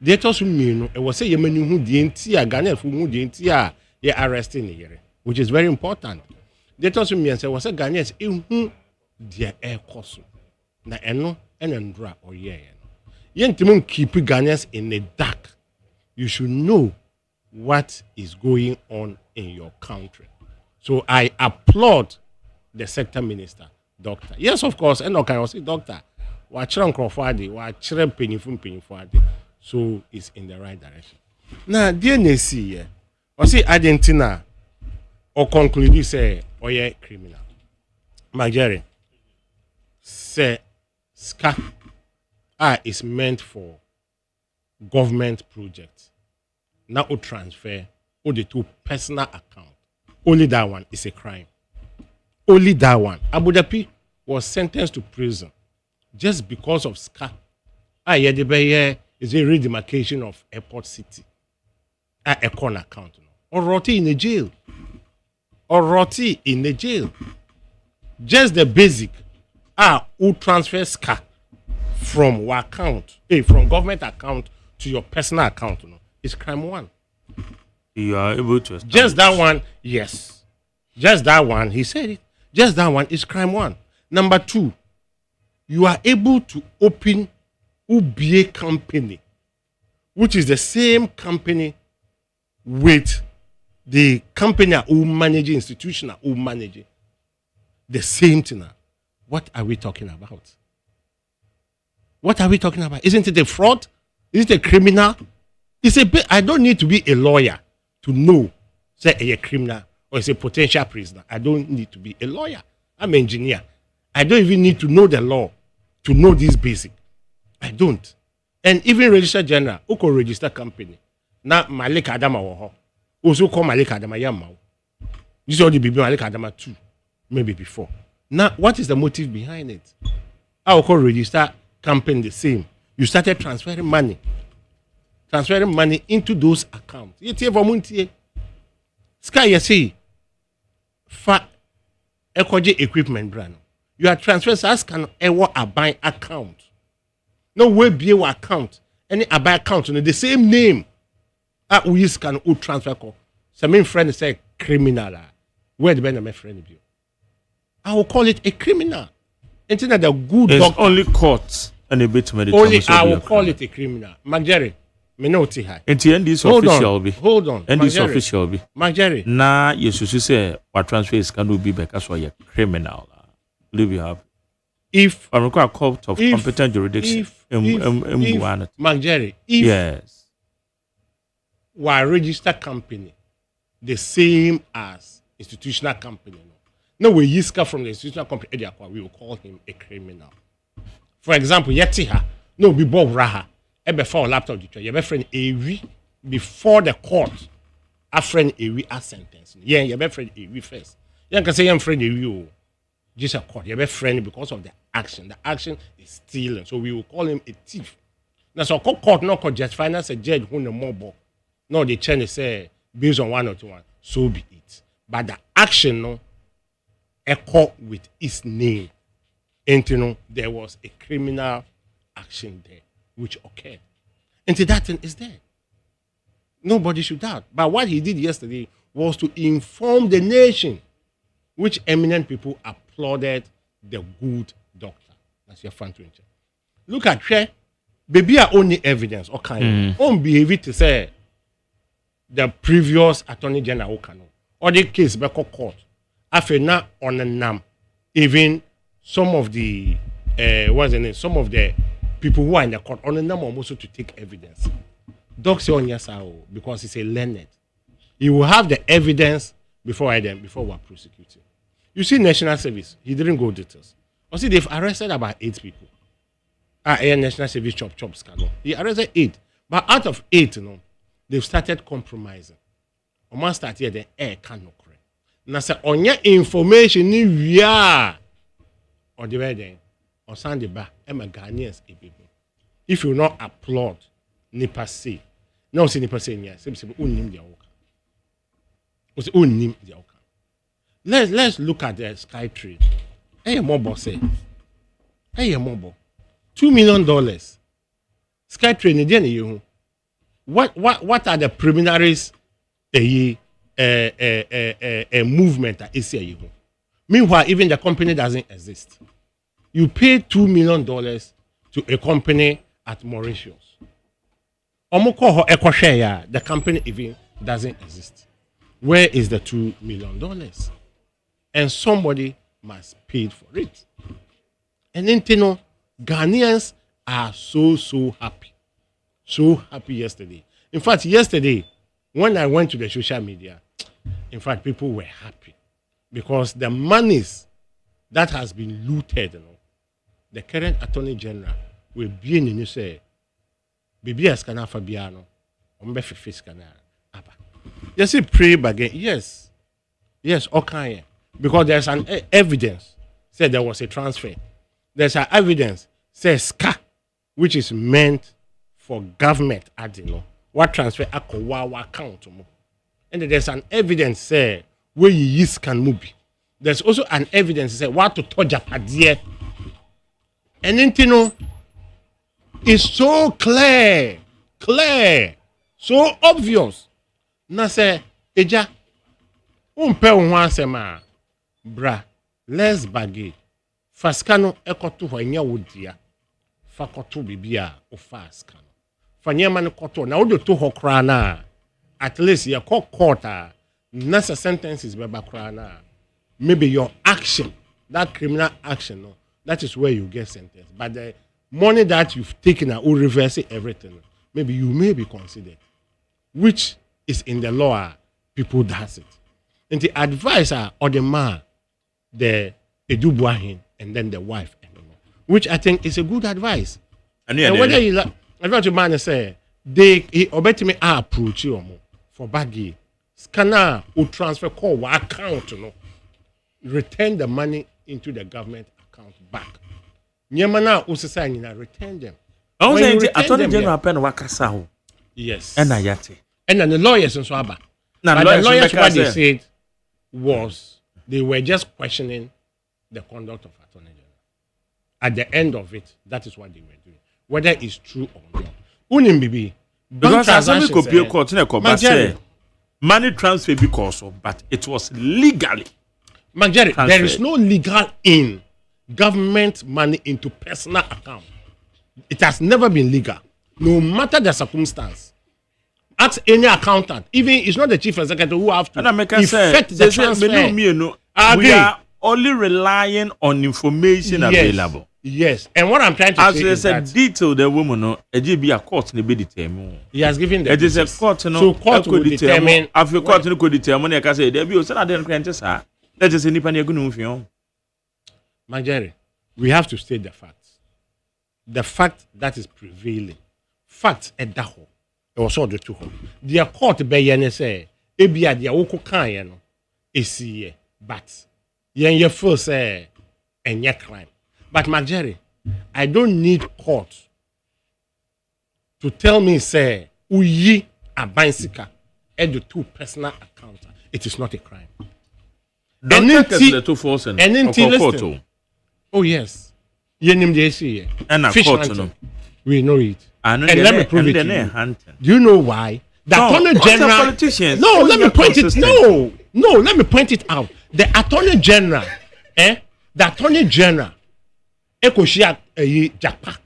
They told me it was a Yemen who the entire Ghanaians who the entire ye arrested in the year, which is very important. They told me and said was a Ghanaians who their air cost. Na eno enendra or ye. Yentimum keep Ghanaians in the dark. You should know what is going on in your country. So I applaud the sector minister, doctor. Yes, of course, and okay, I say doctor. So it's in the right direction. Now, dear Nessie, I say Argentina or conclude say or ye criminal. Magere say SCA is meant for government projects. Now we transfer all the to personal account. Only that one is a crime. Only that one. Abu Dhabi was sentenced to prison just because of SCA. Yedebeye is a redemarcation of airport city. A corner account. Or roti in the jail. Just the basic. Who transfer SCA from one account, from government account to your personal account. It's crime one. You are able to establish. Just that one, yes. Just that one, he said it. Just that one is crime one. Number two, you are able to open UBA company, which is the same company with the company who manage institution who manage the same thing. What are we talking about? What are we talking about? Isn't it a fraud? Is it a criminal? It's a bit. I don't need to be a lawyer to know, say, a criminal or it's a potential prisoner. I don't need to be a lawyer. I'm an engineer. I don't even need to know the law to know this basic. I don't. And even Register General, who can register company. Now, Malik Adama waho. Also call Malik Adama Yamau. This is all the baby Malik Adama 2, maybe before. Now, what is the motive behind it? I will call register company the same. You started transferring money into those accounts. Montie. Sky, you see, fa ekoje equipment brand. You are transferring as can a buy account. No way be your account. Any a buy account on the same name. We use can transfer call. So my friend say criminal. Where the my friend be? I will call it a criminal. Until the good it's doctor. Only court and a bit medical. Only I will call it a criminal. Magere, me no ti high. And the end is official be. Hold on. And this official be. Magere. Nah, you should say what transfer is can be because you are criminal. Believe you have. If I require a court of competent jurisdiction. Magere, if yes, we register company the same as institutional company. No, we use from the institutional company, we will call him a criminal. For example, Yetiha, no, be Bob Raha, before laptop, your friend Avi before the court, a friend Avi a sentence. Yeah, your friend Avi first. You can say, I'm friend Avi, just a court, your friend because of the action. The action is stealing, so we will call him a thief. Now, so court not could just finance a judge who no more. No, the Chinese say based on 1 or 2, so be it. But the action, no. Echo with his name. And you know, there was a criminal action there which occurred. And that thing is there. Nobody should doubt. But what he did yesterday was to inform the nation, which eminent people applauded the good doctor. That's your front winter. Look at her. Baby are only evidence or kind own behavior to say the previous attorney general or the case back court. After now on the NAM, even some of the some of the people who are in the court on the NAM are also to take evidence. Doc say on yes, because he's a learned. He will have the evidence before we're prosecuting. You see, National Service, he didn't go details. You see, they've arrested about 8 people. National Service chop scandal. He arrested 8, but out of 8, they've started compromising. One start here, the air cannot. Na say onya information ni wia or the wedding or Sunday ba e ma Ghanaians e people. If you not applaud nipa say no say nipa say nya say unnim dia woka o say unnim dia woka let's look at the sky trade mobo say mobo $2 million sky trade ni dia na yehu what are the preliminaries a movement that is here. Meanwhile, even the company doesn't exist. You pay $2 million to a company at Mauritius. The company even doesn't exist. Where is the $2 million? And somebody must pay for it. And then, you know, Ghanaians are so happy. So happy yesterday. In fact, yesterday, when I went to the social media, in fact, people were happy because the monies that has been looted, you know, the current Attorney General will be in you say, "Baby, as can Fabiano, face you see, pray again. Yes, okay, because there's an evidence said there was a transfer. There's an evidence says SCA, which is meant for government, you know. What transfer account, and there's an evidence say where you use can move. There's also an evidence say what to touch up at the and then you know it's so clear, so obvious. Na say eja umpe unwa sema bra let's bagay faskano ekoto ho nya wodia fakoto bibia o faskano fanyema ne koto na wodo to ho kra na at least your court na sentences be bakra na maybe your action that criminal action no that is where you get sentenced but the money that you've taken will reverse everything maybe you may be considered which is in the law people does it and the advisor or the man the edubuahin and then the wife which I think is a good advice and whether you like I want to man say they obey me approach you for baggy scanner or transfer call account no return the money into the government account back nyemana usesa nyina return them I was saying the Attorney General pen wakasa ho yes and ayate and then the lawyers and so aba now the lawyers what they said was they were just questioning the conduct of Attorney General. At the end of it, that is what they were doing. Whether it's true or not. Unimbibi. Because as we could be a court in a say money transfer because of, but it was legally. Jerry, there is no legal in government money into personal account. It has never been legal. No matter the circumstance. Ask any accountant. Even it's not the chief executive who have to effect the transfer. We are only relying on information available. Yes, and what I'm trying to say is that detail the woman no be a court ne be determine. He has given the it is a court no so court will determine after court no could determine e ka say there be o say na den kwente sa let us say nipa na egu no mfion. Jerry, we have to state the facts. The fact that is prevailing. Fact edaho. It was all the two. The court be yen say ebia dia wo kan ye no esi but yen ye feel say enye crime. But Jerry, I don't need court to tell me say uyi abansika and the two personal accounts. It is not a crime. Listen. Oh yes. Yenim de see and fish hunting. We know it. And let me prove it to you. Do you know why? The Attorney General. Politicians. No, let me point it. No, let me point it out. The Attorney General, the Attorney General, Ekoshia Japan,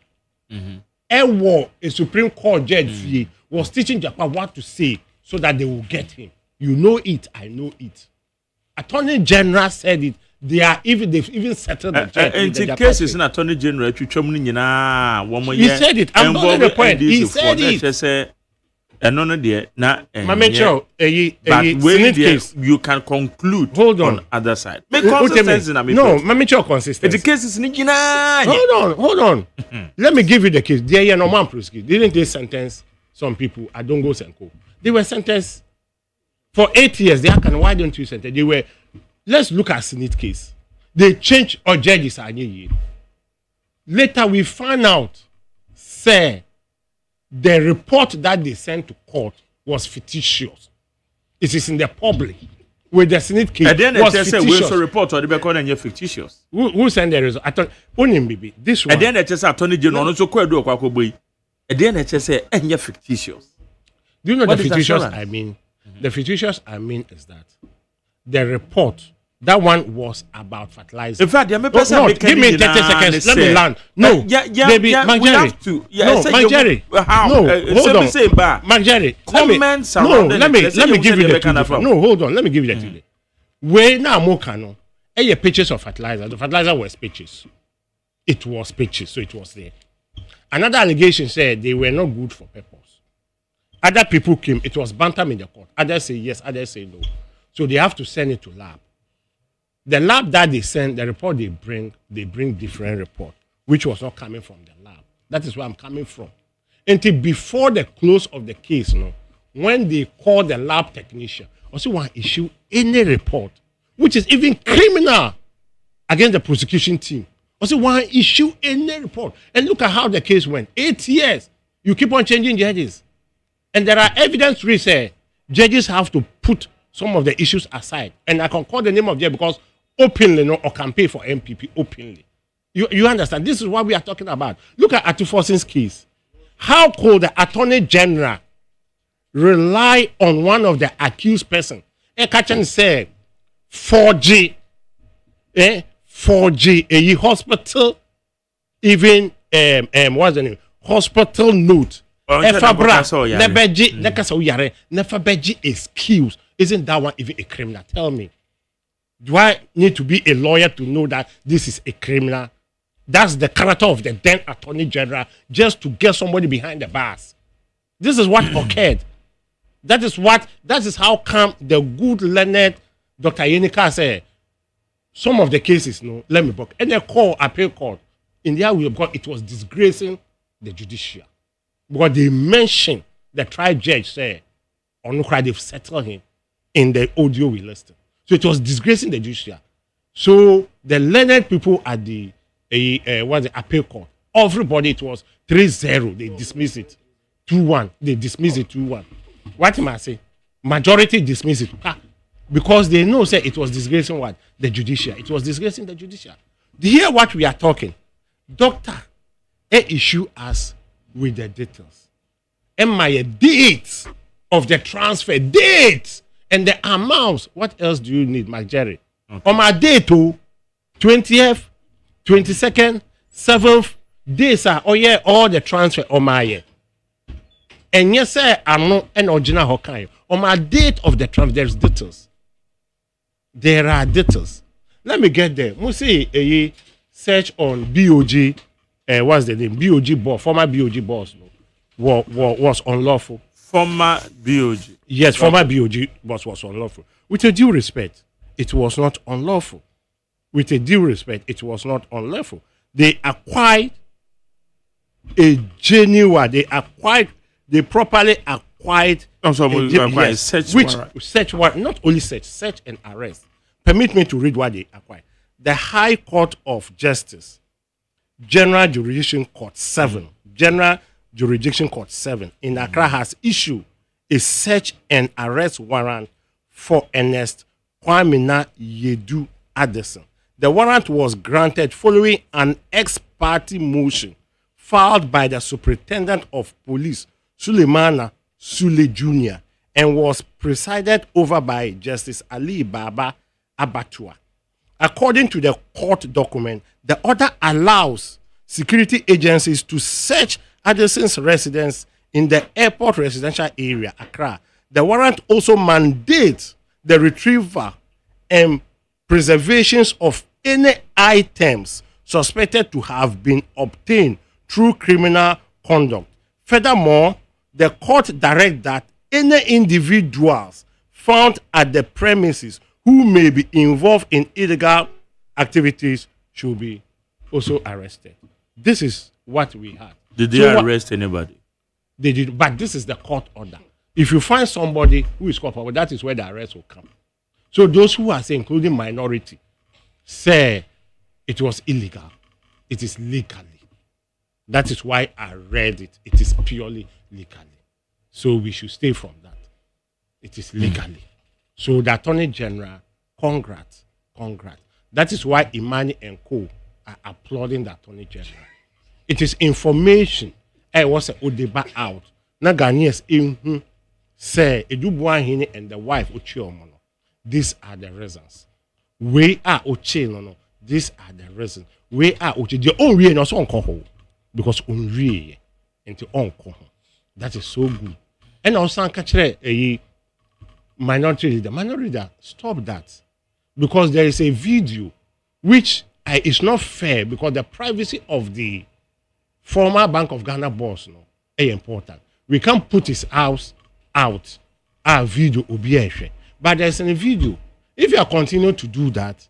a Supreme Court judge was teaching Japan what to say so that they will get him. You know it. I know it. Attorney General said it. They've even settled the judge. In the cases in Attorney General, he said it. I'm not the point. He said it. And none of the case you can conclude. Hold on other side. Make consistency. No, Mamicho consistency. The case is hold on. Let me give you the case. There no man prosecute. Didn't they sentence some people? I don't go Senko. They were sentenced for 8 years. Why don't you sentence? They were. Let's look at Senate case. They changed our judges. Later we find out, say, the report that they sent to court was fictitious. It is in the public. With the Senate case, and then was they say we fictitious. also report or the back on and fictitious. Who sent the result? I thought only baby this one. And then they say Attorney General also quite do a boy. And then they say and fictitious. Do you know What the is fictitious assurance? I mean? The fictitious I mean is that the report, that one was about fertilizer. In fact, give me 30 seconds. Let me land. No, baby, Mark we Jerry. have to. No, Mark Jerry. How? No, hold on. Mark Jerry, Comments let me give you the truth. No, hold on. Let me give you the truth. Where now more canon? Your pictures of fertilizer. The fertilizer was pictures. It was pictures, so it was there. Another allegation said they were not good for purpose. Other people came. It was bantam in the court. Others say yes, others say no. So they have to send it to lab. The lab that they send, the report they bring different report, which was not coming from the lab. That is where I'm coming from. Until before the close of the case, when they call the lab technician, also want to issue any report, which is even criminal against the prosecution team. Also want to issue any report. And look at how the case went. 8 years. You keep on changing judges. And there are evidence research. Judges have to put some of the issues aside. And I can call the name of judge because openly or campaign for MPP openly. You understand? This is what we are talking about. Look at Atufosin's case. How could the Attorney General rely on one of the accused person? Ekachan said 4G, 4G, a hospital, even what's the name? Hospital note. Efabra, Nefabeji excuse. Isn't that one even a criminal? Tell me. Do I need to be a lawyer to know that this is a criminal? That's the character of the then Attorney General, just to get somebody behind the bars. This is what occurred. That is how come the good learned Dr. Yenika said, some of the cases, let me book. And they call appeal court. In their way, because it was disgracing the judicial. Because they mentioned the trial judge said, or no cry, they've settled him in the audio we listed. So it was disgracing the judicial. So the learned people at the appeal court, everybody, it was 3-0. They dismiss it. 2-1. They dismiss it 2-1. What am I saying? Majority dismiss it. Because they know say it was disgracing what? The judicial. It was disgracing the judicial. Do you hear what we are talking? Doctor, issue us with the details. And my dates of the transfer, dates and the amounts. What else do you need, Mark Jerry? Okay. On my day to 20th, 22nd, 7th days are all the transfer on my year. And yes, sir, I'm not an original Hokkaido. On my date of the transfer, there's details. There are details. Let me get there. We see a search on BOG. What's the name? BOG boss, former BOG boss, was unlawful. Former BOG. Yes, former BOG boss was unlawful. With a due respect, it was not unlawful. With a due respect, it was not unlawful. They acquired a genuine. They properly acquired. Search warrant, not only search and arrest. Permit me to read what they acquired. The High Court of Justice, General Jurisdiction Court 7, General Jurisdiction Court 7 in Accra has issued a search and arrest warrant for Ernest Kwamina Yedu Addison. The warrant was granted following an ex parte motion filed by the Superintendent of Police, Suleimana Sule Jr., and was presided over by Justice Ali Baba Abatua. According to the court document, the order allows security agencies to search Addison's residence in the airport residential area, Accra. The warrant also mandates the retrieval and preservations of any items suspected to have been obtained through criminal conduct. Furthermore, the court directs that any individuals found at the premises who may be involved in illegal activities should be also arrested. This is what we had. Did they arrest anybody? They did, but this is the court order. If you find somebody who is culpable, that is where the arrest will come. So those who are saying, including minority, say it was illegal. It is legally. That is why I read it. It is purely legally. So we should stay from that. It is legally. So the Attorney General, congrats. That is why Imani and Co are applauding the Attorney General. It is information. I was a Odeba out. Na Ghanaians in say Edubuahini and the wife Ochiomono. These are the reasons. We are Ochinono. These are the reasons. We are Ochi. The only no so unko because unri into unko. That is so good. And also catch a minority leader, stop that. Because there is a video which is not fair because the privacy of the former Bank of Ghana boss is important. We can't put his house out. Our video will be but there's a video. If you continue to do that,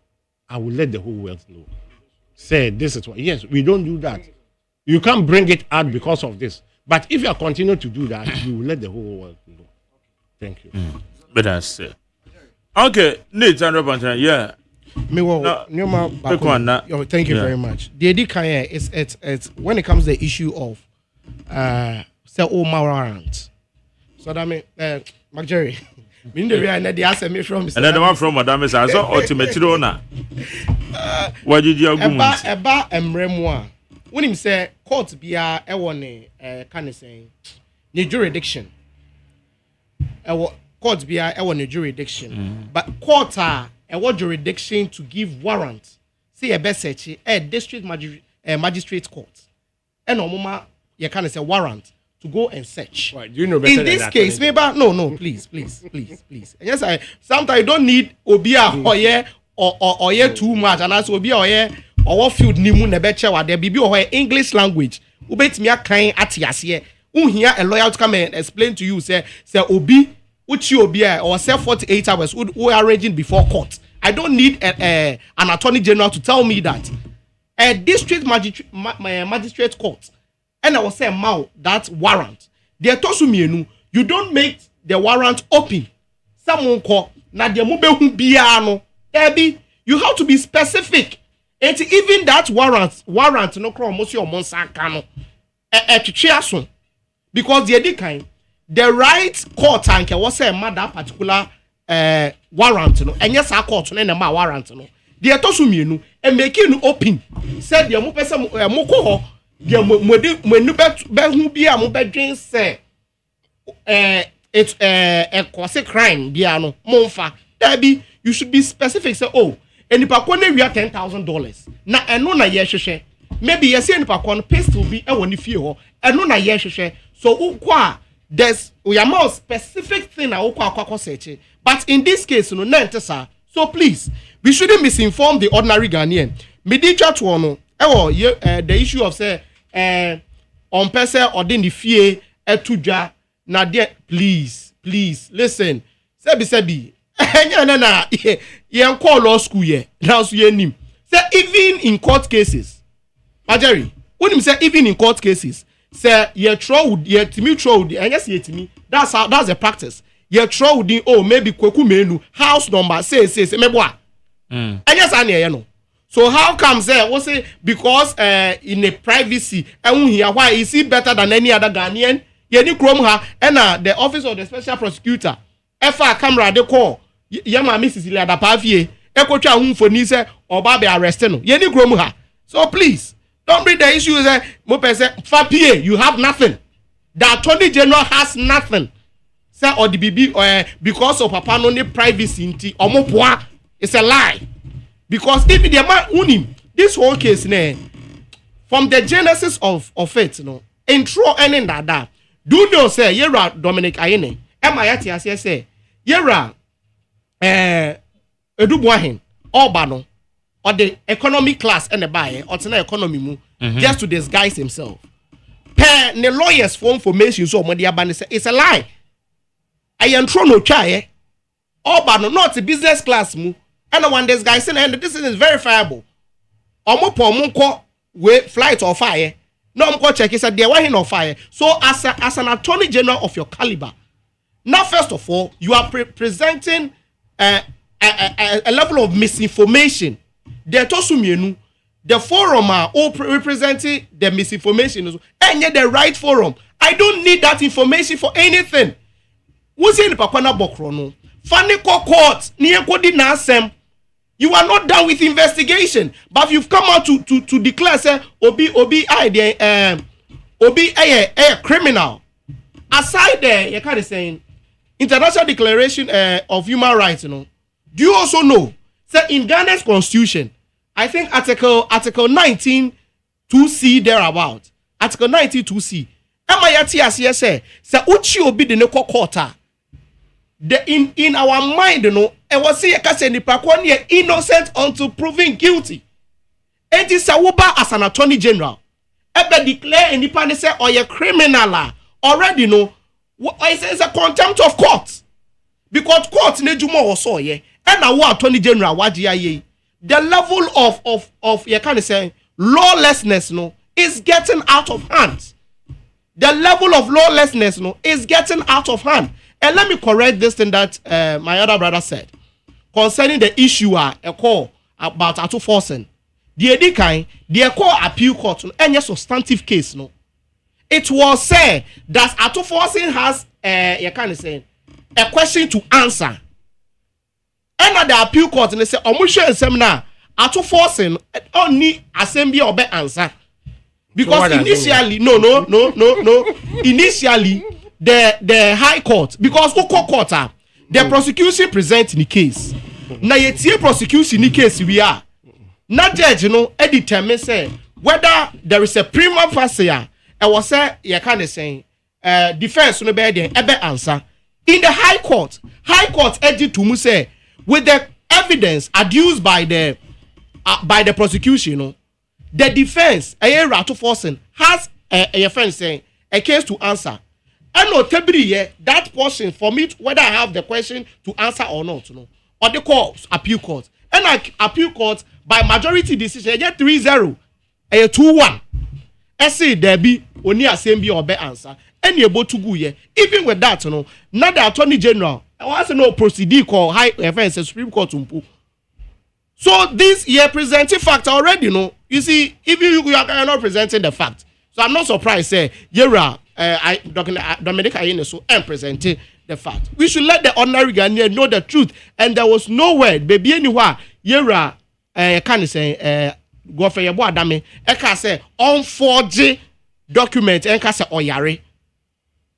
I will let the whole world know. Say this is what. Yes, we don't do that. You can't bring it out because of this. But if you continue to do that, you will let the whole world know. Thank you. But that's okay. Nate and Robert, yeah. Thank you very much. The idea is it's when it comes to the issue of warrant. So that means Mark Jerry. Another one from Madame is also ultimate owner. What did you do? Eba emremwa. When him say court bia e won can say the jurisdiction. Court bia e won jurisdiction. But court are what jurisdiction to give warrant. See a best search district magistrate court. And omoma you can say warrant to go and search. Right, do you know better in this case, maybe no, please. Yes, sometimes you don't need obia or too much, and as obia or what field nimu nebeche wa there be or English language. Ubetimi akan atiase. Here a lawyer to come and explain to you say obi uchi obia or say 48 hours who are arranging before court. I don't need an attorney general to tell me that a district magistrate court. And I was saying, Mao, that warrant. They told me, you don't make the warrant open. Someone call, na de mube biano. Ebi, you have to be specific. And even that warrant, no crow, monsieur Monsakano. Because the kind, the right court anke was saying, that particular warrant, no, and yes, our court, no, and my warrant, no. They told me, and making open. Said the mupesa moko. Yeah, when you bet who be a mobile say it's a quasi crime, Diano, Monfa. Debbie, you should be specific. Say, oh, and if I want we are $10,000. Now, and no, yes, maybe yes, and if I want paste will be a one if you and no, yes, so, there's we are more specific thing. But in this case, no, so please, we shouldn't misinform the ordinary Ghanaian. Medicha to the issue of say on person or den the fear etuja na there please listen sebi na ye call law school here now so ye nim say even in court cases Jerry when him say even in court cases say ye throw ye timi throw and yes ye timi that's the practice ye throw the oh maybe kweku menu house number say meboa and yes anya no. So how comes what's it because in a privacy and here why is he better than any other Ghanaian? Yeni krom ha and the office of the special prosecutor FR camera they call yama Mrs. Ilada Pavie eko twa hu for ni say oba be arrest no yeni krom ha. So please don't bring the issue say mo person fa PA you have nothing. The Attorney General has nothing. Say or the BB because of papa no privacy nti omo poa it's a lie. Because if the man this whole case from the genesis of it, intro ending that do you know say yera Dominic Ayene emayati ase say yera edubuahin obano or the economy class and the buy or the economy mu just to disguise himself. Per the lawyers for information so mo dia ban say it's a lie. I intro no try obano not a business class mu. And when this guy saying, and this is verifiable. Omo we flight or fire. No, I'm check. He said they were on fire. So as an attorney general of your caliber, now first of all, you are presenting a level of misinformation. They told me the forum are all representing the misinformation, and yet the right forum. I don't need that information for anything. Who's in the Pakwana Bokrono? Funny court, near Kodi Nasem. You are not done with investigation, but you've come out to declare, say, Obi, a criminal. Aside there, you can't say International Declaration of Human Rights, Do you also know, that in Ghana's constitution, I think Article 19 2C thereabout. Article 19 2C. Amayati as yes say uchi obi de ne kokota. In our mind, e was say kase ni pakwa ne innocent until proven guilty. Enti sawuba as an attorney general. Ebe declare nipa ne say oye criminal already I say it's a contempt of court. Because court ne juma also ye. And our attorney general waji the level of you can say lawlessness is getting out of hand. The level of lawlessness is getting out of hand. And let me correct this thing that my other brother said concerning the issue a call about auto forcing. The edikan, the call appeal court any substantive case It was said that auto forcing has you can say a question to answer. And the appeal court and they say omushe seminar auto forcing only assembly or answer. Because initially, initially, the high court, because Oko court, the prosecution present in the case. Now, the prosecution in the case we are. Not judge, determine say whether there is a prima facie, I was say, you can't say, defense no be ebe answer. In the high court edit to say, with the evidence adduced by the prosecution, the defense, auto forcing, has a friend saying a case to answer. And no that portion for me, whether I have the question to answer or not, or the court, appeal court. And appeal court by majority decision, 3-0, 2-1. I say there be only assembly or be answer. And you able to go here. Even with that, not the attorney general. I want to know procedure called high offense Supreme Court. So this year presenting fact already, you see, even you are not presenting the fact. So I'm not surprised, say, Yera, Dominic Ayene, so and presenting the fact. We should let the ordinary Ghanaian know the truth. And there was no word, baby, anywhere, Yera, can't say, go for your boy, dame, I can say, on 4G document, and can say, oyare.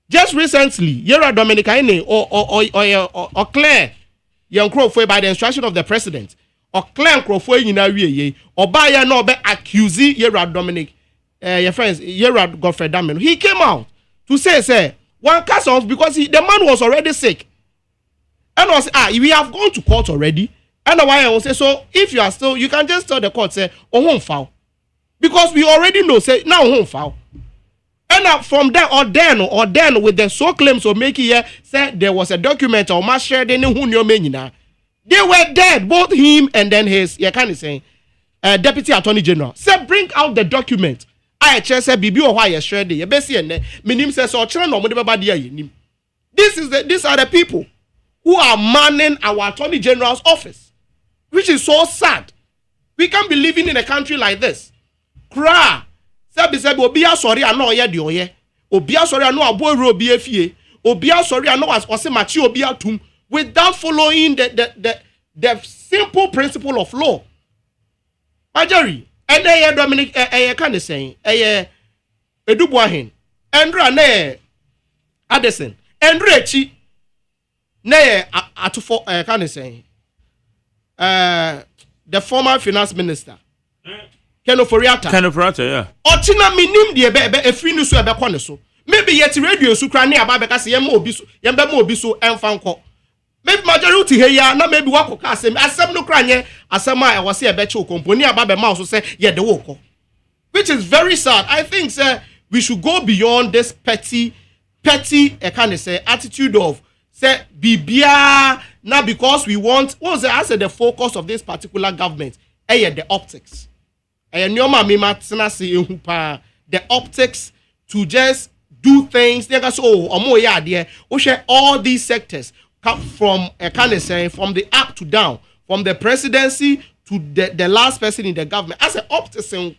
Just recently, Yera Dominic Ayene, or Claire, young crow by the instruction of the president. Or claim Crawford in a way, or by a no be accuse Yera Dominic, your friends, Yera Godfrey Damen. He came out to say, one cast off because the man was already sick. And was we have gone to court already. And why I will say, so if you are still, you can just tell the court, say, oh, home foul. Because we already know, say, now home foul. And from there, or then with the so claims of making here, say there was a document or mass shared in who knew me. They were dead, both him and then his, Deputy Attorney General. Say, bring out the document. I just said, Bibi or why you shared it. Minim says, or children or whatever. These are the people who are manning our Attorney General's office, which is so sad. We can't be living in a country like this. Cry. Sabi Obia sorry, I know ye di oye. Obia sorry, I know a boy robi efie. Obia sorry, I know as machi obia tum. Without following the simple principle of law. Majori, and Dominic, can say, Edubuahin, Andra ne Addison, Andrechi, ne atufo, can say, the former finance minister, Kenoforiata, yeah. Otina minim de a free news so. Maybe yet radio sukrani ababekasi yemmo biso enfanko. Maybe majority here na maybe wako kasem asem no kranye asema I was say becho company ababe ma so say ye de woko, which is very sad. I think say we should go beyond this petty kind of say attitude of say bibia now because we want what was I said the focus of this particular government the optics the optics to just do things they go so share all these sectors come from kind of say from the up to down, from the presidency to the last person in the government as an optics and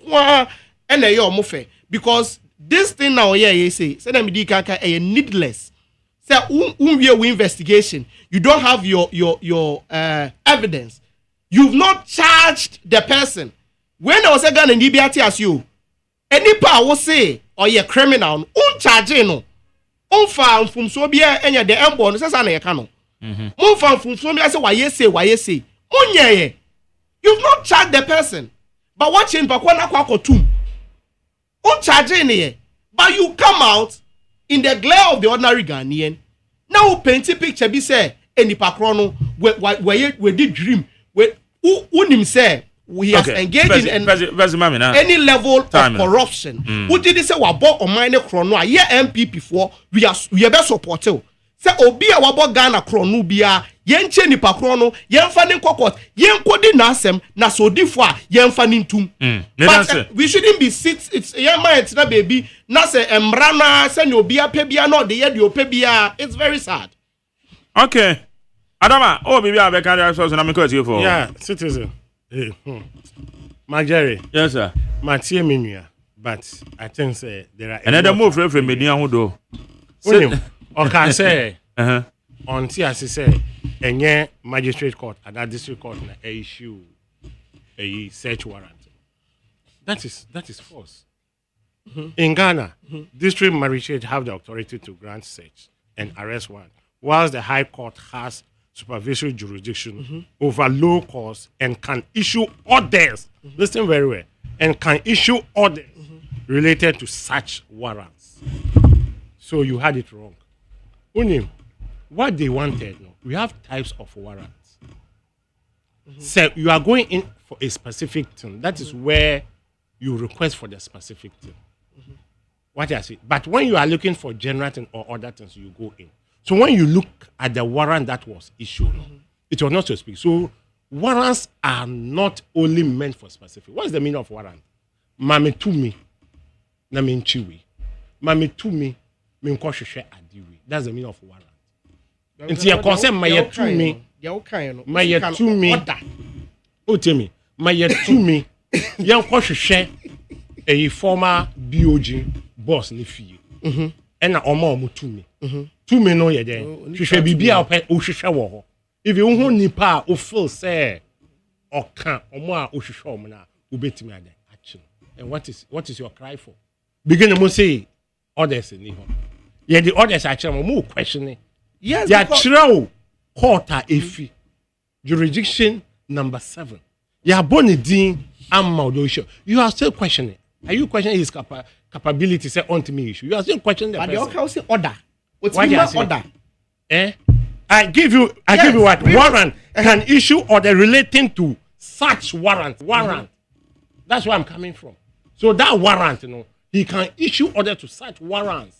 because this thing now you say na me di kaka needless. Say we investigation, you don't have your evidence. You've not charged the person. When I was a gun and DBT as you, any power say or you're criminal, charge no. Found from Sobia and you're the emborn, says an econo. Found from Sobia, say why you say. You've not charged the person. But watching Pakwana Kwako too. Charge any, but you come out in the glare of the ordinary Ghanaian. Now paint a picture be say any pakrono where did dream where who him say we has engaged in any level of corruption. Who did he say we bought or minor chrono a year MPP for we are best supported. Say obi a wabo Ghana chrono bia yen che nipa chrono yen fa ne kokot yen kodi na asem na so difo a yen fa ne ntum. But we shouldn't be it's yen man it's na baby na say emra na say no obi apɛ bia na de ye de opɛ bia. It's very sad. Okay. Adama, baby I be can so na me call you for. Yeah, citizen. My Jerry. Yes sir. Matie menua, but I think say there are another move from Median who do. Okay, say until as say any magistrate court and that district court na issue a search warrant. That is false. In Ghana, district magistrate have the authority to grant search and arrest warrant, whilst the High Court has supervisory jurisdiction over low courts and can issue orders. Listen very well, and can issue orders related to such warrants. So you had it wrong. Unim, what they wanted, no, we have types of warrants. So you are going in for a specific thing. That is where you request for the specific thing. What I say. But when you are looking for general thing or other things, you go in. So when you look at the warrant that was issued, it was not so specific. So warrants are not only meant for specific. What is the meaning of warrant? Mame to me, na me nchiwi. Mame to me, me nkohwehwe adiwi. That's the meaning of warrant. Nti ya concern my to me. My to me. O tell me, my to me. Yan nkohwehwe a former BOG boss ni fie. And na omo to me. To me no ye den. Hwehwe bibia o hwehwe wo ho. If you hu nipa o feel say o kan omo a o hwehwe omo na obetimi adan achi. And what is your cry for? Begin to say orders ni ho. Yeah, the orders are more questioning. Yes, they are true. Court efi jurisdiction number 7. You are born din and you are still questioning. Are you questioning his capability? Say on to me issue. You are still questioning the but person. But they also say order. What's the order? I give you what warrant can issue order relating to such warrant. That's where I'm coming from. So that warrant, he can issue order to such warrants.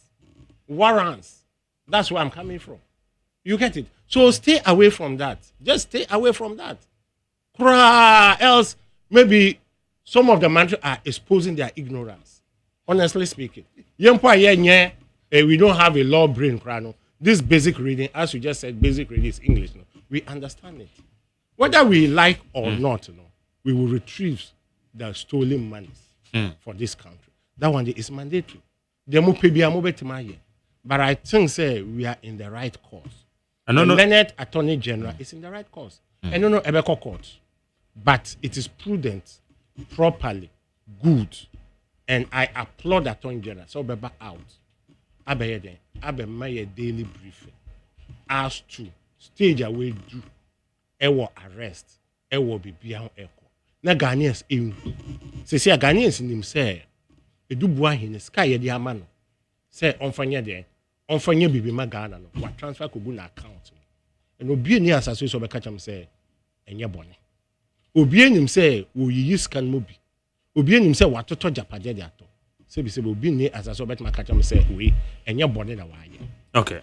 That's where I'm coming from. You get it? So stay away from that. Just stay away from that. Else, maybe some of the managers are exposing their ignorance. Honestly speaking. We don't have a law brain. This basic reading, as you just said, basic reading is English. We understand it. Whether we like or not, we will retrieve the stolen monies for this country. That one is mandatory. But I think, we are in the right course. The Learned Attorney General is in the right course. And no Ebeko court. But it is prudent, properly, good. And I applaud the Attorney General. So be back out. Abe my daily briefing. As to stage away do. Ewo arrest. Ewo be beyond echo. Na Ghanaians in. Se Ghanaians in him say. Edu bua hine sky ye di amano. Say onfanya de. Onfanya bibi ma Ghana no. Wa transfer kubu na account. And obi ni asase so be catch am say enye bone. Obi enim say wo yiyi scan mo bi. Obi enim say watoto japade de ato. Say bi say obi ni asase so be catch am say we enye bone na wa ye. Okay.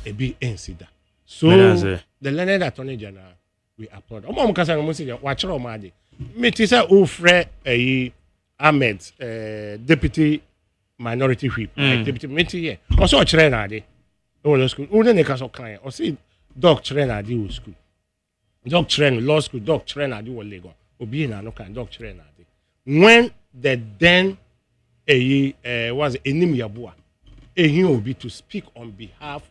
Ebi ensida. So the Learned Attorney General we applaud. Omo kasa no say wa kire omo ade. Me ti say o frɛ Ahmed deputy minority whip deputy meeting here. Also kire na ade. O school. O ne ka so kan. O say doc kire na ade o school. Doc kire law school, doc kire na ade o Lagos. Obi na no kan doc kire na ade. When the then Learned Attorney General, Mr. Judicial, Mr. Judicial, was enim yabua he will be to speak on behalf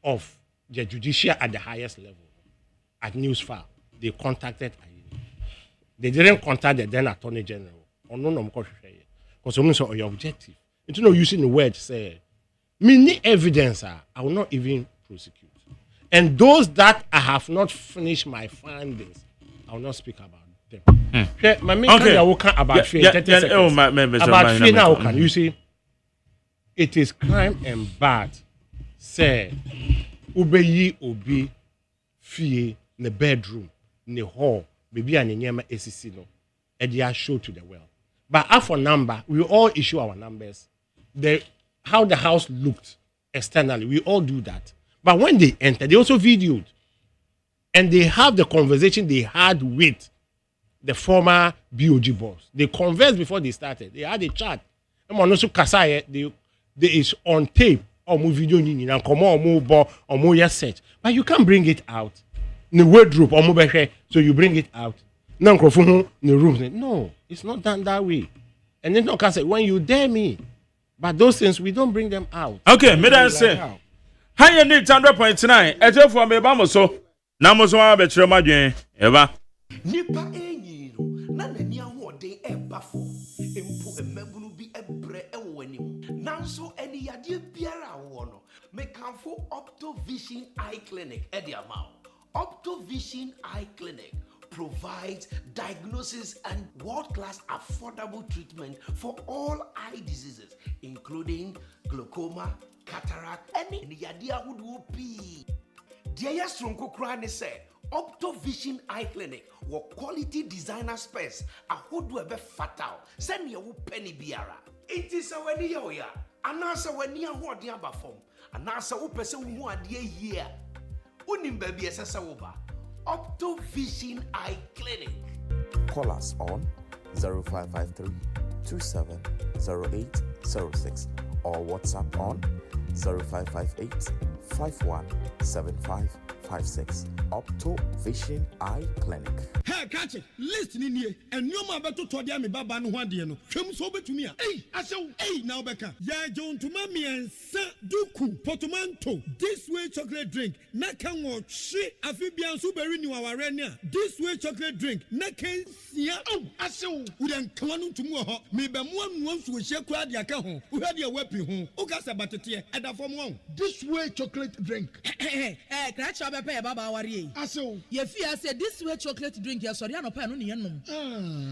of the judicial at the highest level at Newsfile. They contacted Ayini. They didn't contact the then Attorney General or no because someone saw your objective. It's not using the word say many evidence I will not even prosecute. And those that I have not finished my findings, I will not speak about them. My main about fear. About fear now can you see? It is crime and bad. Say, ubeyi obi fear in the bedroom, in the hall, maybe an inyama SEC no, and they are show to the world. But after number, we all issue our numbers. How the house looked externally, we all do that. But when they enter, they also videoed. And they have the conversation they had with the former BOG boss. They conversed before they started. They had a chat. They is on tape or move video and come on move or move your search. But you can't bring it out. In the wardrobe or move so you bring it out. In the room. No, it's not done that way. And then no can say when you dare me. But those things we don't bring them out. Okay, me that say. How you need 100.9? Ejo for me ba mo so. Na mo so wa be kire madwen. Eba. Nipa enyiro na nani ahoden eba fo. Empo emabunu bi ebre ewo anim. Nanso eni yade biara wo no. Me kanfo Optovision Eye Clinic e dia ma. Optovision Eye Clinic provides diagnosis and world-class affordable treatment for all eye diseases, including glaucoma, cataract, any yadia would whoopee. Dear Stronko Krani said, Optovision Eye Clinic, what quality designer space, a hood webe fatal, send you penny biara. It is a when ya, and answer when you want the other form, and answer who person who are dear year. Unim baby as a over. Optovision Eye Clinic. Call us on 0553 270806 or WhatsApp on 0558 517556. Optovision Eye Clinic. Hey, catch it. Listen in here. And no more about to told me Baba no one dear no. Come so to me. Hey, I say, hey, now Becca. Ya John to mommy and Saint Duku, Portomanto. This way chocolate drink. Nakan watch shit. Amphibian super renew our arena. This way chocolate drink. Nakan sia. Oh, I say, we don't come on to more. Maybe one wants to share crowd your home. We had your weapon home. Okasa Batatia at the form one. This way chocolate drink. Hey, catch up a Baba Wari. Aso. Ye fear said this way chocolate drink. Yes, sorry, I no pay no niyanum.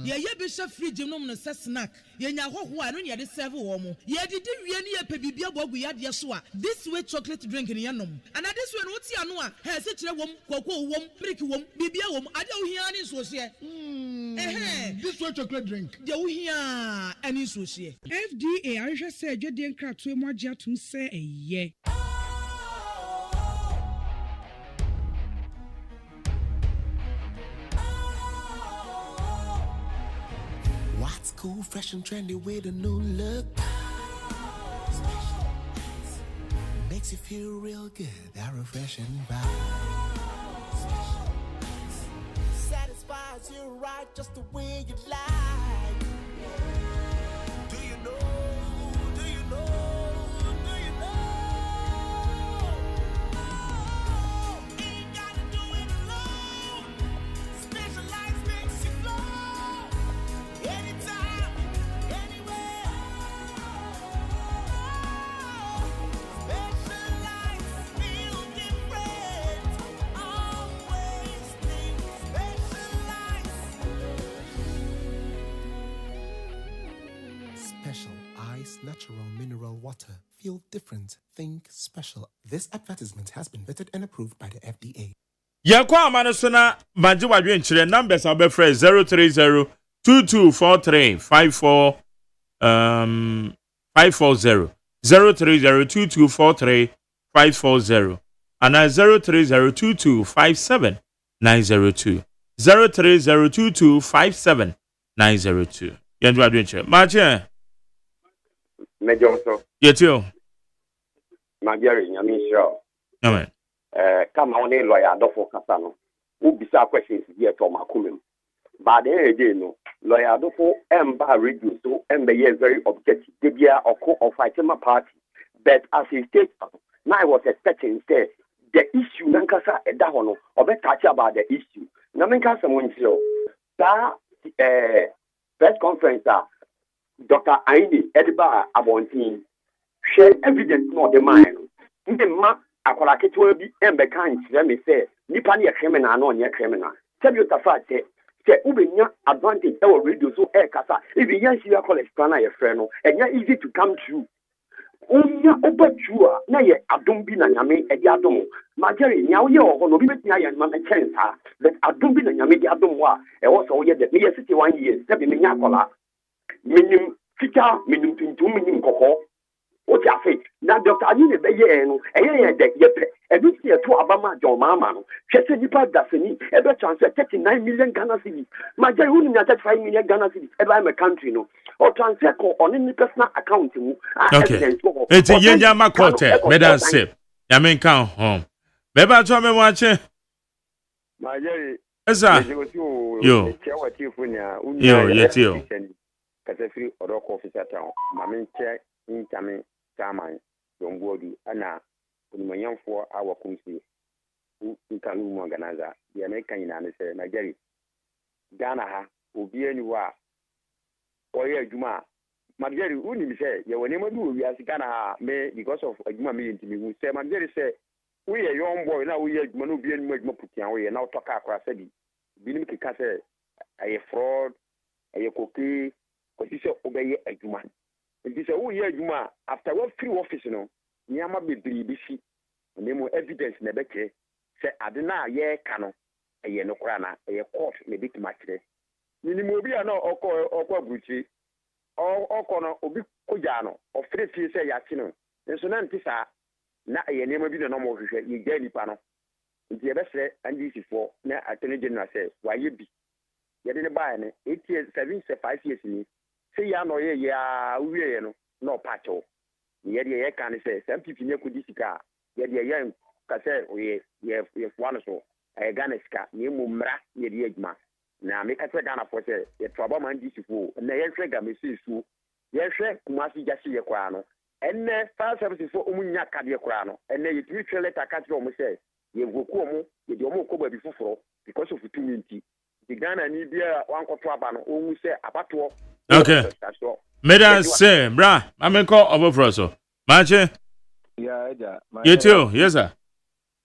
Ye bishop free gym no na snack. Ye nya ho ho anu ye de serve wo mo. Ye didi wie ne ye pe bibia bogu ya de so a. This way chocolate drink niyanum. And this way no ti anu a. He se kire wom, koko wom, brick wom, bibia wom. Ade wo hia ni so hye. This way chocolate drink. De wo hia ani so hye. FDA ahwehwe se adwede nkratoe mu agye atum se eye. What's cool, fresh and trendy with a new look? Special ice. Makes you feel real good, that refreshing vibe. Special ice. Satisfies you right just the way you like. Do you know? Do you know? Do you know? Ain't gotta do it alone. Special ice makes you flow. Anytime, anywhere. Specialized, feel different. Always think specialized. Special Ice Natural Mineral Water. Feel different. Think special. This advertisement has been vetted and approved by the FDA. Yakwa Manasona Manji Wadwin Chile numbers are befriend 030 2243 540 030 2243 540 and 030 2257 902 030 2257 902. Yandu Adventure. Martin. Major so. Yetio. Magari nyami show. Amen. Kama one lawyer adofo kasa no. Wo bisa questions bi eto makomem. But then no lawyer do for emba radio so emba is very objective. They be a or fighting my party. But as a state, now I was expecting say the issue nankasa eda hono or be touch about the issue. Na menka someone say that press conference Dr. Aini Ediba Abontin share evidence no the mind. The ma akola ketewa bi embe kan kire me say nipa ne criminal no nye criminal. Tell you the fact say ubenya advantage e radio so kasa if you yan shia college plan na friend no enya easy to come true. Onya obachua na ye adom bi na nyame e di adom ma Jerry nya wo ye ho no bi betia ye ma chance but adom bi na nyame di adom wa e wo so wo ye de me ye 61 years se bi me nya akola minim fika minim tuntum minim kokko o ti afi na Dr. Ani be ye no e ye de ye pe e bi ti to abama John Mama no hwese nipa dasani e be transfer 39 million Ghana cedis ma Jerry hu ni 35 million Ghana cedis e ba my country no or transfer ko on any personal account mu okay it's yenja makote medan sip ya men kan home be ba to me wache ma Jerry esa yo yo kasafiri odoko officer town mamen che incoming chairman Yongodi ana kunimanyamfo awakunsi nkanu mu organizer the American ina ne say Nigeria Ghana ha obi ani wa oye adwuma Mageri uni mi say ye woni madu wi asi Ghana ha me because of adwuma me ntimi hu say Mageri say we ye young boy na we ye adwuma no obi ani mu adwuma putian we ye na otoka akora say binim keka say aye fraud aye koki because say obeye adwuma it say we ye adwuma after we free office no nyama bebiri bi si nemo evidence na beke say ade na ye ka no aye no kora na aye court na bit matire minimum obi ana okọ bruchi okọ no obi koja no ofre fie say ya chi no nso na ntisa na aye nemo bi no mo hwehwe ye gya nipa no nti ye besre andisi fo na attorney general say waye bi ye de ne bae ne 8 years 5 years ni say ya no ye ya uwie ye no no pacho ye de ye kan say some people ne kodi sika ye de ye ka say ye fo no so aye Ghana sika ne mu mra ye de adwuma na me ka twa Ghana for say ye trouble man disifo na ye hwe ga me su ye hwe kumasi jasi ye kwa no enne fire services for umunya kade kwa no enne ye twi twa letter ka twa omo say ye goku omo ye de omo ko ba bi foforo because of tuminti the Ghana ni bia wan ko to aba no owu say abato okay medan say bra amenko obofro so mache yeah eja you too yes sir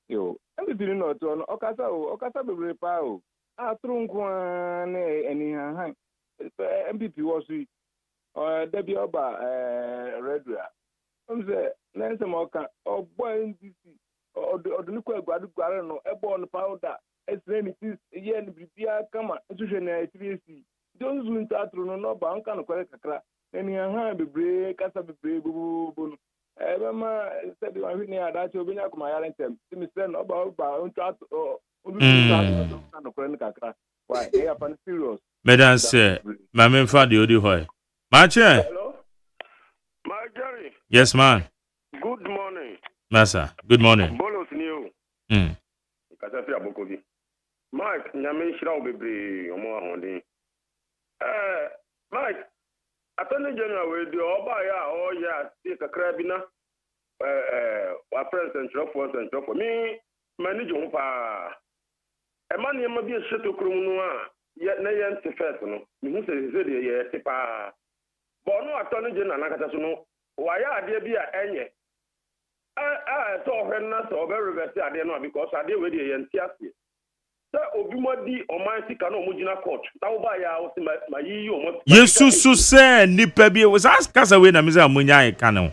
yo everybody no to okasa bebre pa o atrunkwa na eni han MPP was Debbie Oba Redra say nense mo kan ogbo NDC oduniko egwadu gware no ebo on powder esreni tis ye ni bibia kama nsuhwe na TVC don zun tatru no ba nka no kwere kakra eni han bebre kasa bebre bubu ebe ma said wa hini adachi obenya kuma yare ntem timi say no ba ontra no kwere kakra why they are fan serious medan say mame fa de odi hoy mache hello my Jerry yes man good morning massa good morning bolos new kasafi abokobi Mike nyame shira obebre omo ahonde Mike attorney general we do oba ya o ya ti kakra bi na wa president for me manage ho pa e man ye ma bi sheto krum no a na ye nte first no me hu se de ye te pa bo no attorney general na kata so no wa ya ade bi a enye so when na so be reverse ade no because ade we de ye nte ase so obi modi o man sika no mujina court na wo ba ya wo se ma yi o yesu su se nipa bi was ask kasa we na me say amunya e ka no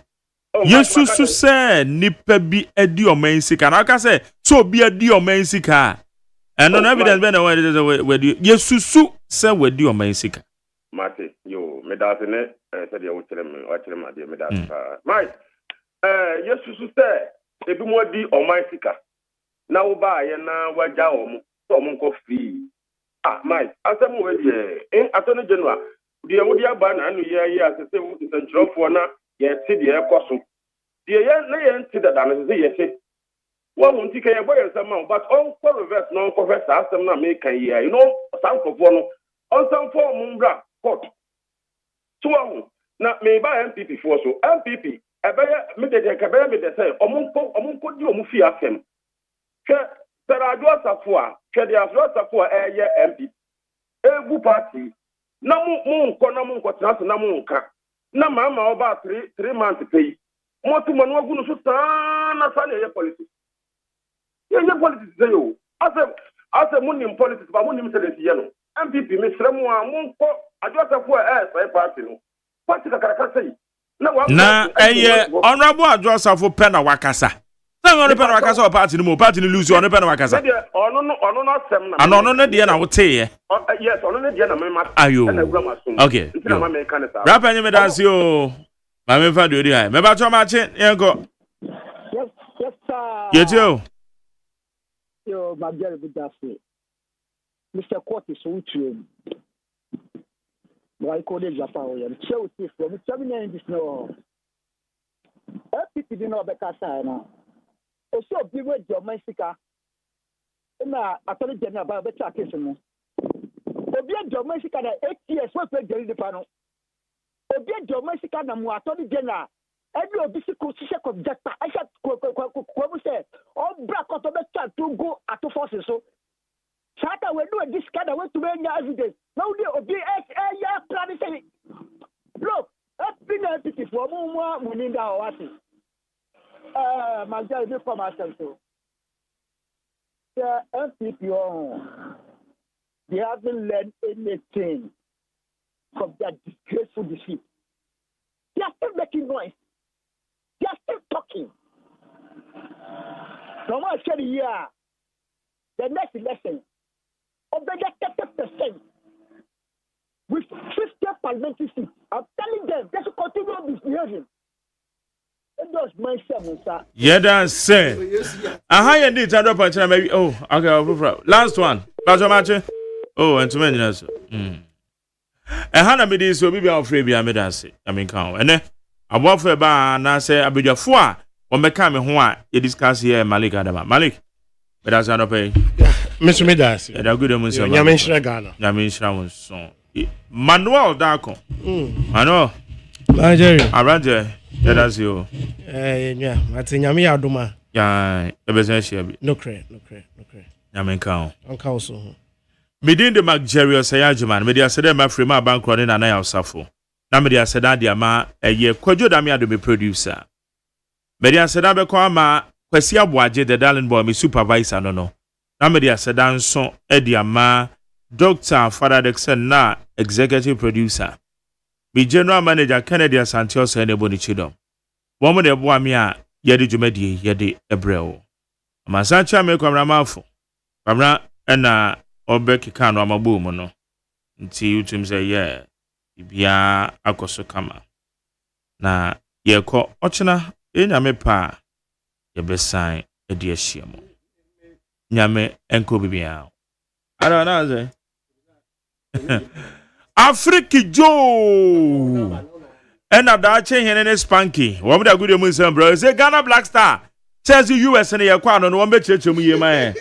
yesu su se nipa bi adi o man sika na aka say so obi adi o man sika and no evidence be na we yesu su se we di o man sika mate yo me da se ne se de wo kire ma de me da pa mai yesu su se ebi modi o man sika na wo ba ye na waja o mu so mo ko free mai asem we de attorney general de wo de aba na anu ye asese wo nsantrofo na ye ti de ekoso de ye na ye nti da na se ye se wo mo nti kan ye boy nsam but on for reverse no ko first asem na me kan ye you know some of no on some form umbra court. So na me ba MPP for so MPP ebeye me de kabere me de say omunko di omu fi afem. Ke Seradu Asafo a ke de Asafo a eye MPP. Ebu party na mu nko tena so na mu nka. Na mama oba 3 months pay. Mo tu mo no agu no so na sa na ye politics. Ye politics say yo. Ase munim politics ba munim se de ye no. MPP me sremu a mu nko Asafo a party no. Party kakaraka say. Na honorable Asafo pe na wakasa. Na ngone pe na wakasa o party no mo party no lose on pe na wakasa. Ono no sem na. Ano no de na wote ye. Yes, ono ne de na me ma. Ayo. Okay. Rapa nyeme dansi o. Ma me fa de odi hai. Me ba cho ma che yenko. Yes, sir. Yetio. Yo, my dear Budasi. Mr. Court is with you. Why call it Japan? Chelsea from 7 years no. FPP did not be cast now. Also, be with your Mexica. Na attorney general ba better case no. Obi a Mexica na 8 years we play the panel. Obi a Mexica na mu attorney general. Every obi si ko sise ko jata. I said ko say all black out of better to go at forces so. Chata we do this kind of way to make evidence. Now the obi ya plan say look, FPP for more money than what is. My guy be for myself so. The FPP, they haven't learned anything from that disgraceful defeat. They are still making noise. They are still talking. From what I said here, the next election, of the 30% with 50 parliamentary seats, I'm telling them they should continue misbehaving. Yeah, that's say. I hire need to drop a maybe. Oh, okay. Last one. Last one, oh, and to many years. And Hannah made this will be afraid be a medasi. I mean, count. And then I walk for a bar and I say, I be your four. When me come home, you discuss here Malik Adama. Malik, but that's not pay. Mr. Medasi. And a good Monsieur Yamin Shragana. Yamin Shrawan song. Manuel Darko. I know. Roger. Yeah, that's you. Yeah, I think Yami Aduma. Yeah, the business here. No credit. Yamin count. On council. Midin the Judicial Agyeman, media said my free my bank running and I have suffer. Now media said that dear ma a year kwajo damia to be producer. Media said I be kwama kwasia boaje the darling boy me supervisor no. Now media said dan so edia ma Dr. Father Dexon na executive producer. Be general manager Kennedy Santos and Ebony Chidom. Woman de boamia yedi jumedi yedi ebreo. Masancha me kwamra mafo. Kwamra ena obeki kano amabu no. Nti utum say yeah. Ibia akoso kama. Na yeko ochina enyame pa yebesan edi ahyiamo. Nyame enko bibia. Ara na ze. Africa Joe. And Adache Hene Spanky. What would good Muslim bro? Say Ghana Black Star. Says the US and the Aquan on one bit church of me, man.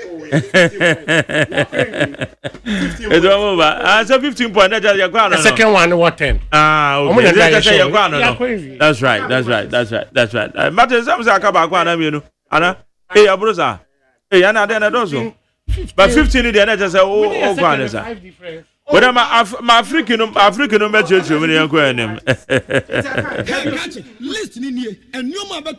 It's over. Answer 15 point. The second one, what 10? Okay. That's right. Matter some say Akaba, you know. Anna, hey, Abrosa. Hey, Anna, then I don't so. But 15 in the end, I say, oh, Granessa. But I'm African, no matter how many are going. Listen in here, and you might better